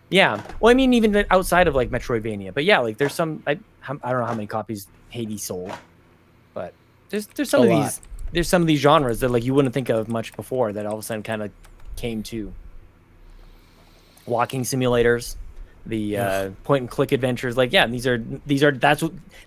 Yeah. Well, I mean, even outside of like Metroidvania, but yeah, like there's some I don't know how many copies Hades sold, but there's some of these there's some of these genres that like you wouldn't think of much before that all of a sudden kind of came to. Walking simulators, the point and click adventures, like these are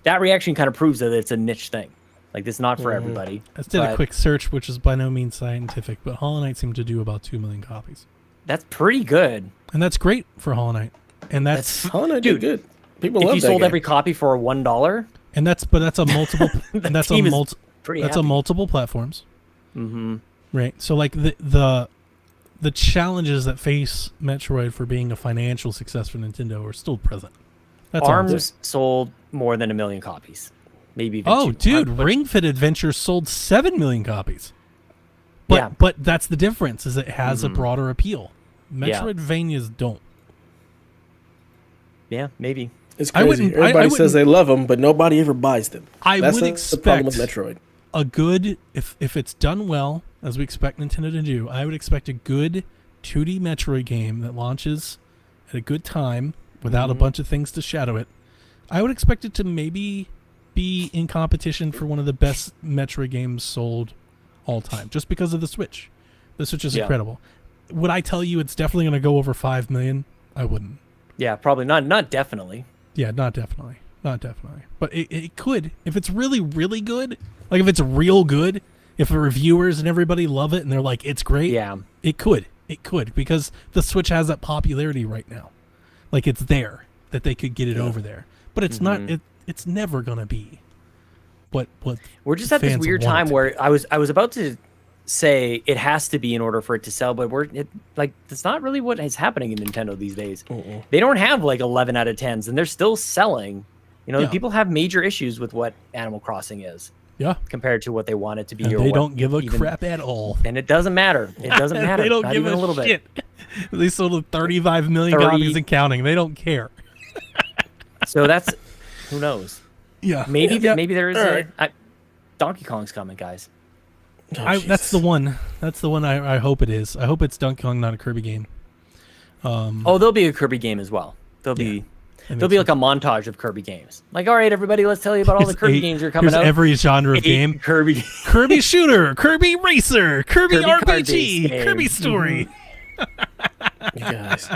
that reaction kind of proves that it's a niche thing. Like it's not for everybody. I just did a quick search, which is by no means scientific, but Hollow Knight seemed to do about 2 million copies. That's pretty good, and that's great for Hollow Knight. And that's Hollow Knight did good. People love that. If you sold game. every copy for $1, and that's a multiple, and that's a multiple platforms. Mm-hmm. Right. So like the the challenges that face Metroid for being a financial success for Nintendo are still present. That's all I'm saying. ARMS sold more than 1 million copies, maybe even Oh, 2. dude, Ring Fit Adventure sold 7 million copies. But but that's the difference, is it has a broader appeal. Metroidvanias don't. Yeah, maybe. It's crazy. Everybody says they love them, but nobody ever buys them. That's would expect the problem with Metroid. a good, if it's done well, as we expect Nintendo to do, I would expect a good 2D Metroid game that launches at a good time without a bunch of things to shadow it. I would expect it to maybe be in competition for one of the best Metroid games sold all time, just because of the Switch. The Switch is incredible. Would I tell you it's definitely going to go over 5 million? I wouldn't. Yeah, probably not. Not definitely. Yeah, not definitely. Not definitely. But it could. If it's really, really good, like if it's real good, if the reviewers and everybody love it and they're like, it's great, it could. It could, because the Switch has that popularity right now. Like, it's there, that they could get it over there. But it's not, it's never going to be what we're just at this weird time where I was about to say it has to be in order for it to sell, but that's not really what is happening in Nintendo these days. They don't have like 11 out of 10s, and they're still selling. You know, people have major issues with what Animal Crossing is. Yeah. Compared to what they want it to be. And or they what don't give a even, crap at all. And it doesn't matter. It doesn't matter. They don't not give even a little shit. bit. They sold 35 million copies and counting. They don't care. So that's, who knows? Yeah. Maybe maybe there is All Donkey Kong's coming, guys. That's the one. That's the one I hope it is. I hope it's Donkey Kong, not a Kirby game. There'll be a Kirby game as well. There'll be like a montage of Kirby games. Like, all right, everybody, let's tell you about all the Kirby games that are coming out. Every genre of game. Kirby shooter, Kirby racer, Kirby card-based RPG, game. Kirby story. You guys.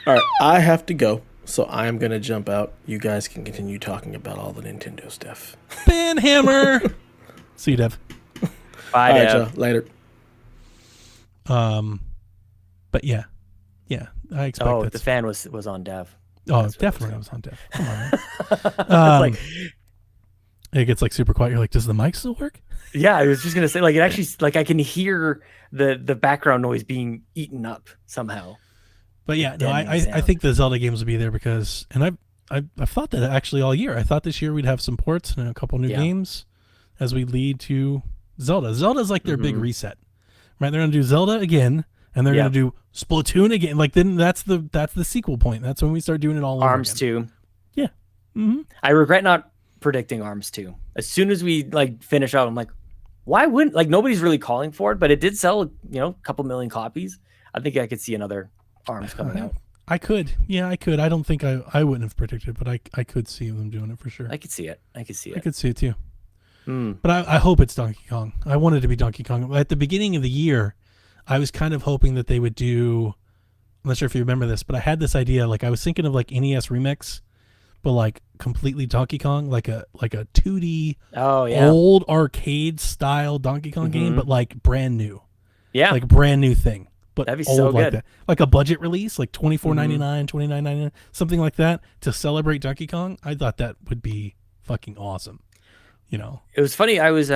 All right, I have to go, so I'm going to jump out. You guys can continue talking about all the Nintendo stuff. Ben Hammer. See you, Dev. Bye, all right, Dev. y'all. Later. But yeah, I expect. Oh, the fan was on Dev. Oh, definitely, I was on Dev. Come on, man. It gets like super quiet. You're like, does the mic still work? Yeah, I was just gonna say, like, it actually, like, I can hear the background noise being eaten up somehow. But yeah, no, I think the Zelda games will be there because, and I've thought that actually all year. I thought this year we'd have some ports and a couple new games as we lead to Zelda. Zelda's like their big reset, right? They're gonna do Zelda again, and they're gonna do Splatoon again. Like, then that's the sequel point. That's when we start doing it all over ARMS again. 2. Yeah. I regret not predicting ARMS 2. As soon as we like finish out, I'm like, why wouldn't, like, nobody's really calling for it, but it did sell, a couple million copies. I think I could see another ARMS coming out. I could. Yeah, I could. I don't think I wouldn't have predicted, but I could see them doing it for sure. I could see it. I could see it too. But I hope it's Donkey Kong. I want it to be Donkey Kong. At the beginning of the year, I was kind of hoping that they would do, I'm not sure if you remember this, but I had this idea, like I was thinking of like NES Remix, but like completely Donkey Kong, like a 2D old arcade style Donkey Kong game, but like brand new. Yeah. Like brand new thing. But that'd be old so like good. that. Like a budget release, like $24.99, $29.99, something like that, to celebrate Donkey Kong. I thought that would be fucking awesome. It was funny. I was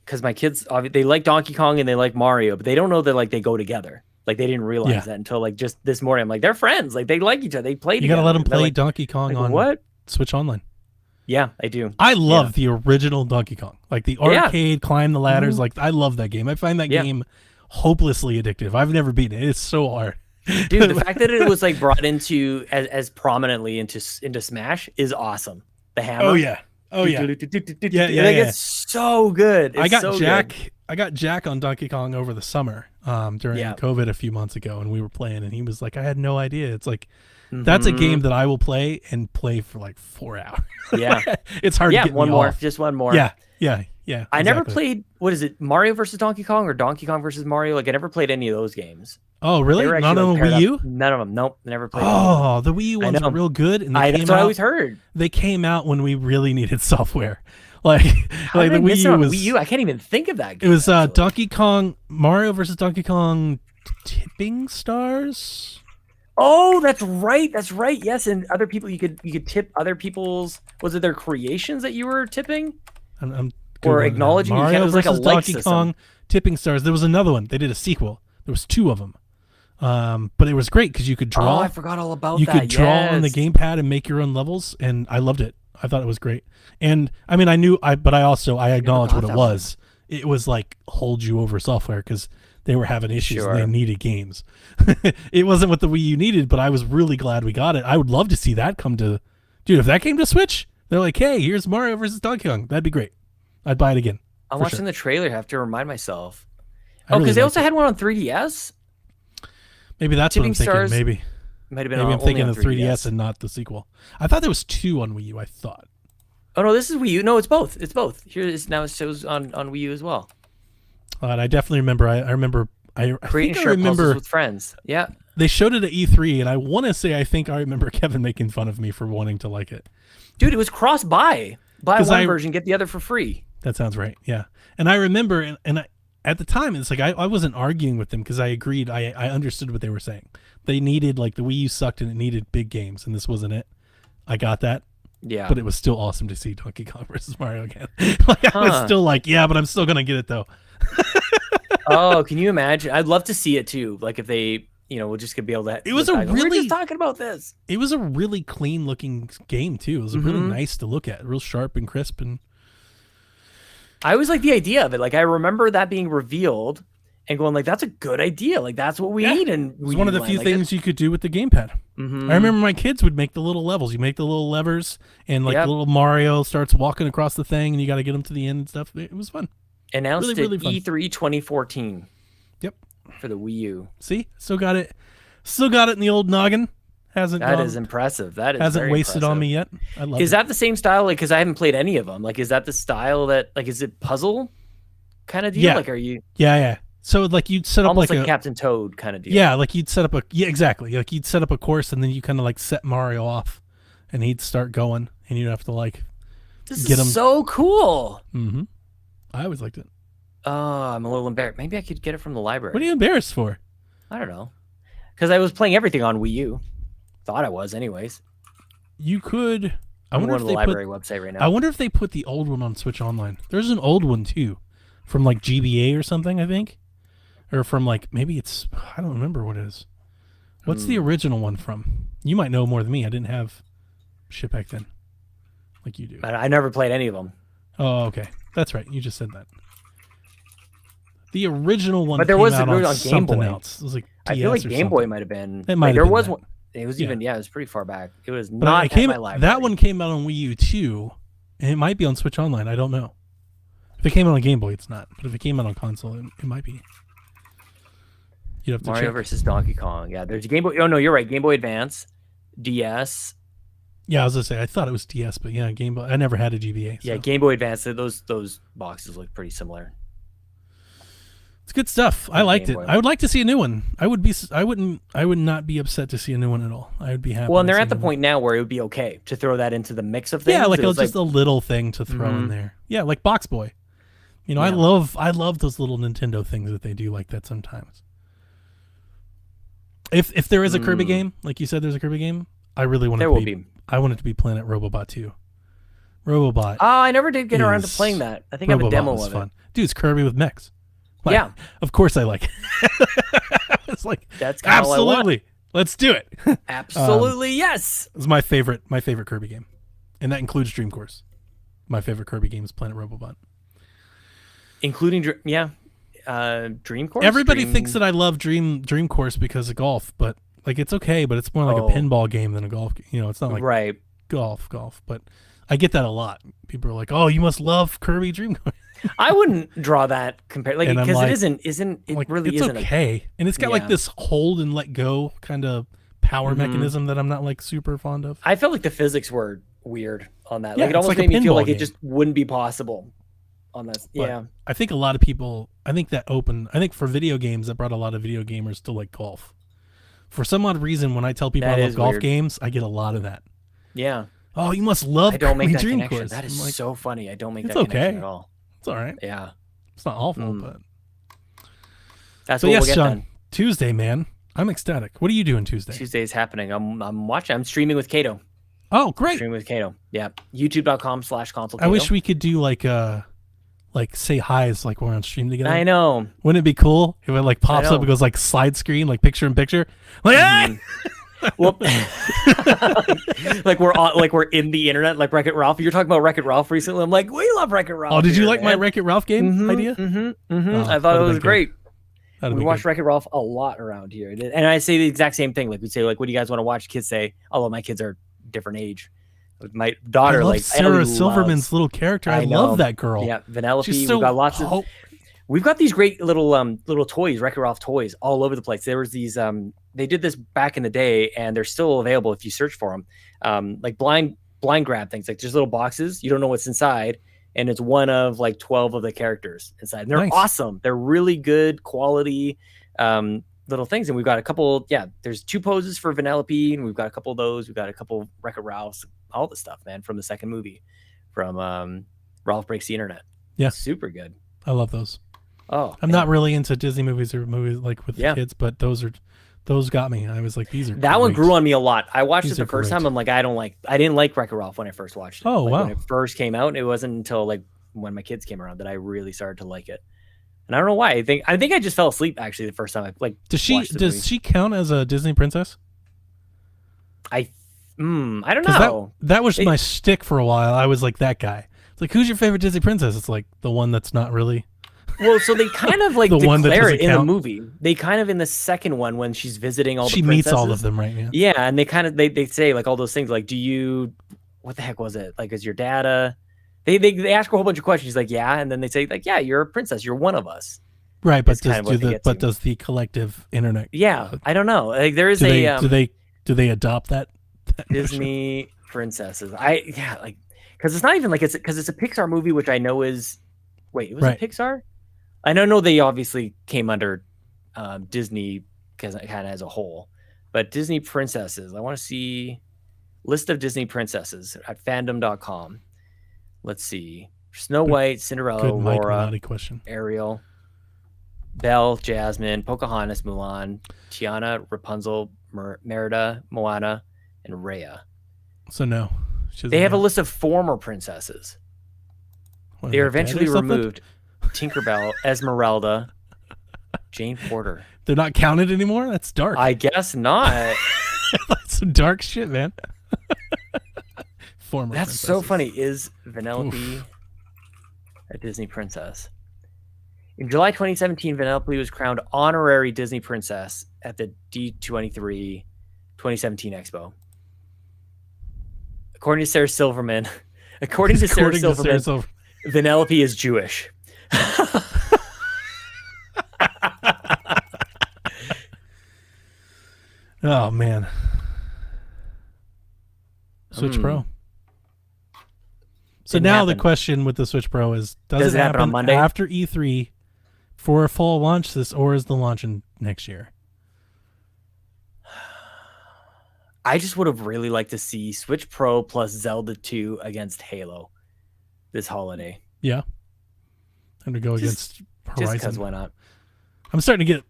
because my kids, they like Donkey Kong and they like Mario, but they don't know that like they go together. Like, they didn't realize that until like just this morning. I'm like, they're friends. Like, they like each other. They play together. You gotta let them play like, Donkey Kong like, on what? Switch Online. Yeah, I do. I love the original Donkey Kong, like the arcade, climb the ladders. Like, I love that game. I find that game hopelessly addictive. I've never beaten it. It's so hard. Dude, the fact that it was like brought into as prominently into Smash is awesome. The hammer. Oh yeah. It's so good. I got Jack. I got Jack on Donkey Kong over the summer during COVID a few months ago, and we were playing, and he was like, I had no idea. It's like, that's a game that I will play for like 4 hours. Yeah. It's hard to get one me more. off. Just one more. Yeah. I never played, what is it, Mario versus Donkey Kong or Donkey Kong versus Mario? Like, I never played any of those games. Oh, really? Not on the Wii U? None of them. Nope, never played. Oh, the Wii U ones were real good. And that's what I always heard. They came out when we really needed software. Like the Wii U was. Wii U, I can't even think of that game. It was Donkey Kong, Mario versus Donkey Kong Tipping Stars. Oh, that's right. That's right. Yes, and other people, you could tip other people's, was it their creations that you were tipping? I'm or acknowledging. Mario it was like a versus like Donkey system. Kong Tipping Stars. There was another one. They did a sequel. There was 2 of them. But it was great because you could draw. Oh, I forgot all about you that. You could draw on the yes. gamepad and make your own levels, and I loved it. I thought it was great. And I mean, but I acknowledge what it was. It was like hold you over software because they were having issues and they needed games. It wasn't what the Wii U needed, but I was really glad we got it. I would love to see that come to, dude. If that came to Switch, they're like, hey, here's Mario versus Donkey Kong. That'd be great. I'd buy it again. I'm watching the trailer. I have to remind myself. Oh, because they also had one on 3DS. Maybe that's what I'm thinking. Maybe. Might have been Maybe I'm thinking of 3DS. 3DS and not the sequel. I thought there was 2 on Wii U. I thought. Oh no, this is Wii U. No, it's both. It's both. Here it is now. It shows on Wii U as well. And I definitely remember. I remember. I Create and think I share remember puzzles with friends. Yeah. They showed it at E3, and I want to say I think I remember Kevin making fun of me for wanting to like it. Dude, it was cross-buy. Buy one version, get the other for free. That sounds right. Yeah. And I remember, at the time, it's like I wasn't arguing with them because I agreed. I understood what they were saying. They needed, like, the Wii U sucked and it needed big games, and this wasn't it. I got that. Yeah. But it was still awesome to see Donkey Kong versus Mario again. Like, I was still like, yeah, but I'm still going to get it, though. Oh, can you imagine? I'd love to see it, too. Like, if they, we're just going to be able to... It was we're just talking about this. It was a really clean-looking game, too. It was really nice to look at. Real sharp and crisp. And I always like the idea of it. Like, I remember that being revealed and going, like, that's a good idea. Like, that's what we need. And it was one of the few things you could do with the gamepad. I remember my kids would make the little levels. You make the little levers, and like little Mario starts walking across the thing, and you got to get him to the end and stuff. It was fun. Announced really at fun. E3 2014. Yep. For the Wii U. See, still got it in the old noggin. That is impressive. That is hasn't very wasted impressive. on me yet. I love Is it. that the same style? Like, because I haven't played any of them. Like, is that the style that, like, is it puzzle kind of deal? Yeah. Like, are you? Yeah. So like you'd set up almost like a Captain Toad kind of deal. Yeah, like you'd set up exactly. Like you'd set up a course, and then you kind of like set Mario off, and he'd start going, and you'd have to like This is so cool. Mm-hmm. I always liked it. Oh, I'm a little embarrassed. Maybe I could get it from the library. What are you embarrassed for? I don't know. Because I was playing everything on Wii U. Thought I was, anyways. You could. I'm going to the library website right now. I wonder if they put the old one on Switch Online. There's an old one too, from like GBA or something, I think, or from like maybe it's I don't remember what it is. What's the original one from? You might know more than me. I didn't have shit back then, like you do. I never played any of them. Oh, okay, that's right. You just said that. The original one, but there came was out on Game something Boy. else. It was like DS I feel like or Game Boy something. might have been. It might have there been was that. one. It was even it was pretty far back. It was But not it came, at my library. that one came out on Wii U too, and it might be on Switch Online. I don't know. If it came out on Game Boy, it's not. But if it came out on console, it might be. You'd have to Mario check. versus Donkey Kong. Yeah, there's a Game Boy. Oh no, you're right. Game Boy Advance, DS. Yeah, I was gonna say I thought it was DS, but yeah, Game Boy. I never had a GBA. So. Yeah, Game Boy Advance. Those boxes look pretty similar. It's good stuff. I liked it. Boy. I would like to see a new one. I would not be upset to see a new one at all. I would be happy. Well, and to they're see at the a new point now where it would be okay to throw that into the mix of one. things. Yeah, like It was just a little thing to throw in there. Yeah, like Box Boy. You know, Yeah. I love those little Nintendo things that they do like that sometimes. If there is a Kirby game, like you said, there's a Kirby game. I really want it There to will be. be. I want it to be Planet Robobot 2. Robobot. Oh, I never did get around to is- playing that. I think I have a Robobot demo was of fun. it. Dude, it's Kirby with mechs. Like, Yeah. Of course I like it. It's like That's kinda all I want. absolutely. Let's do it. Absolutely, yes. It's my favorite Kirby game. And that includes Dream Course. My favorite Kirby game is Planet Robobot. Including Dream Course. Everybody thinks that I love Dream Course because of golf, but like it's okay, but it's more like a pinball game than a golf game. You know, it's not like golf, but I get that a lot. People are like, "Oh, you must love Kirby Dream Course." I wouldn't draw that compare And I'm because like- it isn't it like, really it's isn't okay. And it's got like this hold and let go kind of power Mhm. mechanism that I'm not like super fond of. I felt like the physics were weird on that. Yeah, Like it it's almost like a made me feel pinball like game. it just wouldn't be possible on that. But Yeah. I think a lot of people, I think for video games, that brought a lot of video gamers to like golf. For some odd reason, when I tell people That I love is golf weird. games, I get a lot of that. Yeah. Oh, you must love I don't make Kirby that Dream connection. Course. That is I'm like, so funny. I don't make it's that connection okay. at all. It's all right. Yeah. It's not awful, but That's so what yes, we'll get Sean. then. Tuesday, man. I'm ecstatic. What are you doing Tuesday? Tuesday is happening. I'm watching. I'm streaming with Kato. Oh, great. Streaming with Kato. Yeah. YouTube.com/console. I wish we could do like like say hi's like we're on stream together. I know. Wouldn't it be cool if it like pops up and goes like slide screen, like picture in picture? Like, hey! Well, like we're in the internet, like Wreck-It Ralph. You're talking about Wreck-It Ralph recently. I'm like, we love Wreck-It Ralph. Oh, did you here, like my man. Wreck-It Ralph game idea? Oh, I thought it that'd was be great. That'd We be watched good. Wreck-It Ralph a lot around here, and I say the exact same thing. Like we'd say, like, what do you guys want to watch? Kids say, although my kids are different age. My daughter, I love like Sarah Ellie Silverman's loves- little character. I know. love that girl. Yeah, Vanellope. She's so We've got lots of. ho- We've got these great little toys, Wreck-It Ralph toys, all over the place. There was these. They did this back in the day, and they're still available if you search for them. Like blind grab things. Like there's little boxes. You don't know what's inside, and it's one of like 12 of the characters inside. And they're Nice. awesome. They're really good quality little things. And we've got a couple. Yeah, there's 2 poses for Vanellope, and we've got a couple of those. We've got a couple Wreck-It Ralphs. All the stuff, man, from the second movie, from Ralph Breaks the Internet. Yeah, super good. I love those. Oh, I'm not really into Disney movies or movies like with the kids, but those got me. I was like, these are That one great. grew on me a lot. I watched These it the are first great. time. I'm like, I didn't like Wreck-It Ralph when I first watched it. Oh, Like, wow. When it first came out, it wasn't until like when my kids came around that I really started to like it. And I don't know why. I think I just fell asleep actually the first time I like. Does watched the movie. she count as a Disney princess? I don't 'Cause know. That was my shtick for a while. I was like that guy. It's like, who's your favorite Disney princess? It's like the one that's not really. Well, so they kind of like The one that declare doesn't it in the count. movie. They kind of in the second one when she's visiting all She the meets princesses. all of them, right? Yeah. Yeah, and they kind of they say like all those things like, do you, what the heck was it? Like, is your dad they ask her a whole bunch of questions. She's like, yeah, and then they say like, yeah, you're a princess. You're one of us. Right, but That's kind of what they get to. does the collective internet? Yeah, I don't know. Like there is do a they do they adopt that Disney princesses. Because it's not even like it's a Pixar movie, which I know is. Wait, was Right. it Pixar? I know they obviously came under Disney because it kind of as a whole, but Disney princesses. I want to see list of Disney princesses at fandom.com. Let's see: Snow White, Cinderella, Good Mike Aurora, Minotti question. Ariel, Belle, Jasmine, Pocahontas, Mulan, Tiana, Rapunzel, Merida, Moana, and Raya. So no, she They doesn't have a count. list of former princesses. What, They are like dead or eventually something? removed. Tinkerbell, Esmeralda, Jane Porter. They're not counted anymore. That's dark. I guess not. That's some dark shit, man. Former. That's so princesses. funny. Is Vanellope a Disney princess? In July 2017, Vanellope was crowned honorary Disney princess at the D23 2017 Expo. According to Sarah Silverman, Vanellope is Jewish. Oh man. Switch Pro. So Didn't now happen. the question with the Switch Pro is: Does it happen on Monday? after E3 for a fall launch? Or is the launch in next year? I just would have really liked to see Switch Pro plus Zelda 2 against Halo this holiday. Yeah. And to go Just against Horizon. because why not? I'm starting to get,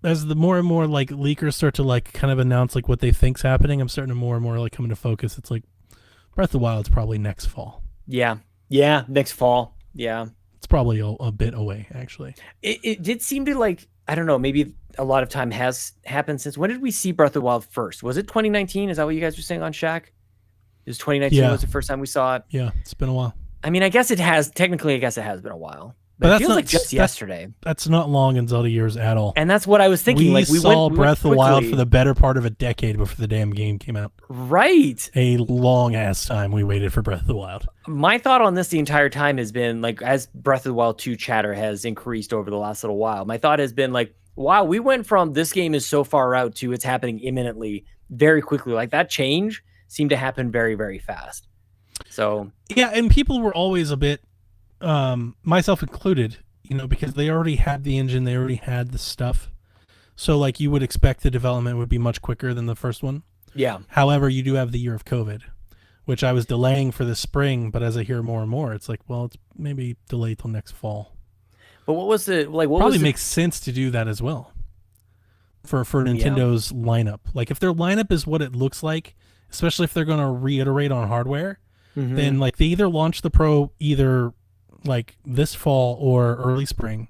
as the more and more like leakers start to like kind of announce like what they think's happening, I'm starting to more and more like come into focus. It's like Breath of the Wild's probably next fall. Yeah, next fall. Yeah. It's probably a bit away, actually. It did seem to like, I don't know, maybe a lot of time has happened since. When did we see Breath of the Wild first? Was it 2019? Is that what you guys were saying on Shaq? It was 2019 Yeah. was the first time we saw it. Yeah, it's been a while. I mean, I guess it has been a while. But, But it feels like just that's- yesterday. That's not long in Zelda years at all. And that's what I was thinking. We like we saw went Breath of the Wild quickly. for the better part of a decade before the damn game came out. Right. A long ass time we waited for Breath of the Wild. My thought on this the entire time has been like, as Breath of the Wild 2 chatter has increased over the last little while, my thought has been like, wow, we went from this game is so far out to it's happening imminently very quickly. Like that change seemed to happen very, very fast. So Yeah, and people were always a bit, myself included, because they already had the engine, they already had the stuff. So like you would expect the development would be much quicker than the first one. yeah. However, you do have the year of COVID, which I was delaying for the spring, but as I hear more and more, it's like, well, it's maybe delayed till next fall. But what was the like? What Probably was the- makes sense to do that as well for Nintendo's lineup. Like if their lineup is what it looks like, especially if they're going to reiterate on hardware, Mhm. then like they either launch the Pro either like this fall or early spring,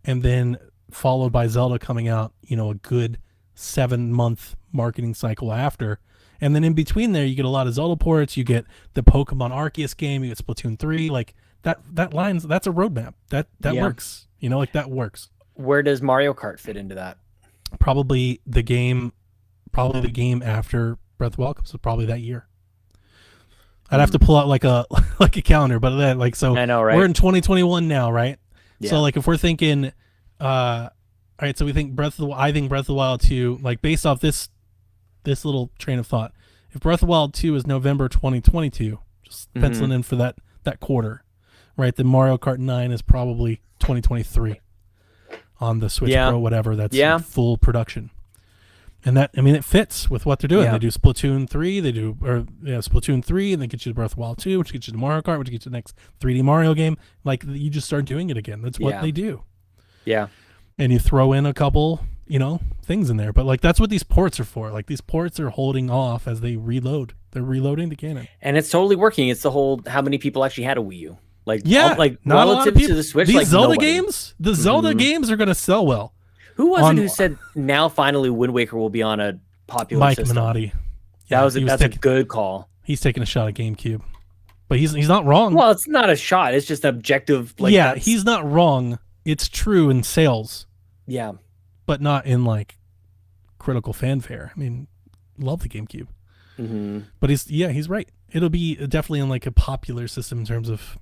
and then followed by Zelda coming out, a good 7-month marketing cycle after. And then in between there, you get a lot of Zelda ports, you get the Pokemon Arceus game, you get Splatoon 3, like that's a roadmap. That works. Like that works. Where does Mario Kart fit into that? Probably the game after Breath of the Wild, so probably that year. I'd have to pull out like a calendar, but I know, right? We're in 2021 now, right? Yeah. So like if we're thinking, all right, so we think I think Breath of the Wild 2, like based off this little train of thought, if Breath of the Wild 2 is November 2022, just penciling in for that quarter, right? Then Mario Kart 9 is probably 2023 on the Switch Pro, whatever. That's full production. And that, it fits with what they're doing. Yeah. They do Splatoon 3, Splatoon 3, and they get you to Breath of the Wild 2, which gets you to Mario Kart, which gets you to the next 3D Mario game. Like, you just start doing it again. That's what they do. Yeah. And you throw in a couple, things in there. But, like, that's what these ports are for. Like, these ports are holding off as they reload. They're reloading the canon. And it's totally working. It's the whole, how many people actually had a Wii U? Like, not relative to the Switch, these Zelda nobody. games, the Zelda games are going to sell well. Who was it who said now finally Wind Waker will be on a popular Mike system? Minotti. That's a good call. He's taking a shot at GameCube, but he's not wrong. Well, it's not a shot. It's just objective. He's not wrong. It's true in sales. Yeah, but not in like critical fanfare. Love the GameCube. But he's right. It'll be definitely in like a popular system in terms of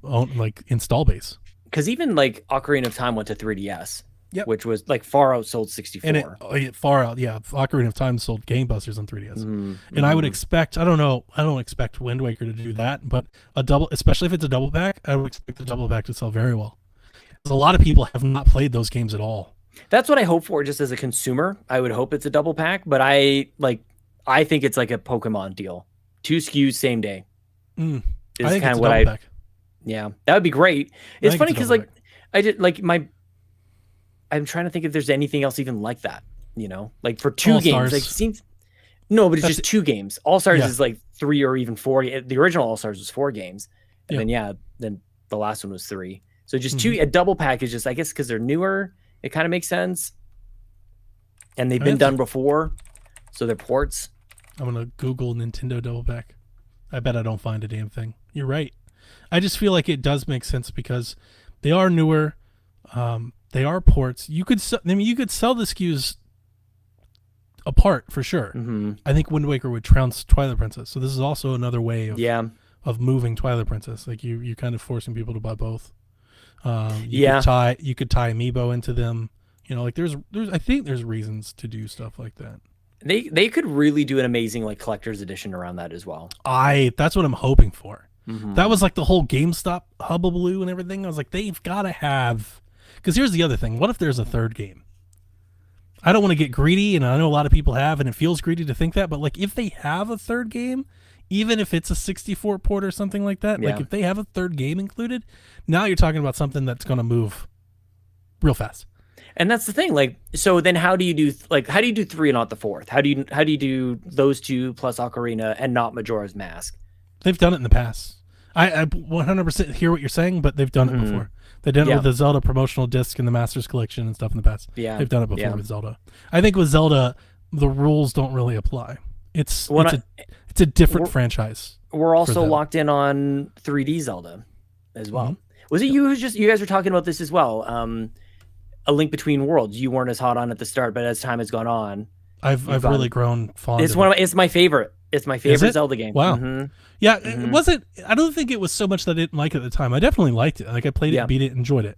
install base. Because even like Ocarina of Time went to 3DS. Yep. Which was like far outsold 64. And it far out, Ocarina of Time sold gangbusters on 3DS. And I would expect, I don't expect Wind Waker to do that, but especially if it's a double pack, I would expect the double pack to sell very well. Because a lot of people have not played those games at all. That's what I hope for just as a consumer. I would hope it's a double pack, but I think it's like a Pokemon deal. 2 SKUs same day. I Is think kind it's of a what double pack. Yeah, that would be great. It's funny it's a because double I did like I'm trying to think if there's anything else even like that, like for 2 games. Like seems no, but it's just 2 games. All Stars is like 3 or even 4. The original All Stars was 4 games, and then the last one was 3. So just 2. A double pack is just, I guess, because they're newer, it kind of makes sense, and they've been done before, so they're ports. I'm gonna Google Nintendo double pack. I bet I don't find a damn thing. You're right. I just feel like it does make sense because they are newer. They are ports. You could sell the SKUs apart for sure. I think Wind Waker would trounce Twilight Princess. So this is also another way of moving Twilight Princess. Like you kind of forcing people to buy both. You could tie Amiibo into them. I think there's reasons to do stuff like that. They could really do an amazing like collector's edition around that as well. That's what I'm hoping for. That was like the whole GameStop hubbubaloo and everything. I was like, they've got to have. Because here's the other thing. What if there's a third game? I don't want to get greedy, and I know a lot of people have, and it feels greedy to think that, but like if they have a third game, even if it's a 64 port or something like that, like if they have a third game included, now you're talking about something that's going to move real fast. And that's the thing. Like, so then how do you do 3 and not the 4th? How do you do those 2 plus Ocarina and not Majora's Mask? They've done it in the past. I 100% hear what you're saying, but they've done it before. They've done it with the Zelda promotional disc and the Masters Collection and stuff in the past. Yeah. They've done it before with Zelda. I think with Zelda, the rules don't really apply. It's a different franchise. We're also locked in on 3D Zelda as well. Was it you guys were talking about this as well? A Link Between Worlds. You weren't as hot on at the start, but as time has gone on, I've really grown fond. It's my favorite. It's my favorite Zelda game. Wow. Yeah, it wasn't. I don't think it was so much that I didn't like it at the time. I definitely liked it. Like I played it, beat it, enjoyed it.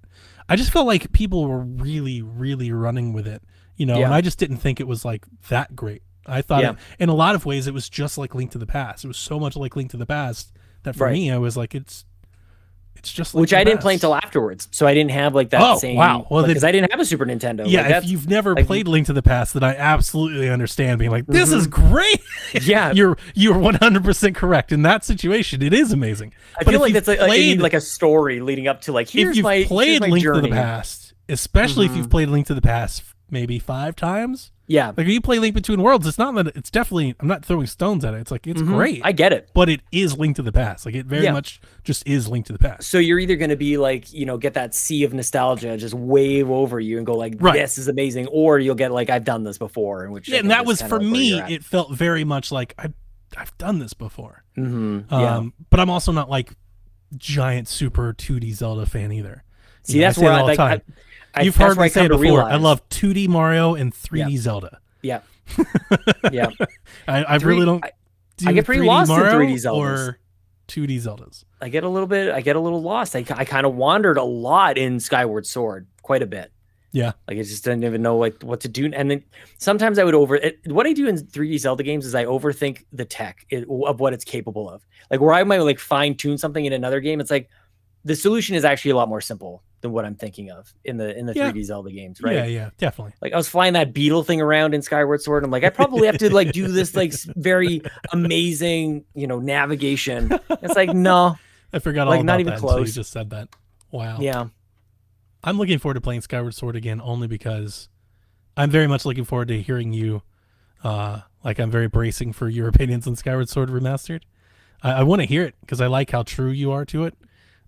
I just felt like people were really, really running with it, and I just didn't think it was like that great. I thought in a lot of ways it was just like Link to the Past. It was so much like Link to the Past that for me I was like it's just like which I didn't play until afterwards, so I didn't have like that same. Wow. Well, because I didn't have a Super Nintendo. Yeah, like, if you've never played Link to the Past, then I absolutely understand being like, this is great. Yeah, you're 100% correct in that situation. It is amazing. I feel like that's like a story leading up to like here's if you've played Link to the Past, especially if you've played Link to the Past maybe 5 times. Yeah. Like when you play Link Between Worlds, it's not that it's definitely, I'm not throwing stones at it. It's like, it's great. I get it. But it is Link to the Past. Like it very much just is Link to the Past. So you're either going to be like, you know, get that sea of nostalgia just wave over you and go like, this is amazing. Or you'll get like, I've done this before. And which and that was for me, it felt very much like I've done this before. But I'm also not like giant super 2D Zelda fan either. See, that's where all the time. You've heard me say it before. I love 2D Mario and 3D Zelda. Yeah. Yeah. I really don't. I get pretty lost Mario in 3D Zeldas or 2D Zeldas. I get a little lost. I kind of wandered a lot in Skyward Sword, quite a bit. Yeah. Like I just didn't even know like what to do. And then sometimes I would what I do in 3D Zelda games is I overthink the tech of what it's capable of. Like where I might like fine tune something in another game, it's like the solution is actually a lot more simple than what I'm thinking of in the 3D Zelda games, right? Yeah, definitely. Like I was flying that beetle thing around in Skyward Sword. I'm like, I probably have to like do this like very amazing, you know, navigation. It's like, no. I forgot all like, about not even that close. until you just said that. Wow. Yeah. I'm looking forward to playing Skyward Sword again only because I'm very much looking forward to hearing you. Like I'm very bracing for your opinions on Skyward Sword Remastered. I want to hear it because I like how true you are to it.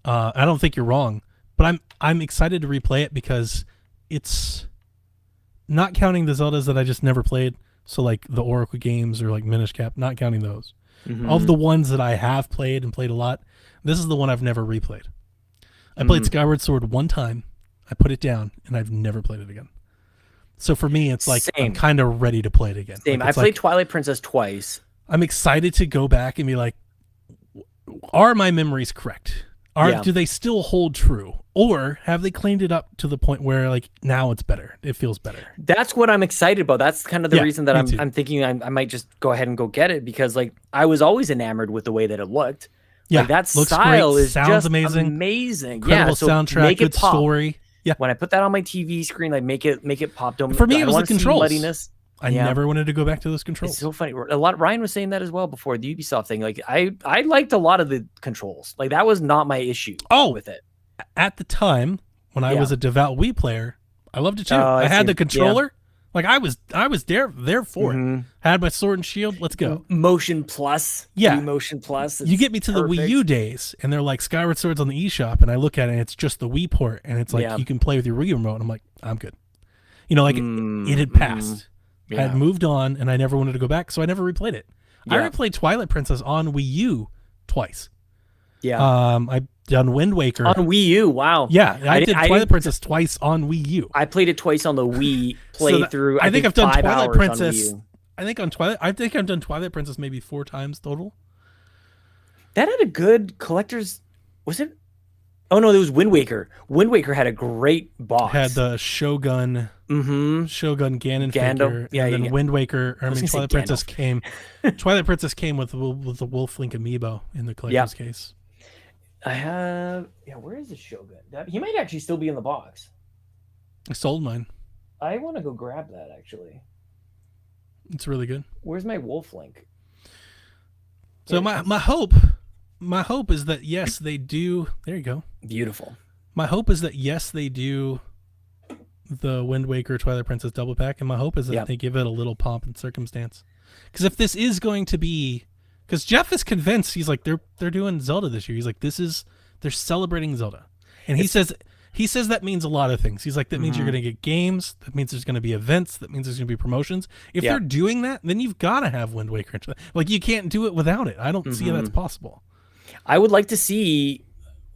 I don't think you're wrong, but I'm excited to replay it because it's not counting the Zeldas that I just never played. So like the Oracle games or like Minish Cap, not counting those. Of the ones that I have played and played a lot, this is the one I've never replayed. I played Skyward Sword one time, I put it down, and I've never played it again. So for me, it's like I'm kind of ready to play it again. Same. Like, I played Twilight Princess twice. I'm excited to go back and be like, are my memories correct? Do they still hold true? Or have they cleaned it up to the point where like now it's better? It feels better. That's what I'm excited about. That's kind of the reason that I'm thinking I might just go ahead and go get it because like I was always enamored with the way that it looked. Yeah, like, that looks style great. is Sounds just amazing. Incredible so soundtrack, make good it pop. story. Yeah. When I put that on my TV screen, like make it pop. For me, it was the controls. Bloodiness. I never wanted to go back to those controls. It's so funny. Ryan was saying that as well before the Ubisoft thing. Like I liked a lot of the controls. Like that was not my issue. With it at the time when I was a devout Wii player, I loved it too. Oh, I had the controller. Yeah. Like I was there for it. Had my sword and shield. Let's go. Motion Plus. Yeah. Motion Plus. You get me to the Wii U days, and they're like Skyward Sword's on the eShop, and I look at it, and it's just the Wii port, and it's like you can play with your Wii remote. And I'm like, I'm good. You know, like it had passed. I had moved on, and I never wanted to go back, so I never replayed it. I replayed Twilight Princess on Wii U twice. Yeah. I've done Wind Waker on Wii U. Wow. Yeah, I did Twilight Princess twice on Wii U. I played it twice on the Wii playthrough. I think I've done 5 Twilight hours Princess. on Wii U. I think I've done Twilight Princess maybe 4 times total. That had a good collector's. Was it? Oh no, it was Wind Waker. Wind Waker had a great box. Had the Shogun. Shogun Ganon figure. Yeah, and then Wind Waker. Twilight Princess came. Twilight Princess came with the Wolf Link amiibo in the collector's case. I have. Yeah, where is the Shogun? He might actually still be in the box. I sold mine. I want to go grab that actually. It's really good. Where's my Wolf Link? So my hope is that yes, they do. There you go. Beautiful. My hope is that yes, they do the Wind Waker Twilight Princess double pack, and my hope is that they give it a little pomp and circumstance. Because if this is going to be, because Jeff is convinced, he's like they're doing Zelda this year. He's like they're celebrating Zelda, and he says that means a lot of things. He's like that means you're going to get games. That means there's going to be events. That means there's going to be promotions. If they're doing that, then you've got to have Wind Waker. Like you can't do it without it. I don't see how that's possible. I would like to see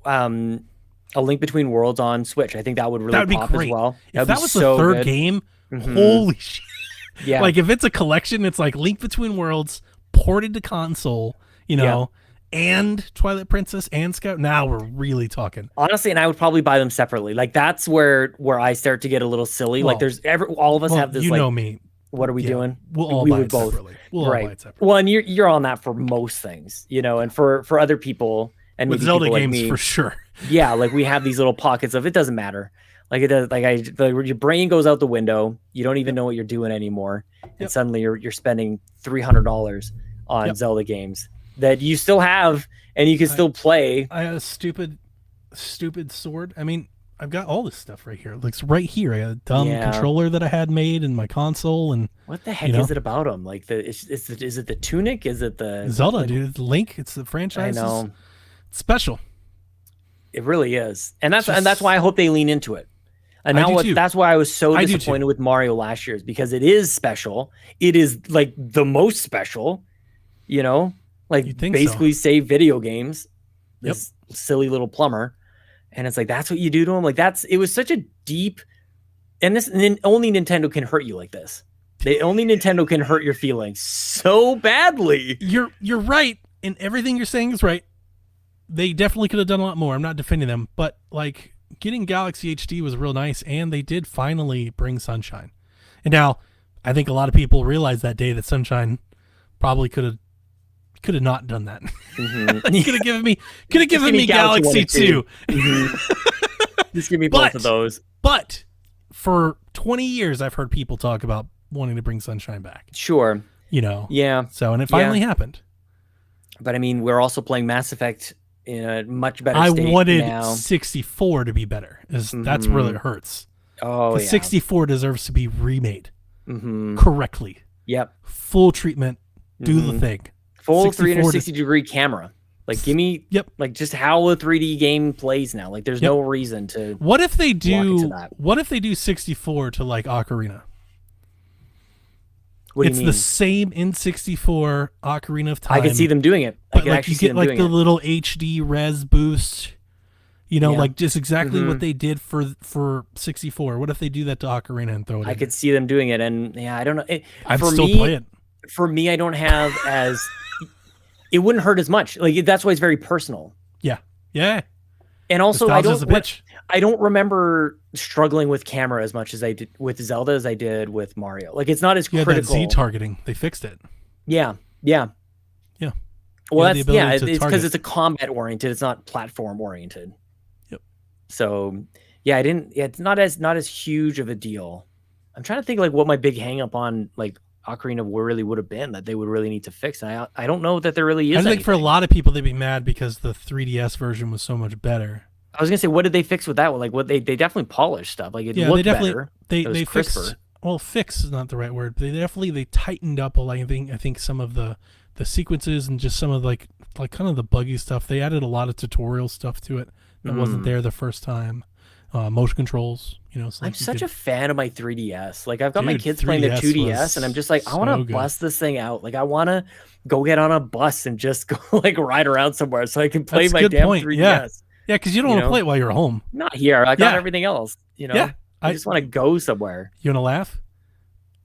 a Link Between Worlds on Switch. I think that would really be pop great. as well. If that was the third game, holy shit. Yeah. Like if it's a collection, it's like Link Between Worlds ported to console, you know, and Twilight Princess and Scout. Now we're really talking. Honestly, and I would probably buy them separately. Like that's where I start to get a little silly. Well, like there's all of us have this. You like, know me. What are we doing? We'll all buy it separately. We'll all buy it separately. Well, and you're on that for most things, you know, and for other people and with maybe Zelda people games like me, for sure. Yeah, like we have these little pockets of it doesn't matter. Like it does. Like your brain goes out the window. You don't even know what you're doing anymore, and suddenly you're spending $300 on Zelda games that you still have and you can still play. I had a stupid sword. I mean, I've got all this stuff right here. Like it's right here. I got a dumb Yeah. controller that I had made in my console, and What the heck is it about them? Like is it the tunic? Is it the Zelda, like, dude? Link. It's the franchise. I know. It's special. It really is, and that's why I hope they lean into it. And now that's why I was so disappointed with Mario last year, is because it is special. It is like the most special, you know, like basically save video games. This silly little plumber, and it's like that's what you do to him. Like it was such a deep, and only Nintendo can hurt you like this. Only Nintendo can hurt your feelings so badly. You're right, and everything you're saying is right. They definitely could have done a lot more. I'm not defending them, but like getting Galaxy HD was real nice, and they did finally bring Sunshine. And now, I think a lot of people realized that day that Sunshine probably could have not done that. Mm-hmm. could have given me Galaxy 2. Just give me both of those. But for 20 years, I've heard people talk about wanting to bring Sunshine back. Sure. You know. Yeah. So, and it finally happened. But I mean, we're also playing Mass Effect in a much better state I wanted now. 64 to be better. That's where it hurts. Oh, yeah. 64 deserves to be remade correctly. Yep. Full treatment. Do the thing. Full 360-degree camera. Like, give me like just how a 3D game plays now. Like, there's no reason to. What if they do? What if they do 64 to like Ocarina? What do you it's mean? the same N64 Ocarina of Time. I can see them doing it. But like you get like the little HD res boost, you know, like just exactly what they did for 64. What if they do that to Ocarina and throw it? I could see them doing it, and yeah, I don't know. I'd still play it. For me, I don't have as. It wouldn't hurt as much. Like that's why it's very personal. Yeah, yeah. And also, Nostalgia's a bitch. I don't remember struggling with camera as much as I did with Zelda as I did with Mario. Like it's not as critical. That Z targeting. They fixed it. Yeah. Yeah. Well, that's it's because it's a combat oriented. It's not platform oriented. Yep. So yeah, it's not as huge of a deal. I'm trying to think like what my big hang up on like Ocarina really would have been that they would really need to fix. And I don't know that there really is. I think for a lot of people they'd be mad because the 3DS version was so much better. I was gonna say, what did they fix with that one? Like, what they definitely polished stuff. Like, it looked better. They fixed. Well, fix is not the right word. They tightened up. I think some of the sequences and just some of like kind of the buggy stuff. They added a lot of tutorial stuff to it that wasn't there the first time. Motion controls. You know, I'm such a fan of my 3DS. Like, I've got my kids playing their 2DS, and I'm just like, I want to bust this thing out. Like, I want to go get on a bus and just go like ride around somewhere so I can play my damn 3DS. Yeah, because you don't want to play it while you're home. Not here. I got everything else. You know. Yeah, I just want to go somewhere. You want to laugh?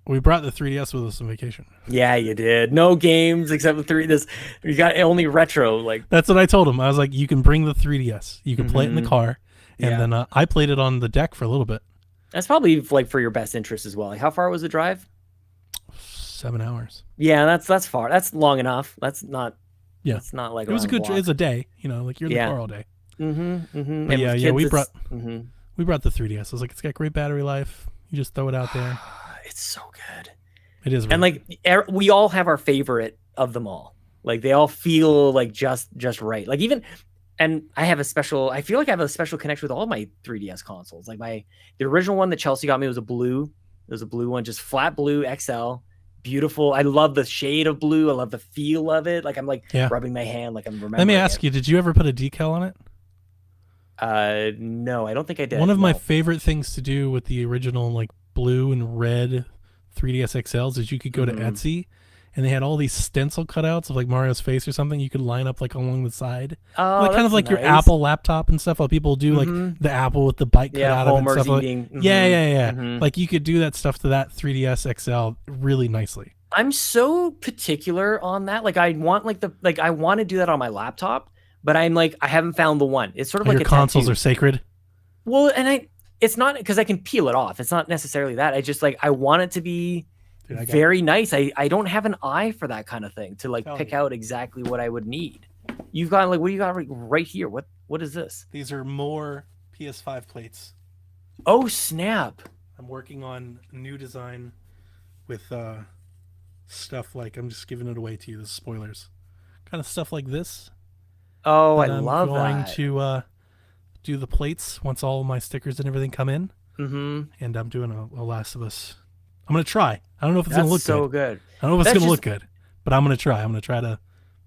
We brought the 3DS with us on vacation. Yeah, you did. No games except the 3DS. You got only retro. Like that's what I told him. I was like, you can bring the 3DS. You can play it in the car, and then I played it on the deck for a little bit. That's probably like for your best interest as well. Like, how far was the drive? 7 hours. Yeah, that's far. That's long enough. That's not. Yeah, it's not like it was a good. It's a day. You know, like you're in the car all day. But yeah, we brought the 3DS. I was like, it's got great battery life. You just throw it out there. It's so good. It is, really and like we all have our favorite of them all. Like they all feel like just right. Like even, and I feel like I have a special connection with all my 3DS consoles. Like the original one that Chelsea got me was a blue. It was a blue one, just flat blue XL. Beautiful. I love the shade of blue. I love the feel of it. Like I'm like rubbing my hand, like I'm remembering. Let me ask you, did you ever put a decal on it? No, I don't think I did. One of my favorite things to do with the original like blue and red 3DS XLs is you could go to Etsy and they had all these stencil cutouts of like Mario's face or something you could line up like along the side. Oh, like kind of like your Apple laptop and stuff. How people do like the Apple with the bite cut out of it and stuff like yeah. Like you could do that stuff to that 3DS XL really nicely. I'm so particular on that. Like I want I want to do that on my laptop, but I'm like I haven't found the one. It's sort of like your consoles are sacred. Well, and it's not because I can peel it off. It's not necessarily that. I just like I want it to be very nice. I don't have an eye for that kind of thing to like pick out exactly what I would need. You've got like what do you got right here? What is this? These are more PS5 plates. Oh snap! I'm working on a new design with stuff like I'm just giving it away to you. The spoilers, kind of stuff like this. Oh, I love that. I'm going to do the plates once all my stickers and everything come in. Mm-hmm. And I'm doing a Last of Us. I'm gonna try. I don't know if it's gonna look so good. good. I don't know if it's That's gonna look just- good, but I'm gonna try. I'm gonna try to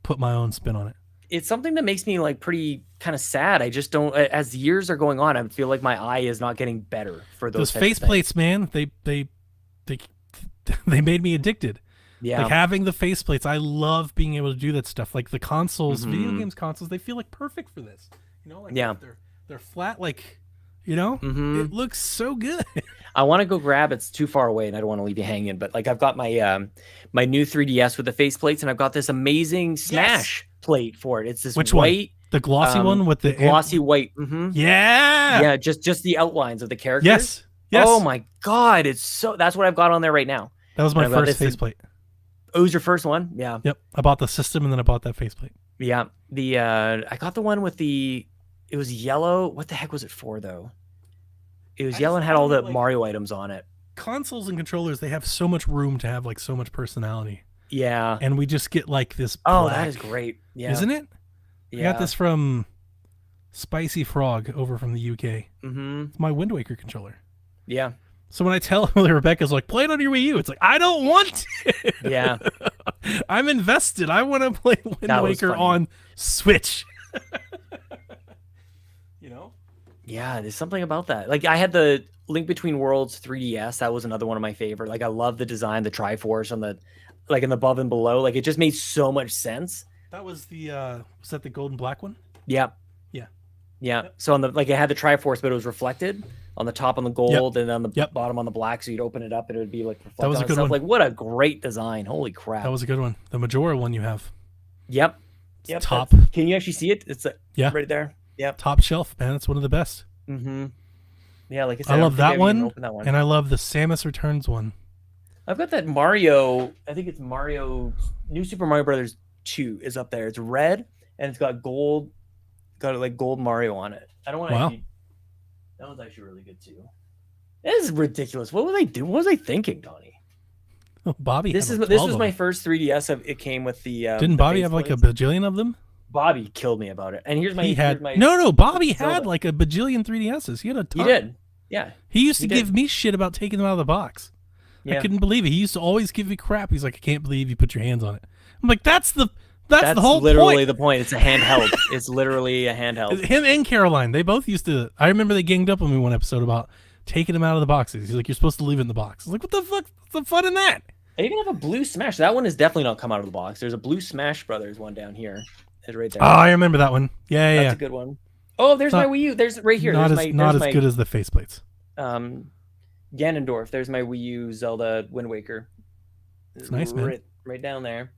put my own spin on it. It's something that makes me like pretty kind of sad. I just don't. As the years are going on, I feel like my eye is not getting better for Those those types of face things. plates, man, they made me addicted. Yeah. Like having the face plates, I love being able to do that stuff. Like the consoles, video Mhm. games consoles, they feel like perfect for this. You know, like Yeah. they're flat, like, you know, Mhm. it looks so good. I want to go grab. It's too far away, and I don't want to leave you hanging. But like, I've got my my new 3DS with the face plates, and I've got this amazing Smash plate for it. It's this Which white, one? The glossy one with the glossy white. Mm-hmm. Yeah. Yeah, just the outlines of the characters. Yes. Yes. Oh my god, it's so. That's what I've got on there right now. That was my And I've got first this- faceplate. Oh, it was your first one? Yeah. Yep. I bought the system and then I bought that faceplate. Yeah. The I got the one with the. It was yellow. What the heck was it for though? It was yellow and had all the Mario items on it. Consoles and controllers, they have so much room to have like so much personality. Yeah. And we just get like this. Oh, black, that is great. Yeah. Isn't it? I Yeah. got this from Spicy Frog over from the UK. Mm-hmm. It's my Wind Waker controller. Yeah. So when I tell Rebecca's like, play it on your Wii U, it's like, I don't want to. Yeah. I'm invested. I want to play Wind That was Waker funny. on Switch. You know? Yeah, there's something about that. Like I had the Link Between Worlds 3DS. That was another one of my favorite. Like I love the design, the Triforce on the like in the above and below. Like it just made so much sense. That was the was that the gold and black one? Yeah. Yeah. Yeah. So on the like it had the Triforce, but it was reflected on the top on the gold and on the bottom on the black. So you'd open it up and it would be like reflected was a on good itself. one. Like what a great design. Holy crap. That was a good one. The Majora one you have. Yep. Yep. Top. Can you actually see it? It's Yeah. right there. Yep. Top shelf, man. It's one of the best. Mm-hmm. Yeah, like I said, I don't love think I've that even one, opened that one. and I love the Samus Returns one. I've got that Mario. I think it's Mario. New Super Mario Brothers 2 is up there. It's red and it's got gold. Got like gold Mario on it. I don't want to. Wow. Actually, that one's actually really good too. This is ridiculous. What was I doing? What was I thinking, Donnie? Bobby. This had is like this 12 was of my them. first 3DS. It came with the. Didn't the Bobby face have like a plates. bajillion of them? Bobby killed me about it. And here's my. He had here's my no. Bobby Zelda. had like a bajillion 3DSs. He had a ton. He did. Yeah. He used to He did. give me shit about taking them out of the box. I Yeah. couldn't believe it. He used to always give me crap. He's like, I can't believe you put your hands on it. I'm like, that's the whole literally point. the point. It's a handheld. It's literally a handheld. Him and Caroline, they both used to. I remember they ganged up on me one episode about taking them out of the boxes. He's like, you're supposed to leave it in the box. I was like, what the fuck? What's the fun in that? And you can have a blue Smash. That one has definitely not come out of the box. There's a blue Smash Brothers one down here. It's right there. Oh, I remember that one. Yeah, That's yeah. a good one. Oh, there's Not- my Wii U. There's right here. Not There's as my, not there's as my, good as the faceplates. Ganondorf. There's my Wii U Zelda Wind Waker. It's nice, man. Right down there.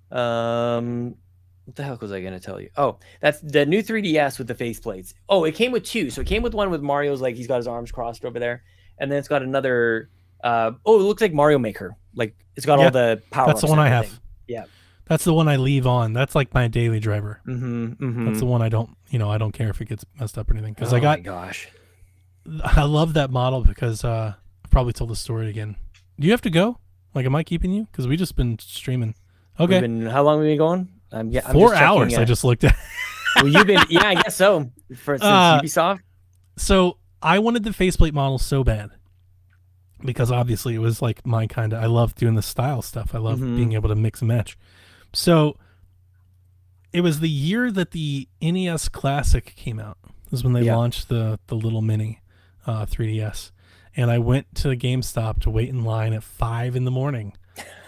What the heck was I going to tell you? Oh, that's the new 3DS with the faceplates. Oh, it came with two. So it came with one with Mario's, like he's got his arms crossed over there, and then it's got another. It looks like Mario Maker. Like it's got Yeah, all the power. that's the one I have. Yeah. That's the one I leave on. That's like my daily driver. Mm-hmm, That's the one I don't. I don't care if it gets messed up or anything because Oh I got. my gosh. I love that model because I've probably told the story again. Do you have to go? Like, am I keeping you? Because we just been streaming. Okay. How long have we been going? I'm 4 just checking, hours. I just looked at. Well, you've been. Yeah, I guess so. Since Ubisoft. So I wanted the faceplate model so bad because obviously it was like my kind of. I love doing the style stuff. I love being able to mix and match. So it was the year that the NES Classic came out. This is when they launched the little mini 3DS, and I went to GameStop to wait in line at 5 a.m.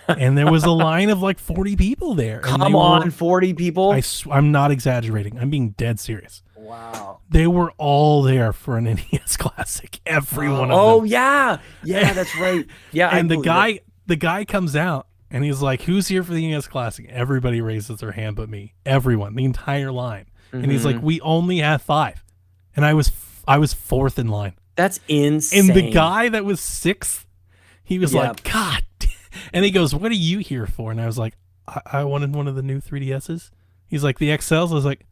and there was a line of like 40 people there. And Come on, 40 people. I'm not exaggerating. I'm being dead serious. Wow. They were all there for an NES Classic. Every one of them. Oh yeah, that's right. Yeah, and I the believe guy comes out and he's like, "Who's here for the NES Classic?" Everybody raises their hand but me. Everyone, the entire line. And he's like, "We only have 5," and I was 4th in line. That's insane. And the guy that was 6th, he was Yeah. like, "God," and he goes, "What are you here for?" And I was like, I wanted one of the new 3DSs. He's like, "The XLs." I was like,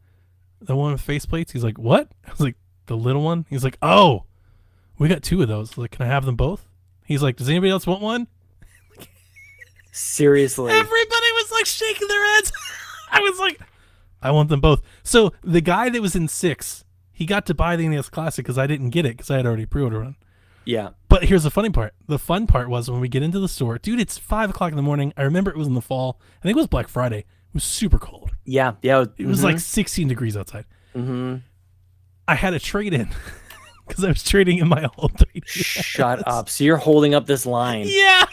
"The one with faceplates?" He's like, "What?" I was like, "The little one." He's like, "Oh, we got 2 of those. I was like, can I have them both?" He's like, "Does anybody else want one?" Seriously. Everybody was like shaking their heads. I was like, I want them both. So the guy that was in 6, he got to buy the NES Classic because I didn't get it because I had already pre-ordered one. Yeah. But here's the funny part. The fun part was when we get into the store, dude, it's 5 o'clock in the morning. I remember it was in the fall. I think it was Black Friday. It was super cold. Yeah. It was like 16 degrees outside. Mm-hmm. I had a trade in because I was trading in my old 3DS. Shut up. So you're holding up this line. Yeah.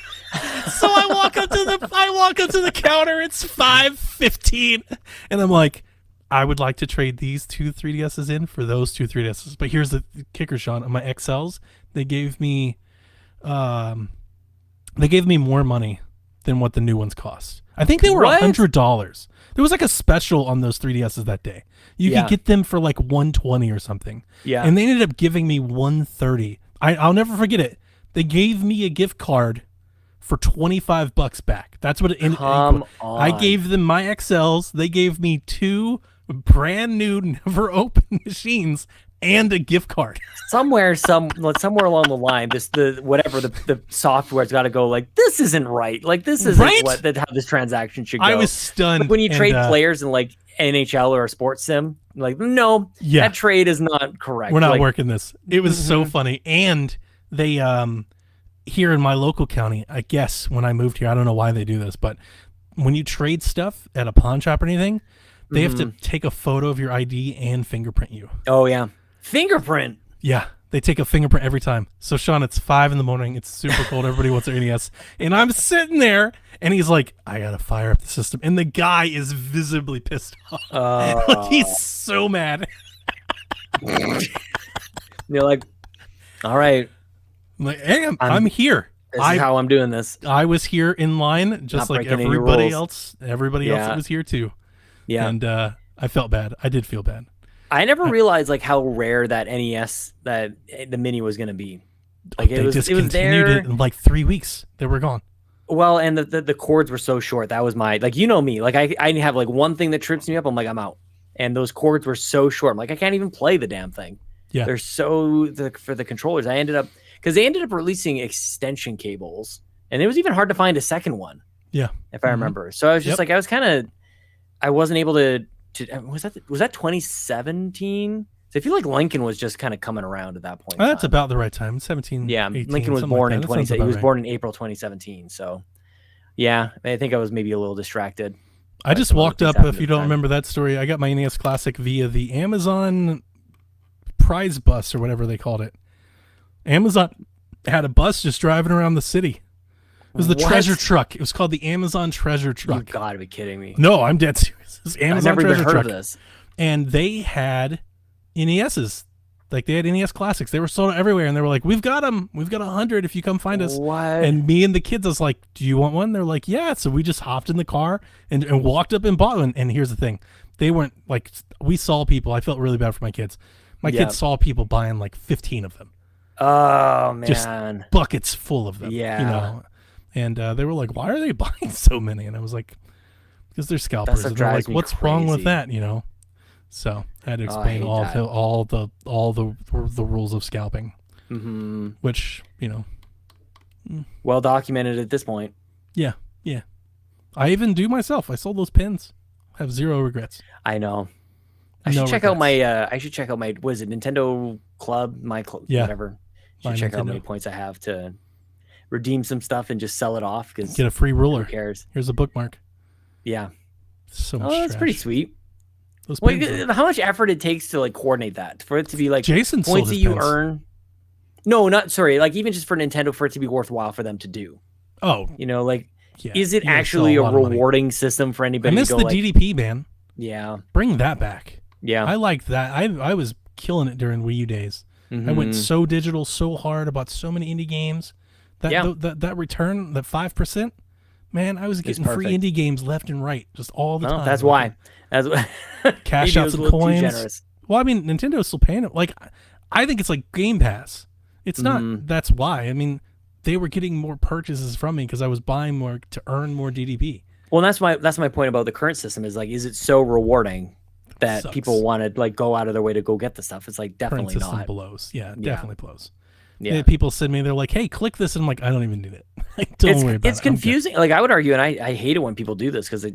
So I walk up to the counter. It's 5:15, and I'm like, I would like to trade these 2 3DSs in for those 2 3DSs. But here's the kicker, Sean. On my XLs, they gave me more money than what the new ones cost. I think they were $100. There was like a special on those 3DSs that day. You could get them for like $120 or something. Yeah. And they ended up giving me $130. I'll never forget it. They gave me a gift card for $25 back. That's what it ended. Come on. I gave them my XLs. They gave me 2 brand new, never opened machines and a gift card. Somewhere along the line, the software's got to go like, this isn't right. Like this isn't how this transaction should go. I was stunned. Like when you trade players in like NHL or a sports sim, like no, that trade is not correct. We're not working this. It was so funny. And they here in my local county, I guess when I moved here, I don't know why they do this, but when you trade stuff at a pawn shop or anything, they have to take a photo of your ID and fingerprint you. Oh yeah. Fingerprint. Yeah, they take a fingerprint every time. So Sean, it's 5 a.m. It's super cold. Everybody wants their NES, and I'm sitting there, and he's like, "I gotta fire up the system," and the guy is visibly pissed off. Like, he's so mad. You're like, "All right, I'm like, hey, I'm here. This is how I'm doing this." I was here in line, just like everybody else. Everybody else that was here too. Yeah, and I felt bad. I did feel bad. I never realized like how rare that NES, that the Mini was going to be. Like they discontinued it in like 3 weeks. They were gone. Well, and the cords were so short. That was my, like, you know me. Like I have like one thing that trips me up. I'm like, I'm out. And those cords were so short. I'm like, I can't even play the damn thing. Yeah. They're for the controllers. Because they ended up releasing extension cables. And it was even hard to find a second one. Yeah. If I remember. So I was just like, I wasn't able to was that 2017? So I feel like Lincoln was just kind of coming around at that point. That's about the right time. 17. Yeah, 18, Lincoln was born in 2017. He was right. born in April 2017. So, yeah, I think I was maybe a little distracted. I just walked up. If you don't remember that story, I got my NES Classic via the Amazon prize bus or whatever they called it. Amazon had a bus just driving around the city. It was the treasure truck. It was called the Amazon treasure truck. You gotta be kidding me. No, I'm dead serious. It was Amazon I've never treasure even heard truck. of this. And they had NESs. Like they had NES Classics. They were sold everywhere, and they were like, "We've got them. We've got 100 if you come find us." What? And me and the kids, I was like, "Do you want one?" They're like, "Yeah." So we just hopped in the car and walked up and bought one. And here's the thing, they weren't like, we saw people. I felt really bad for my kids. My kids saw people buying like 15 of them. Oh man, just buckets full of them. Yeah, you know. And they were like, "Why are they buying so many?" And I was like, "Because they're scalpers." And they're like, "What's wrong with that?" You know. So I had to explain all the rules of scalping, which well documented at this point. Yeah. I even do myself. I sold those pins. I have zero regrets. I know. I should check out my. What is it? Nintendo Club. Whatever. I should check out how many points I have to redeem some stuff and just sell it off. Because get a free ruler. Who cares? Here's a bookmark. Yeah. So much. That's pretty sweet. How much effort it takes to like coordinate that for it to be like Jason points that you pins. earn. No, not sorry. Like even just for Nintendo, for it to be worthwhile for them to do. Oh, is it actually a rewarding system for anybody? I miss to the go, DDP, man. Yeah, bring that back. Yeah, I like that. I was killing it during Wii U days. I went so digital, so hard about so many indie games. That return, that 5%. Man, I was getting free indie games left and right, just all the time. That's why. Cash out some coins. Well, I mean, Nintendo's still paying it. Like, I think it's like Game Pass. It's not. That's why. I mean, they were getting more purchases from me because I was buying more to earn more DDP. Well, that's my point about the current system is like, is it so rewarding that people want to like go out of their way to go get the stuff? It's like definitely current system not. blows. Yeah, definitely blows. Yeah. People send me, they're like, "Hey, click this," and I'm like, "I don't even need it." Like, don't worry about it. It's confusing. Like I would argue, and I hate it when people do this because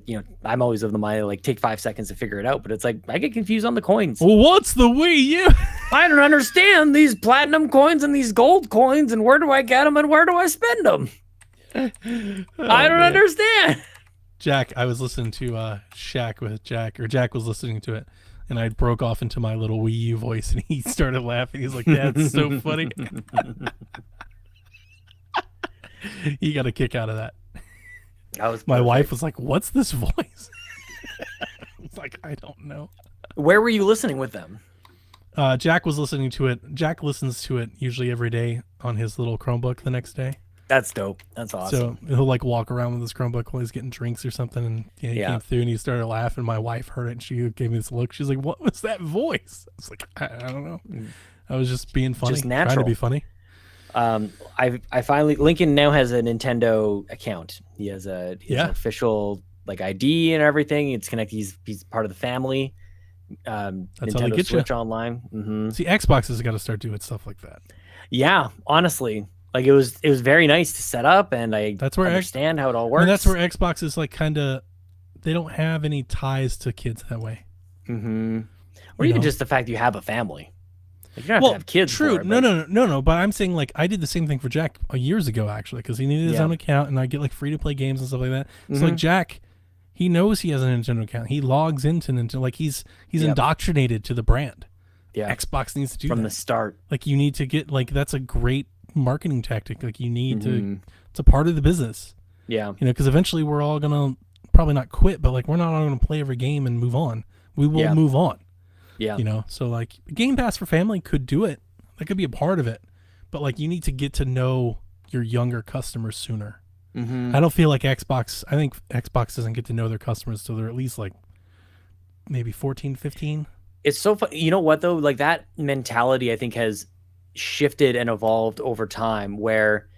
I'm always of the mind like take 5 seconds to figure it out. But it's like I get confused on the coins. Well, what's the Wii U? I don't understand these platinum coins and these gold coins, and where do I get them and where do I spend them? I don't understand. Jack, I was listening to Shaq with Jack, or Jack was listening to it, and I broke off into my little Wii U voice, and he started laughing. He's like, "That's so funny." He got a kick out of that. My wife was like, "What's this voice?" It's like, I don't know. Where were you listening with them? Jack was listening to it. Jack listens to it usually every day on his little Chromebook the next day. That's dope. That's awesome. So he'll like walk around with his Chromebook while he's getting drinks or something, and he came through and he started laughing. My wife heard it and she gave me this look. She's like, "What was that voice?" I was like, I don't know. I was just being funny, Just natural. trying to be funny. I finally Lincoln now has a Nintendo account. He has an official like ID and everything. It's connected. He's part of the family. That's Nintendo how they get Switch you online. Mm-hmm. See, Xbox has got to start doing stuff like that. Yeah, honestly, like it was very nice to set up, and I understand how it all works. And that's where Xbox is like kind of, they don't have any ties to kids that way. Mm-hmm. Or even just the fact you have a family. Like, you don't have to have kids. True. For it, No. But I'm saying like I did the same thing for Jack years ago actually, because he needed his own account, and I get like free to play games and stuff like that. So like Jack, he knows he has a Nintendo account. He logs into Nintendo, like he's indoctrinated to the brand. Yeah. Xbox needs to do from that. the start. Like you need to get like that's a great marketing tactic. Like you need to. It's a part of the business. Yeah. Because eventually we're all gonna probably not quit, but like we're not all gonna play every game and move on. We will move on. Yeah. So like Game Pass for Family could do it. That could be a part of it. But like you need to get to know your younger customers sooner. Mm-hmm. I don't feel like Xbox, I think Xbox doesn't get to know their customers till they're at least like maybe 14, 15. It's so fun. You know what though? Like that mentality I think has shifted and evolved over time, where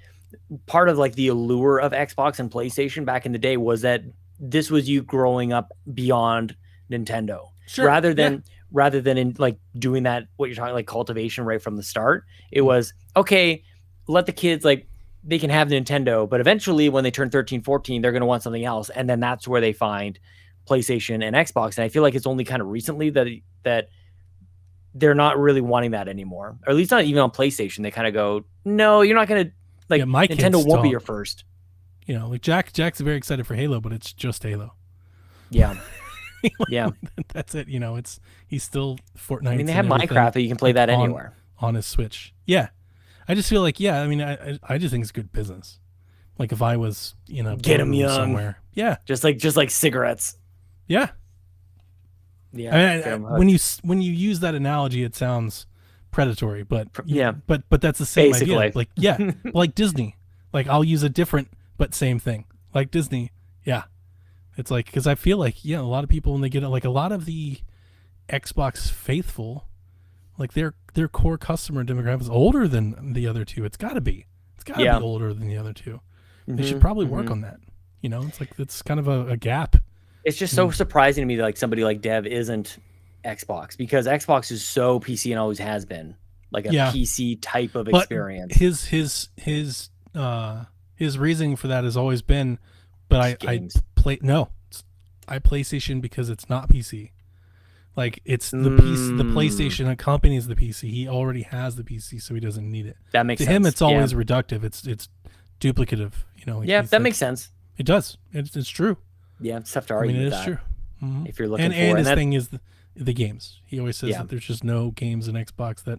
part of like the allure of Xbox and PlayStation back in the day was that this was you growing up beyond Nintendo. Sure. Rather than in like doing that, what you're talking like cultivation right from the start. It was okay, let the kids like they can have Nintendo, but eventually when they turn 13, 14, they're going to want something else. And then that's where they find PlayStation and Xbox. And I feel like it's only kind of recently that they're not really wanting that anymore, or at least not even on PlayStation. They kind of go, no, you're not going to like my Nintendo kids won't be don't. your first. Like Jack's very excited for Halo, but it's just Halo. Yeah. Yeah. That's it. He's still Fortnite. I mean, they have Minecraft that you can play that anywhere on his Switch. Yeah. I just feel like, I mean, I just think it's good business. Like if I was, get them young somewhere. Yeah. Just like cigarettes. Yeah. Yeah. I mean, when you use that analogy, it sounds predatory, but but that's the same Basically. idea. Like, like Disney. Like I'll use a different but same thing. Like Disney. Yeah. It's like, because I feel like, a lot of people when they get it, like a lot of the Xbox faithful, like their core customer demographic is older than the other two. It's got to be. It's got to be older than the other two. They should probably work on that. It's like it's kind of a gap. It's just so surprising to me that like somebody like Dev isn't Xbox, because Xbox is so PC and always has been like a PC type of experience. His reasoning for that has always been, but I PlayStation because it's not PC. Like it's the PC, the PlayStation accompanies the PC. He already has the PC, so he doesn't need it. That makes sense. To him, it's always reductive. It's duplicative. That makes sense. It does. It's true. Yeah, it's tough to argue. It with is that. true. Mm-hmm. If you're looking and for his thing is the games. He always says that there's just no games in Xbox that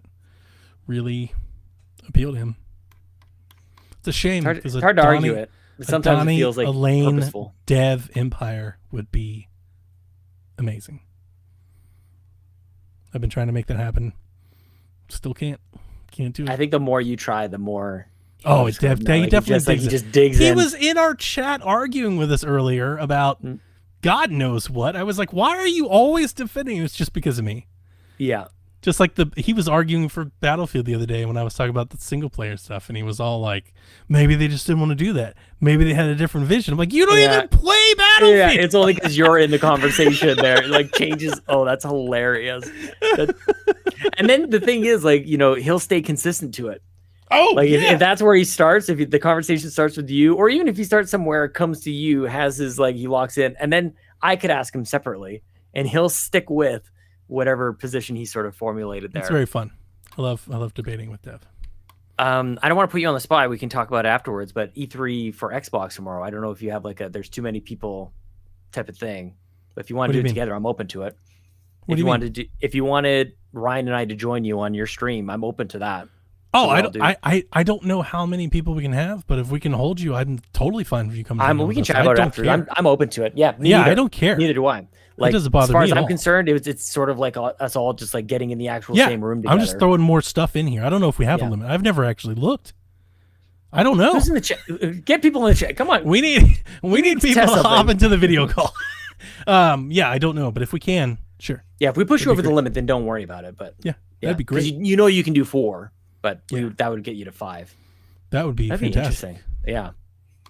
really appeal to him. It's a shame. It's hard to argue it. But sometimes it feels like Elaine purposeful. Dev Empire would be amazing. I've been trying to make that happen. Still can't do it. I think the more you try, the more. Oh, he definitely he just digs in. He was in our chat arguing with us earlier about God knows what. I was like, why are you always defending it? It's just because of me. Yeah. Just like he was arguing for Battlefield the other day when I was talking about the single player stuff, and he was all like, maybe they just didn't want to do that. Maybe they had a different vision. I'm like, you don't even play Battlefield. Yeah, it's only because you're in the conversation there. It like changes. Oh, that's hilarious. And then the thing is, like, he'll stay consistent to it. Oh, like yeah. if that's where he starts, if the conversation starts with you, or even if he starts somewhere, comes to you, has his like he locks in, and then I could ask him separately, and he'll stick with whatever position he sort of formulated there. It's very fun. I love debating with Dev. I don't want to put you on the spot. We can talk about it afterwards. But E3 for Xbox tomorrow. I don't know if you have like a "there's too many people" type of thing. But if you want to do it together, I'm open to it. If you wanted Ryan and I to join you on your stream, I'm open to that. Oh, I don't know how many people we can have, but if we can hold you, I'm totally fine if you come. We can chat about it after. I'm open to it. Yeah. Yeah, I don't care. Neither do I. Like, it doesn't bother as far me as at I'm all. concerned, it's sort of like us all just like getting in the actual same room together. I'm just throwing more stuff in here. I don't know if we have a limit. I've never actually looked. I don't know. Who's in the chat? Get people in the chat. Come on. We need people to hop into the video call. Yeah, I don't know, but if we can, sure. Yeah, if we push you over the limit, then don't worry about it. But yeah, that'd be great. You know you can do 4, but that would get you to 5. That would be fantastic. Interesting. Yeah.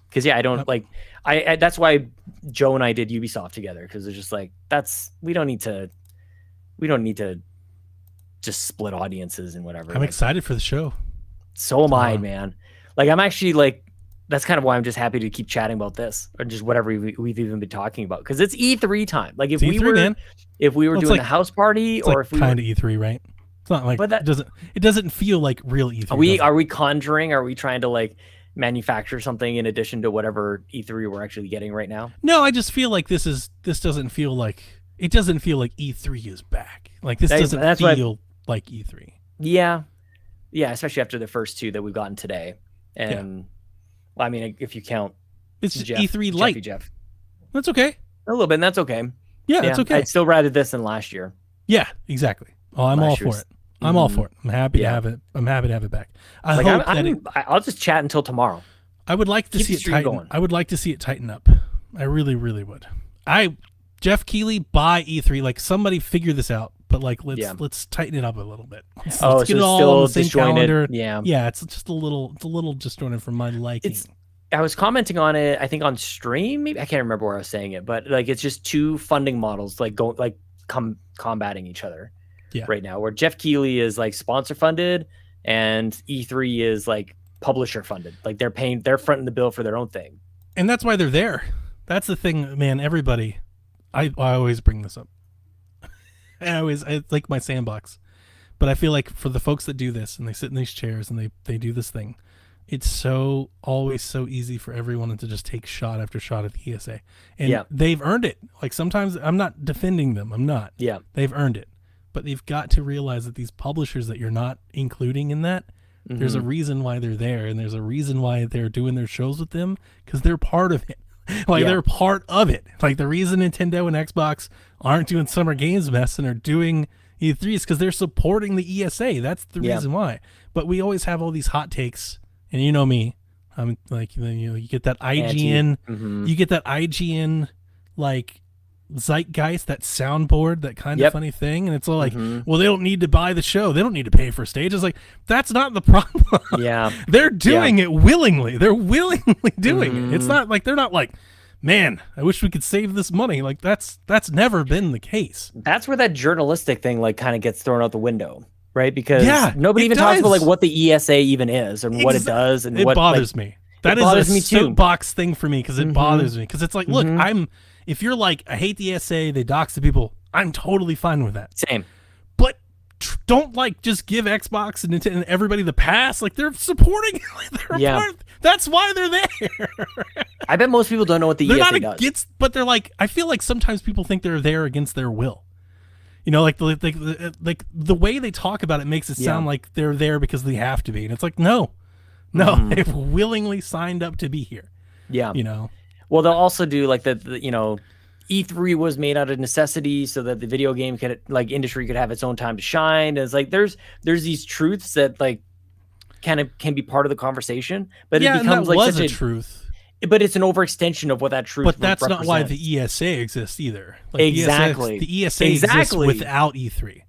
Because I don't like I that's why Joe and I did Ubisoft together, because it's just like we don't need to just split audiences and whatever. I'm excited for the show. So am I, man. Like I'm actually like that's kind of why I'm just happy to keep chatting about this or just whatever we've even been talking about, because it's E3 time. Like if we were doing like, the house party, or like if we kind of E3, right? It's not like it doesn't feel like real E3. Are we conjuring? Are we trying to like manufacture something in addition to whatever E3 we're actually getting right now? No, I just feel like this doesn't feel like E3 is back. Like this doesn't feel like E3. Yeah, especially after the first 2 that we've gotten today, and well, I mean, if you count, it's just Jeff, E3 light. Jeff. That's okay. A little bit. And that's okay. Yeah, that's okay. I'd still rather this than last year. Yeah, exactly. Oh, I'm all for it. I'm all for it. I'm happy to have it. I'm happy to have it back. I'll just chat until tomorrow. I would like to see it tighten. I would like to see it tighten up. I really, really would. Jeff Keighley, buy E3. Like somebody figure this out. But like let's tighten it up a little bit. Let's get it all on the same calendar. Yeah, it's just a little disjointed for my liking. I was commenting on it, I think on stream, maybe I can't remember where I was saying it, but like it's just 2 funding models combating each other right now, where Jeff Keighley is like sponsor funded and E3 is like publisher funded. Like they're fronting the bill for their own thing. And that's why they're there. That's the thing, man. Everybody, I always bring this up. It's like my sandbox, but I feel like for the folks that do this and they sit in these chairs and they do this thing, it's always so easy for everyone to just take shot after shot at the ESA, and they've earned it. Like sometimes I'm not defending them. I'm not. Yeah, they've earned it, but they've got to realize that these publishers that you're not including in that, there's a reason why they're there, and there's a reason why they're doing their shows with them, because they're part of it. They're part of it. Like the reason Nintendo and Xbox aren't doing Summer Games Fest and are doing E3 is because they're supporting the ESA. That's the reason why. But we always have all these hot takes, and you know me, I'm like, you get that IGN, you get that IGN like zeitgeist, that soundboard, that kind of funny thing, and it's all like, well, they don't need to buy the show, they don't need to pay for a stage. It's like, that's not the problem. They're doing it willingly. They're willingly doing it. It's not like they're not like, man, I wish we could save this money. Like that's never been the case. That's where that journalistic thing like kind of gets thrown out the window, right? Because nobody even talks about like what the ESA even is and what it does, and it what bothers me. That is a soapbox thing for me, because it bothers me, because it's like, look, if you're like, I hate the ESA, they dox the people, I'm totally fine with that. Same. But don't like just give Xbox and Nintendo and everybody the pass. Like they're supporting. That's why they're there. I bet most people don't know what the ESA does. Against, but they're like, I feel like sometimes people think they're there against their will. You know, like the way they talk about it makes it sound like they're there because they have to be, and it's like, no, they've willingly signed up to be here. Yeah, you know. Well, they'll also do like the E3 was made out of necessity so that the video game industry could have its own time to shine. And it's like there's these truths that like can be part of the conversation, but it becomes like such a truth. But it's an overextension of what that truth. But that's not why the ESA exists either. Like exactly. The ESA exists without E3.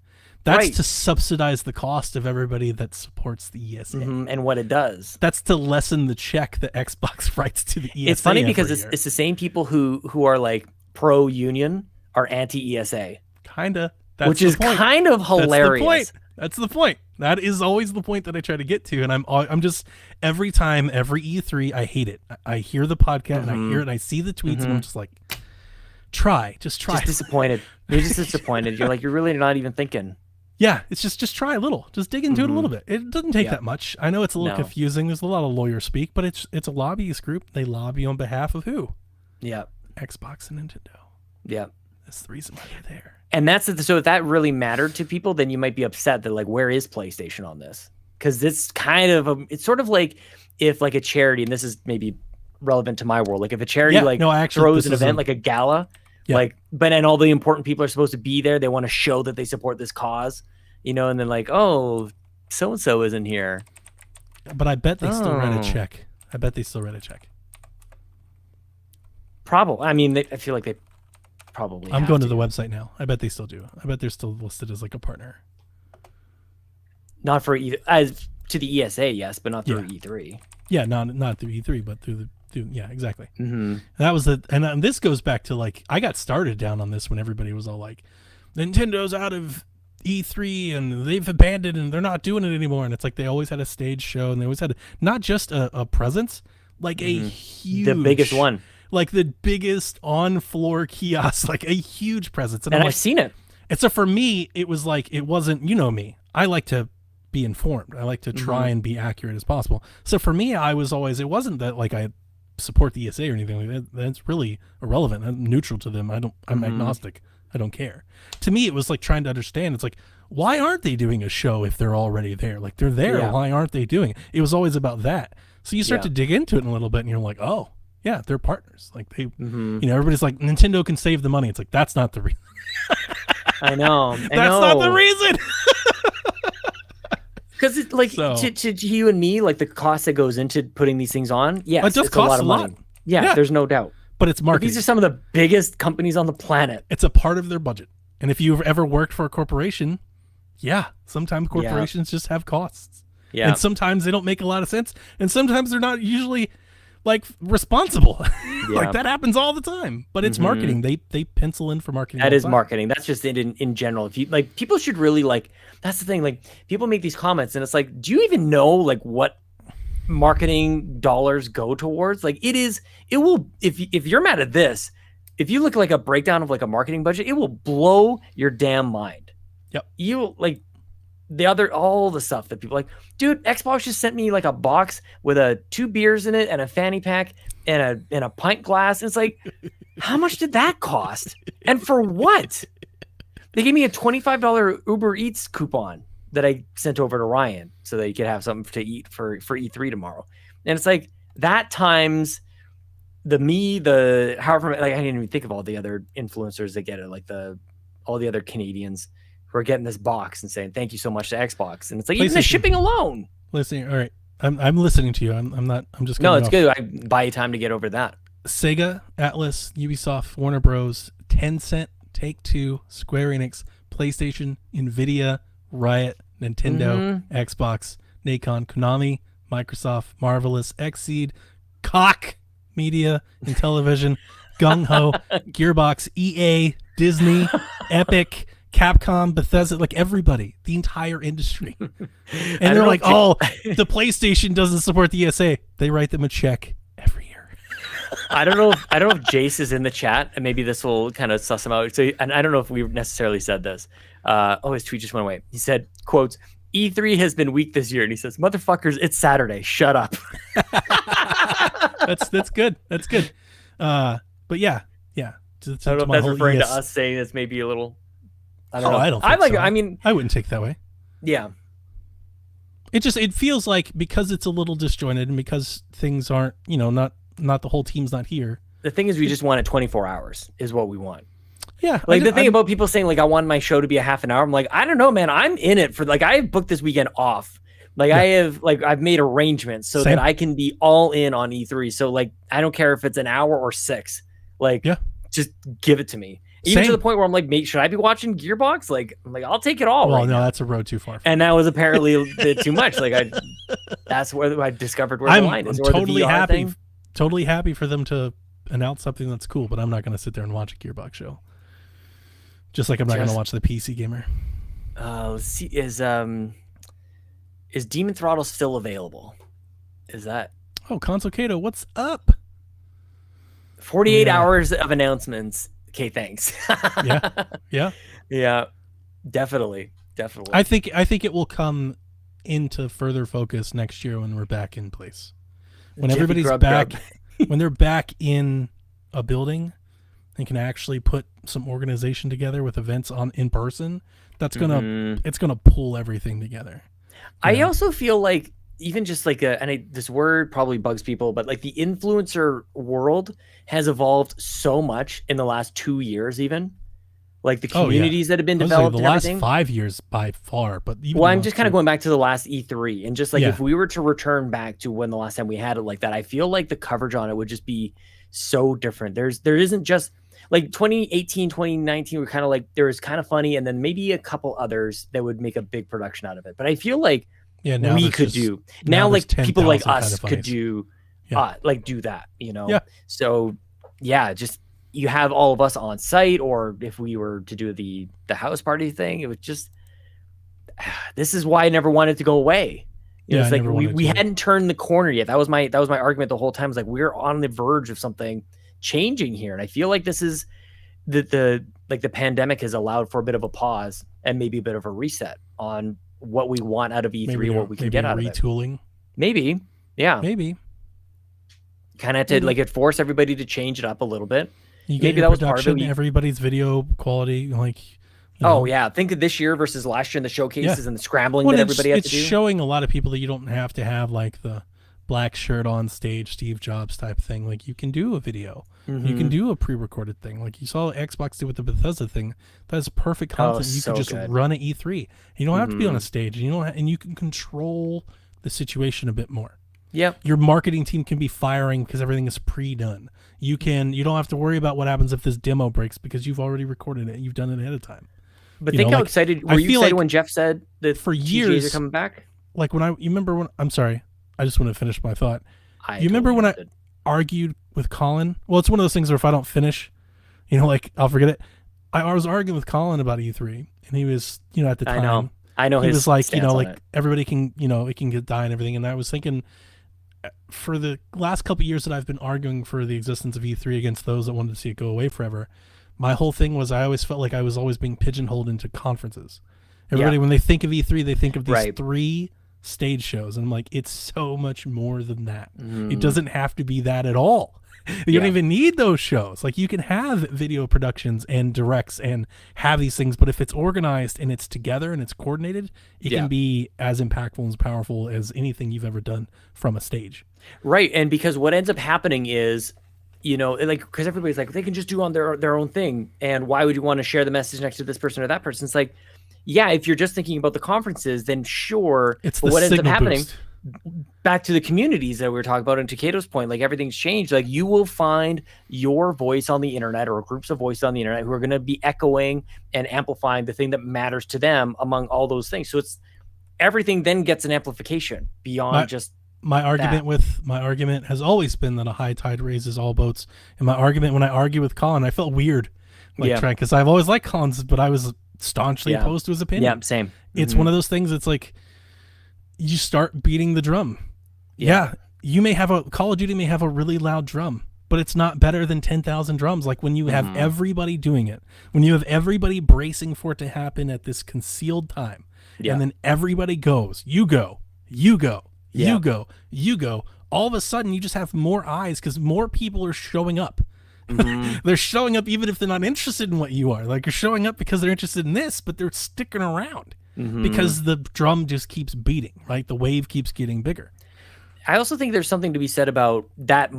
That's to subsidize the cost of everybody that supports the ESA. And what it does. That's to lessen the check that Xbox writes to the ESA. It's funny because it's the same people who are like pro-union are anti-ESA. Kinda. Which is kind of hilarious. That's the point. That is always the point that I try to get to, and I'm just every time, every E3, I hate it. I hear the podcast and I hear it, and I see the tweets, and I'm just like, just try. Just disappointed. You're just disappointed. You're like, you're really not even thinking. Yeah, it's just try a little. Just dig into it a little bit. It doesn't take that much. I know it's a little confusing. There's a lot of lawyer speak, but it's a lobbyist group. They lobby on behalf of who? Yeah. Xbox and Nintendo. Yeah. That's the reason why they're there. And so if that really mattered to people, then you might be upset that like, where is PlayStation on this? Because it's kind of it's sort of like if like a charity, and this is maybe relevant to my world, like if a charity throws an event like a gala, and all the important people are supposed to be there, they want to show that they support this cause, and then like, oh, so and so isn't here. But I bet they still write a check. Probably. I mean, I feel like they probably. I'm going to the website now. I bet they still do. I bet they're still listed as like a partner. Not for as to the ESA, yes, but not through E3. Yeah, not through E3, but through exactly. Mm-hmm. That was and this goes back to like I got started down on this when everybody was all like, Nintendo's out of E3 and they've abandoned and they're not doing it anymore. And it's like they always had a stage show and they always had not just a presence, like a huge, the biggest one. Like the biggest on-floor kiosk, like a huge presence. And I've seen it. And so for me, it was like, it wasn't, me. I like to be informed. I like to try and be accurate as possible. So for me, I was always, it wasn't that like I support the ESA or anything like that. That's really irrelevant. I'm neutral to them. I'm agnostic. I don't care. To me, it was like trying to understand. It's like, why aren't they doing a show if they're already there? Like they're there. Yeah. Why aren't they doing it? It was always about that. So you start to dig into it a little bit and you're like, oh, yeah, they're partners. Like they, everybody's like, Nintendo can save the money. It's like, that's not the reason. I know. That's not the reason. Because it's like to you and me, like the cost that goes into putting these things on, yes, it does it's cost a lot of money. Yeah, there's no doubt. But it's marketing. These are some of the biggest companies on the planet. It's a part of their budget. And if you've ever worked for a corporation, sometimes corporations just have costs. Yeah. And sometimes they don't make a lot of sense. And sometimes they're not usually like responsible. Like that happens all the time. But it's marketing. They pencil in for marketing. That is marketing. That's just it in general. If you like, people should really like, that's the thing. Like people make these comments and it's like, do you even know like what marketing dollars go towards? Like it will, if you're mad at this, if you look like a breakdown of like a marketing budget, it will blow your damn mind. Yep. You like all the stuff that people like, dude, Xbox just sent me like a box with 2 beers in it and a fanny pack and a pint glass. And it's like, how much did that cost? And for what? They gave me a $25 Uber Eats coupon that I sent over to Ryan so that he could have something to eat for E3 tomorrow. And it's like that times however, like I didn't even think of all the other influencers that get it, like all the other Canadians who are getting this box and saying thank you so much to Xbox. And it's like even the shipping alone. Listening, all right. I'm listening to you. I'm not. I'm just. No, it's good. I buy you time to get over that. Sega, Atlas, Ubisoft, Warner Bros, Tencent, Take-Two, Square Enix, PlayStation, Nvidia, Riot, Nintendo, Xbox, Nacon, Konami, Microsoft, Marvelous, Xseed, Koch Media and Television, Gung Ho, Gearbox, EA, Disney, Epic, Capcom, Bethesda, like everybody, the entire industry. And they're like, the PlayStation doesn't support the ESA. They write them a check every year. I don't know if Jace is in the chat, and maybe this will kind of suss him out. So, and I don't know if we necessarily said this. His tweet just went away. He said, quotes, E3 has been weak this year. And he says, motherfuckers, it's Saturday. Shut up. That's good. That's good. But yeah. I don't know if that's referring to us saying it's maybe a little. I don't know. I don't think so. I mean, I wouldn't take it that way. Yeah. It feels like because it's a little disjointed and because things aren't, not the whole team's not here. The thing is, we just want it 24 hours is what we want. Yeah. Like the thing about people saying like, I want my show to be a half an hour. I'm like, I don't know, man. I'm in it for like, I have booked this weekend off. Like I've made arrangements so that I can be all in on E3. So like, I don't care if it's an hour or 6, like, just give it to me. Even to the point where I'm like, mate, should I be watching Gearbox? Like, I'm like, I'll take it all. Well, no, that's a road too far. And that was apparently a bit too much. Like that's where I discovered where the line is. I'm totally happy. Totally happy for them to announce something that's cool, but I'm not going to sit there and watch a Gearbox show. Just like I'm not going to watch the PC Gamer. Let's see. Is Demon Throttle still available? Is that Oh, Console Kato, what's up? 48 Yeah. hours of announcements? Okay, thanks. Yeah. Yeah, definitely. I think it will come into further focus next year when we're back in place. When Jiffy everybody's Grub back, Grub. when they're back in a building and can actually put some organization together with events on in person, that's gonna it's gonna pull everything together. I also feel like even just like this word probably bugs people, but like the influencer world has evolved so much in the last 2 years, even like the communities that have been I was like, developed. the and last everything. 5 years by far, but even Well, the I'm last just kind of two- going back to the last E3 and just like Yeah. if we were to return back to when the last time we had it like that, I feel like the coverage on it would just be so different. There isn't just like 2018, 2019 were kind of like there was kind of funny and then maybe a couple others that would make a big production out of it. But I feel like now we there's could just- do now now there's like people like 10,000 us kind of could funnies. do Yeah. like do that, you know? Yeah. So yeah, just you have all of us on site, or if we were to do the house party thing, it was just this is why I never wanted to go away. You know, Yeah, it's I like never we wanted to. hadn't turned the corner yet. That was my argument the whole time. It's like we're on the verge of something changing here. And I feel like this is the pandemic has allowed for a bit of a pause and maybe a bit of a reset on what we want out of E3 maybe and what we can maybe get out of it. retooling. Maybe. Yeah. Maybe. Kind of had to like it forced everybody to change it up a little bit. You get Maybe your that was part of production, it. everybody's video quality, like. you Oh know. yeah, think of this year versus last year and the showcases and the scrambling Well, that it's- everybody had to it's do. showing a lot of people that you don't have to have like the black shirt on stage, Steve Jobs type thing. Like you can do a video, you can Mhm. do a pre-recorded thing. Like you saw Xbox do with the Bethesda thing. That's perfect content. You so could just good. run at E3. You don't have to be on a Mhm. stage. And you don't, and you can control the situation a bit more. Yep. Your marketing team can be firing because everything is pre-done. You don't have to worry about what happens if this demo breaks because you've already recorded it. You've done it ahead of time. But You think know, how like, excited I were you feel excited like when Jeff said that for TGAs years are coming back? Like you remember when I'm sorry, I just want to finish my thought. I You remember totally when I argued with Colin? Well, it's one of those things where if I don't finish, like I'll forget it. I was arguing with Colin about E3, and he was, at the time, I know he his was like, stance on like it. everybody can, it can get die and everything. And I was thinking, for the last couple of years that I've been arguing for the existence of E3 against those that wanted to see it go away forever, my whole thing was I always felt like I was always being pigeonholed into conferences. Everybody, when they think of E3, they think of these Right. 3 stage shows, and I'm like, it's so much more than that. Mhm. It doesn't have to be that at all. You don't Yeah. even need those shows. Like you can have video productions and directs and have these things, but if it's organized and it's together and it's coordinated, it Yeah. can be as impactful and as powerful as anything you've ever done from a stage. Right, and because what ends up happening is, like because everybody's like they can just do on their own thing, and why would you want to share the message next to this person or that person? It's like, yeah, if you're just thinking about the conferences, then sure. It's but the what ends up signal happening? boost. Back to the communities that we were talking about, and to Kato's point, like everything's changed. Like you will find your voice on the internet or groups of voices on the internet who are going to be echoing and amplifying the thing that matters to them among all those things. So it's everything then gets an amplification beyond just My argument that. my argument has always been that a high tide raises all boats. And my argument when I argue with Colin, I felt weird, Yeah. trying, because I've always liked Colin's, but I was staunchly Yeah. opposed to his opinion. Yeah, same. It's Mhm. one of those things. It's like you start beating the drum. Yeah, you may have Call of Duty may have a really loud drum, but it's not better than 10,000 drums. Like when you have Mhm. everybody doing it, when you have everybody bracing for it to happen at this concealed time, Yeah. and then everybody goes, you go, you go, Yeah. you go, you go. All of a sudden, you just have more eyes because more people are showing up. Mhm. They're showing up even if they're not interested in what you are. Like you're showing up because they're interested in this, but they're sticking around Mhm. because the drum just keeps beating, right? The wave keeps getting bigger. I also think there's something to be said about that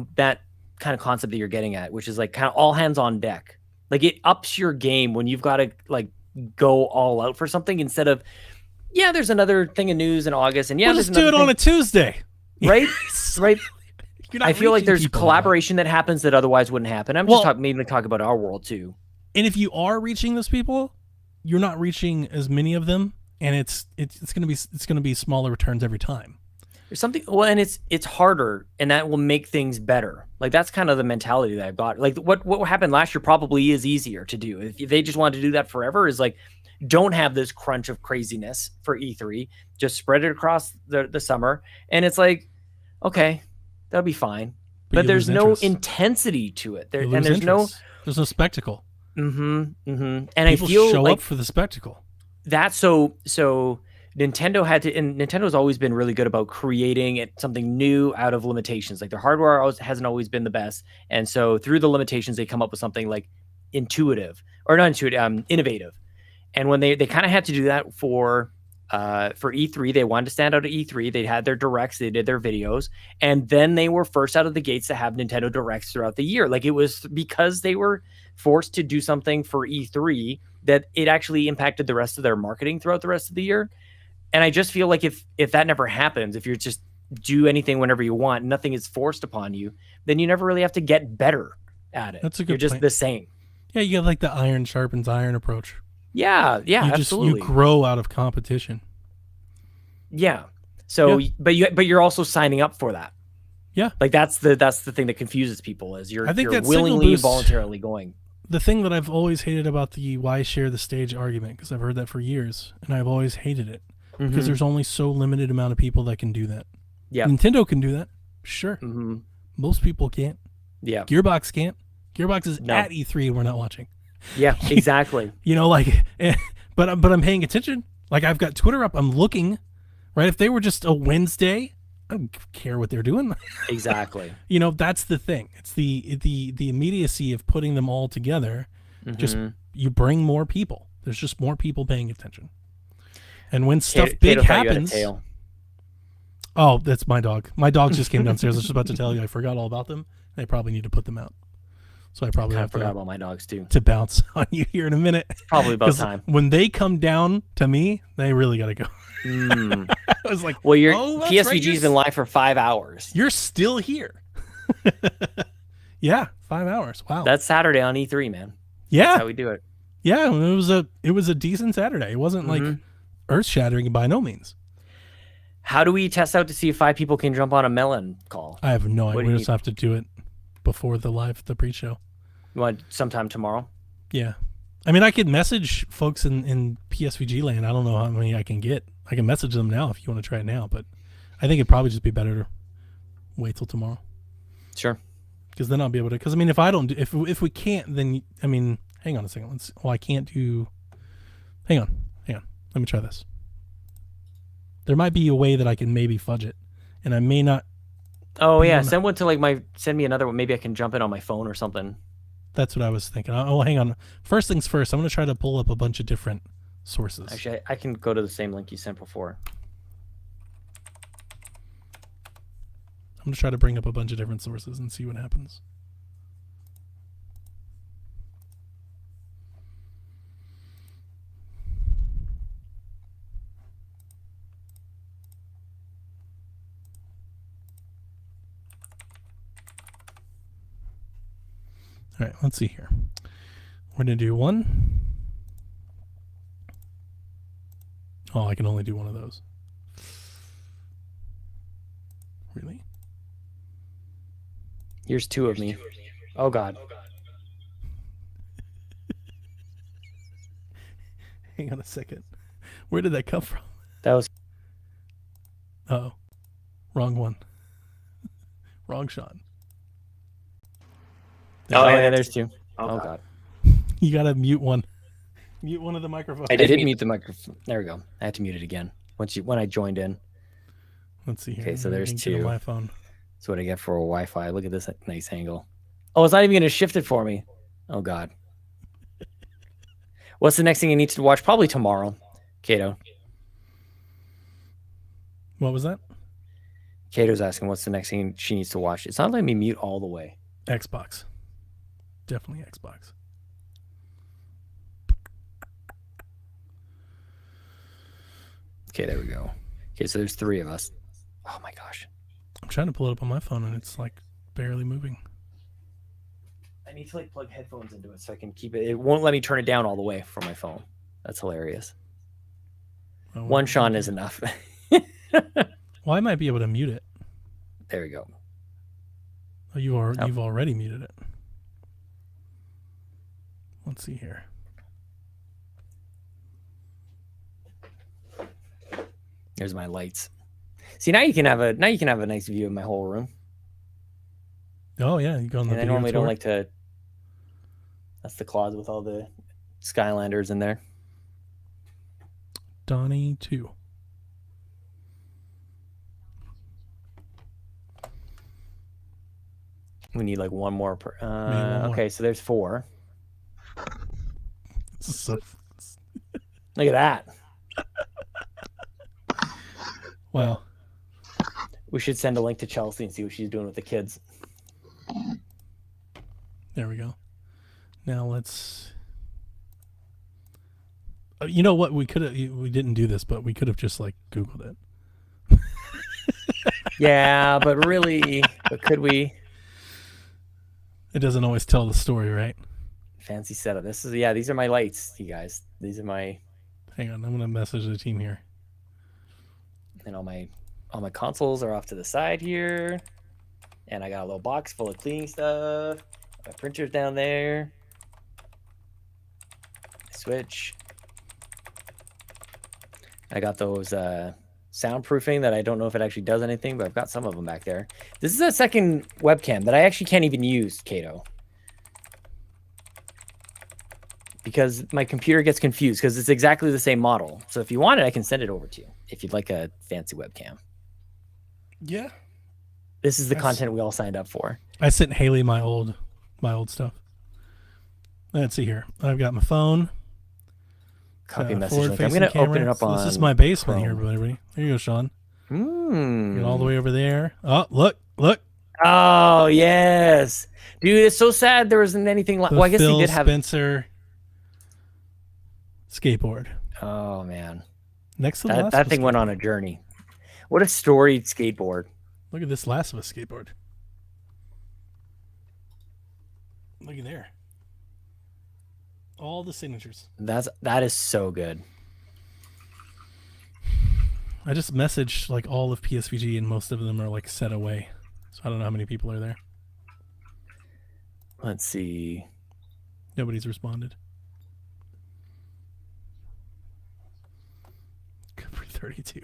kind of concept that you're getting at, which is like kind of all hands on deck. Like it ups your game when you've got to like go all out for something instead of, yeah, there's another thing in news in August, and yeah, We'll there's just do it another on a Tuesday. right, right. You're not I feel like reaching there's people like collaboration that happens that otherwise wouldn't happen. I'm Well- just mainly talking about our world too. And if you are reaching those people, you're not reaching as many of them, and it's gonna be smaller returns every time. There's something well, and it's harder, and that will make things better. Like that's kind of the mentality that I've got. Like what happened last year probably is easier to do. If they just wanted to do that forever, is like don't have this crunch of craziness for E3. Just spread it across the summer, and it's like, okay, that'll be fine. But you there's lose no interest. intensity to it. There, You and lose there's interest. There's no spectacle. And People I feel show like up for the spectacle. that's so Nintendo had to, and Nintendo's always been really good about creating something new out of limitations. Like their hardware hasn't always been the best, and so through the limitations, they come up with something like innovative. And when they kind of had to do that for E3, they wanted to stand out at E3. They had their directs, they did their videos, and then they were first out of the gates to have Nintendo directs throughout the year. Like it was because they were forced to do something for E3 that it actually impacted the rest of their marketing throughout the rest of the year. And I just feel like if that never happens, if you're just do anything whenever you want, nothing is forced upon you, then you never really have to get better at it. That's a good You're just point. the same. Yeah, you get like the iron sharpens iron approach. Yeah, absolutely. You grow out of competition. Yeah. So, Yeah. but you're also signing up for that. Yeah. Like that's the thing that confuses people is you're I think that willingly and signal boost- voluntarily going. The thing that I've always hated about the why share the stage argument, because I've heard that for years, and I've always hated it, because Mhm. there's only so limited amount of people that can do that. Yeah. Nintendo can do that, sure. Mm-hmm. Most people can't. Yeah. Gearbox can't. Gearbox is No. at E3 and we're not watching. Yeah, exactly. You know, like, but I'm paying attention. Like I've got Twitter up. I'm looking. Right. If they were just a Wednesday, I don't care what they're doing. Exactly. You know, that's the thing. It's the immediacy of putting them all together. Just Mhm. you bring more people. There's just more people paying attention. And when stuff Kato big thought you had a happens, tail. oh, that's my dog. My dog just came downstairs. I was just about to tell you I forgot all about them. I probably need to put them out. So I probably I have forgot to, about my dogs too. to bounce on you here in a minute. Probably about 'Cause time. When they come down to me, they really got to go. Mm. I was like, Well, your oh, that's PSVG's right, you're been live for 5 hours. You're still here. Yeah, 5 hours. Wow. That's Saturday on E3, man. Yeah. That's how we do it. Yeah, it was a decent Saturday. It wasn't like earth shattering by no means. How do we test out to see if 5 people can jump on a melon call? I have no What idea. do We you just need? have to do it before the pre-show. You want sometime tomorrow? Yeah. I mean, I could message folks in PSVG land. I don't know how many I can get. I can message them now if you want to try it now, but I think it'd probably just be better to wait till tomorrow. Sure. Because then I'll be able to. Because I mean, if I don't, if we can't, then I mean, hang on a second. I can't do. Hang on. Let me try this. There might be a way that I can maybe fudge it, and I may not. Oh yeah, Mm. send me another one. Maybe I can jump in on my phone or something. That's what I was thinking. Oh, hang on. First things first. I'm going to try to pull up a bunch of different sources. Actually, I can go to the same link you sent before. I'm going to try to bring up a bunch of different sources and see what happens. All right, let's see here. We're going to do one. Oh, I can only do one of those. Really? Here's 2 of me. Oh God. Hang on a second. Where did that come from? That was. Oh, wrong one. Wrong Sean. Oh yeah, there's 2. Oh God. You gotta mute one. Mute one of the microphones. I did mute the microphone. There we go. I had to mute it again when I joined in. Let's see here. Okay, so I'm there's linking to 2. my phone. That's what I get for a Wi-Fi. Look at this nice angle. Oh, it's not even going to shift it for me. Oh God. What's the next thing you need to watch? Probably tomorrow, Kato. What was that? Kato's asking what's the next thing she needs to watch. It's not letting me mute all the way. Xbox. Definitely Xbox. Okay, there we go. Okay, so there's 3 of us. Oh my gosh. I'm trying to pull it up on my phone and it's like barely moving. I need to plug headphones into it so I can keep it. It won't let me turn it down all the way from my phone. That's hilarious. Oh, One Sean is enough. Well, I might be able to mute it. There we go. Oh, you've already muted it. Let's see here. There's my lights. See, now you can have a nice view of my whole room. Oh yeah, you go on the And I video normally tour. don't like to. That's the closet with all the Skylanders in there. Donnie 2. We need like one more. one more. Okay, so there's 4. So, Look at that. wow. We should send a link to Chelsea and see what she's doing with the kids. There we go. Now let's. You know what? We didn't do this, but we could have just like Googled it. Yeah, but really, could we? It doesn't always tell the story, right? Fancy setup. These are my lights, you guys. These are my. Hang on, I'm gonna message the team here. And all my consoles are off to the side here, and I got a little box full of cleaning stuff. My printer's down there. Switch. I got those soundproofing that I don't know if it actually does anything, but I've got some of them back there. This is a second webcam that I actually can't even use, Kato. Because my computer gets confused because it's exactly the same model. So if you want it, I can send it over to you if you'd like a fancy webcam. Yeah. This is the content we all signed up for. I sent Haley my old stuff. Let's see here. I've got my phone. Copy message link. I'm forward-facing going to open camera. it up So on this is my basement Chrome. here, everybody. There you go, Sean. Mm. Get all the way over there. Oh, look. Oh, yes. Dude, it's so sad there wasn't anything like... The Well, I guess Phil they did have... Spencer skateboard. Oh, man. Next to the Last that of Us thing went on a journey. What a storied skateboard. Look at this Last of Us skateboard. Look at there. All the signatures. That is so good. I just messaged like all of PSVG and most of them are like set away. So I don't know how many people are there. Let's see. Nobody's responded. Capri 32.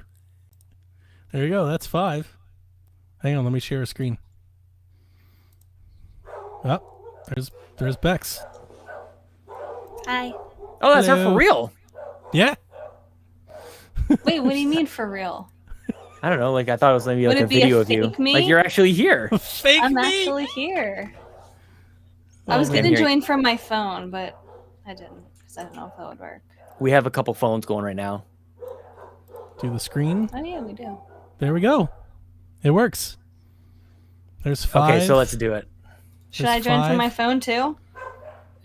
There you go. That's 5. Hang on. Let me share a screen. Oh, there's Bex. Hi. Oh, that's her Hello. for real. Yeah. Wait, what do you mean for real? I don't know. Like, I thought it was maybe like Would a it be a video of you. fake me? Like, you're actually here. Fake I'm me. actually here. Oh, I was man. gonna Here. join from my phone, but I didn't because I don't know if that would work. We have a couple phones going right now. Do the screen. Oh yeah, we do. There we go. It works. There's 5. Okay, so let's do it. Should I join from my phone too?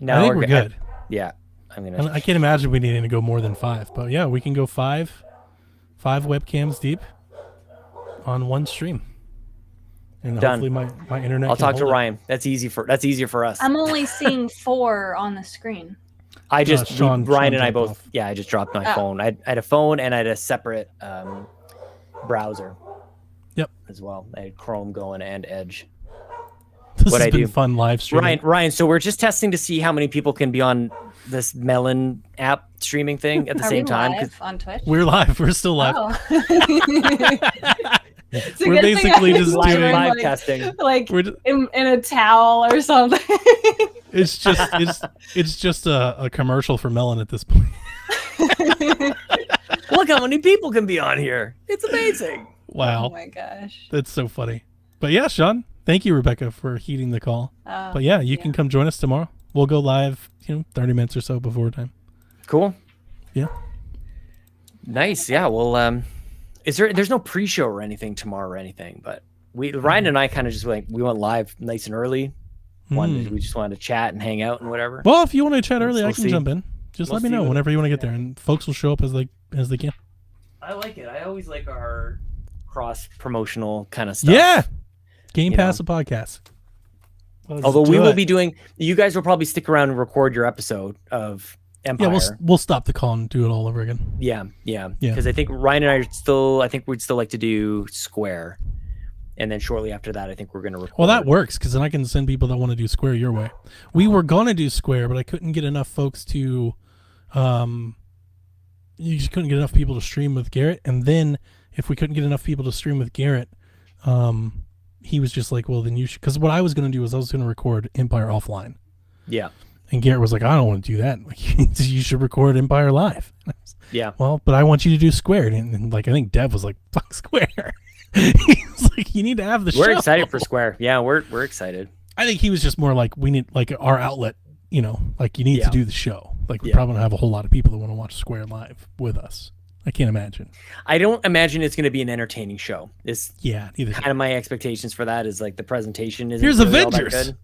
No, I think we're good. Yeah. I'm gonna. I can't imagine we needing to go more than 5, but yeah, we can go 5 webcams deep on one stream. And Done. hopefully my internet. I'll can talk to hold it. Ryan. That's easier for us. I'm only seeing 4 on the screen. I just Sean Ryan and I jumped both. off. Yeah, I just dropped my Oh. phone. I had a phone and I had a separate browser. Yep. As well, I had Chrome going and Edge. This What has I been do. fun live streaming. Ryan. So we're just testing to see how many people can be on this Melon app streaming thing at the Are same we time. live on Twitch? We're live. We're still live. Oh. It's a We're good thing basically I just was doing wearing, live casting. like We're ju- in a towel or something. It's just a commercial for Melon at this point. Look how many people can be on here. It's amazing. Wow. Oh my gosh. That's so funny. But yeah, Sean, thank you, Rebecca, for heeding the call. But yeah, you can come join us tomorrow. We'll go live, 30 minutes or so before time. Cool. Yeah. Nice. Yeah. Well, there's no pre-show or anything tomorrow or anything, but Ryan and I kind of just we went live nice and early. We just wanted to chat and hang out and whatever. Well, if you want to chat early, I We'll can see. jump in. Just We'll let me see know what- whenever you want to get there, and folks will show up as they can. I like it. I always like our cross promotional kind of stuff. Yeah. Game You Pass know. a podcast. Let's Although we do will it. be doing, you guys will probably stick around and record your episode of Empire. Yeah, we'll stop the call and do it all over again. Yeah. Yeah. Because I think Ryan and I are still. I think we'd still like to do Square, and then shortly after that, I think we're going to record. Well, that works because then I can send people that want to do Square your way. We were gonna do Square, but I couldn't get enough folks to you just couldn't get enough people to stream with Garrett. And then if we couldn't get enough people to stream with Garrett, he was just like, well, then you should. Because what I was going to do is I was going to record Empire offline. Yeah. And Garrett was like, I don't want to do that. Like, you should record Empire live. Yeah. Well, but I want you to do Squared. And like, I think Dev was like, fuck Square. He's like, you need to have the show. We're excited for Square. Yeah, we're excited. I think he was just more like, we need like our outlet, you know, like you need to do the show. Like we're probably going to have a whole lot of people that want to watch Square live with us. I can't imagine. I don't imagine it's going to be an entertaining show. It's either kind of my expectations for that is like the presentation isn't Here's really all that Avengers. good.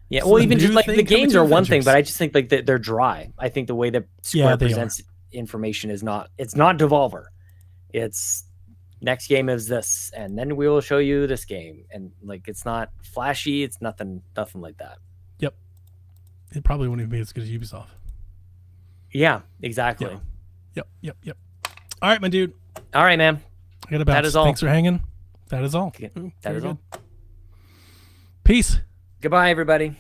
Yeah, It's well, the even just new like thing the coming games to are one thing, Avengers. but I just think like they're dry. I think the way that Square they presents information is not. It's not Devolver. It's next game is this, and then we will show you this game, and like it's not flashy. It's nothing like that. Yep. It probably wouldn't even be as good as Ubisoft. Yeah, exactly. Yep. All right, my dude. All right, man. I got about. That is all. Thanks for hanging. That is all. That is all. Peace. Goodbye, everybody.